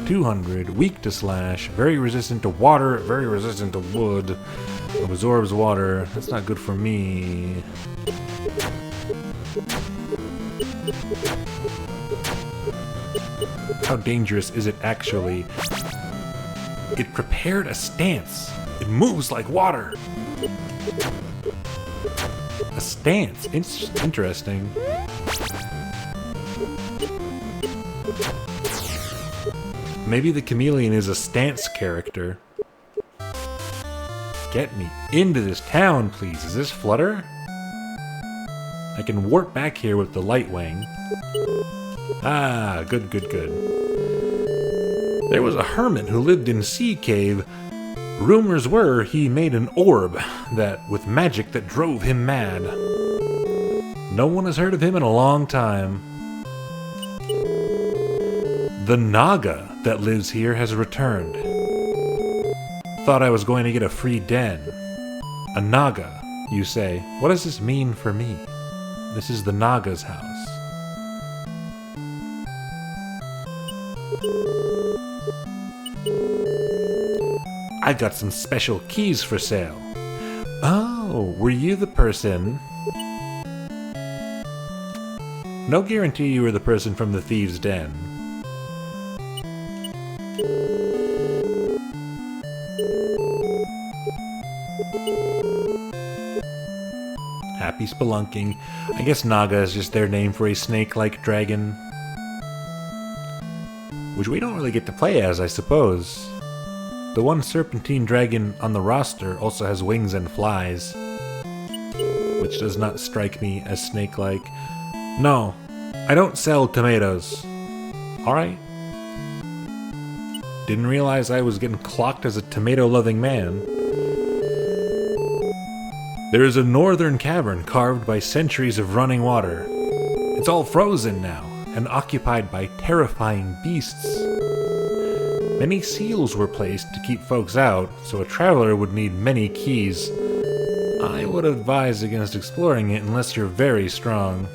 200, weak to slash, very resistant to water, very resistant to wood, absorbs water. That's not good for me. How dangerous is it actually? It prepared a stance. It moves like water. A stance. Interesting. Maybe the chameleon is a stance character. Get me into this town, please. Is this Flutter? I can warp back here with the light wing. Ah, good, good, good. There was a hermit who lived in Sea Cave. Rumors were he made an orb with magic that drove him mad. No one has heard of him in a long time. The Naga that lives here has returned. Thought I was going to get a free den. A Naga, you say. What does this mean for me? This is the Naga's house. I got some special keys for sale. Oh, were you the person? No guarantee you were the person from the Thieves' Den. Happy spelunking. I guess Naga is just their name for a snake-like dragon. Which we don't really get to play as, I suppose. The one serpentine dragon on the roster also has wings and flies, which does not strike me as snake-like. No, I don't sell tomatoes. Alright. Didn't realize I was getting clocked as a tomato-loving man. There is a northern cavern carved by centuries of running water. It's all frozen now, and occupied by terrifying beasts. Many seals were placed to keep folks out, so a traveler would need many keys. I would advise against exploring it unless you're very strong.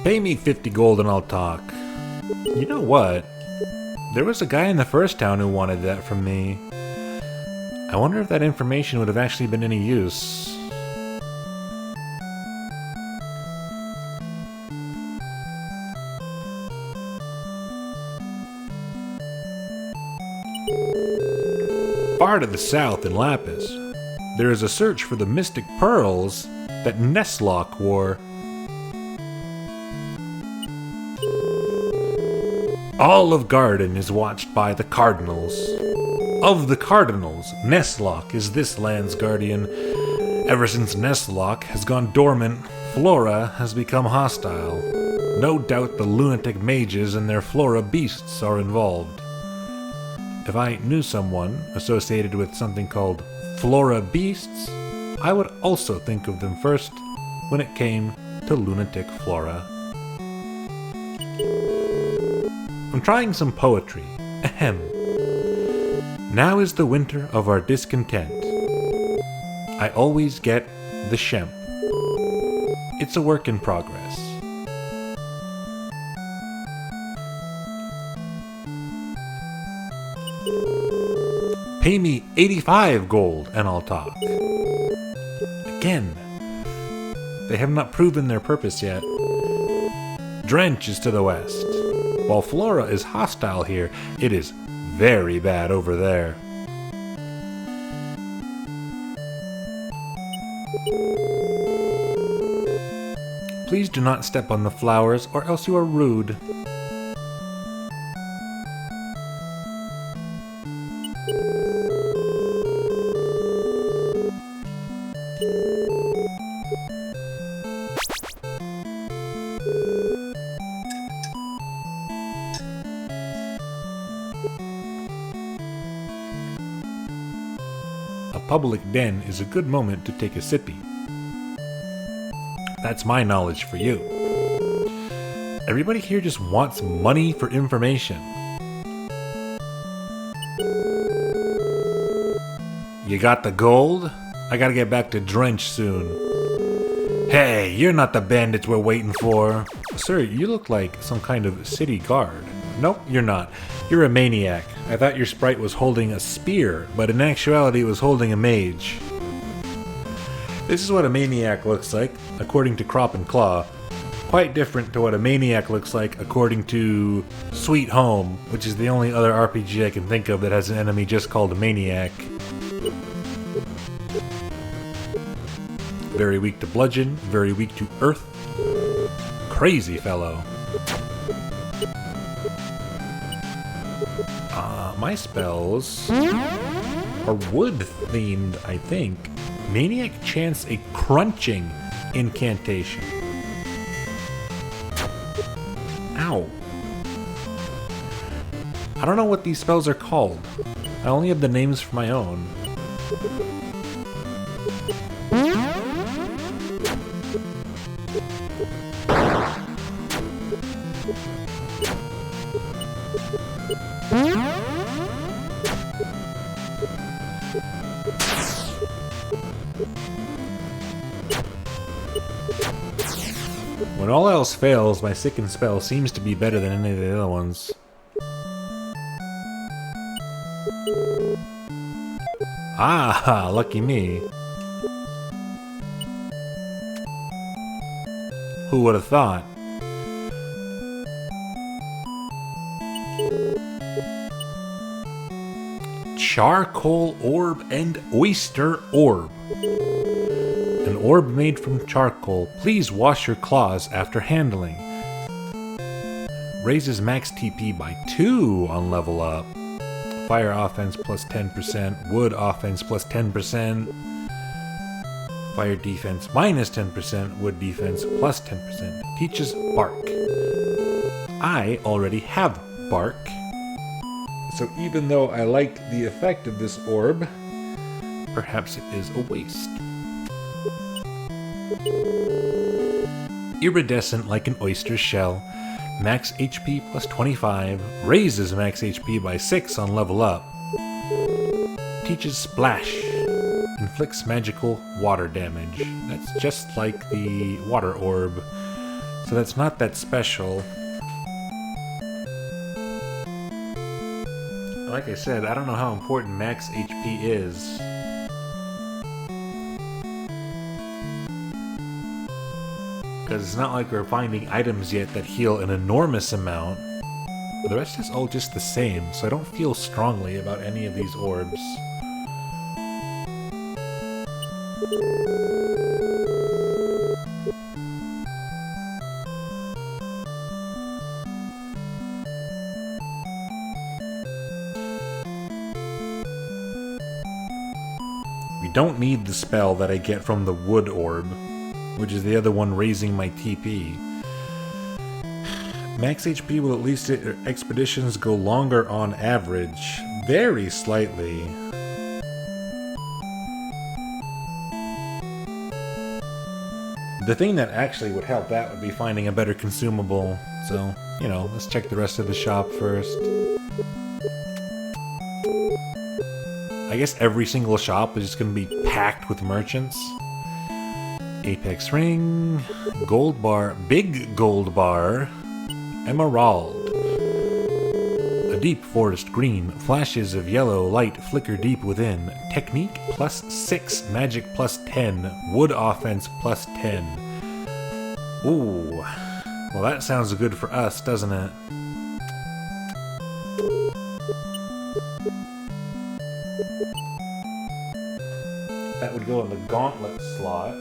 Pay me 50 gold and I'll talk. You know what? There was a guy in the first town who wanted that from me. I wonder if that information would have actually been any use. Far to the south in Lapis, there is a search for the mystic pearls that Nestlock wore. All of Garden is watched by the Cardinals. Of the Cardinals, Nestlock is this land's guardian. Ever since Nestlock has gone dormant, Flora has become hostile. No doubt the lunatic mages and their Flora beasts are involved. If I knew someone associated with something called Flora beasts, I would also think of them first when it came to lunatic Flora. I'm trying some poetry. Ahem. Now is the winter of our discontent. I always get the shemp. It's a work in progress. Pay me 85 gold and I'll talk. Again, they have not proven their purpose yet. Drench is to the west. While Flora is hostile here, it is very bad over there. Please do not step on the flowers or else you are rude. A public den is a good moment to take a sippy. That's my knowledge for you. Everybody here just wants money for information. You got the gold? I gotta get back to Drench soon. Hey, you're not the bandits we're waiting for. Sir, you look like some kind of city guard. Nope, you're not. You're a maniac. I thought your sprite was holding a spear, but in actuality it was holding a mage. This is what a maniac looks like, according to Crop and Claw. Quite different to what a maniac looks like according to Sweet Home, which is the only other RPG I can think of that has an enemy just called a maniac. Very weak to bludgeon, very weak to earth. Crazy fellow. My spells are wood-themed, I think. Maniac chants a crunching incantation. Ow. I don't know what these spells are called. I only have the names for my own. When all else fails, my Sicken spell seems to be better than any of the other ones. Ah, lucky me. Who would have thought? Charcoal orb and oyster orb. An orb made from charcoal. Please wash your claws after handling. Raises max TP by 2 on level up. Fire offense plus 10%. Wood offense plus 10%. Fire defense minus 10%. Wood defense plus 10%. Teaches bark. I already have bark. So even though I like the effect of this orb, perhaps it is a waste. Iridescent like an oyster shell. Max HP plus 25. Raises max HP by 6 on level up. Teaches Splash. Inflicts magical water damage. That's just like the water orb. So that's not that special. Like I said, I don't know how important max HP is. Because it's not like we're finding items yet that heal an enormous amount. The rest is all just the same, so I don't feel strongly about any of these orbs. We don't need the spell that I get from the wood orb, which is the other one raising my TP. Max HP will at least expeditions go longer on average, very slightly. The thing that actually would help that would be finding a better consumable, so, you know, let's check the rest of the shop first. I guess every single shop is just going to be packed with merchants. Apex ring, gold bar, big gold bar, emerald. A deep forest green, flashes of yellow light flicker deep within. Technique +6, magic +10, wood offense +10. Ooh, well that sounds good for us, doesn't it? That would go in the gauntlet slot.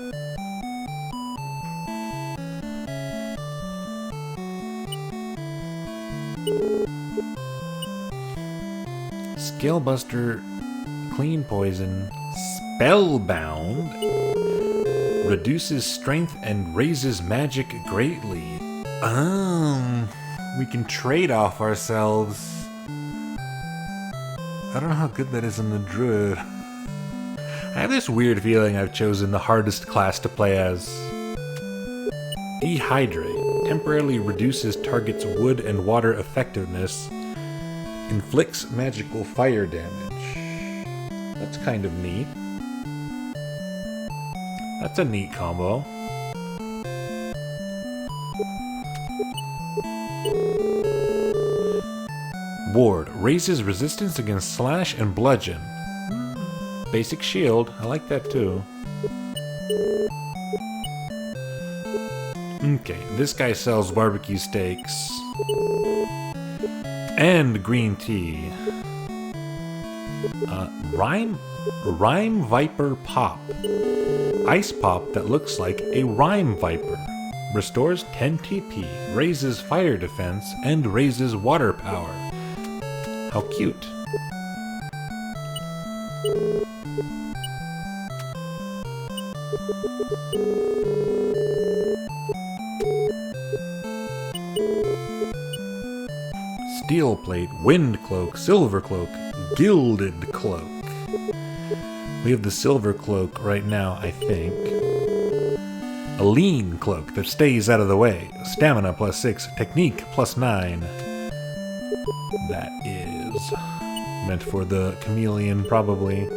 Scalebuster, clean poison, spellbound, reduces strength and raises magic greatly. We can trade off ourselves. I don't know how good that is in the druid. I have this weird feeling I've chosen the hardest class to play as. Dehydrate. Temporarily reduces target's wood and water effectiveness. Inflicts magical fire damage. That's kind of neat. That's a neat combo. Ward. Raises resistance against slash and bludgeon. Basic shield. I like that too. Okay, this guy sells barbecue steaks. And green tea. Rime Viper Pop. Ice pop that looks like a rime viper. Restores 10 TP, raises fire defense, and raises water power. How cute. Steel plate, wind cloak, silver cloak, gilded cloak. We have the silver cloak right now, I think. A lean cloak that stays out of the way. Stamina +6, technique +9. That is meant for the chameleon, probably.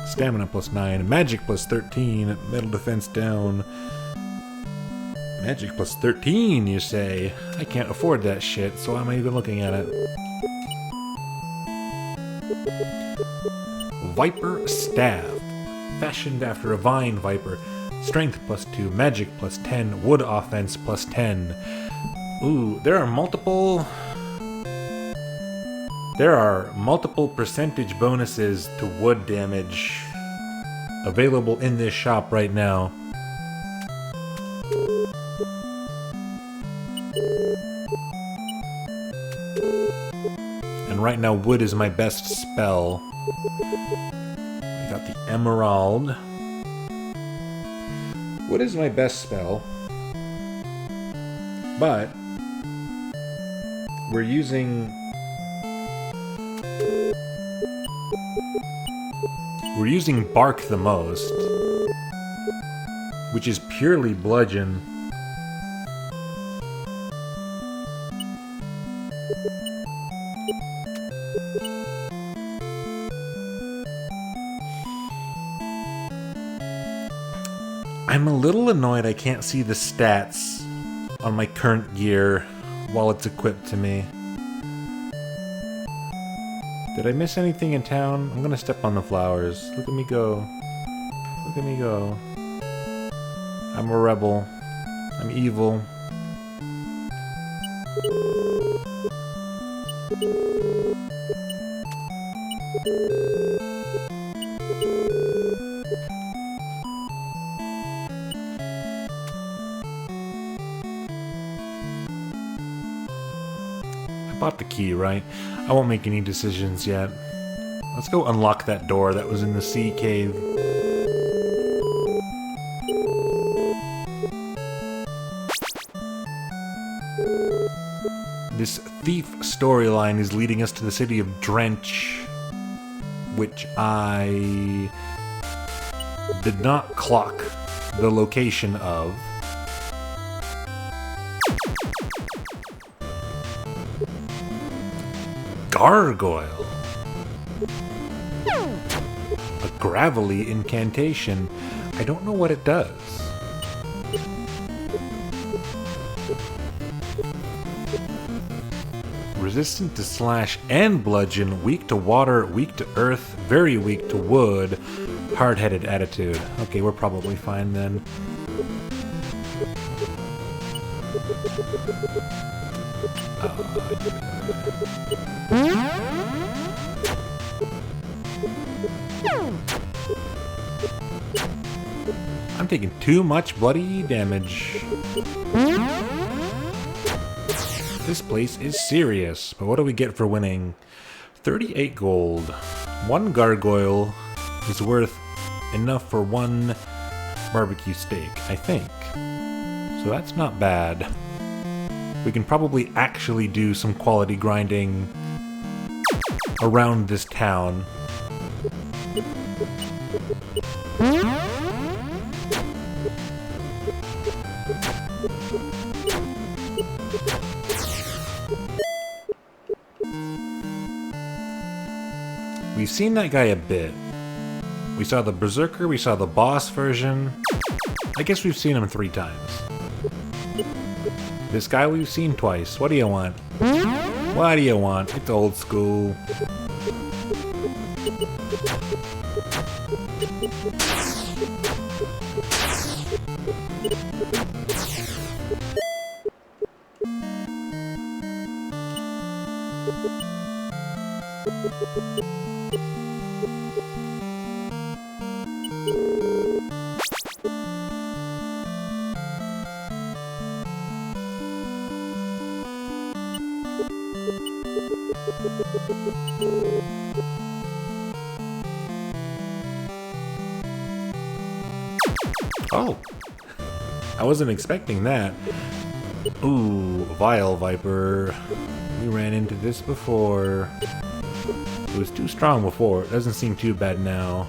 Stamina +9, magic +13, metal defense down. Magic +13, you say? I can't afford that shit, so why am I even looking at it? Viper Staff. Fashioned after a vine viper. Strength +2, magic +10, wood offense +10. Ooh, there are multiple percentage bonuses to wood damage available in this shop right now. And right now, wood is my best spell. I got the emerald. Wood is my best spell. But we're using bark the most, which is purely bludgeon. I'm a little annoyed I can't see the stats on my current gear while it's equipped to me. Did I miss anything in town? I'm gonna step on the flowers. Look at me go. Look at me go. I'm a rebel. I'm evil. I bought the key, right? I won't make any decisions yet. Let's go unlock that door that was in the sea cave. This thief storyline is leading us to the city of Drench, which I did not clock the location of. Gargoyle. A gravelly incantation. I don't know what it does. Resistant to slash and bludgeon, weak to water, weak to earth, very weak to wood, hard-headed attitude. Okay, we're probably fine then. I'm taking too much bloody damage. This place is serious, but what do we get for winning? 38 gold. One gargoyle is worth enough for one barbecue steak, I think. So that's not bad. We can probably actually do some quality grinding around this town. We've seen that guy a bit. We saw the Berserker, we saw the boss version. I guess we've seen him 3 times. This guy we've seen twice. What do you want? What do you want? It's old school. Oh, I wasn't expecting that. Ooh, Vile Viper. We ran into this before. It was too strong before. It doesn't seem too bad now.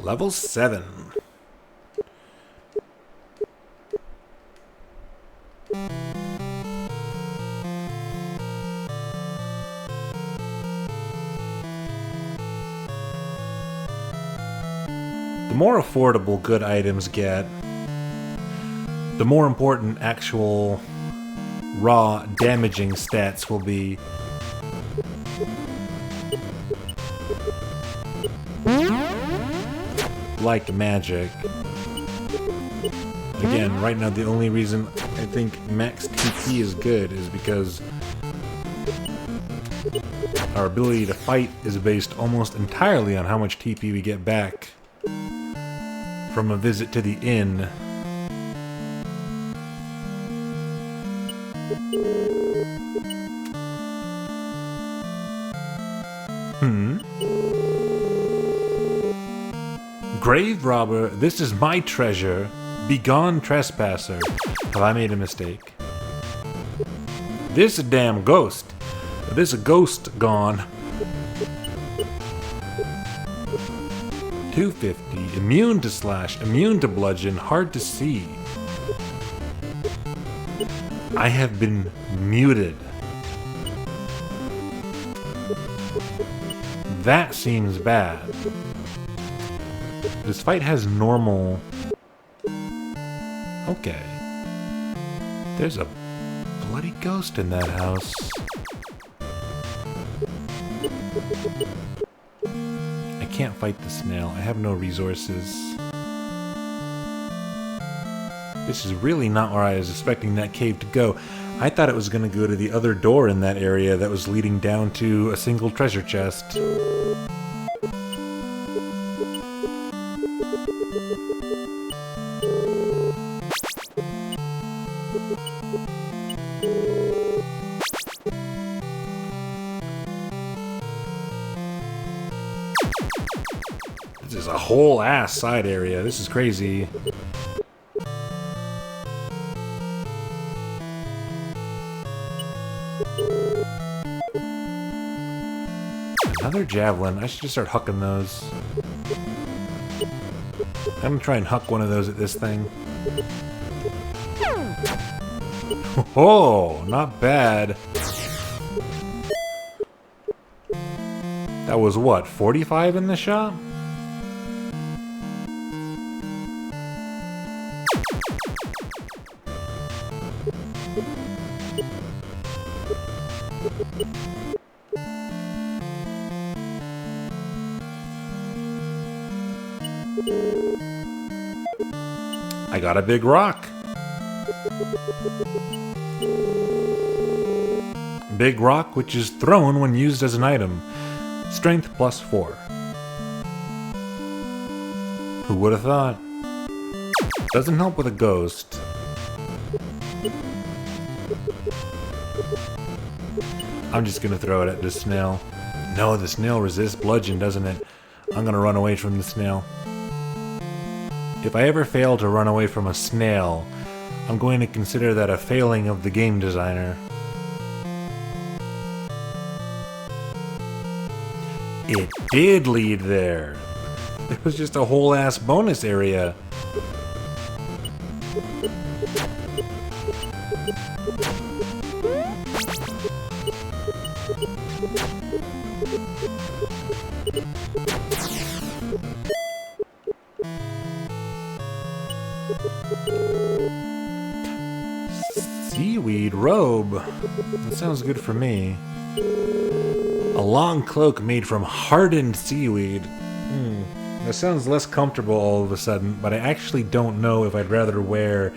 Level 7. The more affordable good items get, the more important actual raw damaging stats will be. Like magic. Again, right now the only reason I think max TP is good is because our ability to fight is based almost entirely on how much TP we get back from a visit to the inn. Grave robber, this is my treasure. Begone, trespasser. Have I made a mistake? This a damn ghost. This a ghost gone. 250. Immune to slash, immune to bludgeon, hard to see. I have been muted. That seems bad. This fight has normal... Okay. There's a bloody ghost in that house. I can't fight the snail. I have no resources. This is really not where I was expecting that cave to go. I thought it was going to go to the other door in that area that was leading down to a single treasure chest. This is a whole ass side area. This is crazy. Another javelin. I should just start hucking those. I'm gonna try and huck one of those at this thing. Oh, not bad. That was what, 45 in the shop? I got a big rock. Big rock, which is thrown when used as an item. Strength +4. Who would have thought? Doesn't help with a ghost. I'm just gonna throw it at the snail. No, the snail resists bludgeon, doesn't it? I'm gonna run away from the snail. If I ever fail to run away from a snail, I'm going to consider that a failing of the game designer. It did lead there. It was just a whole ass bonus area. Seaweed robe. That sounds good for me. A long cloak made from hardened seaweed. That sounds less comfortable all of a sudden, but I actually don't know if I'd rather wear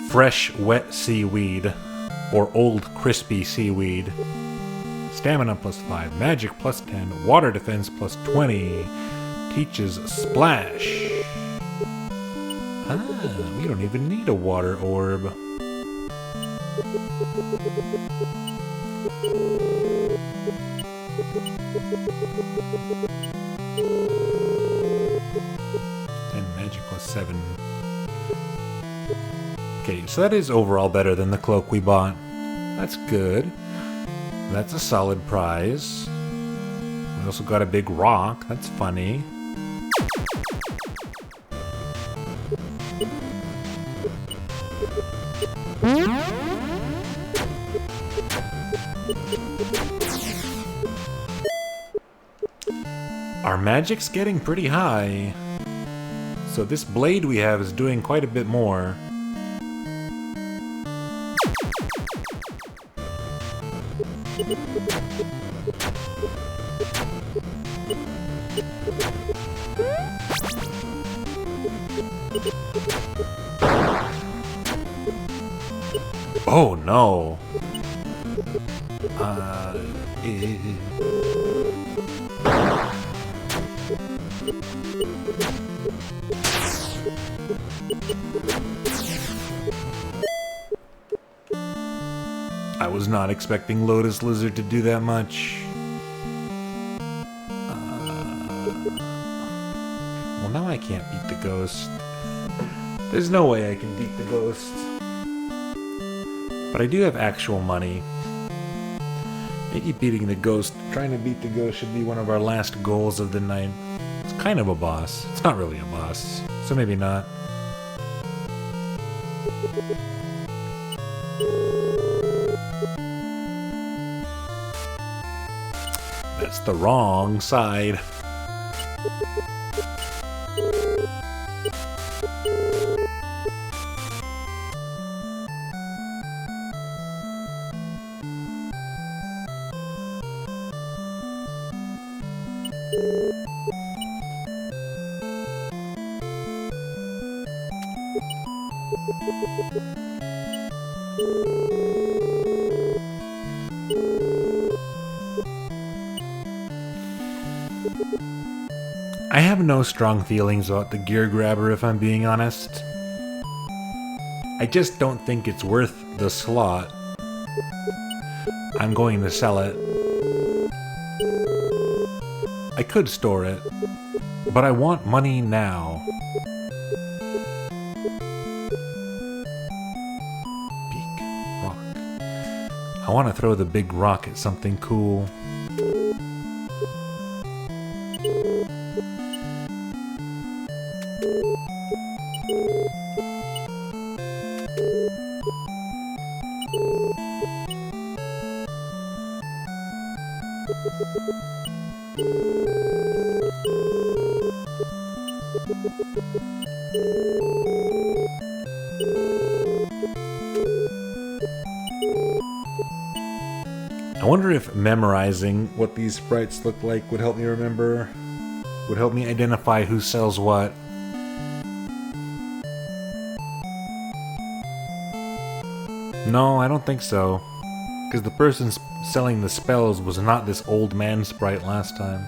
fresh, wet seaweed or old, crispy seaweed. Stamina +5, magic +10, water defense +20, teaches splash. Ah, we don't even need a water orb. And magic +7. Okay, so that is overall better than the cloak we bought. That's good. That's a solid prize. We also got a big rock. That's funny. Our magic's getting pretty high. So this blade we have is doing quite a bit more. Oh no. I was not expecting Lotus Lizard to do that much. Well, now I can't beat the ghost. There's no way I can beat the ghost. But I do have actual money. Maybe beating the ghost, trying to beat the ghost should be one of our last goals of the night. It's kind of a boss. It's not really a boss, so maybe not. That's the wrong side. I have no strong feelings about the gear grabber, if I'm being honest. I just don't think it's worth the slot. I'm going to sell it. I could store it, but I want money now. Big rock. I want to throw the big rock at something cool. I wonder if memorizing what these sprites look like would help me remember, would help me identify who sells what. No, I don't think so. Because the person selling the spells was not this old man sprite last time.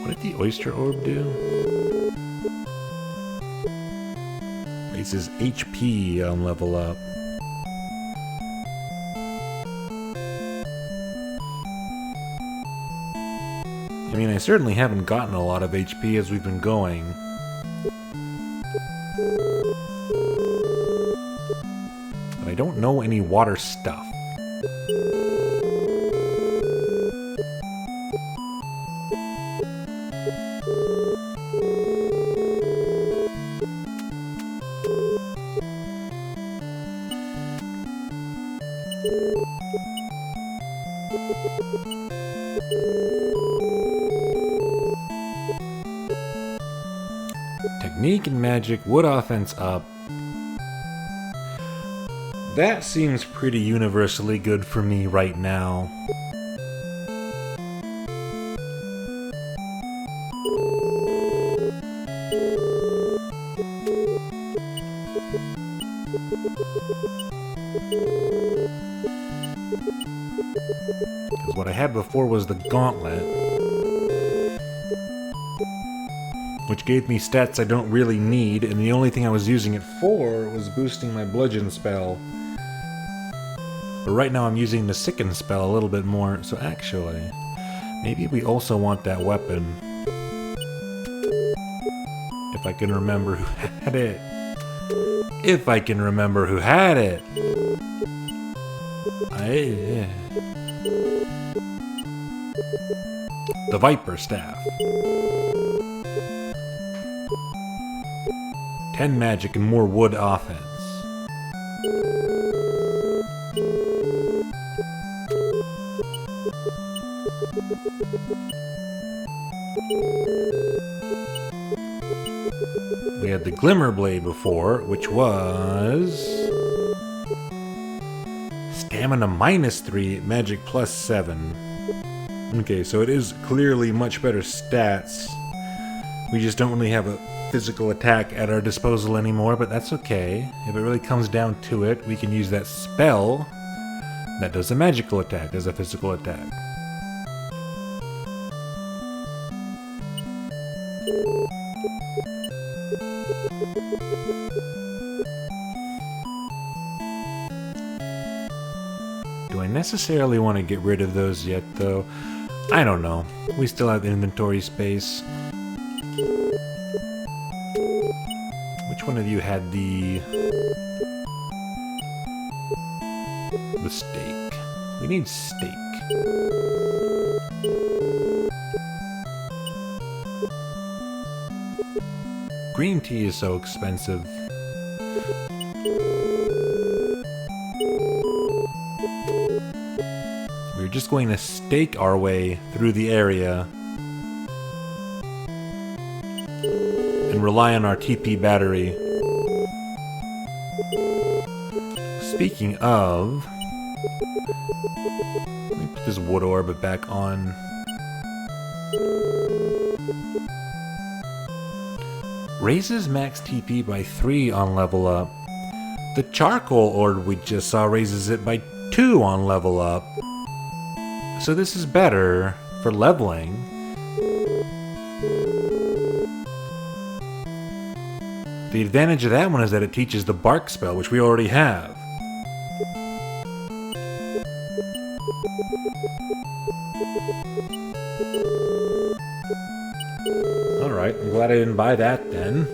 What did the oyster orb do? Raises HP on level up. I mean, I certainly haven't gotten a lot of HP as we've been going. But I don't know any water stuff. Technique and magic, wood offense up. That seems pretty universally good for me right now. Because what I had before was the gauntlet, which gave me stats I don't really need, and the only thing I was using it for was boosting my bludgeon spell. But right now I'm using the sicken spell a little bit more, so actually, maybe we also want that weapon. If I can remember who had it. If I can remember who had it. The Viper Staff. 10 magic and more wood offense. We had the Glimmer Blade before, which was stamina -3, magic +7. Okay, so it is clearly much better stats. We just don't really have a physical attack at our disposal anymore, but that's okay. If it really comes down to it, we can use that spell that does a magical attack as a physical attack. Do I necessarily want to get rid of those yet, though? I don't know. We still have inventory space. Which one of you had the steak? We need steak. Green tea is so expensive. We're just going to stake our way through the area and rely on our TP battery. Speaking of, let me put this wood orb back on. Raises max TP by 3 on level up. The charcoal orb we just saw raises it by 2 on level up. So this is better for leveling. The advantage of that one is that it teaches the bark spell, which we already have. Alright, I'm glad I didn't buy that then.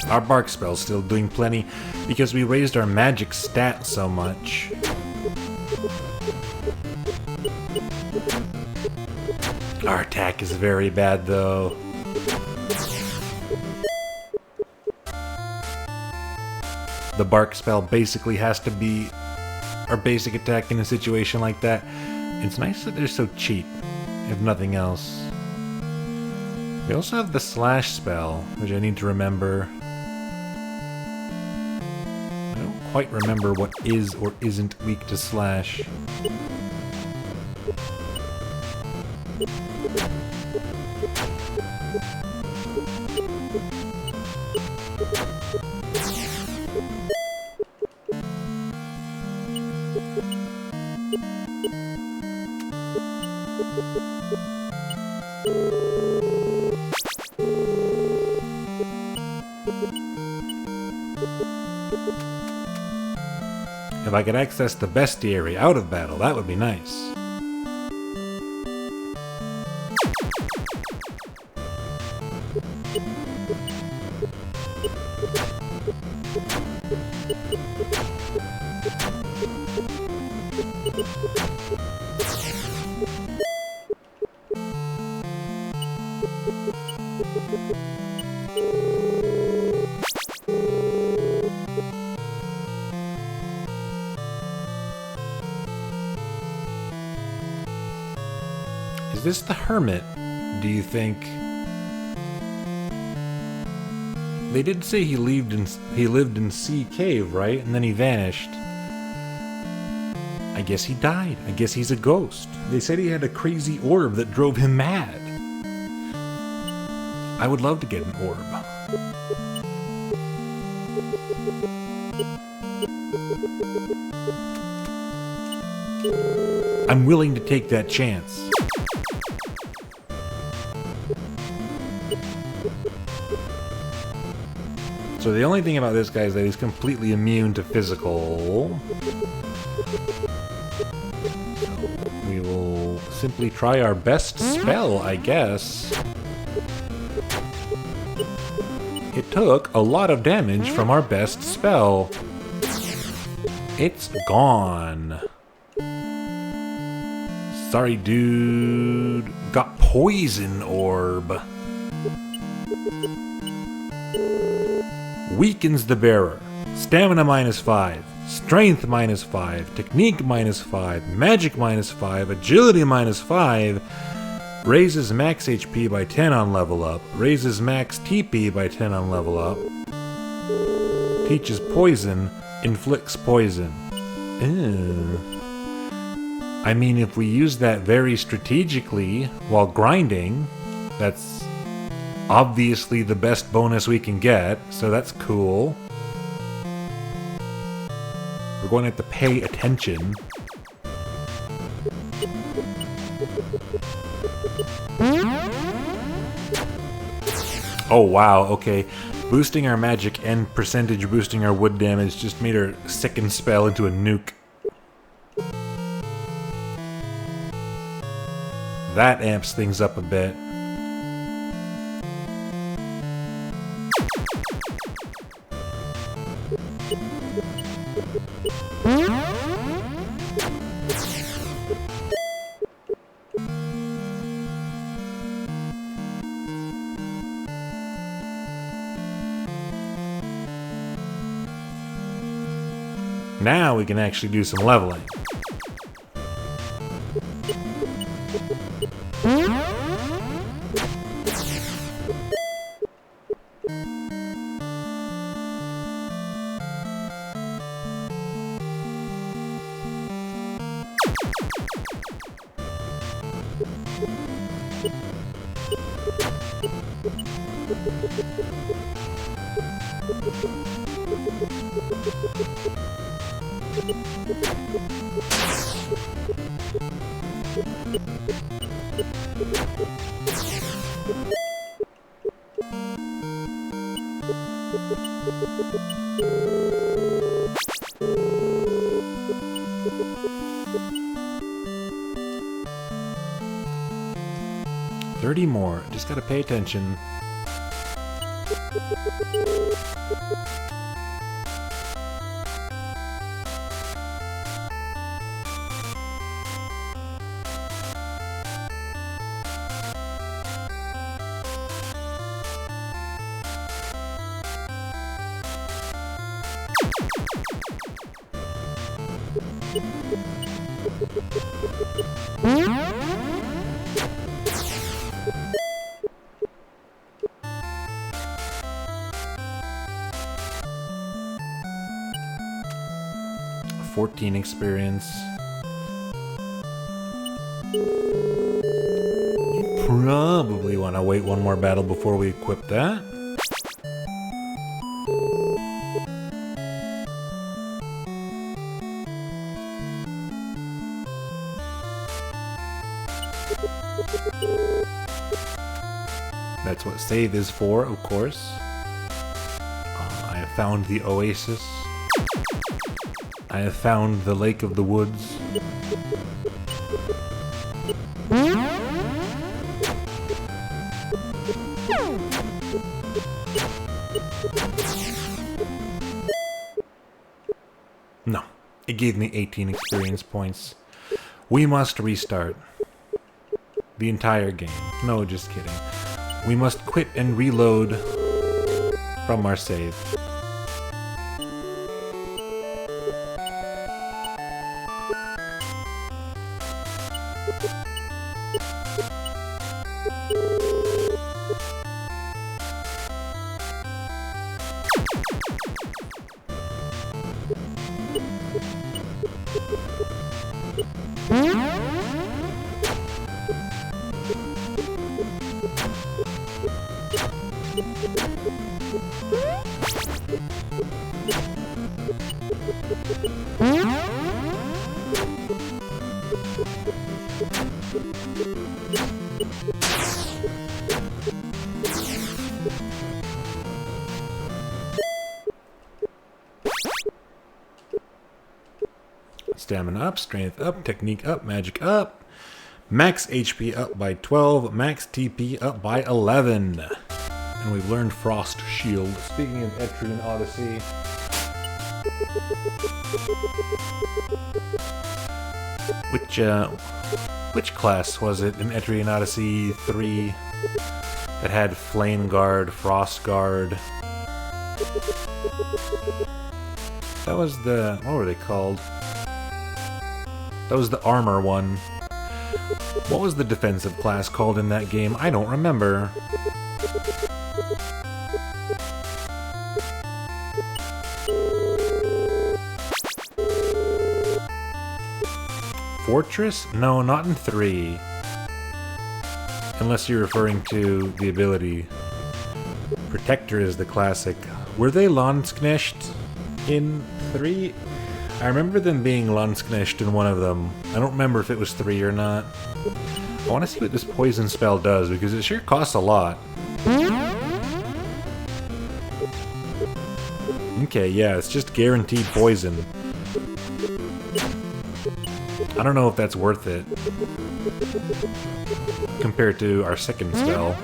Our bark spell's still doing plenty because we raised our magic stat so much. Our attack is very bad though. The bark spell basically has to be our basic attack in a situation like that. It's nice that they're so cheap, if nothing else. We also have the slash spell, which I need to remember. I don't quite remember what is or isn't weak to slash. If I could access the bestiary out of battle, that would be nice. Is this the hermit, do you think? They did say he lived in Sea Cave, right? And then he vanished. I guess he died. I guess he's a ghost. They said he had a crazy orb that drove him mad. I would love to get an orb. I'm willing to take that chance. So the only thing about this guy is that he's completely immune to physical. So we will simply try our best spell, I guess. It took a lot of damage from our best spell. It's gone. Sorry, dude. Got poison orb. Weakens the bearer. Stamina -5. Strength -5. Technique -5. Magic -5. Agility -5. Raises max HP by 10 on level up. Raises max TP by 10 on level up. Teaches poison. Inflicts poison. Ew. I mean, if we use that very strategically while grinding, that's obviously the best bonus we can get, so that's cool. We're going to have to pay attention. Oh wow, okay. Boosting our magic and percentage boosting our wood damage just made our second spell into a nuke. That amps things up a bit. Now we can actually do some leveling. $30 more. Just gotta pay attention. $14 experience. You probably want to wait one more battle before we equip that. That's what save is for, of course. I have found the oasis. I have found the Lake of the Woods. No, it gave me 18 experience points. We must restart the entire game. No, just kidding. We must quit and reload from our save. Stamina up, strength up, technique up, magic up. Max HP up by 12, max TP up by 11. And we've learned Frost Shield. Speaking of Etrian Odyssey, which class was it in Etrian Odyssey 3 that had Flame Guard, Frost Guard? That was the, what were they called? That was the armor one. What was the defensive class called in that game? I don't remember. Fortress? No, not in 3. Unless you're referring to the ability. Protector is the classic. Were they Landsknecht in 3? I remember them being Landsknecht in one of them. I don't remember if it was 3 or not. I want to see what this poison spell does, because it sure costs a lot. Okay, yeah, it's just guaranteed poison. I don't know if that's worth it compared to our second spell.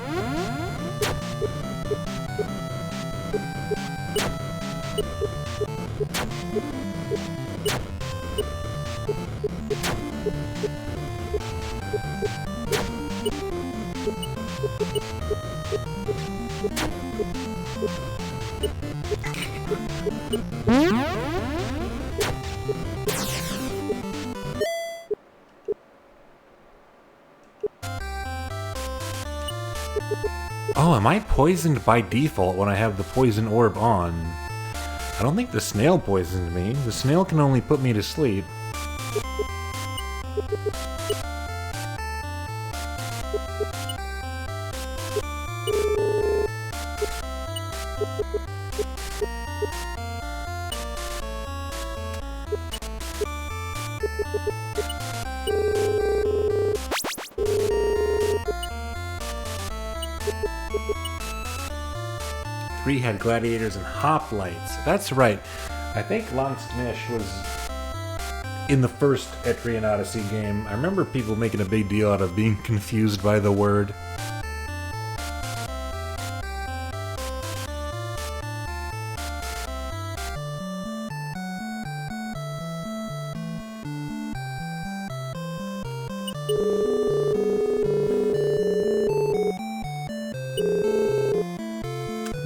Oh, am I poisoned by default when I have the poison orb on? I don't think the snail poisoned me. The snail can only put me to sleep. Three-head gladiators and hoplites. That's right. I think Lansnish was in the first Etrian Odyssey game. I remember people making a big deal out of being confused by the word.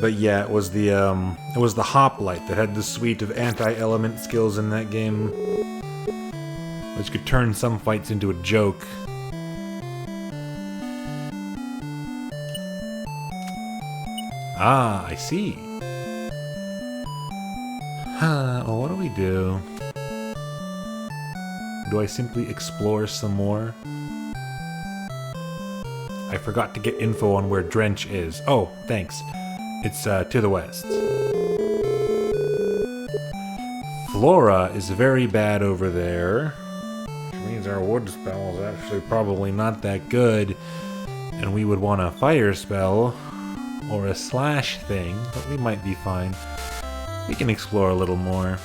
But yeah, it was the hoplite that had the suite of anti-element skills in that game, which could turn some fights into a joke. Ah, I see. Well, what do we do? Do I simply explore some more? I forgot to get info on where Drench is. Oh, thanks. It's to the west. Flora is very bad over there, which means our wood spell is actually probably not that good, and we would want a fire spell or a slash thing, but we might be fine. We can explore a little more.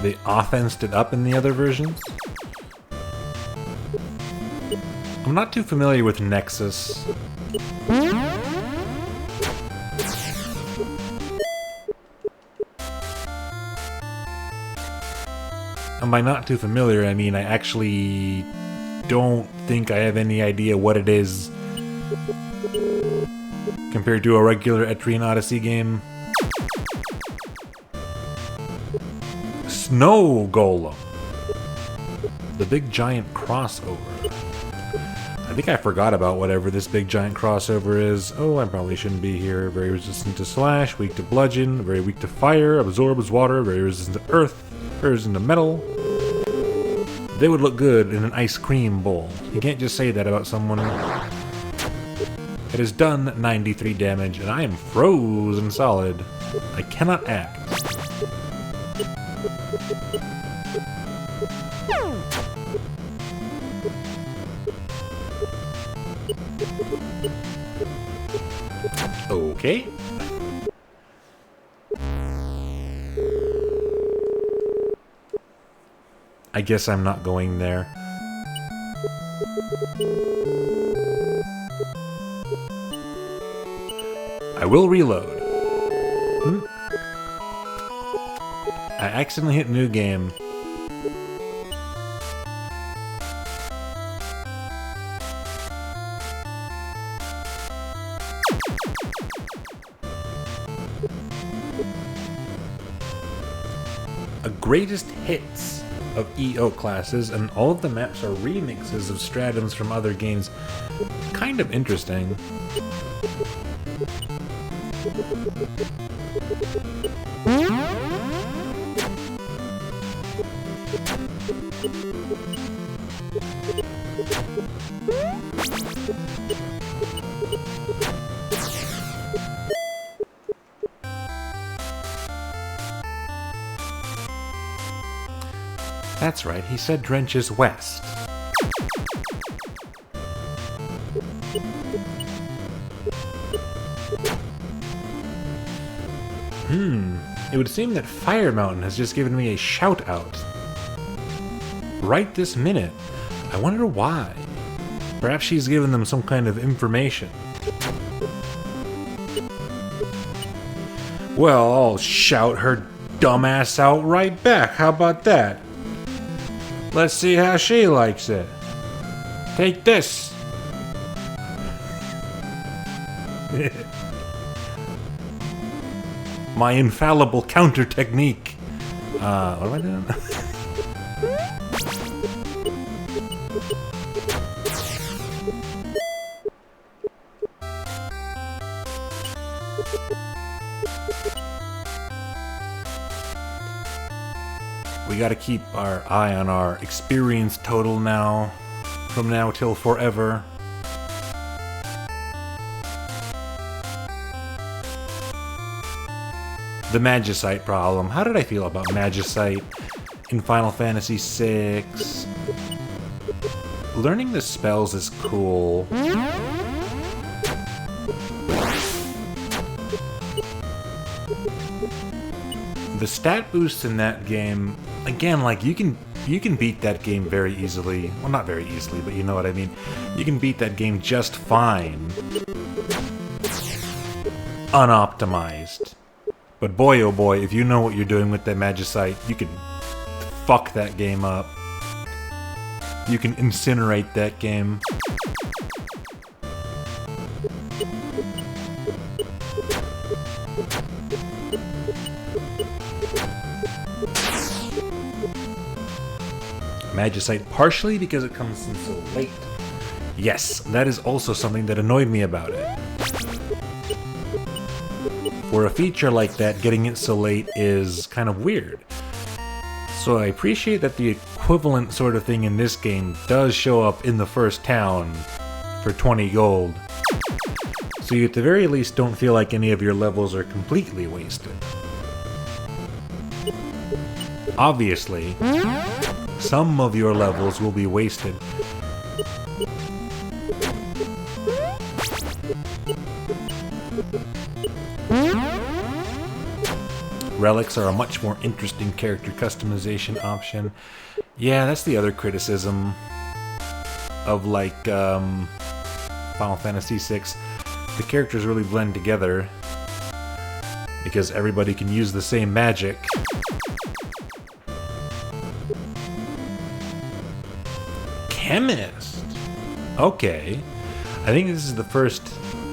They offensed it up in the other versions? I'm not too familiar with Nexus. And by not too familiar, I mean I actually don't think I have any idea what it is compared to a regular Etrian Odyssey game. Snow Golem. The big giant crossover. I think I forgot about whatever this big giant crossover is. Oh, I probably shouldn't be here. Very resistant to slash, weak to bludgeon, very weak to fire, absorbs water, very resistant to earth, very resistant to metal. They would look good in an ice cream bowl. You can't just say that about someone. It has done 93 damage, and I am frozen solid. I cannot act. Okay. I guess I'm not going there. I will reload. I accidentally hit new game. A greatest hits of EO classes, and all of the maps are remixes of stratums from other games. Kind of interesting. That's right, he said Drench is west. It would seem that Fire Mountain has just given me a shout out. Right this minute. I wonder why. Perhaps she's given them some kind of information. Well, I'll shout her dumbass out right back. How about that? Let's see how she likes it. Take this. My infallible counter technique. What am I doing? We gotta keep our eye on our experience total now. From now till forever. The Magicite problem. How did I feel about Magicite in Final Fantasy VI? Learning the spells is cool. The stat boosts in that game, again, like you can beat that game very easily. Well, not very easily, but you know what I mean. You can beat that game just fine. Unoptimized. But boy, oh boy, if you know what you're doing with that Magicite, you can fuck that game up. You can incinerate that game. Magicite partially because it comes in so late. Yes, that is also something that annoyed me about it. For a feature like that, getting it so late is kind of weird. So I appreciate that the equivalent sort of thing in this game does show up in the first town for 20 gold. So you at the very least don't feel like any of your levels are completely wasted. Obviously, some of your levels will be wasted. Relics are a much more interesting character customization option. Yeah, that's the other criticism of like Final Fantasy VI. The characters really blend together because everybody can use the same magic. Chemist! Okay. I think this is the first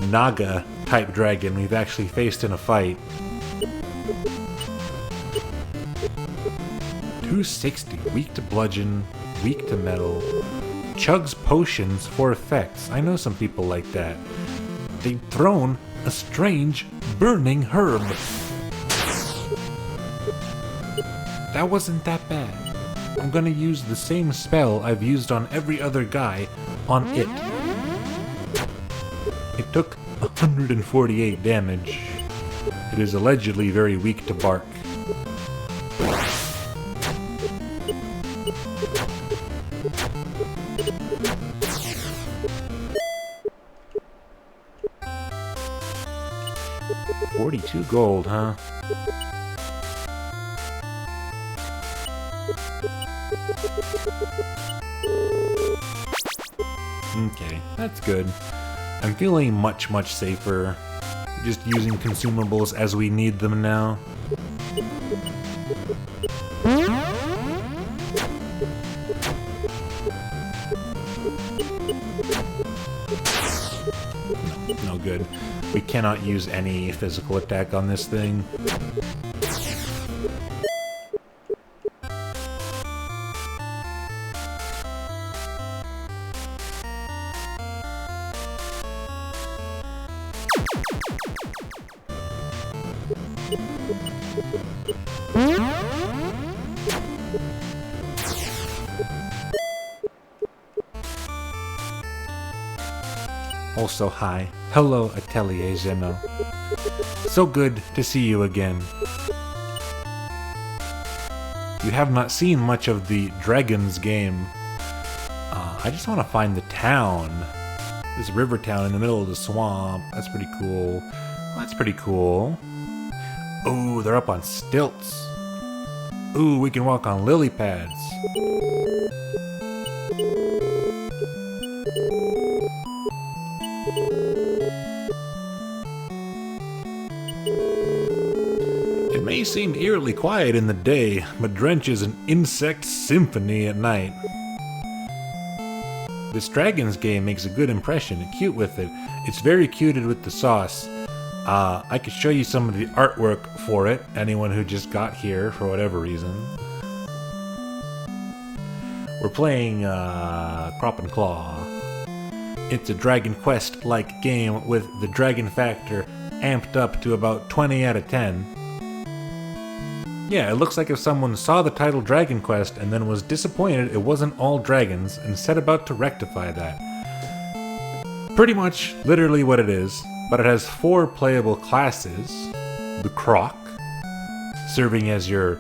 Naga type dragon we've actually faced in a fight. 260, weak to bludgeon, weak to metal. Chugs potions for effects. I know some people like that. They've thrown a strange burning herb. That wasn't that bad. I'm gonna use the same spell I've used on every other guy on it. It took 148 damage. It is allegedly very weak to bark. $42 gold, huh? Okay, that's good. I'm feeling much, much safer. Just using consumables as we need them now. No good. We cannot use any physical attack on this thing. Also, hi. Hello, Atelier Zeno. So good to see you again. You have not seen much of the Dragons game. I just want to find the town. This river town in the middle of the swamp. That's pretty cool. That's pretty cool. Oh, they're up on stilts. Ooh, we can walk on lily pads. may seem eerily quiet in the day, but Drench is an insect symphony at night. This Dragons game makes a good impression, cute with it. It's very cuted with the sauce. I could show you some of the artwork for it, anyone who just got here for whatever reason. We're playing Crop and Claw. It's a Dragon Quest-like game with the dragon factor amped up to about 20 out of 10. Yeah, it looks like if someone saw the title Dragon Quest and then was disappointed it wasn't all dragons and set about to rectify that. Pretty much literally what it is, but it has 4 playable classes. The Croc, serving as your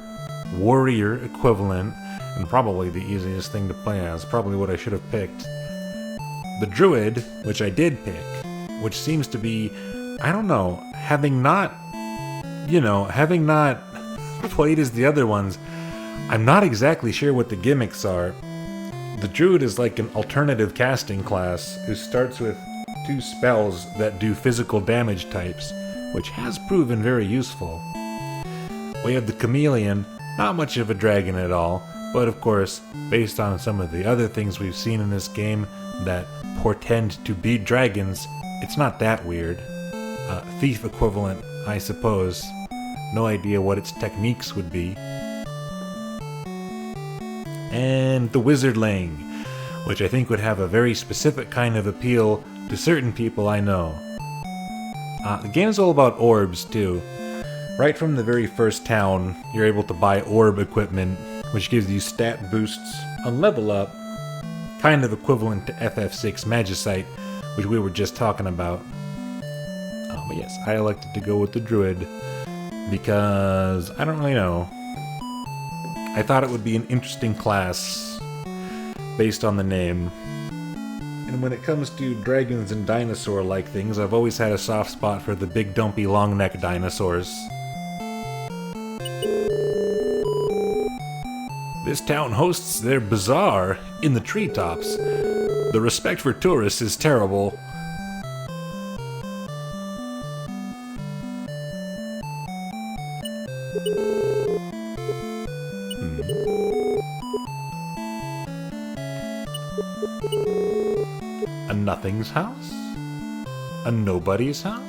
warrior equivalent, and probably the easiest thing to play as, probably what I should have picked. The Druid, which I did pick, which seems to be, I don't know, having not played as the other ones, I'm not exactly sure what the gimmicks are. The Druid is like an alternative casting class who starts with 2 spells that do physical damage types, which has proven very useful. We have the Chameleon, not much of a dragon at all, but of course, based on some of the other things we've seen in this game that portend to be dragons, it's not that weird. Thief equivalent, I suppose. No idea what its techniques would be. And the Wizardling, which I think would have a very specific kind of appeal to certain people I know. The game's all about orbs, too. Right from the very first town, you're able to buy orb equipment, which gives you stat boosts on level up, kind of equivalent to FF6 Magicite, which we were just talking about. But yes, I elected to go with the Druid, because I don't really know. I thought it would be an interesting class based on the name. And when it comes to dragons and dinosaur-like things, I've always had a soft spot for the big dumpy long neck dinosaurs. This town hosts their bazaar in the treetops. The respect for tourists is terrible. A nothing's house? A nobody's house?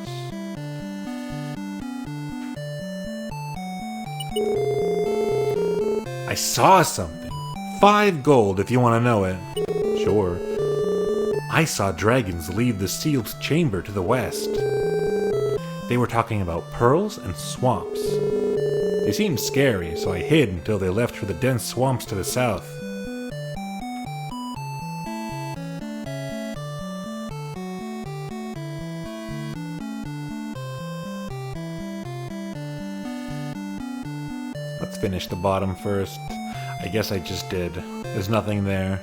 I saw something. 5 gold if you want to know it. Sure. I saw dragons leave the sealed chamber to the west. They were talking about pearls and swamps. They seemed scary, so I hid until they left for the dense swamps to the south. Let's finish the bottom first. I guess I just did. There's nothing there.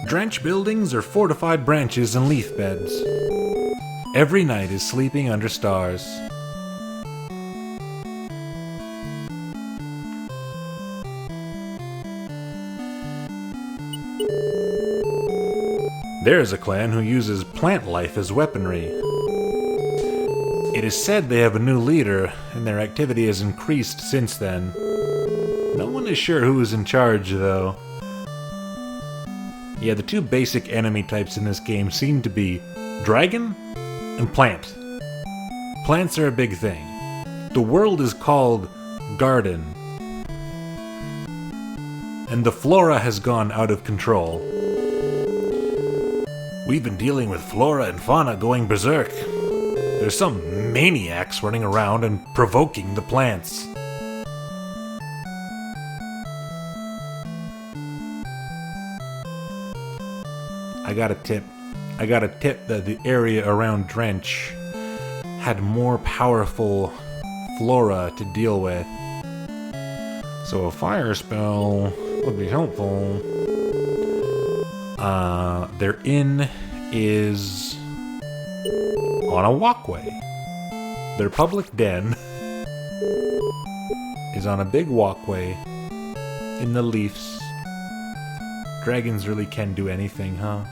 Drench buildings are fortified branches and leaf beds. Every night is sleeping under stars. There is a clan who uses plant life as weaponry. It is said they have a new leader, and their activity has increased since then. No one is sure who is in charge, though. Yeah, the 2 basic enemy types in this game seem to be dragon and plant. Plants are a big thing. The world is called Garden, and the flora has gone out of control. We've been dealing with flora and fauna going berserk. There's some maniacs running around and provoking the plants. I got a tip that the area around Drench had more powerful flora to deal with. So a fire spell would be helpful. Their inn is on a walkway. Their public den is on a big walkway in the leaves. Dragons really can do anything, huh?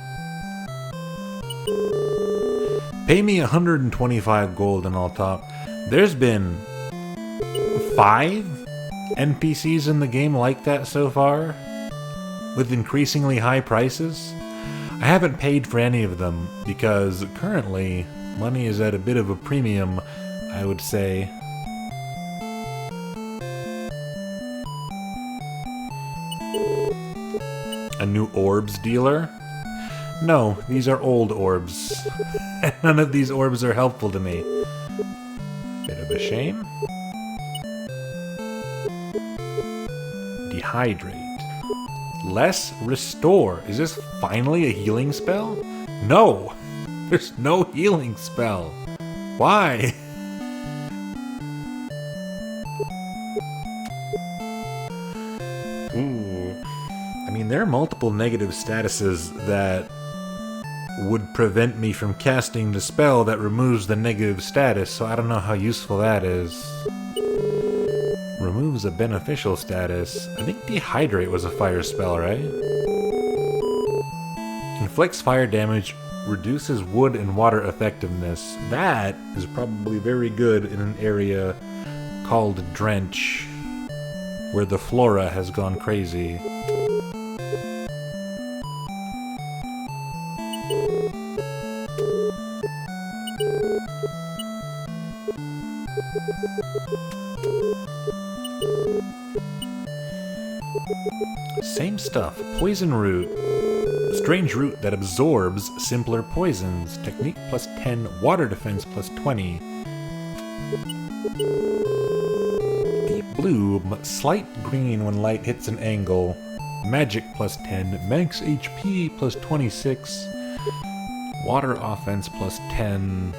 Pay me 125 gold and I'll talk. There's been 5 NPCs in the game like that so far, with increasingly high prices. I haven't paid for any of them because currently money is at a bit of a premium, I would say. A new orbs dealer? No, these are old orbs. None of these orbs are helpful to me. Bit of a shame. Dehydrate. Less restore. Is this finally a healing spell? No! There's no healing spell. Why? Ooh. I mean, there are multiple negative statuses that would prevent me from casting the spell that removes the negative status, so I don't know how useful that is. Removes a beneficial status. I think Dehydrate was a fire spell, right? Inflicts fire damage, reduces wood and water effectiveness. That is probably very good in an area called Drench, where the flora has gone crazy. Same stuff. Poison root. Strange root that absorbs simpler poisons. Technique plus 10. Water defense plus 20. Deep blue, but slight green when light hits an angle. Magic plus 10. Max HP plus 26. Water offense plus 10.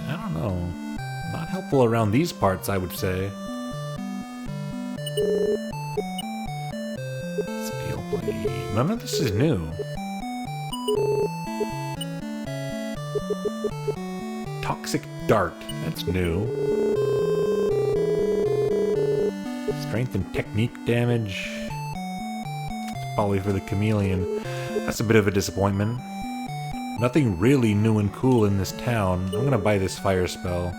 I don't know. Not helpful around these parts, I would say. Steel blade. None of this is new. Toxic dart. That's new. Strength and technique damage. It's probably for the chameleon. That's a bit of a disappointment. Nothing really new and cool in this town. I'm gonna buy this fire spell.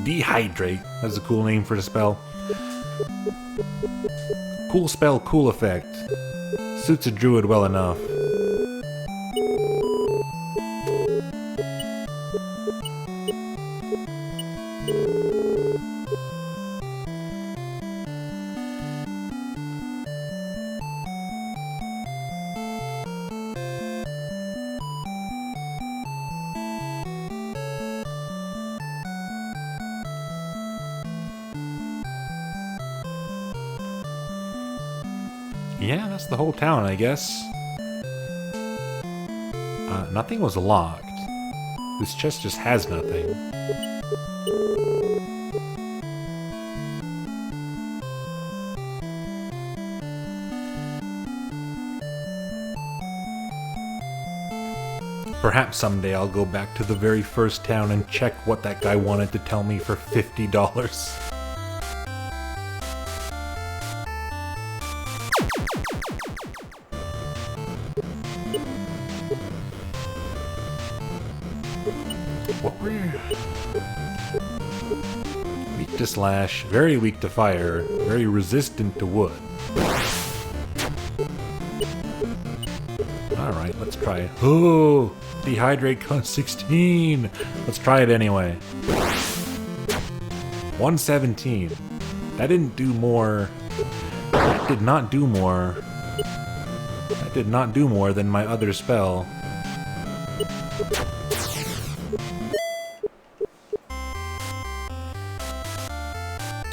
Dehydrate. That's a cool name for the spell. Cool spell, cool effect. Suits a druid well enough. Yeah, that's the whole town, I guess. Nothing was locked. This chest just has nothing. Perhaps someday I'll go back to the very first town and check what that guy wanted to tell me for $50. What were you? Weak to slash, very weak to fire, very resistant to wood. Alright, let's try it. Oh! Dehydrate cost 16! Let's try it anyway. 117. That didn't do more. That did not do more. That did not do more than my other spell.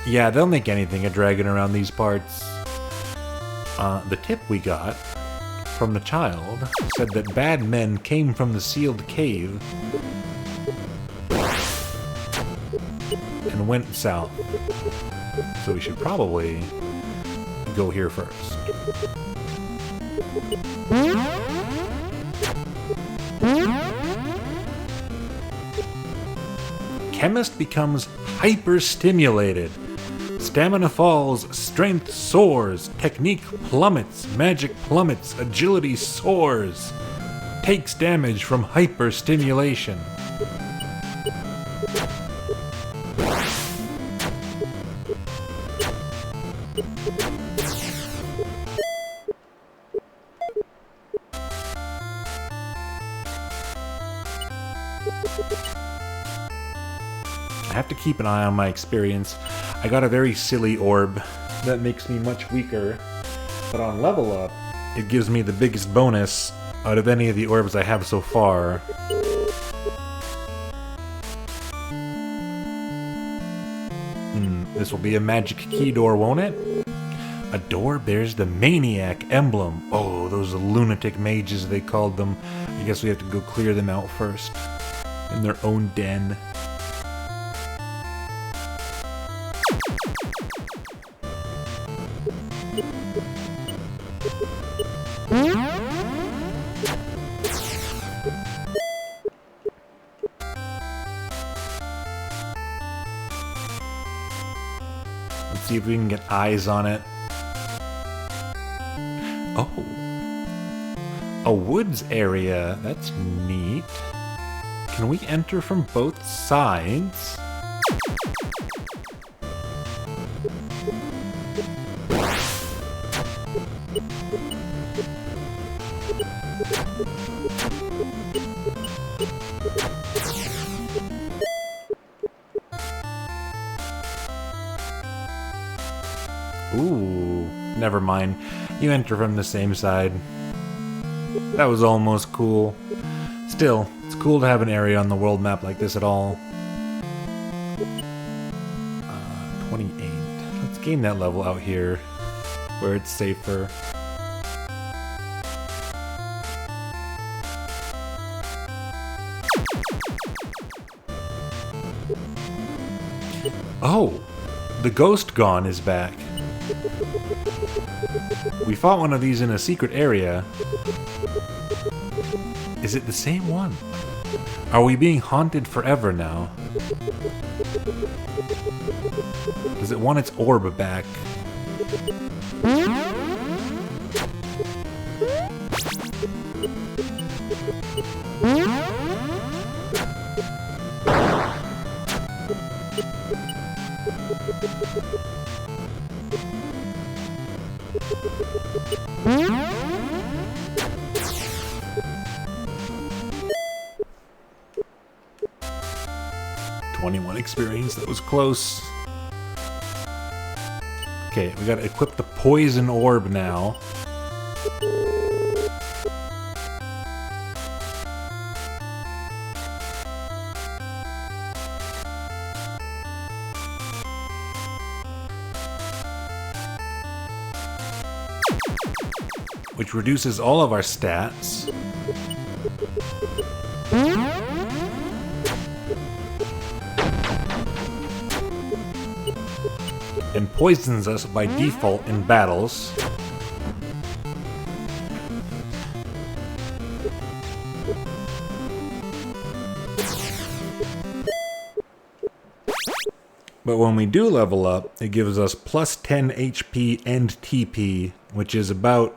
Yeah, they'll make anything a dragon around these parts. The tip we got from the child said that bad men came from the sealed cave and went south. So we should probably go here first. chemist becomes hyper-stimulated. Stamina falls, strength soars, technique plummets, magic plummets, agility soars. Takes damage from hyper-stimulation. I have to keep an eye on my experience. I got a very silly orb that makes me much weaker, but on level up, it gives me the biggest bonus out of any of the orbs I have so far. This will be a magic key door, won't it? A door bears the Maniac emblem. Oh, those lunatic mages, they called them. I guess we have to go clear them out first. In their own den. Let's see if we can get eyes on it. Oh. A woods area. That's neat. Can we enter from both sides? Ooh, never mind. You enter from the same side. That was almost cool. Still, it's cool to have an area on the world map like this at all. 28. Let's gain that level out here, where it's safer. Oh! The Ghost Gone is back. We fought one of these in a secret area. Is it the same one? Are we being haunted forever now? Does it want its orb back? Experience. That was close. Okay, we gotta equip the poison orb now. Which reduces all of our stats. And poisons us by default in battles. But when we do level up, it gives us plus 10 HP and TP, which is about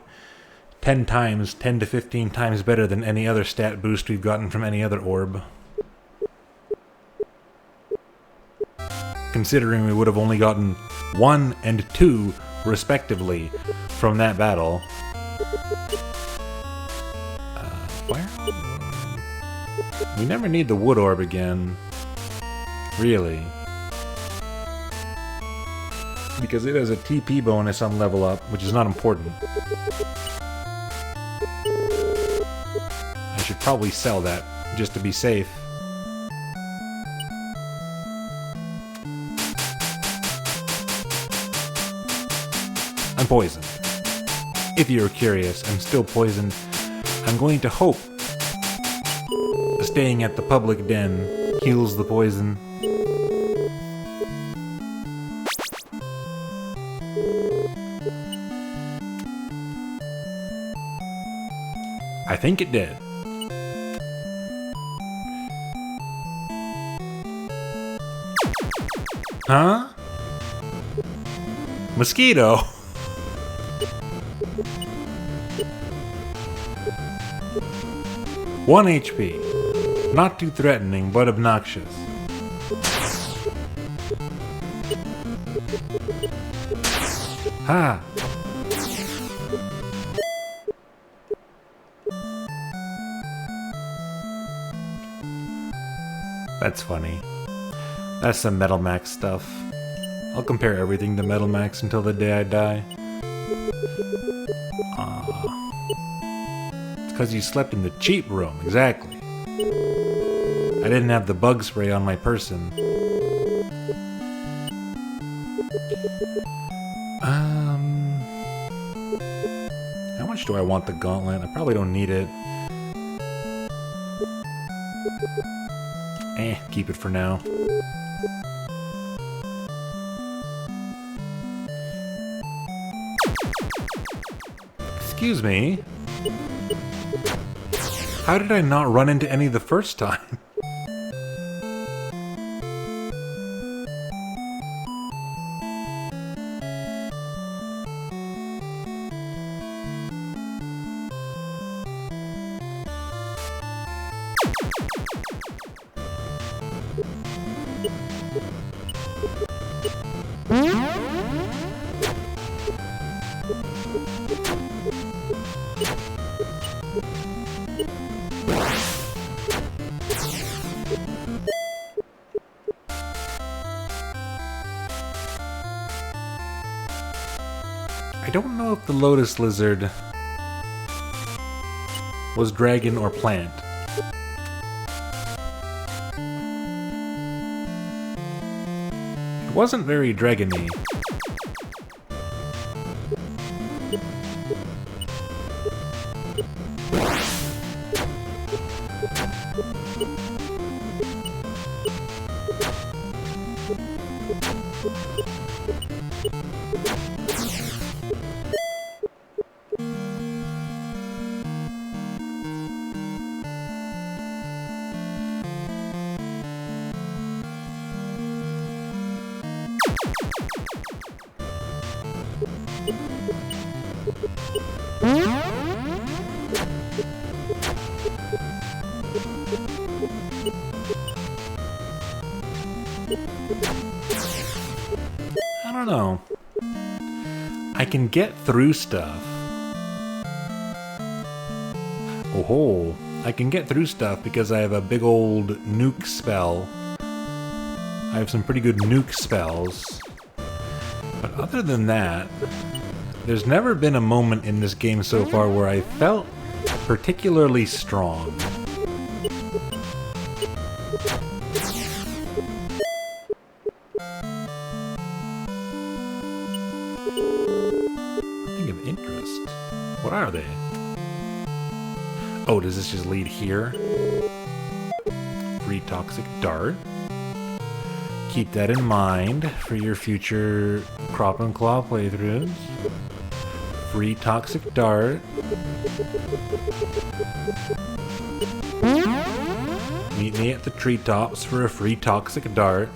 10 times, 10 to 15 times better than any other stat boost we've gotten from any other orb. Considering we would have only gotten 1 and 2, respectively, from that battle. Fire? We never need the wood orb again. Really. Because it has a TP bonus on level up, which is not important. I should probably sell that, just to be safe. I'm poisoned. If you're curious, I'm still poisoned. I'm going to hope staying at the public den heals the poison. I think it did. Huh? Mosquito? One HP. Not too threatening, but obnoxious. Ha! That's funny. That's some Metal Max stuff. I'll compare everything to Metal Max until the day I die. It's because you slept in the cheap room, exactly. I didn't have the bug spray on my person. How much do I want the gauntlet? I probably don't need it. Keep it for now. Excuse me. How did I not run into any the first time? I don't know if the lotus lizard was dragon or plant. It wasn't very dragony. I don't know. I can get through stuff. Oh, I can get through stuff because I have a big old nuke spell. I have some pretty good nuke spells. But other than that, there's never been a moment in this game so far where I felt particularly strong. Nothing of interest. What are they? Oh, does this just lead here? Free toxic dart. Keep that in mind for your future Crop and Claw playthroughs. Free toxic dart. Meet me at the treetops for a free toxic dart.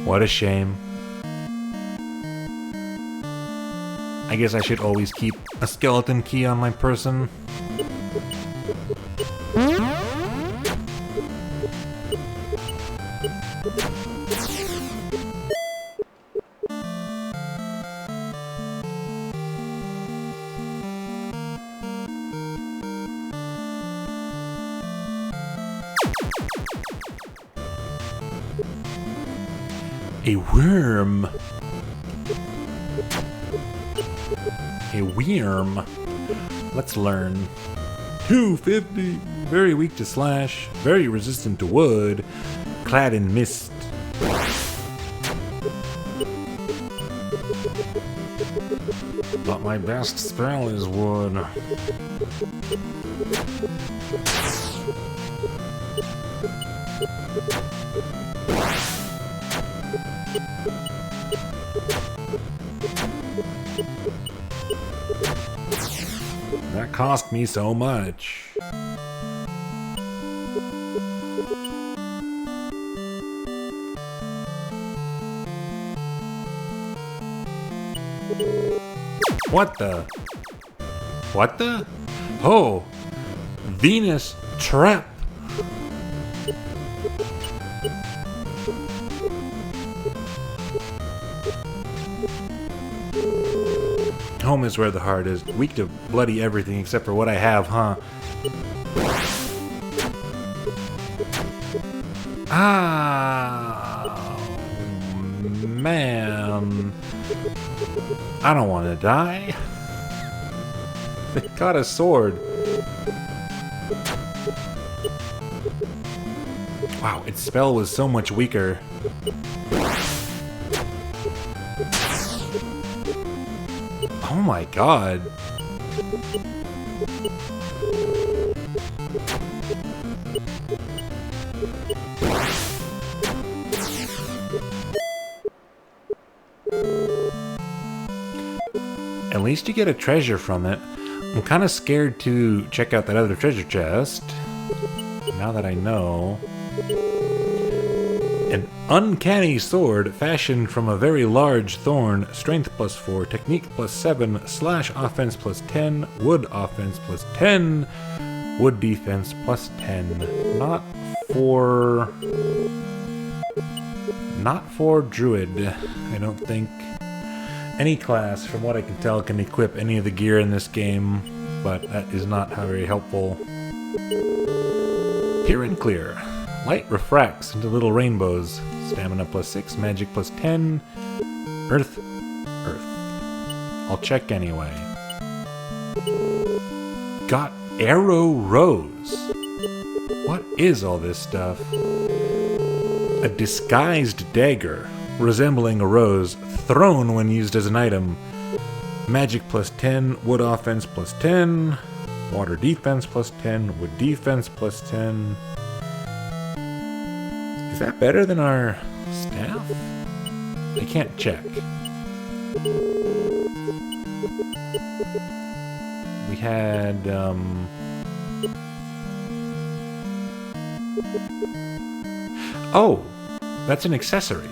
What a shame. I guess I should always keep a skeleton key on my person. A worm. A worm. Let's learn. 250. Very weak to slash. Very resistant to wood. Clad in mist. But my best spell is wood. That cost me so much. What the? What the? Oh! Venus trap! Home is where the heart is. Weak to bloody everything except for what I have, huh? Ah, man. I don't want to die. They got a sword. Wow, its spell was so much weaker. Oh my god. At least you get a treasure from it. I'm kind of scared to check out that other treasure chest. Now that I know. An uncanny sword fashioned from a very large thorn. Strength +4, technique +7, slash offense +10, wood offense +10, wood defense +10. Not for druid. I don't think any class, from what I can tell, can equip any of the gear in this game, but that is not very helpful. Pure and clear. Light refracts into little rainbows. Stamina +6, magic +10. Earth. I'll check anyway. Got arrow rose. What is all this stuff? A disguised dagger, resembling a rose, thrown when used as an item. Magic +10, wood offense +10, water defense +10, wood defense +10. Is that better than our staff? I can't check. We had, oh! That's an accessory.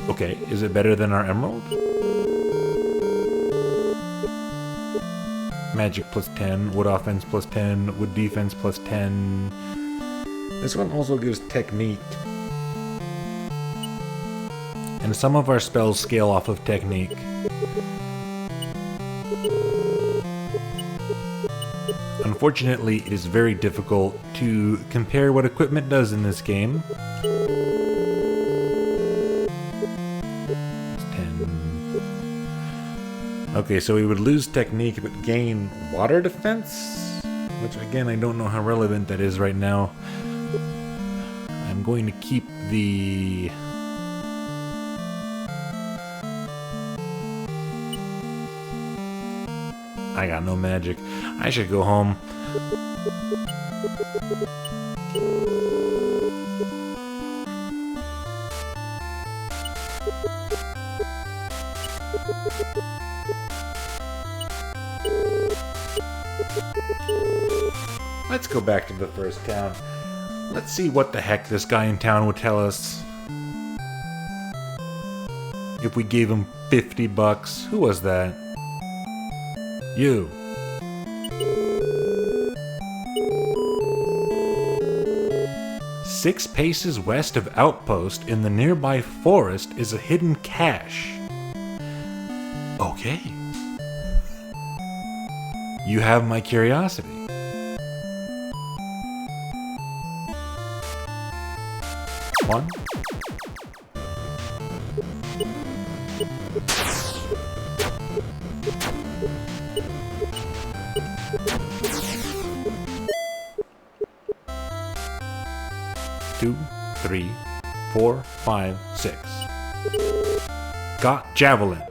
Okay, is it better than our emerald? Magic +10, wood offense +10, wood defense +10. This one also gives technique. And some of our spells scale off of technique. Unfortunately, it is very difficult to compare what equipment does in this game. 10. Okay, so we would lose technique but gain water defense? Which again, I don't know how relevant that is right now. I'm going to keep the... I got no magic. I should go home. Let's go back to the first town. Let's see what the heck this guy in town would tell us. If we gave him 50 bucks. Who was that? You. Six paces west of Outpost in the nearby forest is a hidden cache. Okay. You have my curiosity. One. Two, 3, 4, 5, 6. Scott Javelin.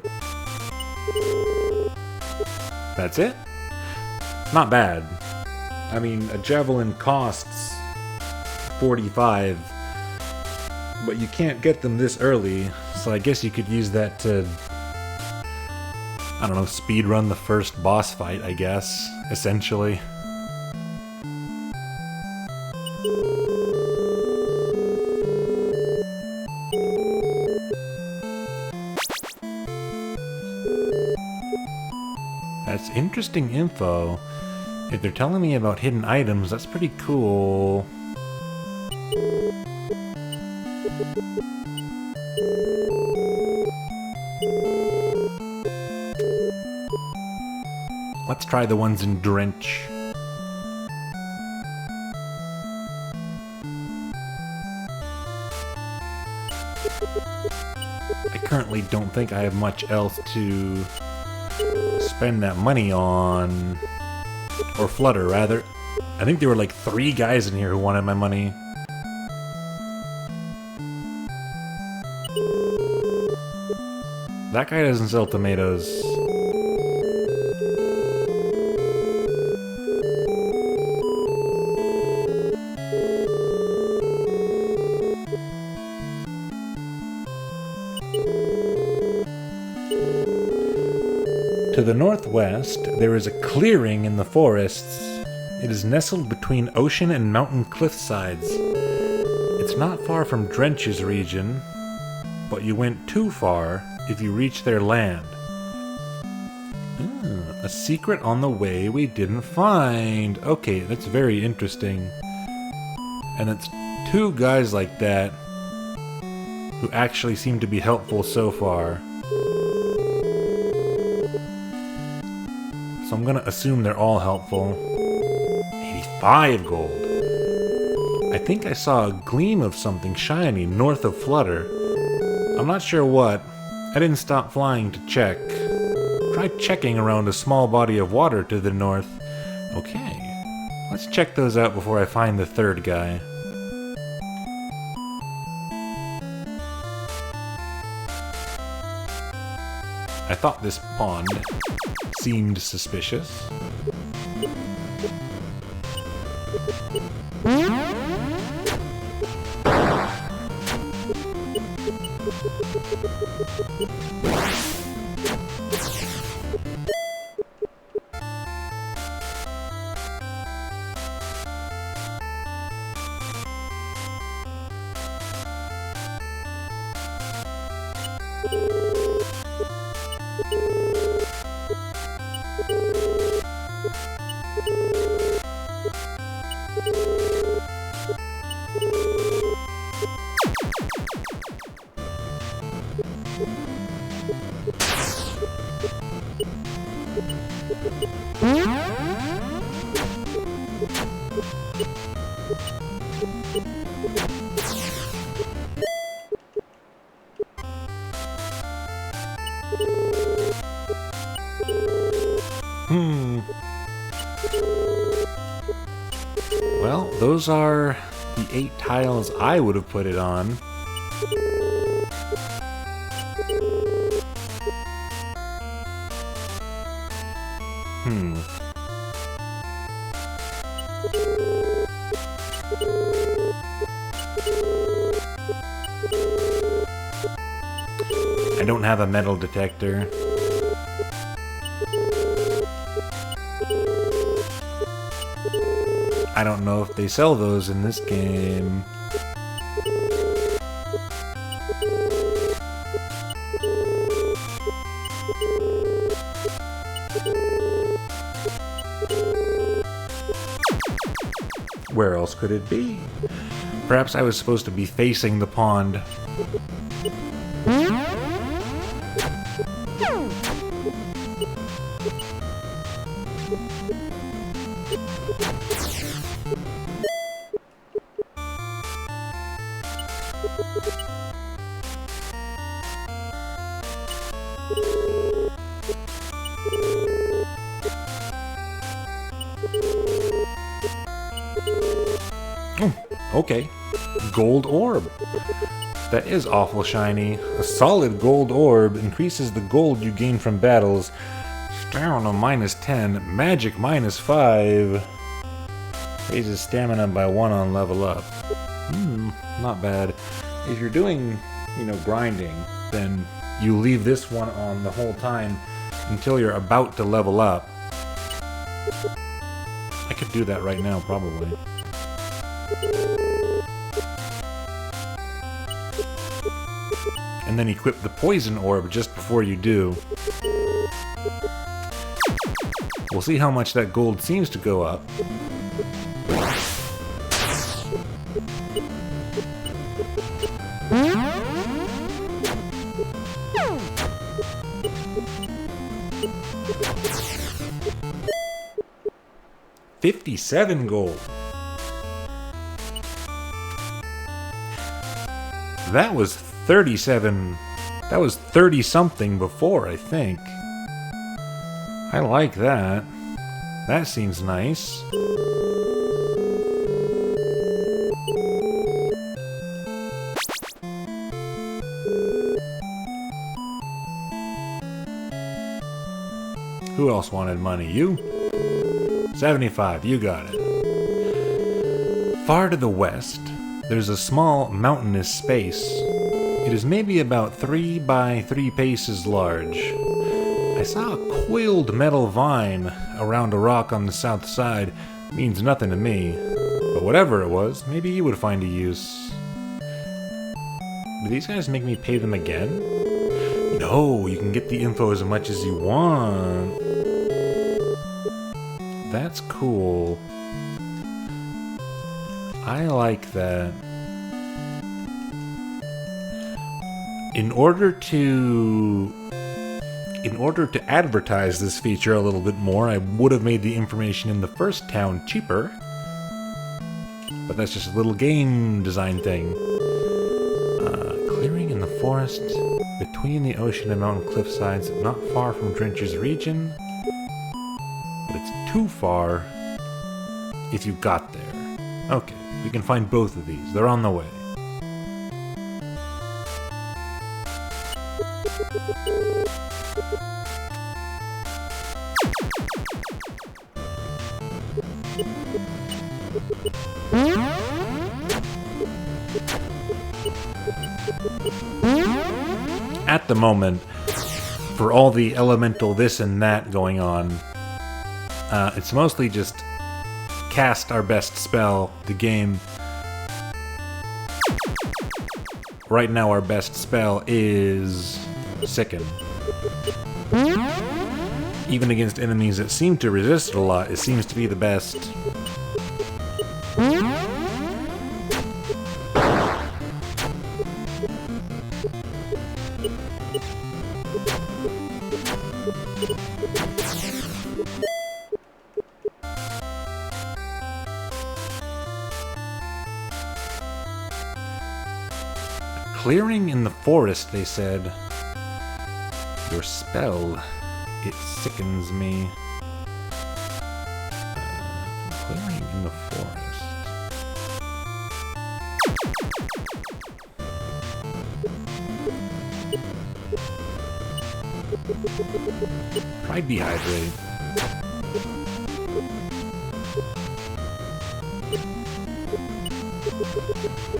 That's it? Not bad. I mean, a javelin costs 45, but you can't get them this early, so I guess you could use that to, I don't know, speedrun the first boss fight, I guess, essentially. That's interesting info. If they're telling me about hidden items, that's pretty cool. Let's try the ones in Drench. I currently don't think I have much else to spend that money on. Or Flutter, rather. I think there were like 3 guys in here who wanted my money. That guy doesn't sell tomatoes. To the northwest, there is a clearing in the forests. It is nestled between ocean and mountain cliff sides. It's not far from Drench's region, but you went too far if you reach their land. A secret on the way we didn't find. Okay, that's very interesting. And it's 2 guys like that who actually seem to be helpful so far. So I'm gonna assume they're all helpful. 85 gold. I think I saw a gleam of something shiny north of Flutter. I'm not sure what. I didn't stop flying to check. Try checking around a small body of water to the north. Okay. Let's check those out before I find the 3rd guy. I thought this pond seemed suspicious. Well, those are the 8 tiles I would have put it on. I don't have a metal detector. I don't know if they sell those in this game. Where else could it be? Perhaps I was supposed to be facing the pond. Okay. Gold orb. That is awful shiny. A solid gold orb increases the gold you gain from battles. Stamina -10, magic -5. Raises stamina by 1 on level up. Not bad. If you're doing, grinding, then you leave this one on the whole time until you're about to level up. I could do that right now, probably. And then equip the poison orb just before you do. We'll see how much that gold seems to go up. $57 gold. That was 37. That was 30 something before, I think. I like that. That seems nice. Who else wanted money? You? 75, you got it. Far to the west, there's a small mountainous space. It is maybe about 3 by 3 paces large. I saw a coiled metal vine around a rock on the south side. Means nothing to me. But whatever it was, maybe you would find a use. Do these guys make me pay them again? No, you can get the info as much as you want. That's cool. I like that. In order to advertise this feature a little bit more, I would have made the information in the first town cheaper. But that's just a little game design thing. Clearing in the forest between the ocean and mountain cliffsides, not far from Drencher's region. But it's too far if you got there. Okay, we can find both of these. They're on the way. At the moment, for all the elemental this and that going on, it's mostly just cast our best spell, the game. Right now our best spell is Sicken. Even against enemies that seem to resist it a lot, it seems to be the best. Clearing in the forest, they said. Your spell, it sickens me. Clearing in the forest. Try dehydrate.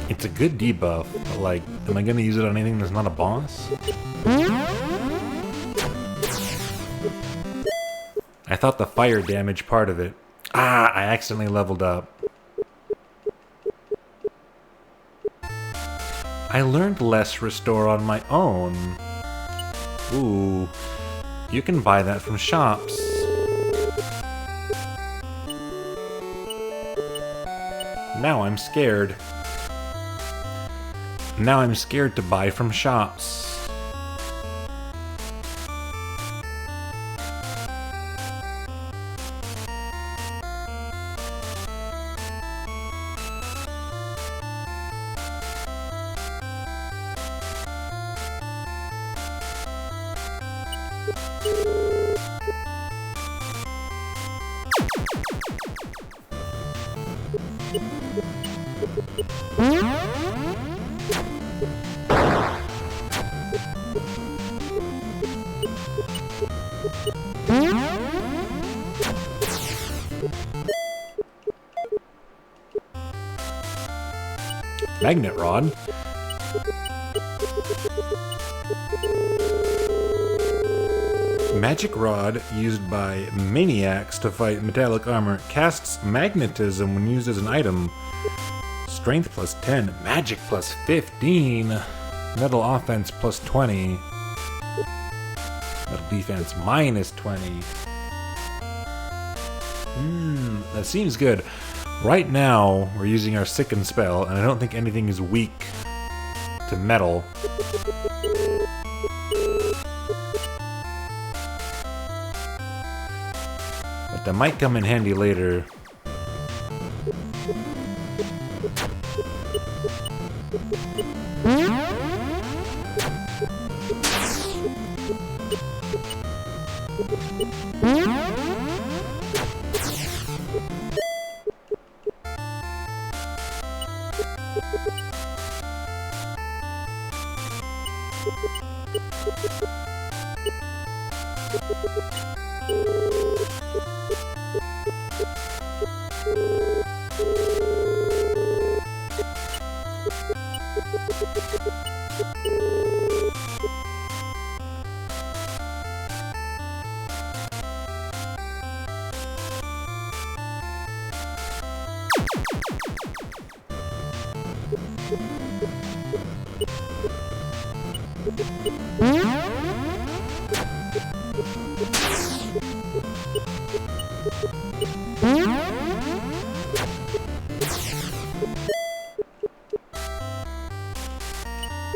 It's a good debuff, but like, am I gonna use it on anything that's not a boss? I thought the fire damage part of it. Ah, I accidentally leveled up. I learned less restore on my own. Ooh, you can buy that from shops. Now I'm scared. Now I'm scared to buy from shops. Magnet rod. Magic rod used by maniacs to fight metallic armor casts magnetism when used as an item. Strength plus 10, magic plus 15, metal offense plus 20, metal defense minus 20. That seems good. Right now, we're using our Sicken spell, and I don't think anything is weak to metal. But that might come in handy later.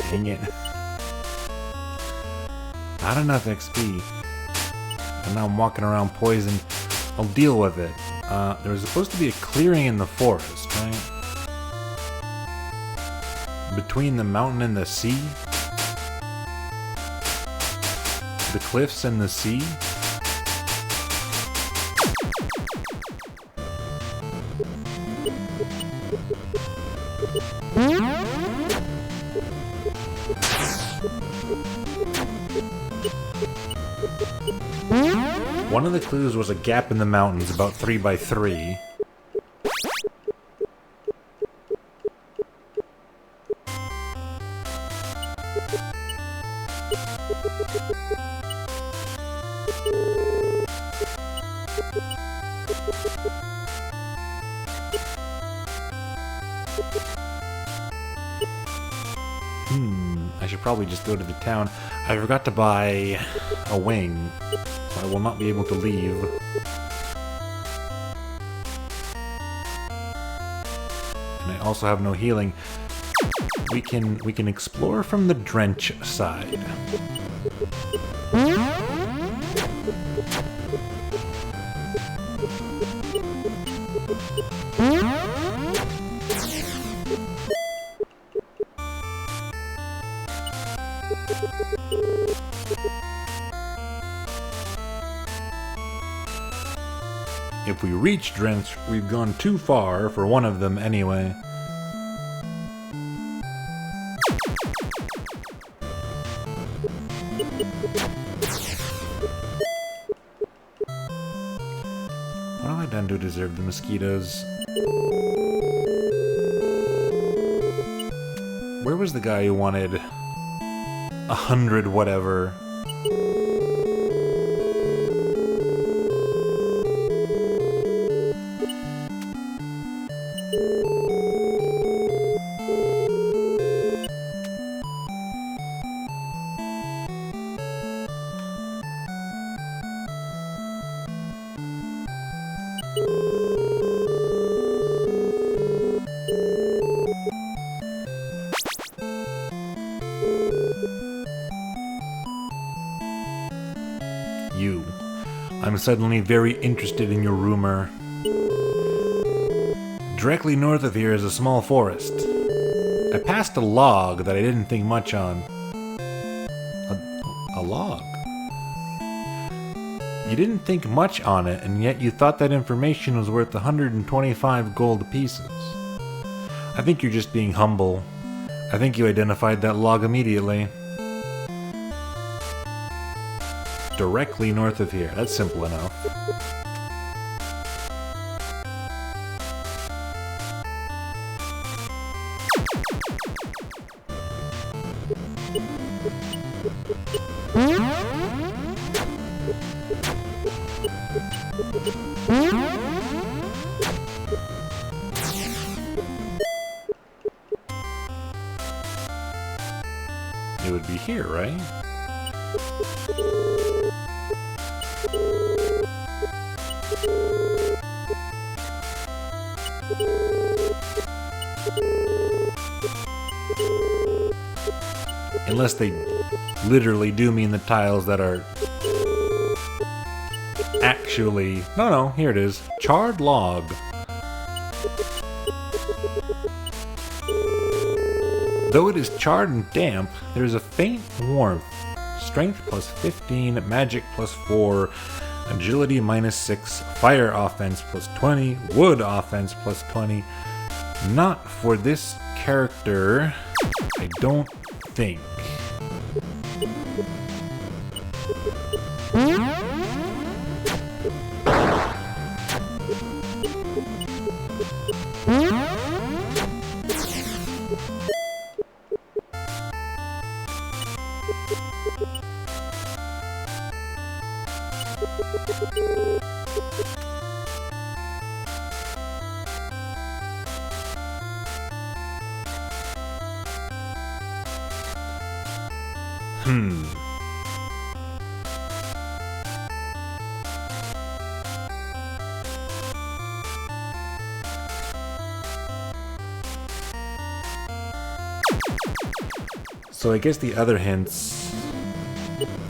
Dang it. Not enough XP. And now I'm walking around poisoned. I'll deal with it. There was supposed to be a clearing in the forest, right? Between the mountain and the sea? The cliffs and the sea? One of the clues was a gap in the mountains about 3 by 3. I should probably just go to the town. I forgot to buy a wing, so I will not be able to leave. And I also have no healing. We can explore from the drench side. If we reach Drench, we've gone too far for one of them anyway. What have I done to deserve the mosquitoes? Where was the guy who wanted 100 whatever? You. I'm suddenly very interested in your rumor. Directly north of here is a small forest. I passed a log that I didn't think much on. A log? You didn't think much on it, and yet you thought that information was worth 125 gold pieces. I think you're just being humble. I think you identified that log immediately. Directly north of here. That's simple enough. It would be here, right? Unless they literally do mean the tiles that are actually... No, here it is. Charred log. Though it is charred and damp, there is a faint warmth. Strength plus 15, magic plus 4, agility minus 6, fire offense plus 20, wood offense plus 20. Not for this character, I don't think. So I guess the other hints,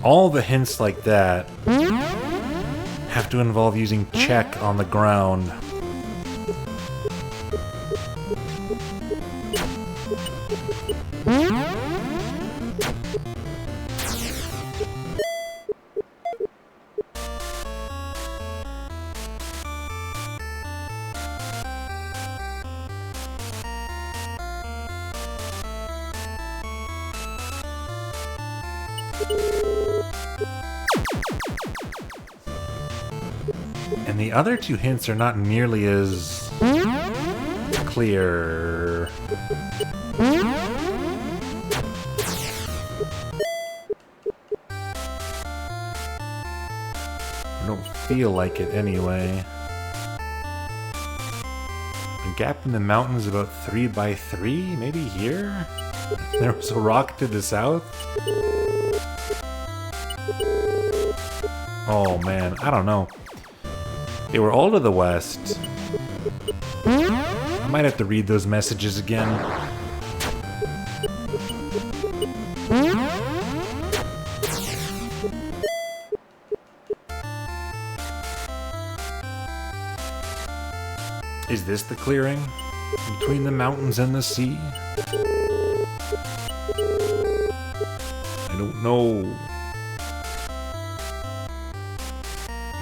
all the hints like that, have to involve using check on the ground. And the other two hints are not nearly as clear. I don't feel like it anyway. A gap in the mountains about 3 by 3, maybe here? There was a rock to the south? Oh man, I don't know. They were all to the west. I might have to read those messages again. Is this the clearing? Between the mountains and the sea? I don't know.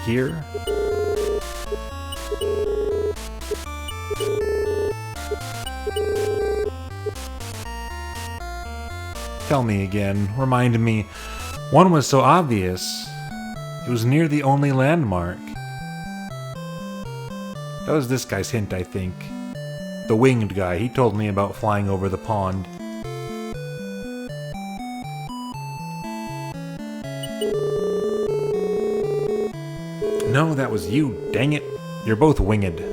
Here? Tell me again. Remind me. One was so obvious. It was near the only landmark. That was this guy's hint, I think. The winged guy. He told me about flying over the pond. No, that was you. Dang it. You're both winged.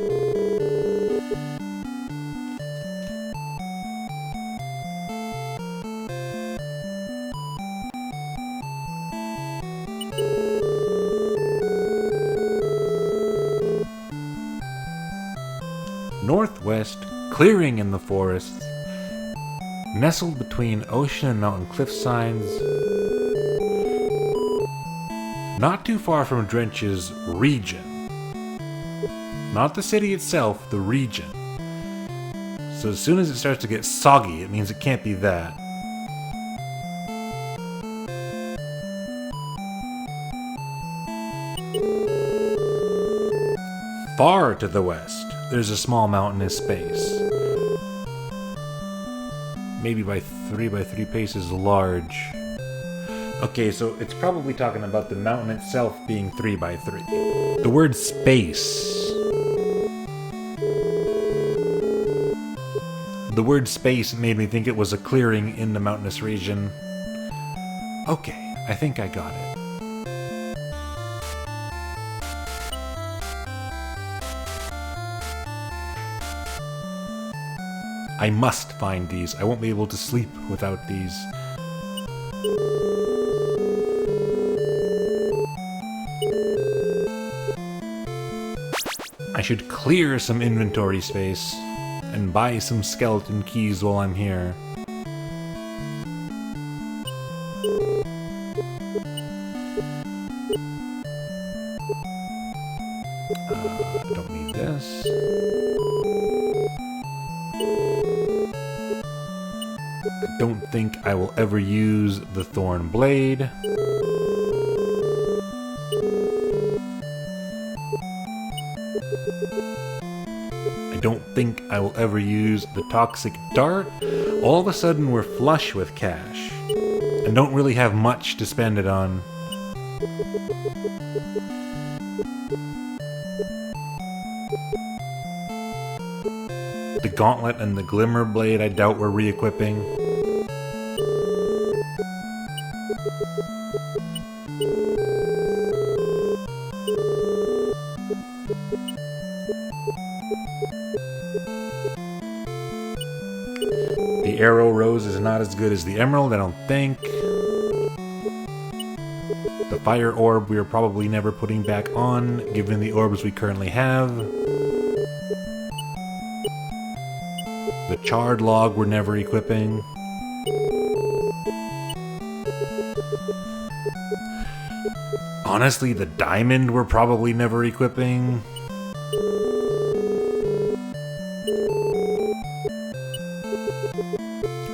Northwest, clearing in the forests, nestled between ocean and mountain cliff signs, not too far from Drench's region. Not the city itself, the region. So as soon as it starts to get soggy, it means it can't be that. Far to the west, there's a small mountainous space. Maybe by 3 by 3 paces large. Okay, so it's probably talking about the mountain itself being 3 by 3. The word space. The word space made me think it was a clearing in the mountainous region. Okay, I think I got it. I must find these. I won't be able to sleep without these. I should clear some inventory space and buy some skeleton keys while I'm here. Don't need this. I don't think I will ever use the thorn blade. I don't think I will ever use the toxic dart. All of a sudden we're flush with cash and don't really have much to spend it on. The gauntlet and the glimmer blade I doubt we're re-equipping. The arrow rose is not as good as the emerald, I don't think. The fire orb we are probably never putting back on, given the orbs we currently have. The charred log we're never equipping. Honestly, the diamond we're probably never equipping.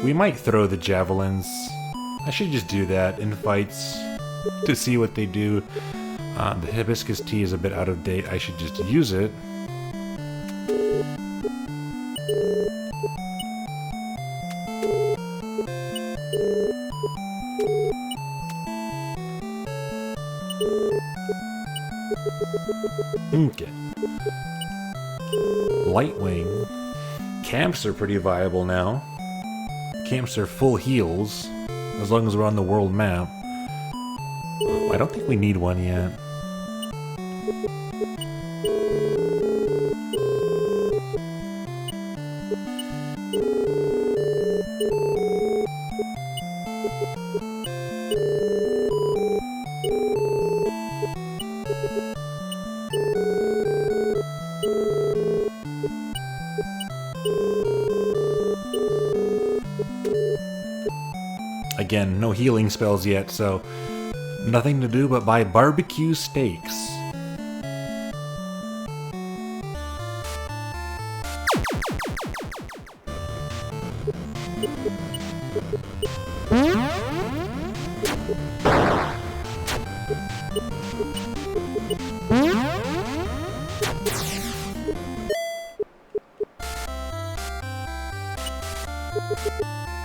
We might throw the javelins. I should just do that in fights to see what they do. The hibiscus tea is a bit out of date. I should just use it. Okay. Lightwing. Camps are pretty viable now. Camps are full heals, as long as we're on the world map. I don't think we need one yet. Again, no healing spells yet, so nothing to do but buy barbecue steaks.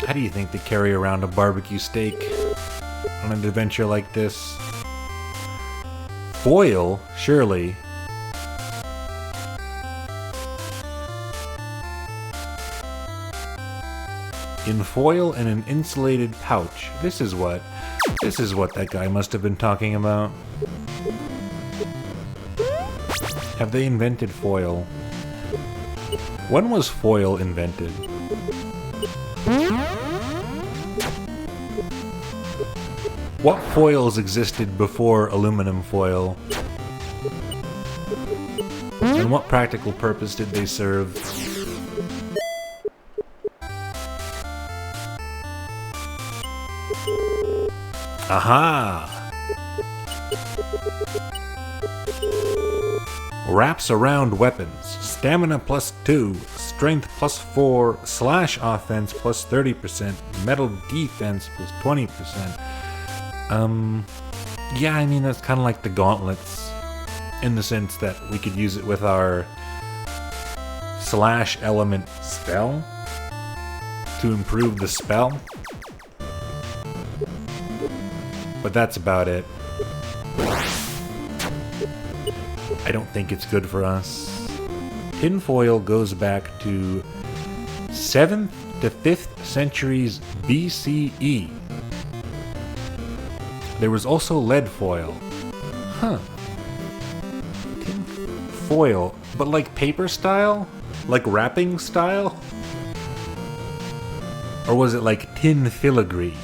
How do you think they carry around a barbecue steak on an adventure like this? Foil, surely. In foil and an insulated pouch. This is what that guy must have been talking about. Have they invented foil? When was foil invented? What foils existed before aluminum foil? And what practical purpose did they serve? Aha! Wraps around weapons. Stamina +2, strength +4, slash offense +30%, metal defense +20%. Yeah, I mean, that's kind of like the gauntlets, in the sense that we could use it with our slash element spell to improve the spell. But that's about it. I don't think it's good for us. Tinfoil goes back to 7th to 5th centuries BCE. There was also lead foil. Huh. Tin foil, but like paper style? Like wrapping style? Or was it like tin filigree?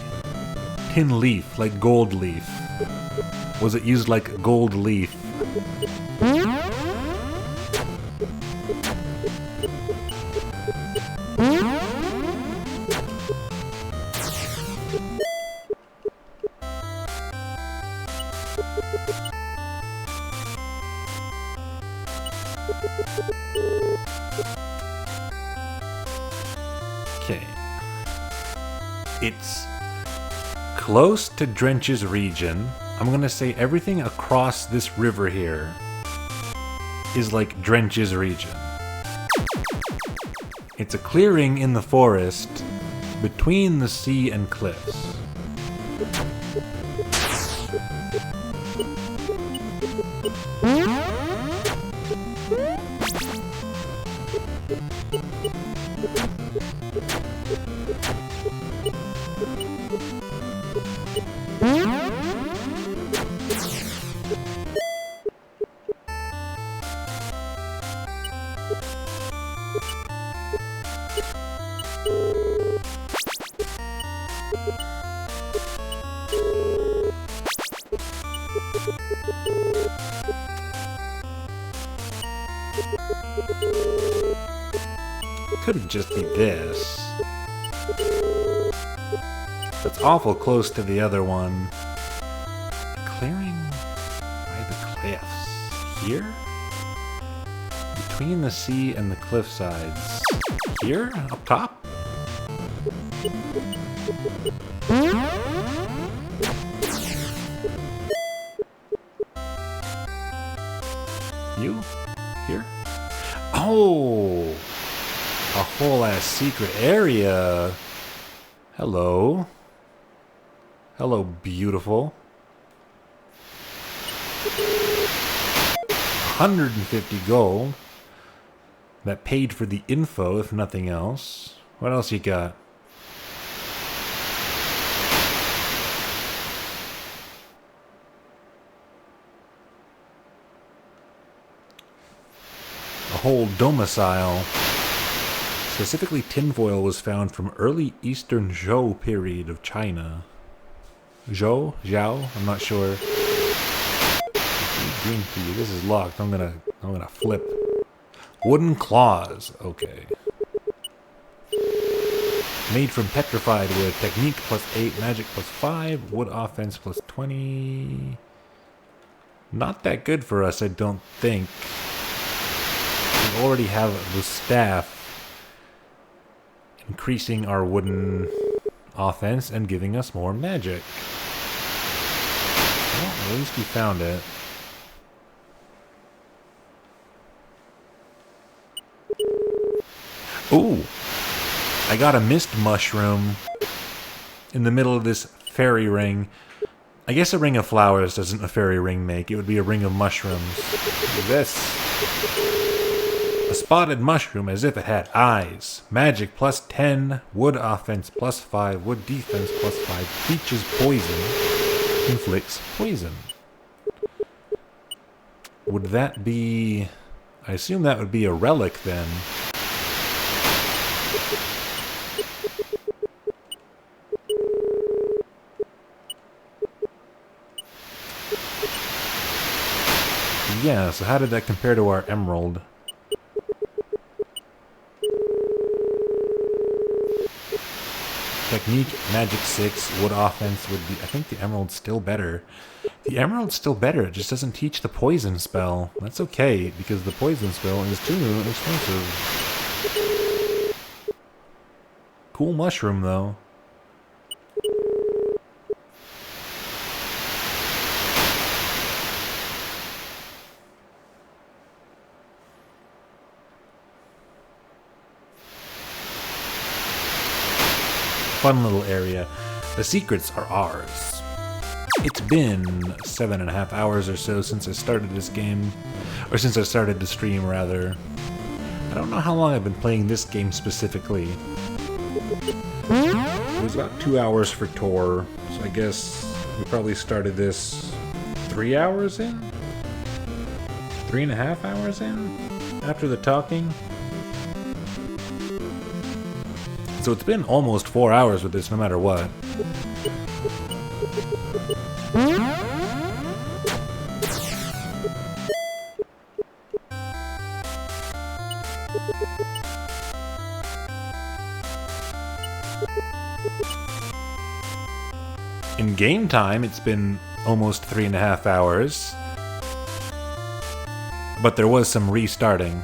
Tin leaf, like gold leaf. Was it used like gold leaf? Okay. It's close to Drench's region. I'm gonna say everything across this river here is like Drench's region. It's a clearing in the forest between the sea and cliffs. Couldn't just be this. That's awful close to the other one. Clearing by the cliffs. Here? Between the sea and the cliff sides. Here? Up top? You? Here? Oh! A whole ass secret area. Hello. Hello, beautiful. 150 gold. That paid for the info, if nothing else. What else you got? A whole domicile. Specifically, tinfoil was found from early Eastern Zhou period of China. Zhou? Zhao? I'm not sure. Green for you. This is locked. I'm gonna flip. Wooden claws. Okay. Made from petrified wood. Technique +8, magic +5, wood offense +20. Not that good for us, I don't think. We already have the staff, increasing our wooden offense and giving us more magic. Well, at least we found it. Ooh! I got a mist mushroom in the middle of this fairy ring. I guess a ring of flowers doesn't a fairy ring make. It would be a ring of mushrooms. Look at this. A spotted mushroom as if it had eyes. Magic +10. Wood offense +5. Wood defense +5. Teaches poison. Inflicts poison. Would that be... I assume that would be a relic then. Yeah, so how did that compare to our emerald? Technique, magic 6, wood offense would be... I think the emerald's still better. The emerald's still better, it just doesn't teach the poison spell. That's okay, because the poison spell is too expensive. Cool mushroom, though. Fun little area. The secrets are ours. It's been 7.5 hours or so since I started this game. Or since I started the stream, rather. I don't know how long I've been playing this game specifically. It was about 2 hours for TORR, so I guess We probably started this 3 hours in? 3.5 hours in? After the talking? So it's been almost 4 hours with this, no matter what. In game time, it's been almost 3.5 hours. But there was some restarting.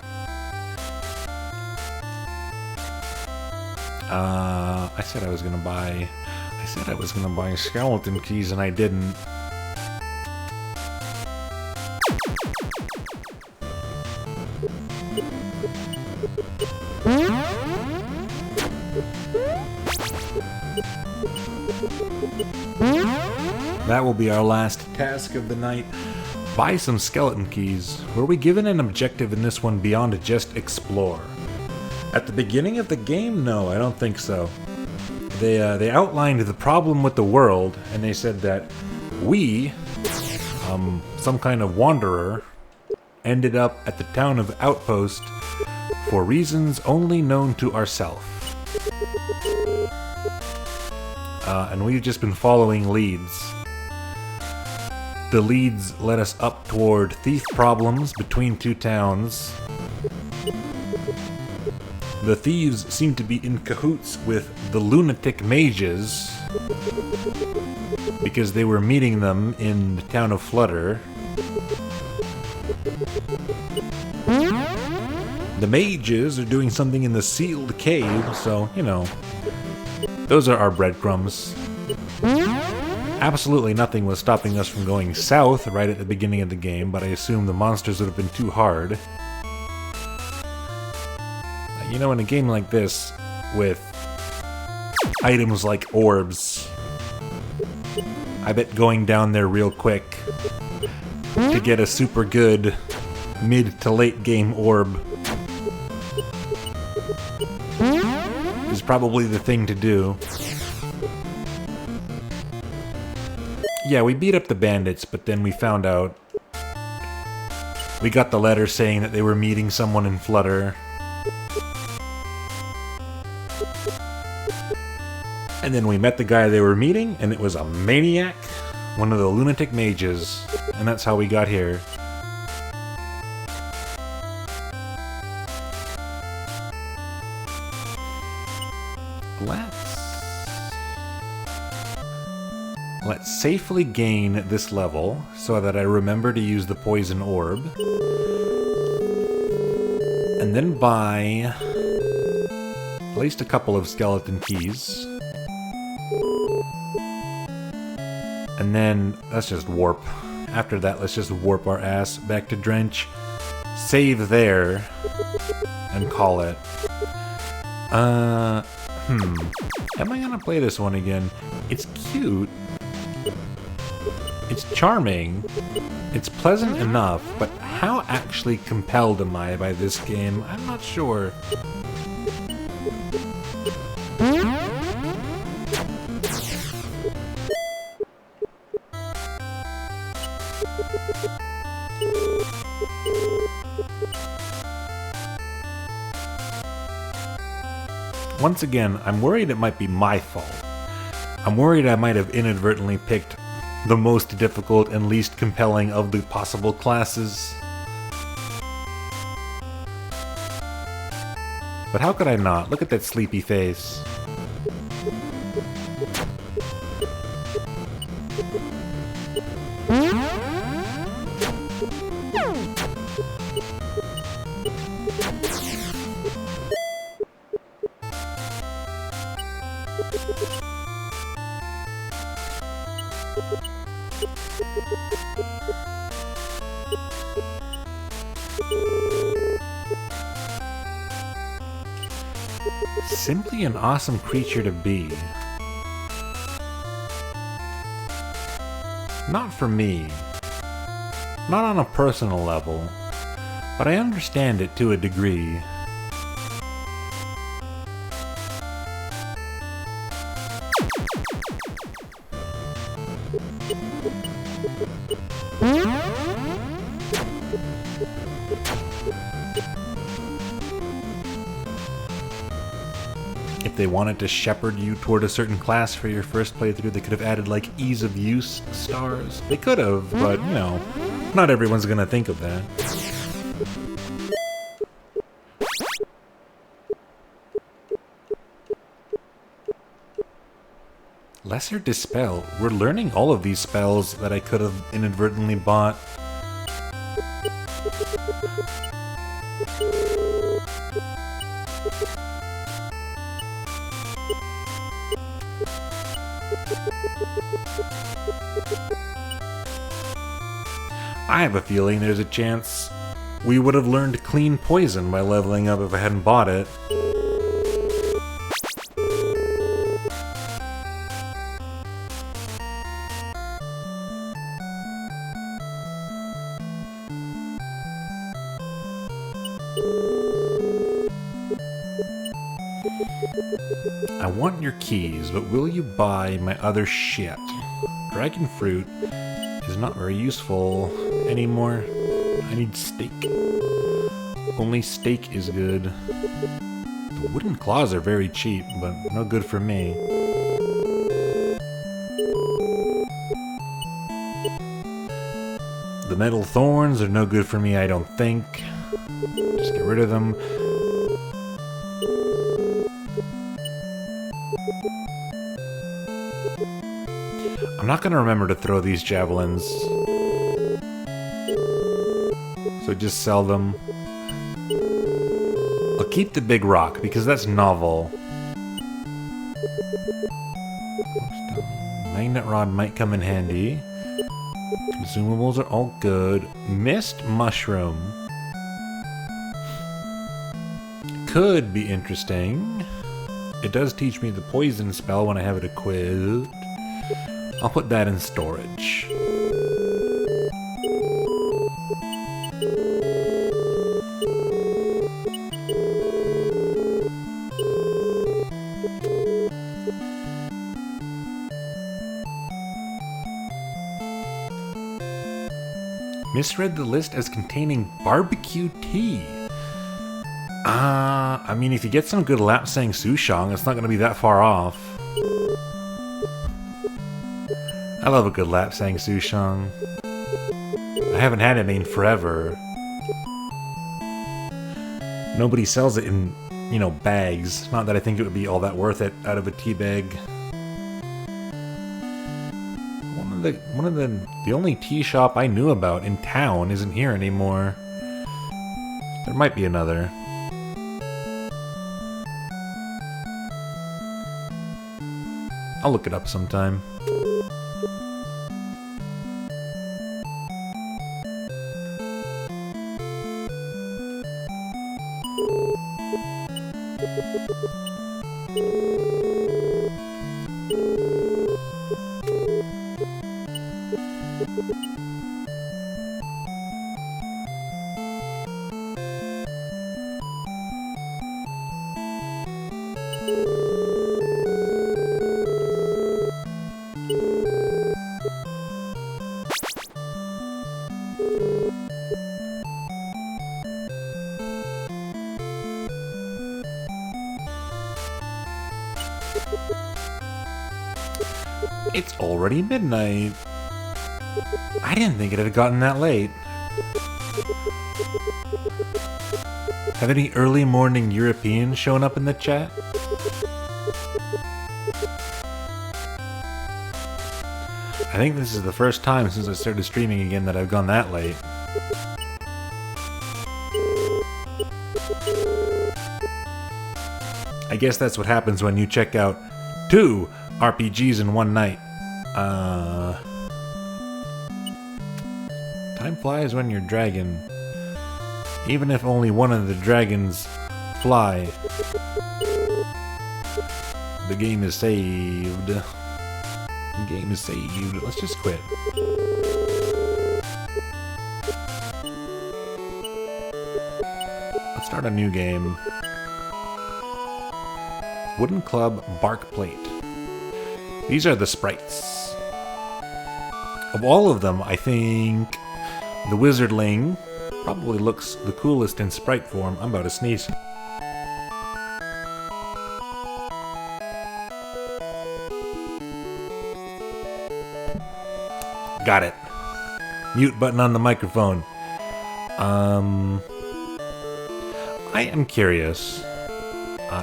I said I was gonna buy skeleton keys and I didn't. That will be our last task of the night. Buy some skeleton keys. Were we given an objective in this one beyond just explore? At the beginning of the game? No, I don't think so. They outlined the problem with the world, and they said that we, some kind of wanderer, ended up at the town of Outpost for reasons only known to ourselves. And we've just been following leads. The leads led us up toward thief problems between two towns. The thieves seem to be in cahoots with the lunatic mages because they were meeting them in the town of Flutter. The mages are doing something in the sealed cave, so, you know, those are our breadcrumbs. Absolutely nothing was stopping us from going south right at the beginning of the game, but I assume the monsters would have been too hard. You know, in a game like this, with items like orbs, I bet going down there real quick to get a super good mid to late game orb is probably the thing to do. Yeah, we beat up the bandits, but then we found out. We got the letter saying that they were meeting someone in Flutter. And then we met the guy they were meeting, and it was a maniac, one of the lunatic mages, and that's how we got here. Let's safely gain this level so that I remember to use the poison orb. And then buy at least a couple of skeleton keys. And then let's just warp. After that, let's just warp our ass back to Drench. Save there. And call it. Am I gonna play this one again? It's cute. It's charming. It's pleasant enough, but how actually compelled am I by this game? I'm not sure. Once again, I'm worried it might be my fault. I'm worried I might have inadvertently picked the most difficult and least compelling of the possible classes. But how could I not? Look at that sleepy face. Simply an awesome creature to be. Not for me. Not on a personal level. But I understand it to a degree. If they wanted to shepherd you toward a certain class for your first playthrough, they could have added, like, ease of use stars. They could have, but, you know, not everyone's gonna think of that. Lesser Dispel. We're learning all of these spells that I could have inadvertently bought. I have a feeling there's a chance we would have learned Clean Poison by leveling up if I hadn't bought it. I want your keys, but will you buy my other shit? Dragon fruit is not very useful anymore. I need steak. Only steak is good. The wooden claws are very cheap, but no good for me. The metal thorns are no good for me, I don't think. Just get rid of them. I'm not gonna remember to throw these javelins. So just sell them. I'll keep the big rock because that's novel. Magnet rod might come in handy. Consumables are all good. Mist mushroom could be interesting. It does teach me the poison spell when I have it equipped. I'll put that in storage. Misread the list as containing barbecue tea. I mean, if you get some good Lapsang Souchong, it's not going to be that far off. I love a good Lapsang Souchong. I haven't had it in forever. Nobody sells it in, you know, bags. Not that I think it would be all that worth it out of a tea bag. The only tea shop I knew about in town isn't here anymore. There might be another. I'll look it up sometime. It's already midnight. I didn't think it had gotten that late. Have any early morning Europeans shown up in the chat? I think this is the first time since I started streaming again that I've gone that late. I guess that's what happens when you check out 2 RPGs in one night. Time flies when you're dragon. Even if only one of the dragons fly. The game is saved. The game is saved. Let's just quit. Let's start a new game. Wooden club, bark plate. These are the sprites. of all of them, I think the wizardling probably looks the coolest in sprite form. I'm about to sneeze. Got it. Mute button on the microphone. I am curious.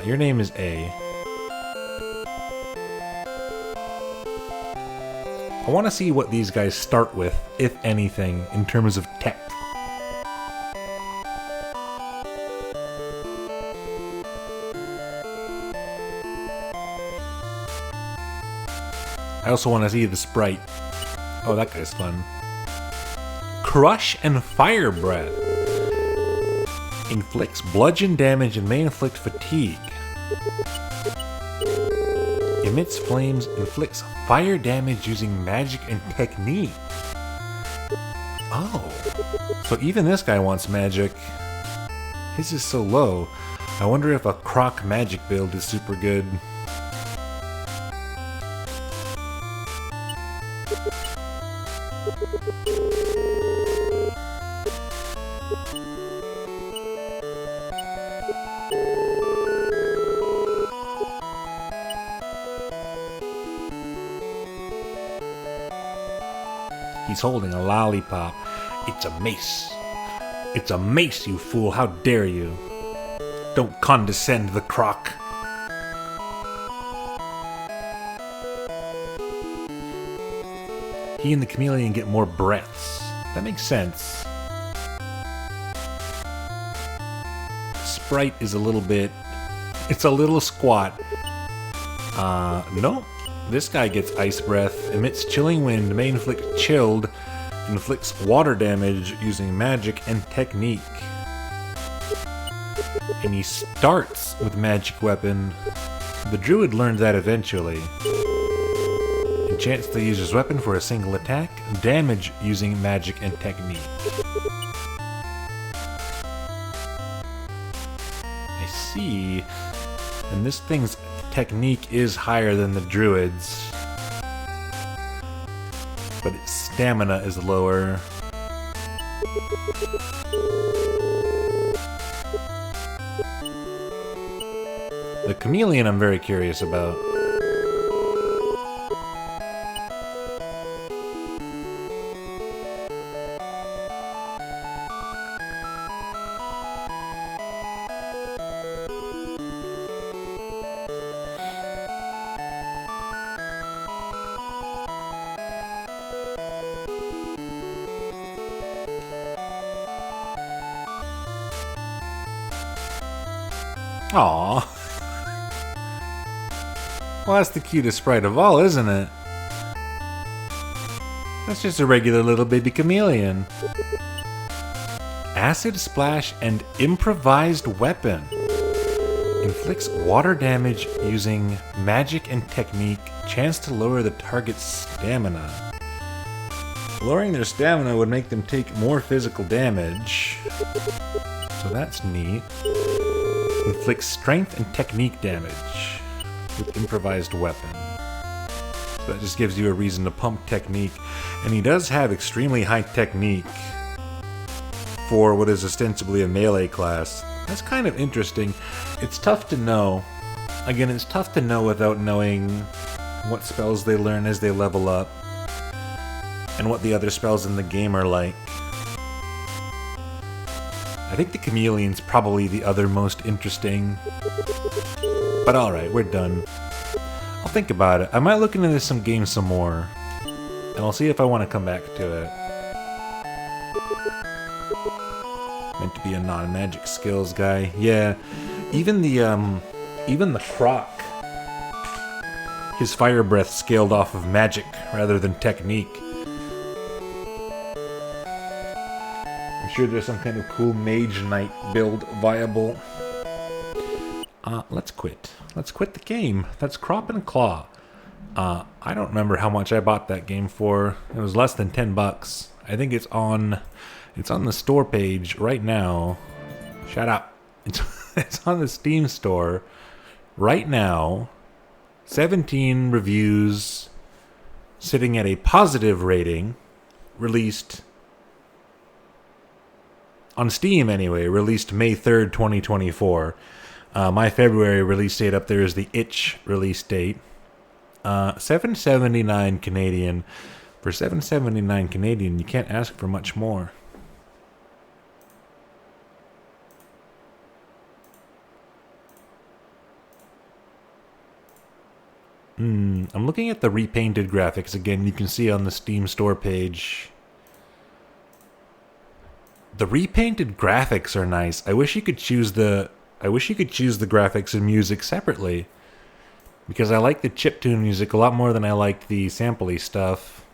Your name is A. I want to see what these guys start with, if anything, in terms of tech. I also want to see the sprite. Oh, that guy's fun. Crush and Fire Breath. Inflicts bludgeon damage and may inflict fatigue. Emits flames, inflicts fire damage using magic and technique. Oh. So even this guy wants magic. His is so low. I wonder if a croc magic build is super good. He's holding a lollipop. It's a mace. It's a mace, you fool. How dare you? Don't condescend the croc. He and the chameleon get more breaths. That makes sense. Sprite is a little bit... It's a little squat. No. This guy gets ice breath, emits chilling wind, may inflict chilled, inflicts water damage using magic and technique. And he starts with magic weapon. The druid learned that eventually. Enchants to use his weapon for a single attack, damage using magic and technique. I see. And this thing's technique is higher than the druid's, but its stamina is lower. The chameleon I'm very curious about. Aww. Well, that's the cutest sprite of all, isn't it? That's just a regular little baby chameleon. Acid Splash and Improvised Weapon. Inflicts water damage using magic and technique. Chance to lower the target's stamina. Lowering their stamina would make them take more physical damage. So that's neat. Inflicts strength and technique damage with improvised weapon. So that just gives you a reason to pump technique. And he does have extremely high technique for what is ostensibly a melee class. That's kind of interesting. It's tough to know. Again, it's tough to know without knowing what spells they learn as they level up and what the other spells in the game are like. I think the chameleon's probably the other most interesting. But alright, we're done. I'll think about it. I might look into this some games some more. And I'll see if I want to come back to it. Meant to be a non-magic skills guy. Yeah. Even the croc. His fire breath scaled off of magic rather than technique. I'm sure there's some kind of cool mage knight build viable. Let's quit. Let's quit the game. That's Crop and Claw. I don't remember how much I bought that game for. It was less than $10. I think it's on the store page right now. Shut up. It's on the Steam store right now. 17 reviews, sitting at a positive rating. released on Steam anyway, released May 3rd, 2024. My February release date up there is the Itch release date. $7.79 Canadian. For $7.79 Canadian, you can't ask for much more. I'm looking at the repainted graphics again. You can see on the Steam store page. The repainted graphics are nice. I wish you could choose the graphics and music separately, because I like the chiptune music a lot more than I like the sampley stuff.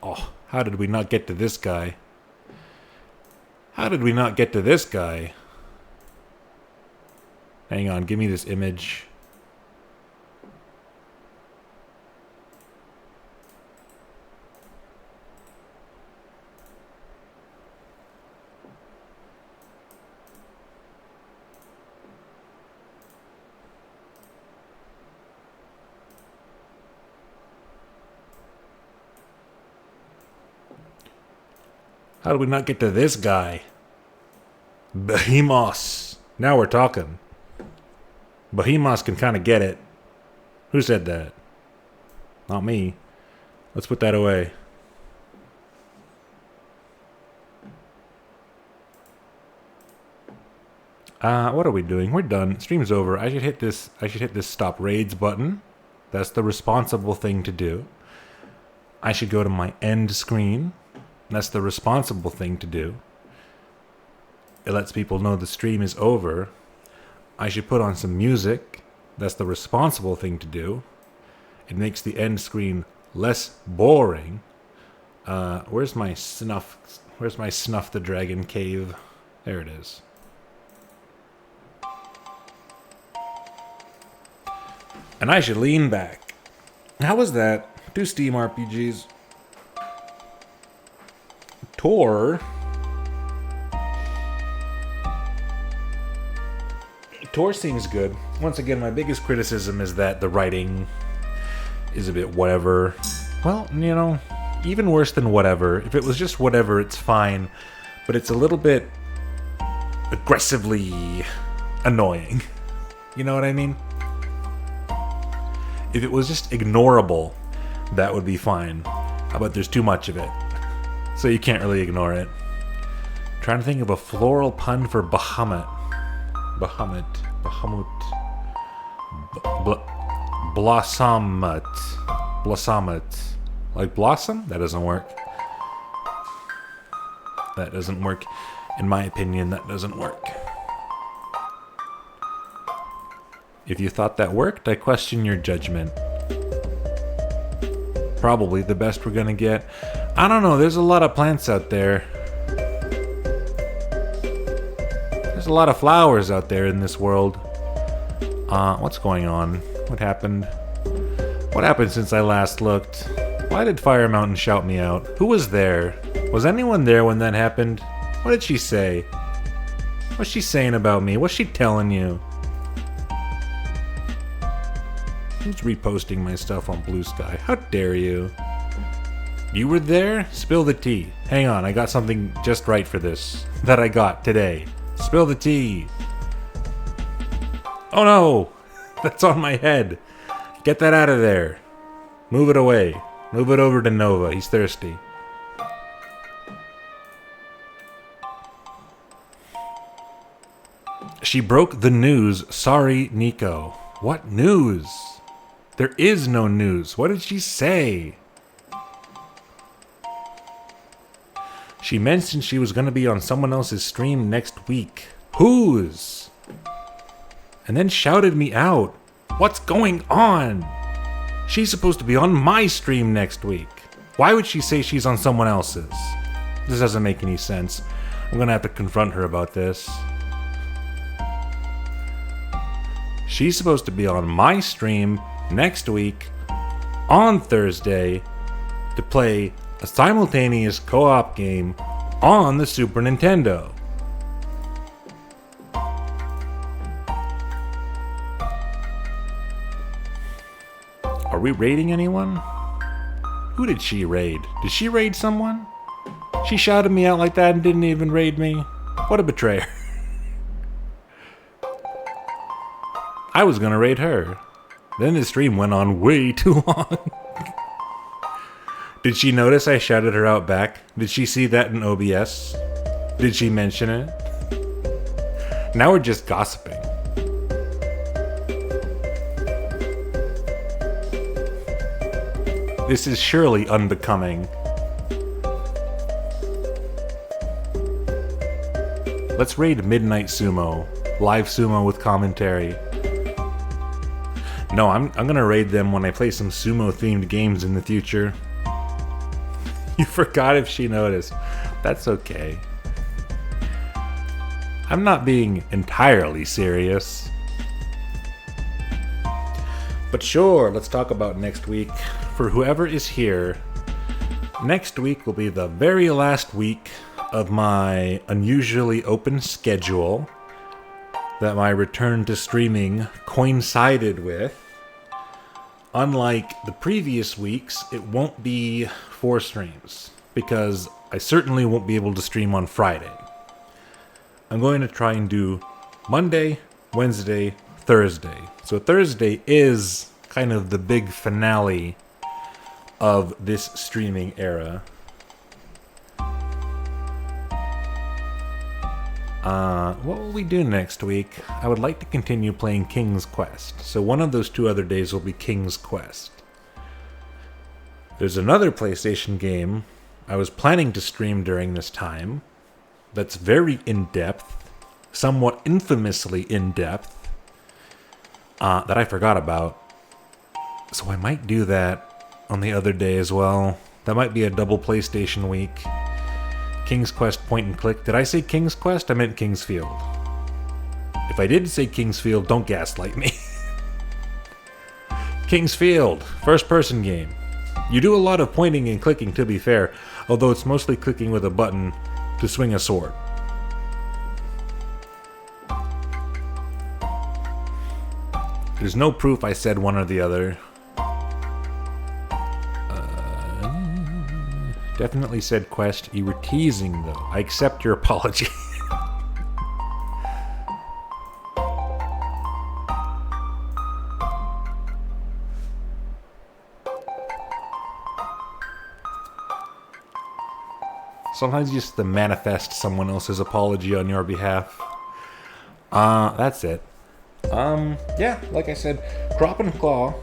Oh, how did we not get to this guy? How did we not get to this guy? Hang on, give me this image. How did we not get to this guy? Behemoth. Now we're talking. Behemoth can kind of get it. Who said that? Not me. Let's put that away. What are we doing? We're done. Stream's over. I should hit this stop raids button. That's the responsible thing to do. I should go to my end screen. That's the responsible thing to do. It lets people know the stream is over. I should put on some music. That's the responsible thing to do. It makes the end screen less boring. Where's my snuff the dragon cave? There it is. And I should lean back. How was that? 2 Steam RPGs. TORR. TORR seems good. Once again, my biggest criticism is that the writing is a bit whatever. Well, you know, even worse than whatever. If it was just whatever, it's fine. But it's a little bit aggressively annoying. You know what I mean? If it was just ignorable, that would be fine. But there's too much of it. So you can't really ignore it. I'm trying to think of a floral pun for Bahamut. Bahamut. Blossomut. Blossomut. Like blossom? That doesn't work. That doesn't work. In my opinion, that doesn't work. If you thought that worked, I question your judgment. Probably the best we're gonna get. I don't know, there's a lot of plants out there. There's a lot of flowers out there in this world. What's going on? What happened? What happened since I last looked? Why did Fire Mountain shout me out? Who was there? Was anyone there when that happened? What did she say? What's she saying about me? What's she telling you? Who's reposting my stuff on Blue Sky? How dare you? You were there? Spill the tea. Hang on, I got something just right for this. That I got today. Spill the tea. Oh no! That's on my head. Get that out of there. Move it away. Move it over to Nova. He's thirsty. She broke the news. Sorry, Niko. What news? There is no news. What did she say? She mentioned she was going to be on someone else's stream next week. Whose? And then shouted me out. What's going on? She's supposed to be on my stream next week. Why would she say she's on someone else's? This doesn't make any sense. I'm going to have to confront her about this. She's supposed to be on my stream next week on Thursday to play a simultaneous co-op game on the Super Nintendo. Are we raiding anyone? Who did she raid? Did she raid someone? She shouted me out like that and didn't even raid me? What a betrayer. I was gonna raid her. Then the stream went on way too long. Did she notice I shouted her out back? Did she see that in OBS? Did she mention it? Now we're just gossiping. This is surely unbecoming. Let's raid Midnight Sumo. Live sumo with commentary. No, I'm gonna raid them when I play some sumo-themed games in the future. You forgot if she noticed. That's okay. I'm not being entirely serious. But sure, let's talk about next week. For whoever is here, next week will be the very last week of my unusually open schedule that my return to streaming coincided with. Unlike the previous weeks, it won't be 4 streams, because I certainly won't be able to stream on Friday. I'm going to try and do Monday, Wednesday, Thursday. So Thursday is kind of the big finale of this streaming era. What will we do next week? I would like to continue playing King's Quest. So one of those 2 other days will be King's Quest. There's another PlayStation game I was planning to stream during this time that's very in-depth, somewhat infamously in-depth, that I forgot about. So I might do that on the other day as well. That might be a double PlayStation week. King's Quest point and click. Did I say King's Quest? I meant King's Field. If I did say King's Field, don't gaslight me. King's Field, first person game. You do a lot of pointing and clicking, to be fair, although it's mostly clicking with a button to swing a sword. There's no proof I said one or the other. Definitely said Quest. You were teasing, though. I accept your apology. Sometimes you just to manifest someone else's apology on your behalf. That's it. Yeah, like I said, Crop and Claw,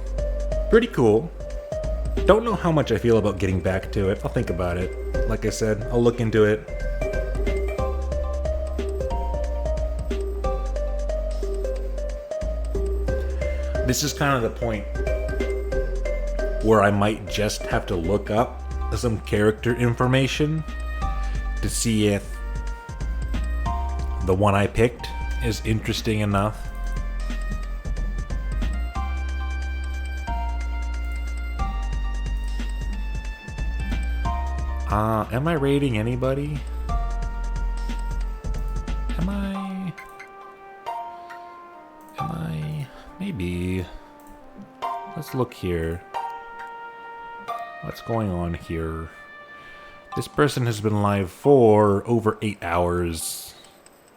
pretty cool. Don't know how much I feel about getting back to it. I'll think about it. Like I said, I'll look into it. This is kind of the point where I might just have to look up some character information to see if the one I picked is interesting enough. Am I rating anybody? Am I? Maybe. Let's look here. What's going on here? This person has been live for over 8 hours.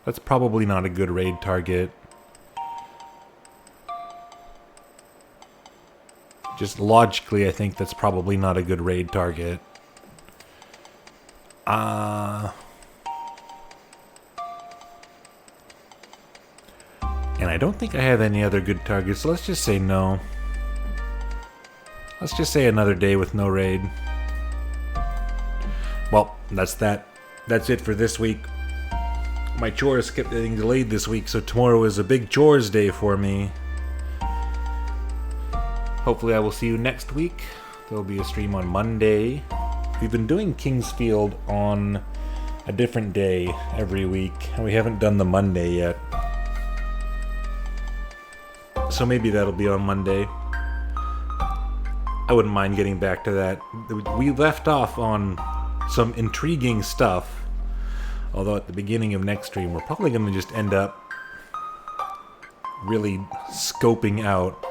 That's probably not a good raid target. Just logically, I think that's probably not a good raid target. And I don't think I have any other good targets, so let's just say no. Let's just say another day with no raid. Well, that's that. That's it for this week. My chores kept getting delayed this week, so tomorrow is a big chores day for me. Hopefully I will see you next week. There will be a stream on Monday. We've been doing Kingsfield on a different day every week, and we haven't done the Monday yet. So maybe that'll be on Monday. I wouldn't mind getting back to that. We left off on some intriguing stuff, although at the beginning of next stream we're probably going to just end up really scoping out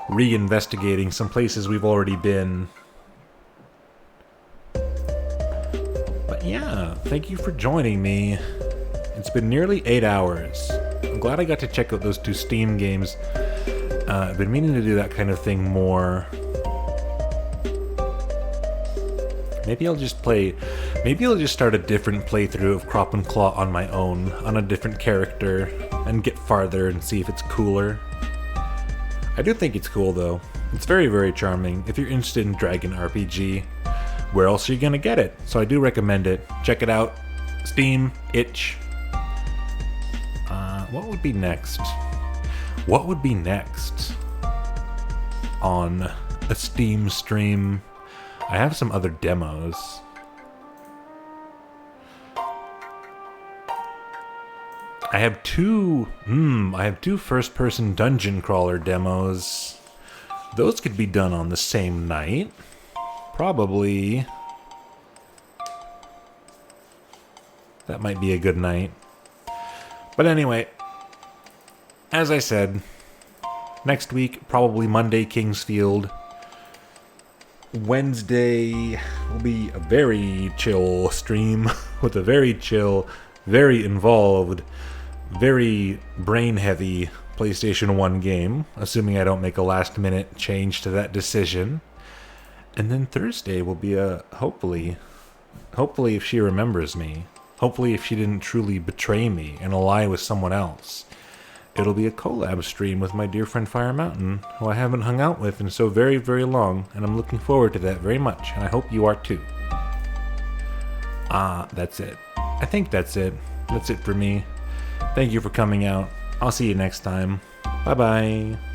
reinvestigating some places we've already been. But yeah, thank you for joining me. It's been nearly 8 hours. I'm glad I got to check out those 2 Steam games. I've been meaning to do that kind of thing more. Maybe I'll just start a different playthrough of Crop and Claw on my own, on a different character, and get farther and see if it's cooler. I do think it's cool though. It's very, very charming. If you're interested in Dragon RPG, where else are you gonna get it? So I do recommend it. Check it out. Steam, itch. What would be next? What would be next on a Steam stream? I have some other demos. I have two first-person dungeon crawler demos. Those could be done on the same night. Probably. That might be a good night. But anyway, as I said, next week, probably Monday, Kingsfield. Wednesday will be a very chill stream with a very chill, very involved, very brain-heavy PlayStation 1 game, assuming I don't make a last-minute change to that decision. And then Thursday will be a, hopefully if she remembers me, hopefully if she didn't truly betray me and ally with someone else, it'll be a collab stream with my dear friend Fire Mountain, who I haven't hung out with in so very, very long, and I'm looking forward to that very much, and I hope you are too. That's it. I think that's it. That's it for me. Thank you for coming out. I'll see you next time. Bye-bye.